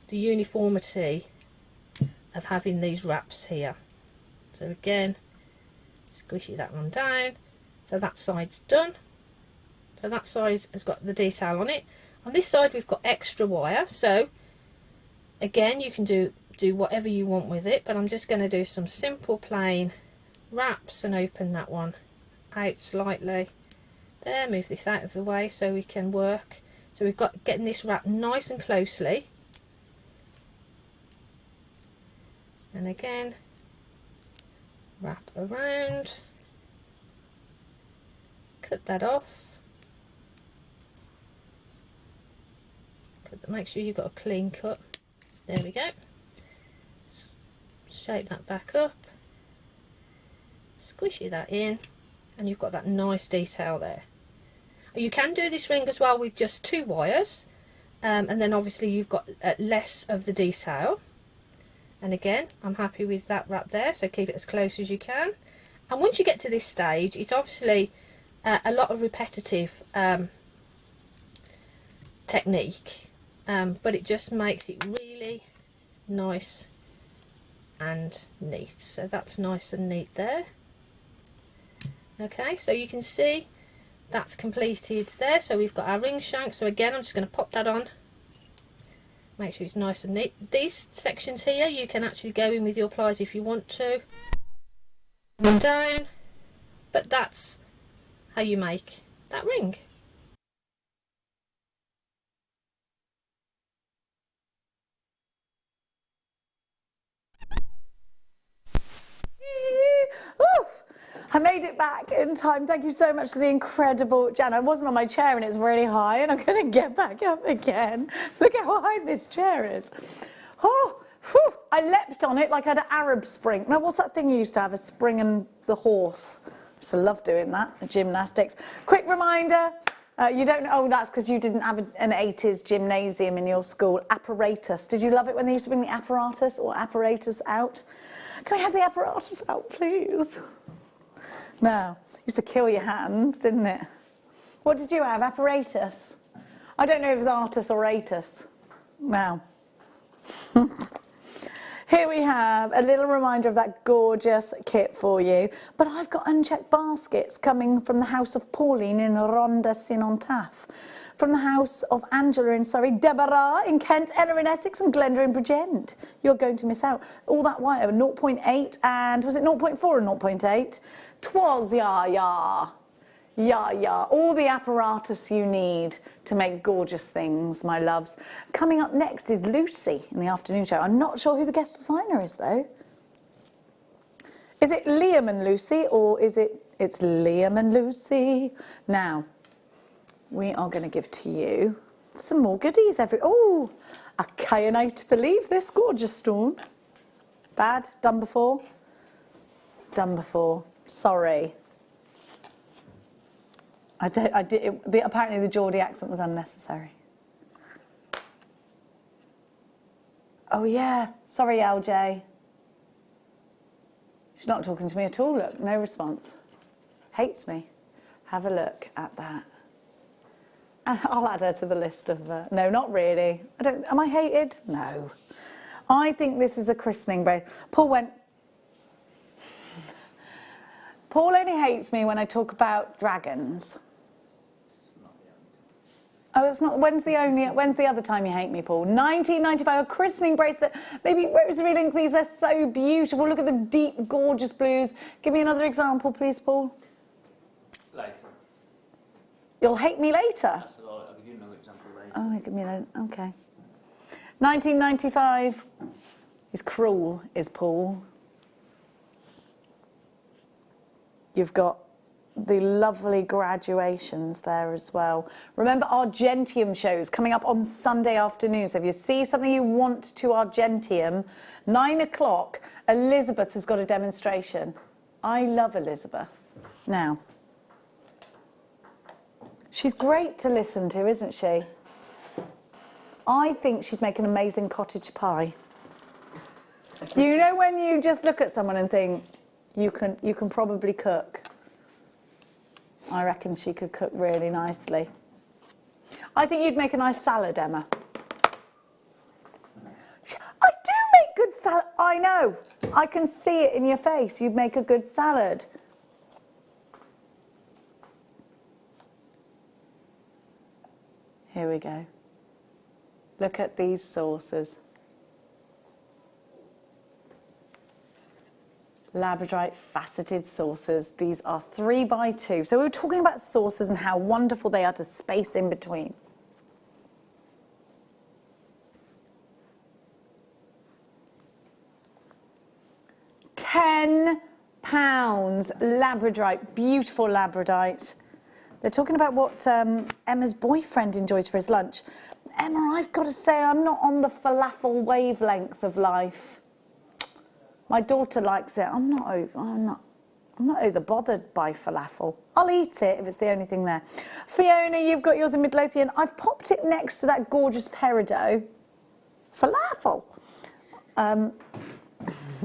uniformity of having these wraps here. So again, squishy that one down. So that side's done. So that side has got the detail on it. On this side we've got extra wire, so again you can do whatever you want with it, but I'm just going to do some simple plain wraps and open that one out slightly. There, move this out of the way so we can work. So we've got getting this wrapped nice and closely, and again wrap around, cut that off, make sure you've got a clean cut. There we go. Shape that back up, squishy that in, and you've got that nice detail there. You can do this ring as well with just 2 wires, and then obviously you've got less of the detail. And again, I'm happy with that wrap there, so keep it as close as you can. And once you get to this stage, it's obviously a lot of repetitive technique, but it just makes it really nice and neat. So that's nice and neat there. Okay, so you can see that's completed there. So we've got our ring shank. So again, I'm just going to pop that on, make sure it's nice and neat. These sections here you can actually go in with your pliers if you want to, and down, but that's how you make that ring. I made it back in time. Thank you so much to the incredible Jan. I wasn't on my chair and it's really high, and I'm going to get back up again. Look how high this chair is. Oh, whew, I leapt on it like I had an Arab spring. Now, what's that thing you used to have, a spring and the horse? I used to love doing that, gymnastics. Quick reminder, you don't know, oh, that's because you didn't have an 80s gymnasium in your school. Apparatus. Did you love it when they used to bring the apparatus or apparatus out? Can we have the apparatus out, please? No, used to kill your hands, didn't it? What did you have? Apparatus? I don't know if it was artus or atus. Now, here we have a little reminder of that gorgeous kit for you. But I've got unchecked baskets coming from the house of Pauline in Rhondda Synon Taff, from the house of Angela in Surrey, Deborah in Kent, Ella in Essex, and Glenda in Bridgend. You're going to miss out. All that wire, 0.8 and was it 0.4 or 0.8? 'Twas, yeah. All the apparatus you need to make gorgeous things, my loves. Coming up next is Lucy in the afternoon show. I'm not sure who the guest designer is, though. Is it Liam and Lucy, or is it's Liam and Lucy? Now, we are going to give to you some more goodies. Oh, I cannot believe this gorgeous stone. Bad? Done before? Done before. Sorry. Apparently the Geordie accent was unnecessary. Oh yeah, sorry LJ. She's not talking to me at all, look, no response. Hates me. Have a look at that. I'll add her to the list of, no, not really. Am I hated? No. I think this is a christening braid. Paul went, Paul only hates me when I talk about dragons. Oh, it's not. When's the other time you hate me, Paul? 1995, a christening bracelet. Maybe rosary link. These are so beautiful. Look at the deep, gorgeous blues. Give me another example, please, Paul. Later. You'll hate me later. I'll give you another example later. Oh, give me later. Okay. 1995 is cruel, is Paul. You've got the lovely graduations there as well. Remember Argentium shows coming up on Sunday afternoon. So if you see something you want to Argentium, 9 o'clock, Elizabeth has got a demonstration. I love Elizabeth. Now, she's great to listen to, isn't she? I think she'd make an amazing cottage pie. You know when you just look at someone and think, you can probably cook. I reckon she could cook really nicely. I think you'd make a nice salad, Emma. I do make good salad. I know. I can see it in your face. You'd make a good salad. Here we go. Look at these saucers. Labradorite faceted saucers. These are 3x2. So we were talking about saucers and how wonderful they are to space in between. £10 Labradorite, beautiful Labradorite. They're talking about what Emma's boyfriend enjoys for his lunch. Emma, I've got to say, I'm not on the falafel wavelength of life. My daughter likes it. I'm not over bothered by falafel. I'll eat it if it's the only thing there. Fiona, you've got yours in Midlothian. I've popped it next to that gorgeous peridot. Falafel.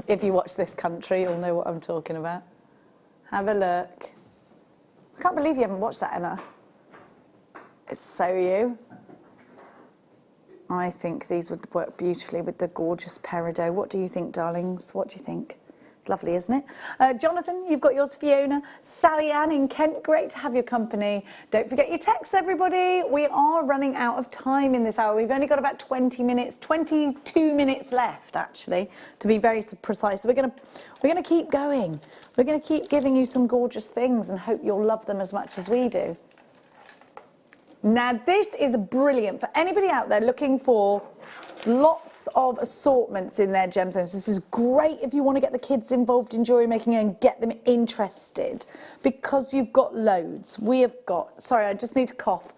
If you watch This Country, you'll know what I'm talking about. Have a look. I can't believe you haven't watched that, Emma. It's so you. I think these would work beautifully with the gorgeous peridot. What do you think, darlings? What do you think? Lovely, isn't it? Jonathan, you've got yours, Fiona. Sally Ann in Kent, great to have your company. Don't forget your texts, everybody. We are running out of time in this hour. We've only got about 20 minutes, 22 minutes left, actually, to be very precise. So we're gonna keep going. We're going to keep giving you some gorgeous things and hope you'll love them as much as we do. Now, this is brilliant for anybody out there looking for lots of assortments in their gemstones. This is great if you want to get the kids involved in jewellery making and get them interested, because you've got loads. We have got, sorry, I just need to cough.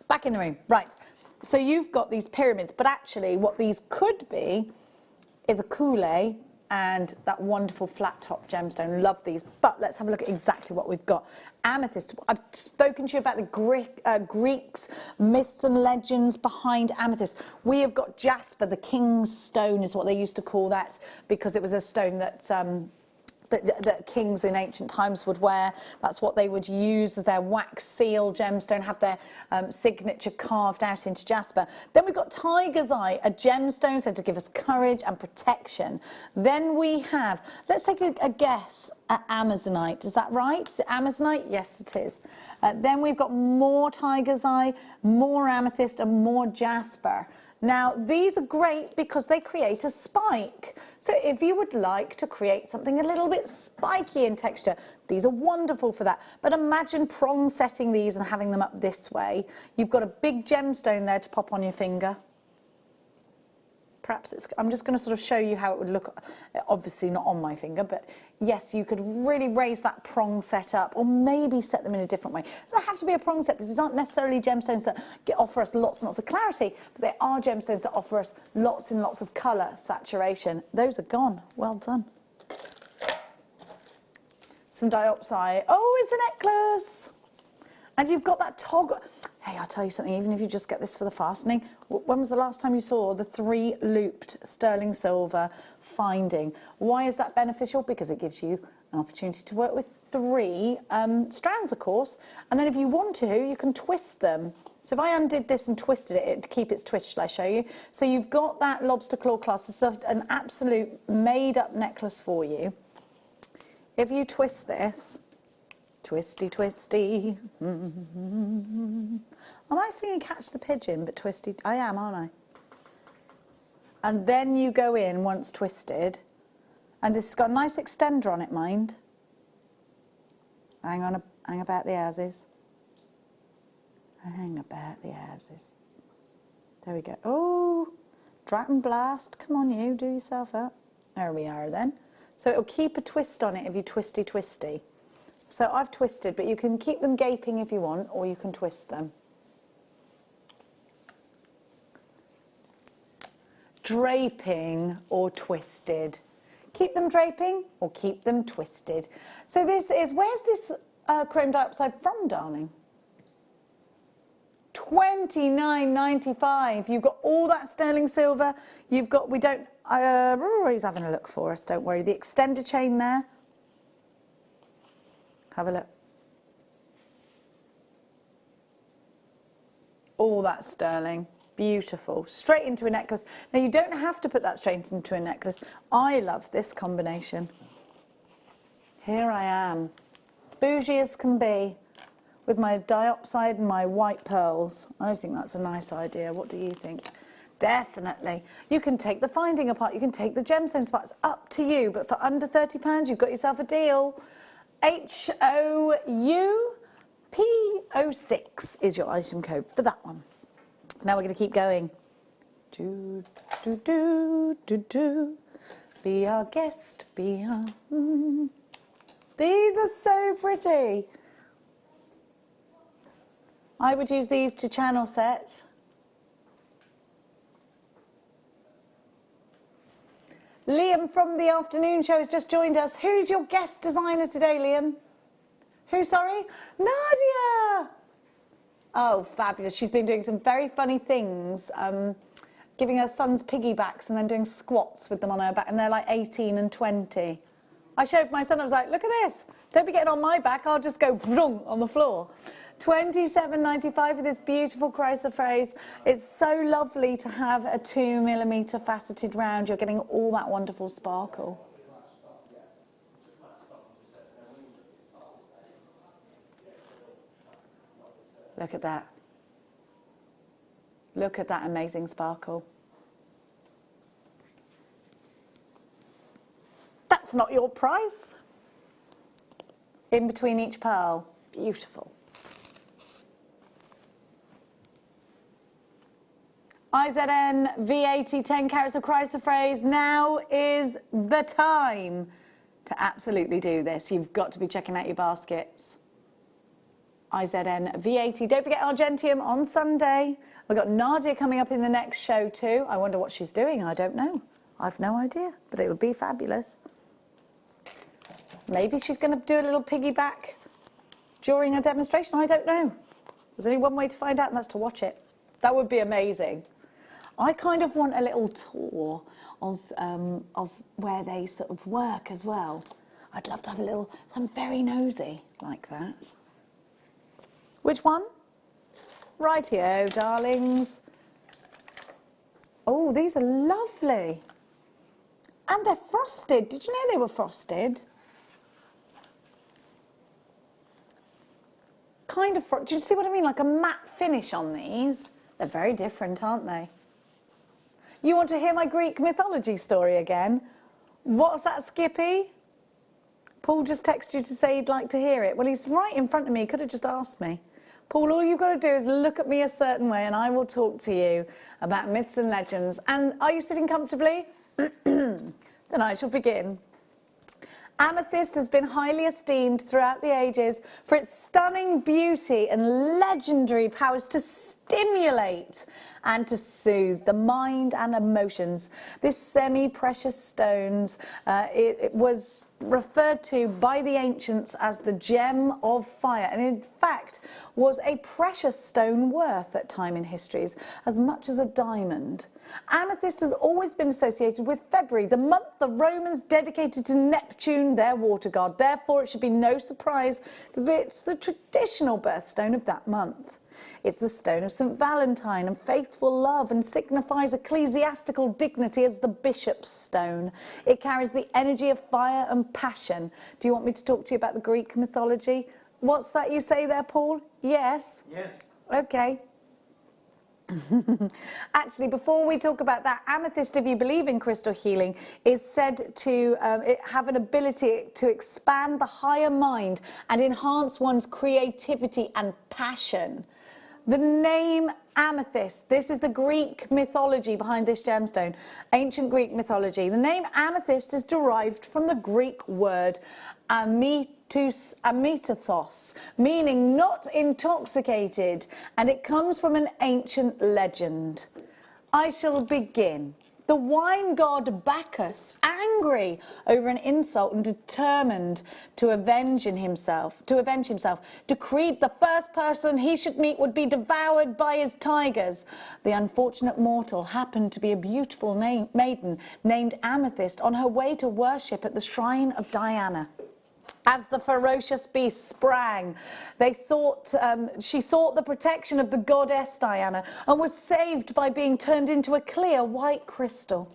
Back in the room, right. So you've got these pyramids, but actually what these could be is a koule and that wonderful flat top gemstone. Love these, but let's have a look at exactly what we've got. Amethyst. I've spoken to you about the Greeks, myths and legends behind amethyst. We have got jasper, the king's stone is what they used to call that, because it was a stone that that kings in ancient times would wear. That's what they would use as their wax seal gemstone, have their signature carved out into jasper. Then we've got tiger's eye, a gemstone said to give us courage and protection. Then we have, let's take a guess at amazonite. Is that right? Is it amazonite? Yes, it is. Then we've got more tiger's eye, more amethyst and more jasper. Now, these are great because they create a spike. So if you would like to create something a little bit spiky in texture, these are wonderful for that. But imagine prong setting these and having them up this way. You've got a big gemstone there to pop on your finger. Perhaps it's, I'm just going to sort of show you how it would look, obviously not on my finger, but yes, you could really raise that prong set up, or maybe set them in a different way. It doesn't have to be a prong set, because these aren't necessarily gemstones that offer us lots and lots of clarity, but they are gemstones that offer us lots and lots of colour saturation. Those are gone. Well done. Some diopside. Oh, it's a necklace. And you've got that toggle. Hey, I'll tell you something, even if you just get this for the fastening, when was the last time you saw the 3 looped sterling silver finding? Why is that beneficial? Because it gives you an opportunity to work with 3 strands, of course, and then if you want to, you can twist them. So if I undid this and twisted it, it'd keep its twist. Shall I show you? So you've got that lobster claw clasp, it's an absolute made-up necklace for you. If you twist this, twisty, twisty. Am I singing Catch the Pigeon, but twisty? I am, aren't I? And then you go in once twisted, and it's got a nice extender on it, mind. Hang about the houses. Hang about the houses. There we go. Oh, drat and blast. Come on, you, do yourself up. There we are then. So it'll keep a twist on it if you twisty, twisty. So I've twisted, but you can keep them gaping if you want, or you can twist them. Draping or twisted. Keep them draping or keep them twisted. So this is, where's this chrome diopside from, darling? $29.95. You've got all that sterling silver. You've got, Rory's having a look for us, don't worry. The extender chain there. Have a look. All that sterling. Beautiful. Straight into a necklace. Now, you don't have to put that straight into a necklace. I love this combination. Here I am, bougie as can be, with my diopside and my white pearls. I think that's a nice idea. What do you think? Definitely. You can take the finding apart. You can take the gemstones apart. It's up to you. But for under £30, you've got yourself a deal. HOUP06 is your item code for that one. Now we're going to keep going. Do, do, do, do, do. Be our guest, be our... These are so pretty. I would use these to channel sets. Liam from the afternoon show has just joined us. Who's your guest designer today, Liam? Who, sorry? Nadia! Oh, fabulous. She's been doing some very funny things, giving her sons piggybacks and then doing squats with them on her back, and they're like 18 and 20. I showed my son, I was like, look at this. Don't be getting on my back, I'll just go vroom on the floor. $27.95 for this beautiful chrysoprase. It's so lovely to have a 2mm faceted round. You're getting all that wonderful sparkle. Look at that. Look at that amazing sparkle. That's not your price. In between each pearl. Beautiful. IZN V80 10 carats of chrysoprase. Now is the time to absolutely do this. You've got to be checking out your baskets. IZN V80. Don't forget Argentium on Sunday. We've got Nadia coming up in the next show too. I wonder what she's doing. I don't know. I've no idea, but it would be fabulous. Maybe she's going to do a little piggyback during a demonstration. I don't know. There's only one way to find out, and that's to watch it. That would be amazing. I kind of want a little tour of where they sort of work as well. I'd love to have a little, I'm very nosy like that. Which one? Rightio, darlings. Oh, these are lovely. And they're frosted. Did you know they were frosted? Kind of, do you see what I mean? Like a matte finish on these. They're very different, aren't they? You want to hear my Greek mythology story again? What's that, Skippy? Paul just texted you to say he'd like to hear it. Well, he's right in front of me. He could have just asked me. Paul, all you've got to do is look at me a certain way and I will talk to you about myths and legends. And are you sitting comfortably? Then I shall begin. Amethyst has been highly esteemed throughout the ages for its stunning beauty and legendary powers to stimulate and to soothe the mind and emotions. This semi-precious stones, it was referred to by the ancients as the gem of fire, and in fact was a precious stone worth at time in histories as much as a diamond. Amethyst has always been associated with February, the month the Romans dedicated to Neptune, their water god. Therefore, it should be no surprise that it's the traditional birthstone of that month. It's the stone of St. Valentine and faithful love, and signifies ecclesiastical dignity as the bishop's stone. It carries the energy of fire and passion. Do you want me to talk to you about the Greek mythology? What's that you say there, Paul? Yes? Yes. Okay. Actually, before we talk about that, amethyst, if you believe in crystal healing, is said to have an ability to expand the higher mind and enhance one's creativity and passion. The name amethyst, this is the Greek mythology behind this gemstone, ancient Greek mythology. The name amethyst is derived from the Greek word ametathos, meaning not intoxicated, and it comes from an ancient legend. I shall begin. The wine god Bacchus, angry over an insult and determined to avenge himself, decreed the first person he should meet would be devoured by his tigers. The unfortunate mortal happened to be a beautiful maiden named Amethyst on her way to worship at the shrine of Diana. As the ferocious beast sprang, she sought the protection of the goddess Diana and was saved by being turned into a clear white crystal.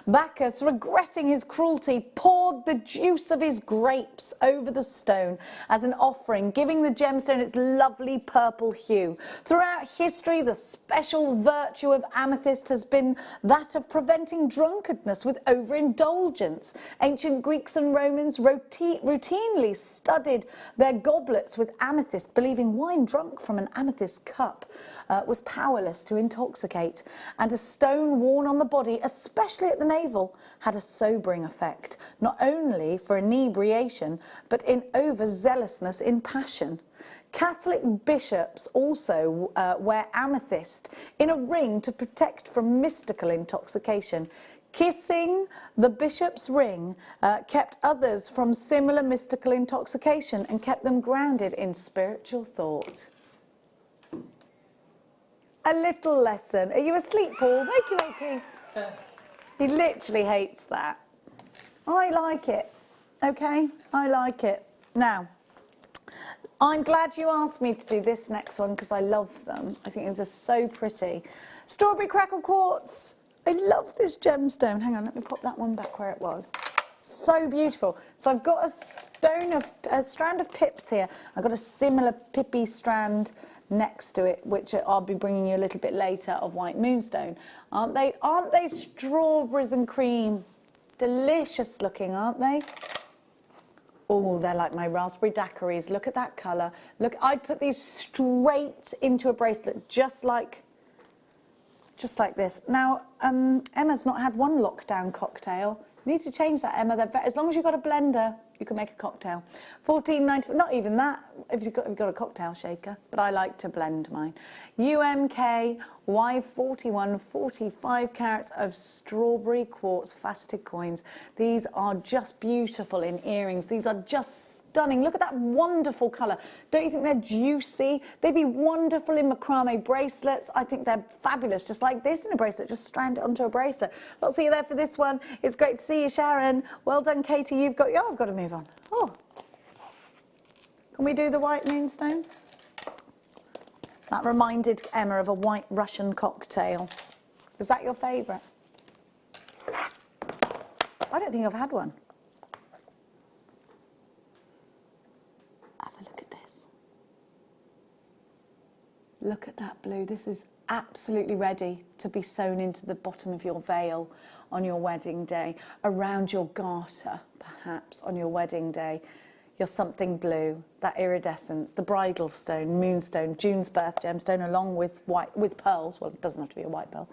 Bacchus, regretting his cruelty, poured the juice of his grapes over the stone as an offering, giving the gemstone its lovely purple hue. Throughout history, the special virtue of amethyst has been that of preventing drunkenness with overindulgence. Ancient Greeks and Romans routinely studied their goblets with amethyst, believing wine drunk from an amethyst cup was powerless to intoxicate, and a stone worn on the body, especially at the navel, had a sobering effect, not only for inebriation, but in overzealousness in passion. Catholic bishops also wear amethyst in a ring to protect from mystical intoxication. Kissing the bishop's ring kept others from similar mystical intoxication and kept them grounded in spiritual thought. A little lesson. Are you asleep, Paul? Wakey, wakey. He literally hates that. I like it. Okay? I like it. Now, I'm glad you asked me to do this next one because I love them. I think these are so pretty. Strawberry crackle quartz. I love this gemstone. Hang on, let me pop that one back where it was. So beautiful. So I've got a strand of pips here. I've got a similar pippy strand next to it, which I'll be bringing you a little bit later, of white moonstone. Aren't they strawberries and cream? Delicious looking, aren't they? Oh, they're like my raspberry daiquiris. Look at that colour. Look, I'd put these straight into a bracelet, just like this. Now, Emma's not had one lockdown cocktail. You need to change that, Emma. As long as you've got a blender, you can make a cocktail. $14.95, not even that, if you've got a cocktail shaker, but I like to blend mine. UMK Y41, 45 carats of strawberry quartz faceted coins. These are just beautiful in earrings. These are just stunning. Look at that wonderful colour. Don't you think they're juicy? They'd be wonderful in macrame bracelets. I think they're fabulous, just like this in a bracelet. Just strand it onto a bracelet. I'll see you there for this one. It's great to see you, Sharon. Well done, Katie. You've got... Oh, I've got to move on. Oh. Can we do the white moonstone? That reminded Emma of a white Russian cocktail. Is that your favourite? I don't think I've had one. Have a look at this. Look at that blue. This is absolutely ready to be sewn into the bottom of your veil on your wedding day, around your garter, perhaps, on your wedding day. your something blue, that iridescence, the bridal stone, moonstone, June's birth gemstone, along with white, with pearls. Well, it doesn't have to be a white pearl.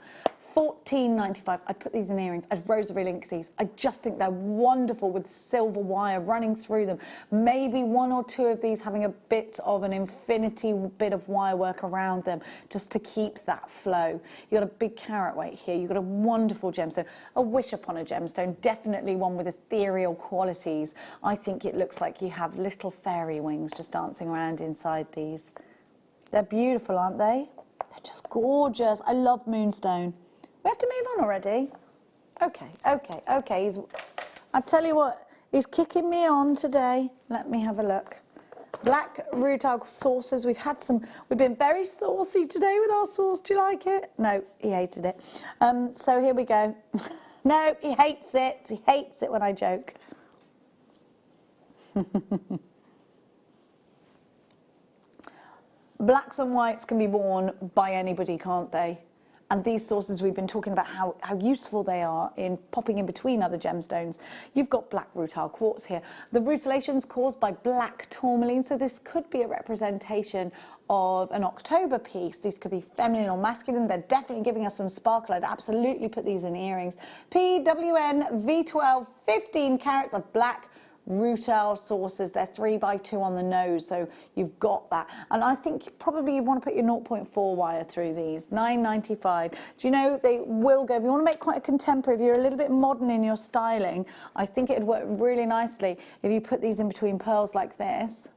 $14.95. I'd put these in earrings. I'd rosary link these. I just think they're wonderful with silver wire running through them. Maybe one or two of these having a bit of an infinity bit of wire work around them just to keep that flow. You've got a big carat weight here. You've got a wonderful gemstone. A wish upon a gemstone. Definitely one with ethereal qualities. I think it looks like you have little fairy wings just dancing around inside these. They're beautiful, aren't they? They're just gorgeous. I love moonstone. We have to move on already. Okay. I tell you what, he's kicking me on today. Let me have a look. Black rutile sauces. We've been very saucy today with our sauce. Do you like it? No, he hated it. So here we go. No, he hates it. He hates it when I joke. Blacks and whites can be worn by anybody, can't they? And these sauces, we've been talking about how useful they are in popping in between other gemstones. You've got black rutile quartz here. The rutilation's caused by black tourmaline, so this could be a representation of an October piece. These could be feminine or masculine. They're definitely giving us some sparkle. I'd absolutely put these in earrings. PWN V12, 15 carats of black rutile sauces. They're 3x2 on the nose, so you've got that. And I think probably you want to put your 0.4 wire through these. $9.95. Do you know they will go, if you want to make quite a contemporary, if you're a little bit modern in your styling, I think it'd work really nicely if you put these in between pearls like this.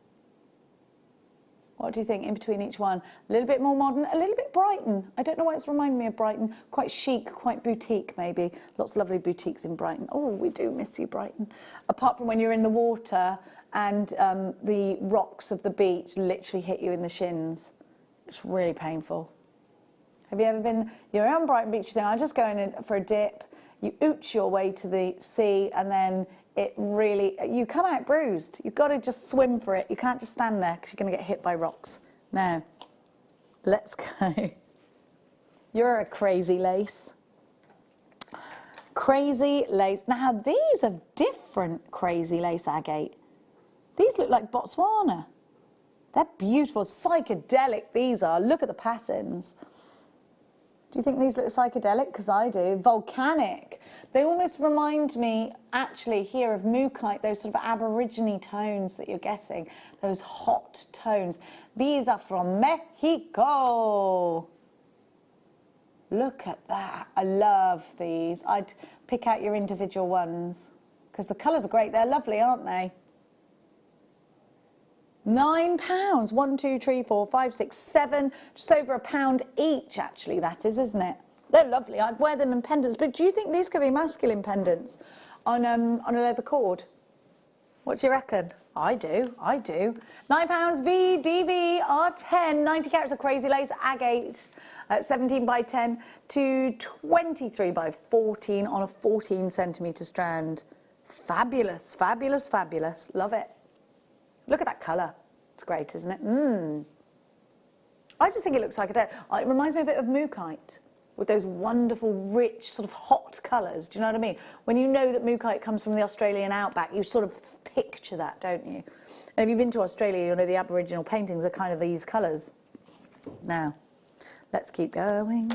What do you think in between each one? A little bit more modern, a little bit Brighton. I don't know why it's reminding me of Brighton. Quite chic, quite boutique maybe. Lots of lovely boutiques in Brighton. Oh, we do miss you, Brighton. Apart from when you're in the water and the rocks of the beach literally hit you in the shins. It's really painful. Have you ever been, you're on Brighton Beach, you think, I'm just going in for a dip. You ooch your way to the sea and then it really, you come out bruised. You've got to just swim for it. You can't just stand there because you're going to get hit by rocks. Now, let's go. You're a crazy lace. Crazy lace. Now, these are different crazy lace agate. These look like Botswana. They're beautiful, psychedelic these are. Look at the patterns. Do you think these look psychedelic? Because I do. Volcanic. They almost remind me, actually, here of mookaite, those sort of Aborigine tones that you're getting, those hot tones. These are from Mexico. Look at that. I love these. I'd pick out your individual ones because the colours are great. They're lovely, aren't they? £9. 1, 2, 3, 4, 5, 6, 7. Just over £1 each, actually, that is, isn't it? They're lovely. I'd wear them in pendants. But do you think these could be masculine pendants on a leather cord? What do you reckon? I do. £9. VDV R10. 90 carats of crazy lace agate. 17x10 to 23x14 on a 14 centimetre strand. Fabulous, fabulous, fabulous. Love it. Look at that colour. It's great, isn't it? I just think it looks like it reminds me a bit of mookaite with those wonderful, rich, sort of hot colours. Do you know what I mean? When you know that mookaite comes from the Australian outback, you sort of picture that, don't you? And if you've been to Australia, you'll know the Aboriginal paintings are kind of these colours. Now, let's keep going.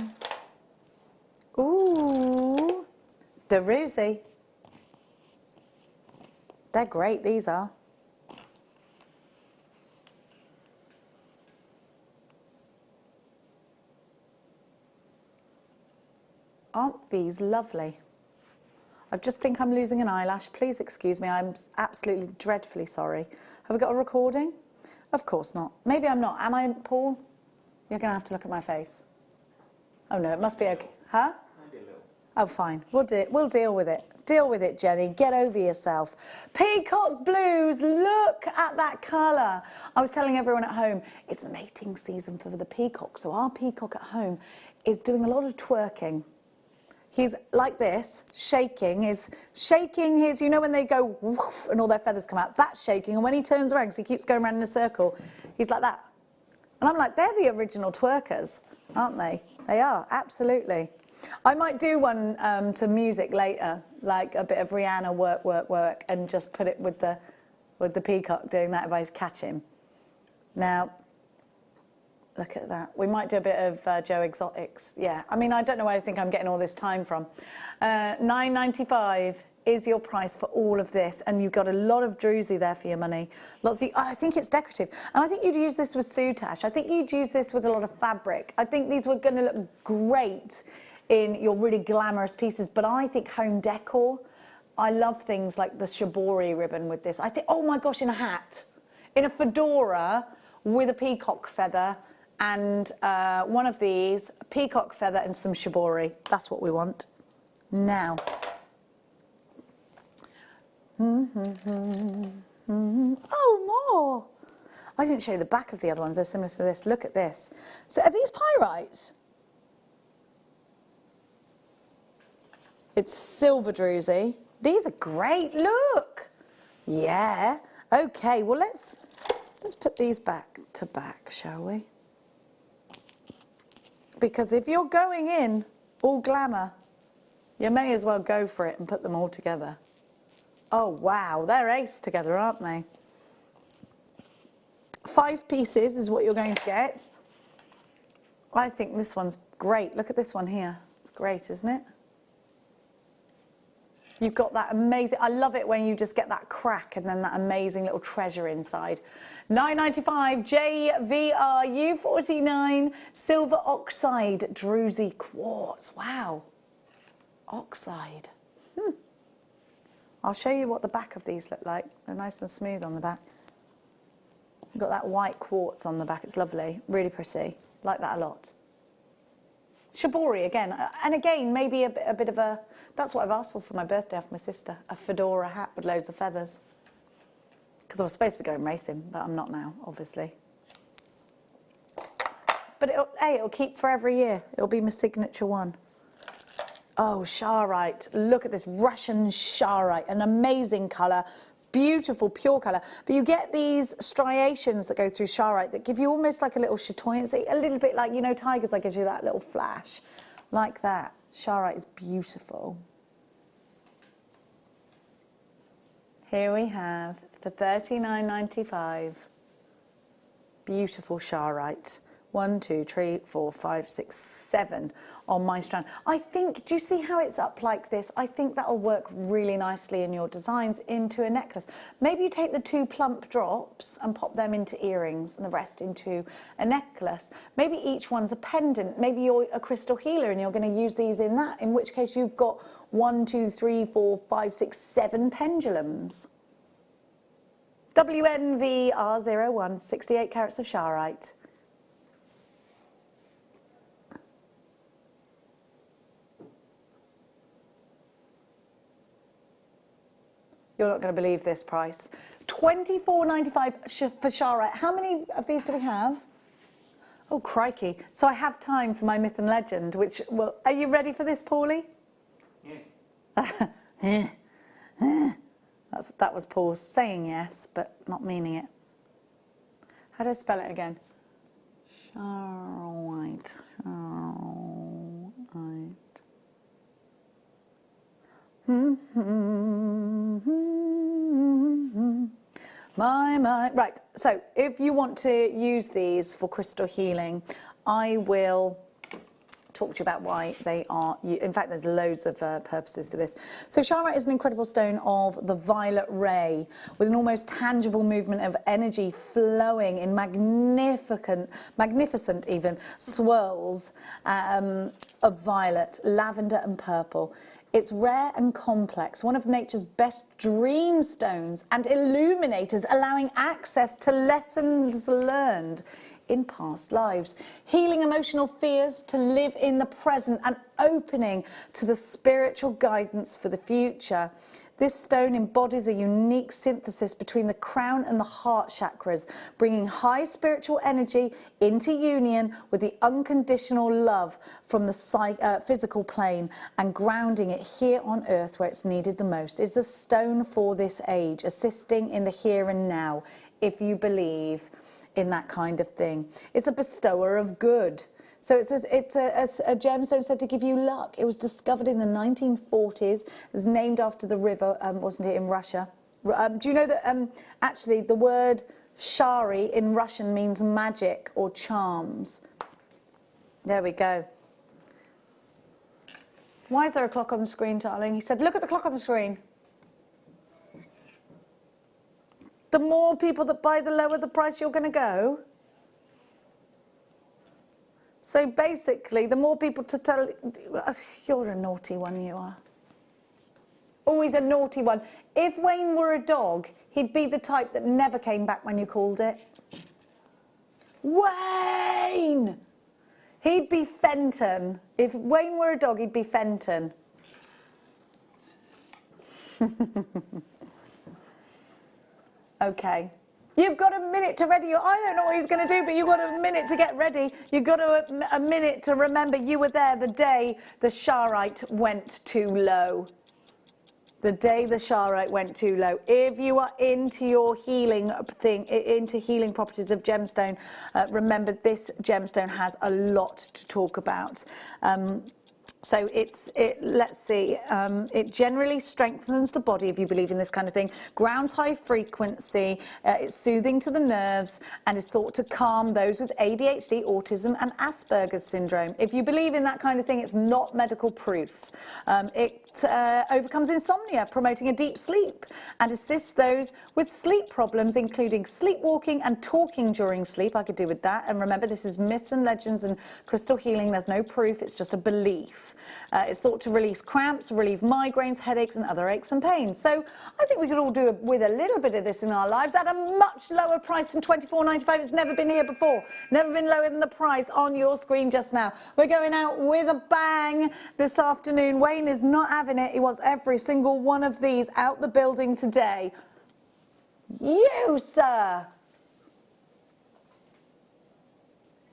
Ooh, the Rusi. They're great, these are. Aren't these lovely? I just think I'm losing an eyelash. Please excuse me, I'm absolutely dreadfully sorry. Have we got a recording? Of course not. Maybe I'm not. Am I, Paul? You're going to have to look at my face. Oh no, it must be okay. Huh? Maybe a little. Oh fine, we'll deal with it. Deal with it, Jenny. Get over yourself. Peacock blues, look at that colour. I was telling everyone at home, it's mating season for the peacock. So our peacock at home is doing a lot of twerking. He's like this, shaking his, you know when they go woof and all their feathers come out, that's shaking. And when he turns around, because he keeps going around in a circle, he's like that. And I'm like, they're the original twerkers, aren't they? They are, absolutely. I might do one to music later, like a bit of Rihanna work, and just put it with the with the peacock doing that if I catch him. Now, look at that. We might do a bit of Joe Exotics. Yeah, I mean, I don't know where I think I'm getting all this time from. $9.95 is your price for all of this, and you've got a lot of druzy there for your money. Lots of, I think it's decorative, and I think you'd use this with soutache. I think you'd use this with a lot of fabric. I think these were going to look great in your really glamorous pieces, but I think home decor, I love things like the shibori ribbon with this. I think, oh my gosh, in a hat, in a fedora with a peacock feather, and one of these, a peacock feather and some shibori. That's what we want. Now. Oh, more. I didn't show you the back of the other ones. They're similar to this. Look at this. So are these pyrites? It's silver druzy. These are great. Look. Yeah. Okay. Well, let's put these back to back, shall we? Because if you're going in all glamour, you may as well go for it and put them all together. Oh, wow, they're ace together, aren't they? 5 pieces is what you're going to get. I think this one's great. Look at this one here. It's great, isn't it? You've got that amazing, I love it when you just get that crack and then that amazing little treasure inside. $9.95 JVRU49 silver oxide druzy quartz. Wow. Oxide. I'll show you what the back of these look like. They're nice and smooth on the back. You've got that white quartz on the back. It's lovely. Really pretty. Like that a lot. Shibori again. And again, maybe a bit of a... That's what I've asked for my birthday off my sister. A fedora hat with loads of feathers. Because I was supposed to be going racing, but I'm not now, obviously. But it'll keep for every year. It'll be my signature one. Oh, Charite. Look at this Russian Charite. An amazing colour. Beautiful, pure colour. But you get these striations that go through Charite that give you almost like a little chatoyancy. A little bit like, you know, tigers, that gives you that little flash. Like that. Charite is beautiful. Here we have, for $39.95, beautiful Charite. 1, 2, 3, 4, 5, 6, 7 on my strand. I think, do you see how it's up like this? I think that'll work really nicely in your designs into a necklace. Maybe you take the 2 plump drops and pop them into earrings and the rest into a necklace. Maybe each one's a pendant. Maybe you're a crystal healer and you're going to use these in that, in which case you've got 1, 2, 3, 4, 5, 6, 7 pendulums. WNVR01, 68 carats of Charite. You're not going to believe this price. $24.95 for Charite. How many of these do we have? Oh, crikey. So I have time for my myth and legend, which will... Are you ready for this, Paulie? Yes. That was Paul saying yes, but not meaning it. How do I spell it again? Charite. Right, so if you want to use these for crystal healing, I will talk to you about why they are. In fact, there's loads of purposes for this. So Charite is an incredible stone of the violet ray with an almost tangible movement of energy flowing in magnificent even swirls of violet, lavender and purple. It's rare and complex, one of nature's best dream stones and illuminators, allowing access to lessons learned in past lives, healing emotional fears to live in the present and opening to the spiritual guidance for the future. This stone embodies a unique synthesis between the crown and the heart chakras, bringing high spiritual energy into union with the unconditional love from the physical plane and grounding it here on earth where it's needed the most. It's a stone for this age, assisting in the here and now, if you believe in that kind of thing. It's a bestower of good. So it's a gemstone said to give you luck. It was discovered in the 1940s. It was named after the river, wasn't it, in Russia? Do you know that actually the word shari in Russian means magic or charms? There we go. Why is there a clock on the screen, darling? He said, look at the clock on the screen. The more people that buy, the lower the price you're going to go. So basically, the more people to tell... You're a naughty one, you are. Always a naughty one. If Wayne were a dog, he'd be the type that never came back when you called it. Wayne! He'd be Fenton. If Wayne were a dog, he'd be Fenton. Okay. You've got a minute to ready your... I don't know what he's going to do, but you've got a minute to get ready. You've got a minute to remember you were there the day the Sharite went too low. The day the Sharite went too low. If you are into your healing thing, into healing properties of gemstone, remember this gemstone has a lot to talk about. So let's see, it generally strengthens the body if you believe in this kind of thing, grounds high frequency, it's soothing to the nerves and is thought to calm those with ADHD, autism and Asperger's syndrome. If you believe in that kind of thing, it's not medical proof. It overcomes insomnia, promoting a deep sleep and assists those with sleep problems, including sleepwalking and talking during sleep. I could do with that. And remember, this is myths and legends and crystal healing. There's no proof, it's just a belief. It's thought to release cramps, relieve migraines, headaches and other aches and pains. So I think we could all do with a little bit of this in our lives at a much lower price than $24.95. It's never been here before. Never been lower than the price on your screen just now. We're going out with a bang this afternoon. Wayne is not having it. He wants every single one of these out the building today. You, sir.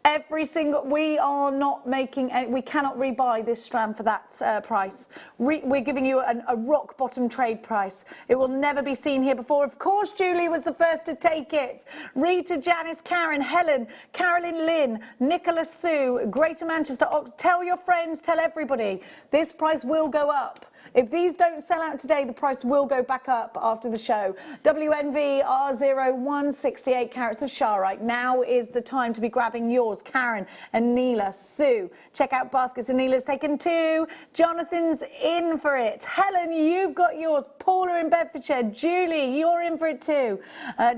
Every single, we are not making, we cannot rebuy this strand for that price. We're giving you a rock bottom trade price. It will never be seen here before. Of course, Julie was the first to take it. Rita, Janice, Karen, Helen, Carolyn Lynn, Nicola Sue, Greater Manchester, tell your friends, tell everybody. This price will go up. If these don't sell out today, the price will go back up after the show. WNV R01, 68 carats of Sharite. Now is the time to be grabbing yours. Karen and Neela, Sue. Check out baskets. And Neela's taken 2. Jonathan's in for it. Helen, you've got yours. Paula in Bedfordshire. Julie, you're in for it too.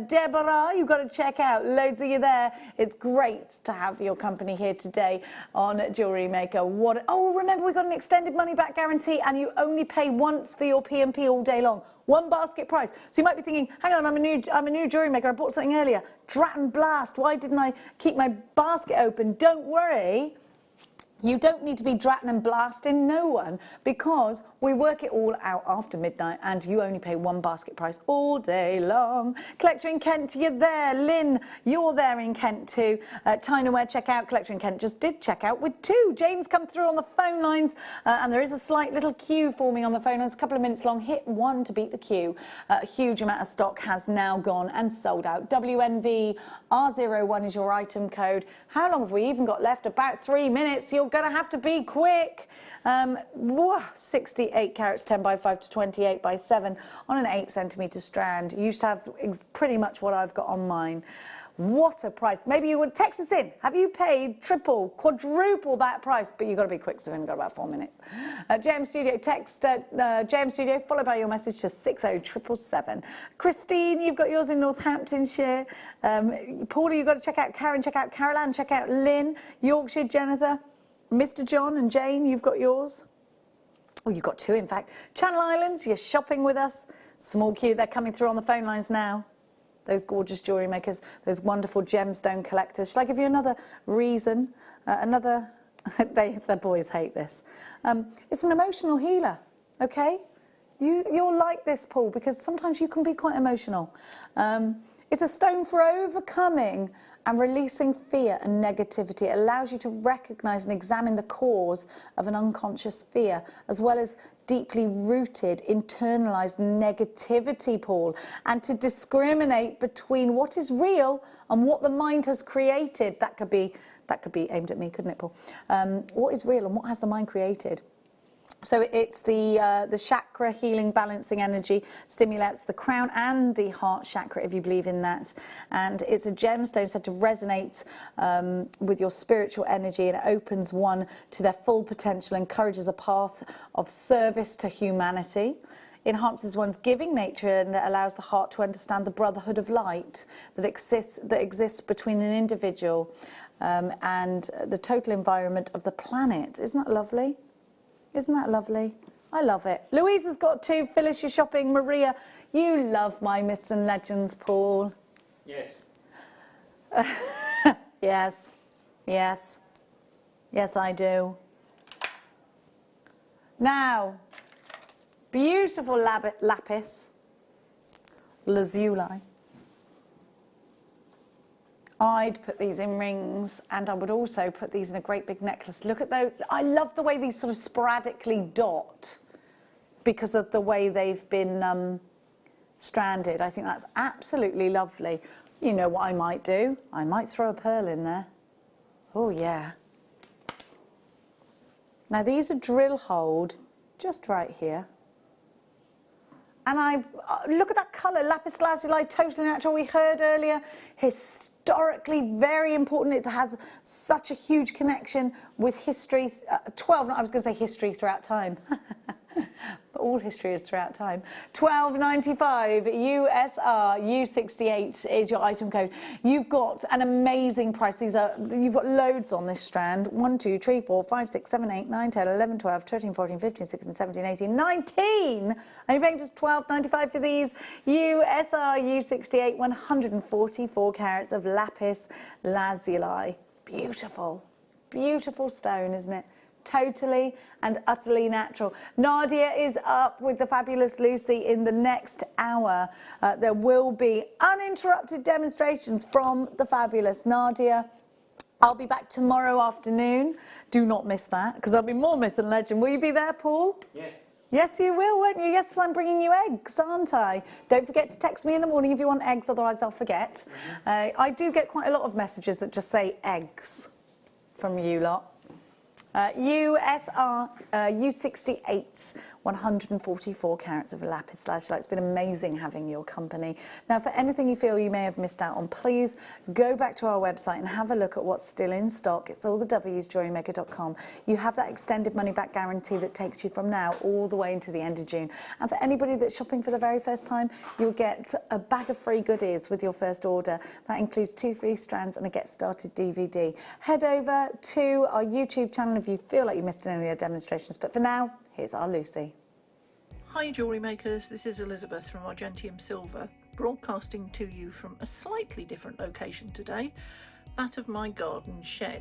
Deborah, you've got to check out. Loads of you there. It's great to have your company here today on Jewellery Maker. Oh, remember, we've got an extended money back guarantee and you only pay once for your P&P all day long. One basket price. So you might be thinking, hang on, I'm a new jewellery maker. I bought something earlier. Drat and blast. Why didn't I keep my basket open? Don't worry. You don't need to be dratting and blasting no one because we work it all out after midnight and you only pay one basket price all day long. Collector in Kent, you're there. Lynn, you're there in Kent too. Tinaware, check out. Collector in Kent just did check out with 2. Jane's come through on the phone lines and there is a slight little queue forming on the phone lines, a couple of minutes long. Hit 1 to beat the queue. A huge amount of stock has now gone and sold out. WNV R01 is your item code. How long have we even got left? About 3 minutes. You're going to have to be quick. 68 carats, 10 by 5 to 28 by 7 on an 8 centimetre strand. You used to have pretty much what I've got on mine. What a price. Maybe you would text us in. Have you paid triple, quadruple that price? But you've got to be quick, so we've only got about 4 minutes. JM Studio, text JM Studio, followed by your message to 60777. Christine, you've got yours in Northamptonshire. Paula, you've got to check out Karen, check out Caroline, check out Lynn, Yorkshire, Jennifer, Mr. John and Jane, you've got yours. Oh, you've got 2, in fact. Channel Islands, you're shopping with us. Small queue, they're coming through on the phone lines now. Those gorgeous jewellery makers, those wonderful gemstone collectors. Shall I give you another reason? The boys hate this. It's an emotional healer, okay? You'll like this, Paul, because sometimes you can be quite emotional. It's a stone for overcoming and releasing fear and negativity. It allows you to recognise and examine the cause of an unconscious fear, as well as deeply rooted, internalised negativity, Paul, and to discriminate between what is real and what the mind has created. That could be aimed at me, couldn't it, Paul? What is real and what has the mind created? So it's the chakra healing, balancing energy, stimulates the crown and the heart chakra, if you believe in that. And it's a gemstone said to resonate with your spiritual energy, and it opens one to their full potential, encourages a path of service to humanity, enhances one's giving nature, and allows the heart to understand the brotherhood of light that exists between an individual and the total environment of the planet. Isn't that lovely? Isn't that lovely? I love it. Louise has got 2. Phyllis, you're shopping. Maria, you love my myths and legends, Paul. Yes. Yes. Yes. Yes, I do. Now, beautiful lapis lazuli. I'd put these in rings, and I would also put these in a great big necklace. Look at those. I love the way these sort of sporadically dot because of the way they've been stranded. I think that's absolutely lovely. You know what I might do? I might throw a pearl in there. Oh, yeah. Now, these are drill holed just right here. And I look at that colour, lapis lazuli, totally natural. We heard earlier, historically very important. It has such a huge connection with history. I was going to say history throughout time. But all history is throughout time. $12.95 USR U68 is your item code. You've got an amazing price. You've got loads on this strand. 1, 2, 3, 4, 5, 6, 7, 8, 9, 10, 11, 12, 13, 14, 15, 16, 17, 18, 19. And you're paying just $12.95 for these. USR U68, 144 carats of lapis lazuli. It's beautiful. Beautiful stone, isn't it? Totally and utterly natural. Nadia is up with the fabulous Lucy in the next hour. There will be uninterrupted demonstrations from the fabulous Nadia. I'll be back tomorrow afternoon. Do not miss that, because there'll be more myth and legend. Will you be there, Paul? Yes. Yes, you will, won't you? Yes, I'm bringing you eggs, aren't I? Don't forget to text me in the morning if you want eggs, otherwise I'll forget. I do get quite a lot of messages that just say eggs from you lot. USR U68, 144 carats of lapis lazuli. It's been amazing having your company. Now, for anything you feel you may have missed out on, please go back to our website and have a look at what's still in stock. It's all the W's, JewelleryMaker.com. You have that extended money-back guarantee that takes you from now all the way into the end of June. And for anybody that's shopping for the very first time, you'll get a bag of free goodies with your first order. That includes 2 free strands and a Get Started DVD. Head over to our YouTube channel if you feel like you missed any of the demonstrations. But for now, here's our Lucy. Hi Jewellery Makers, this is Elizabeth from Argentium Silver, broadcasting to you from a slightly different location today, that of my garden shed.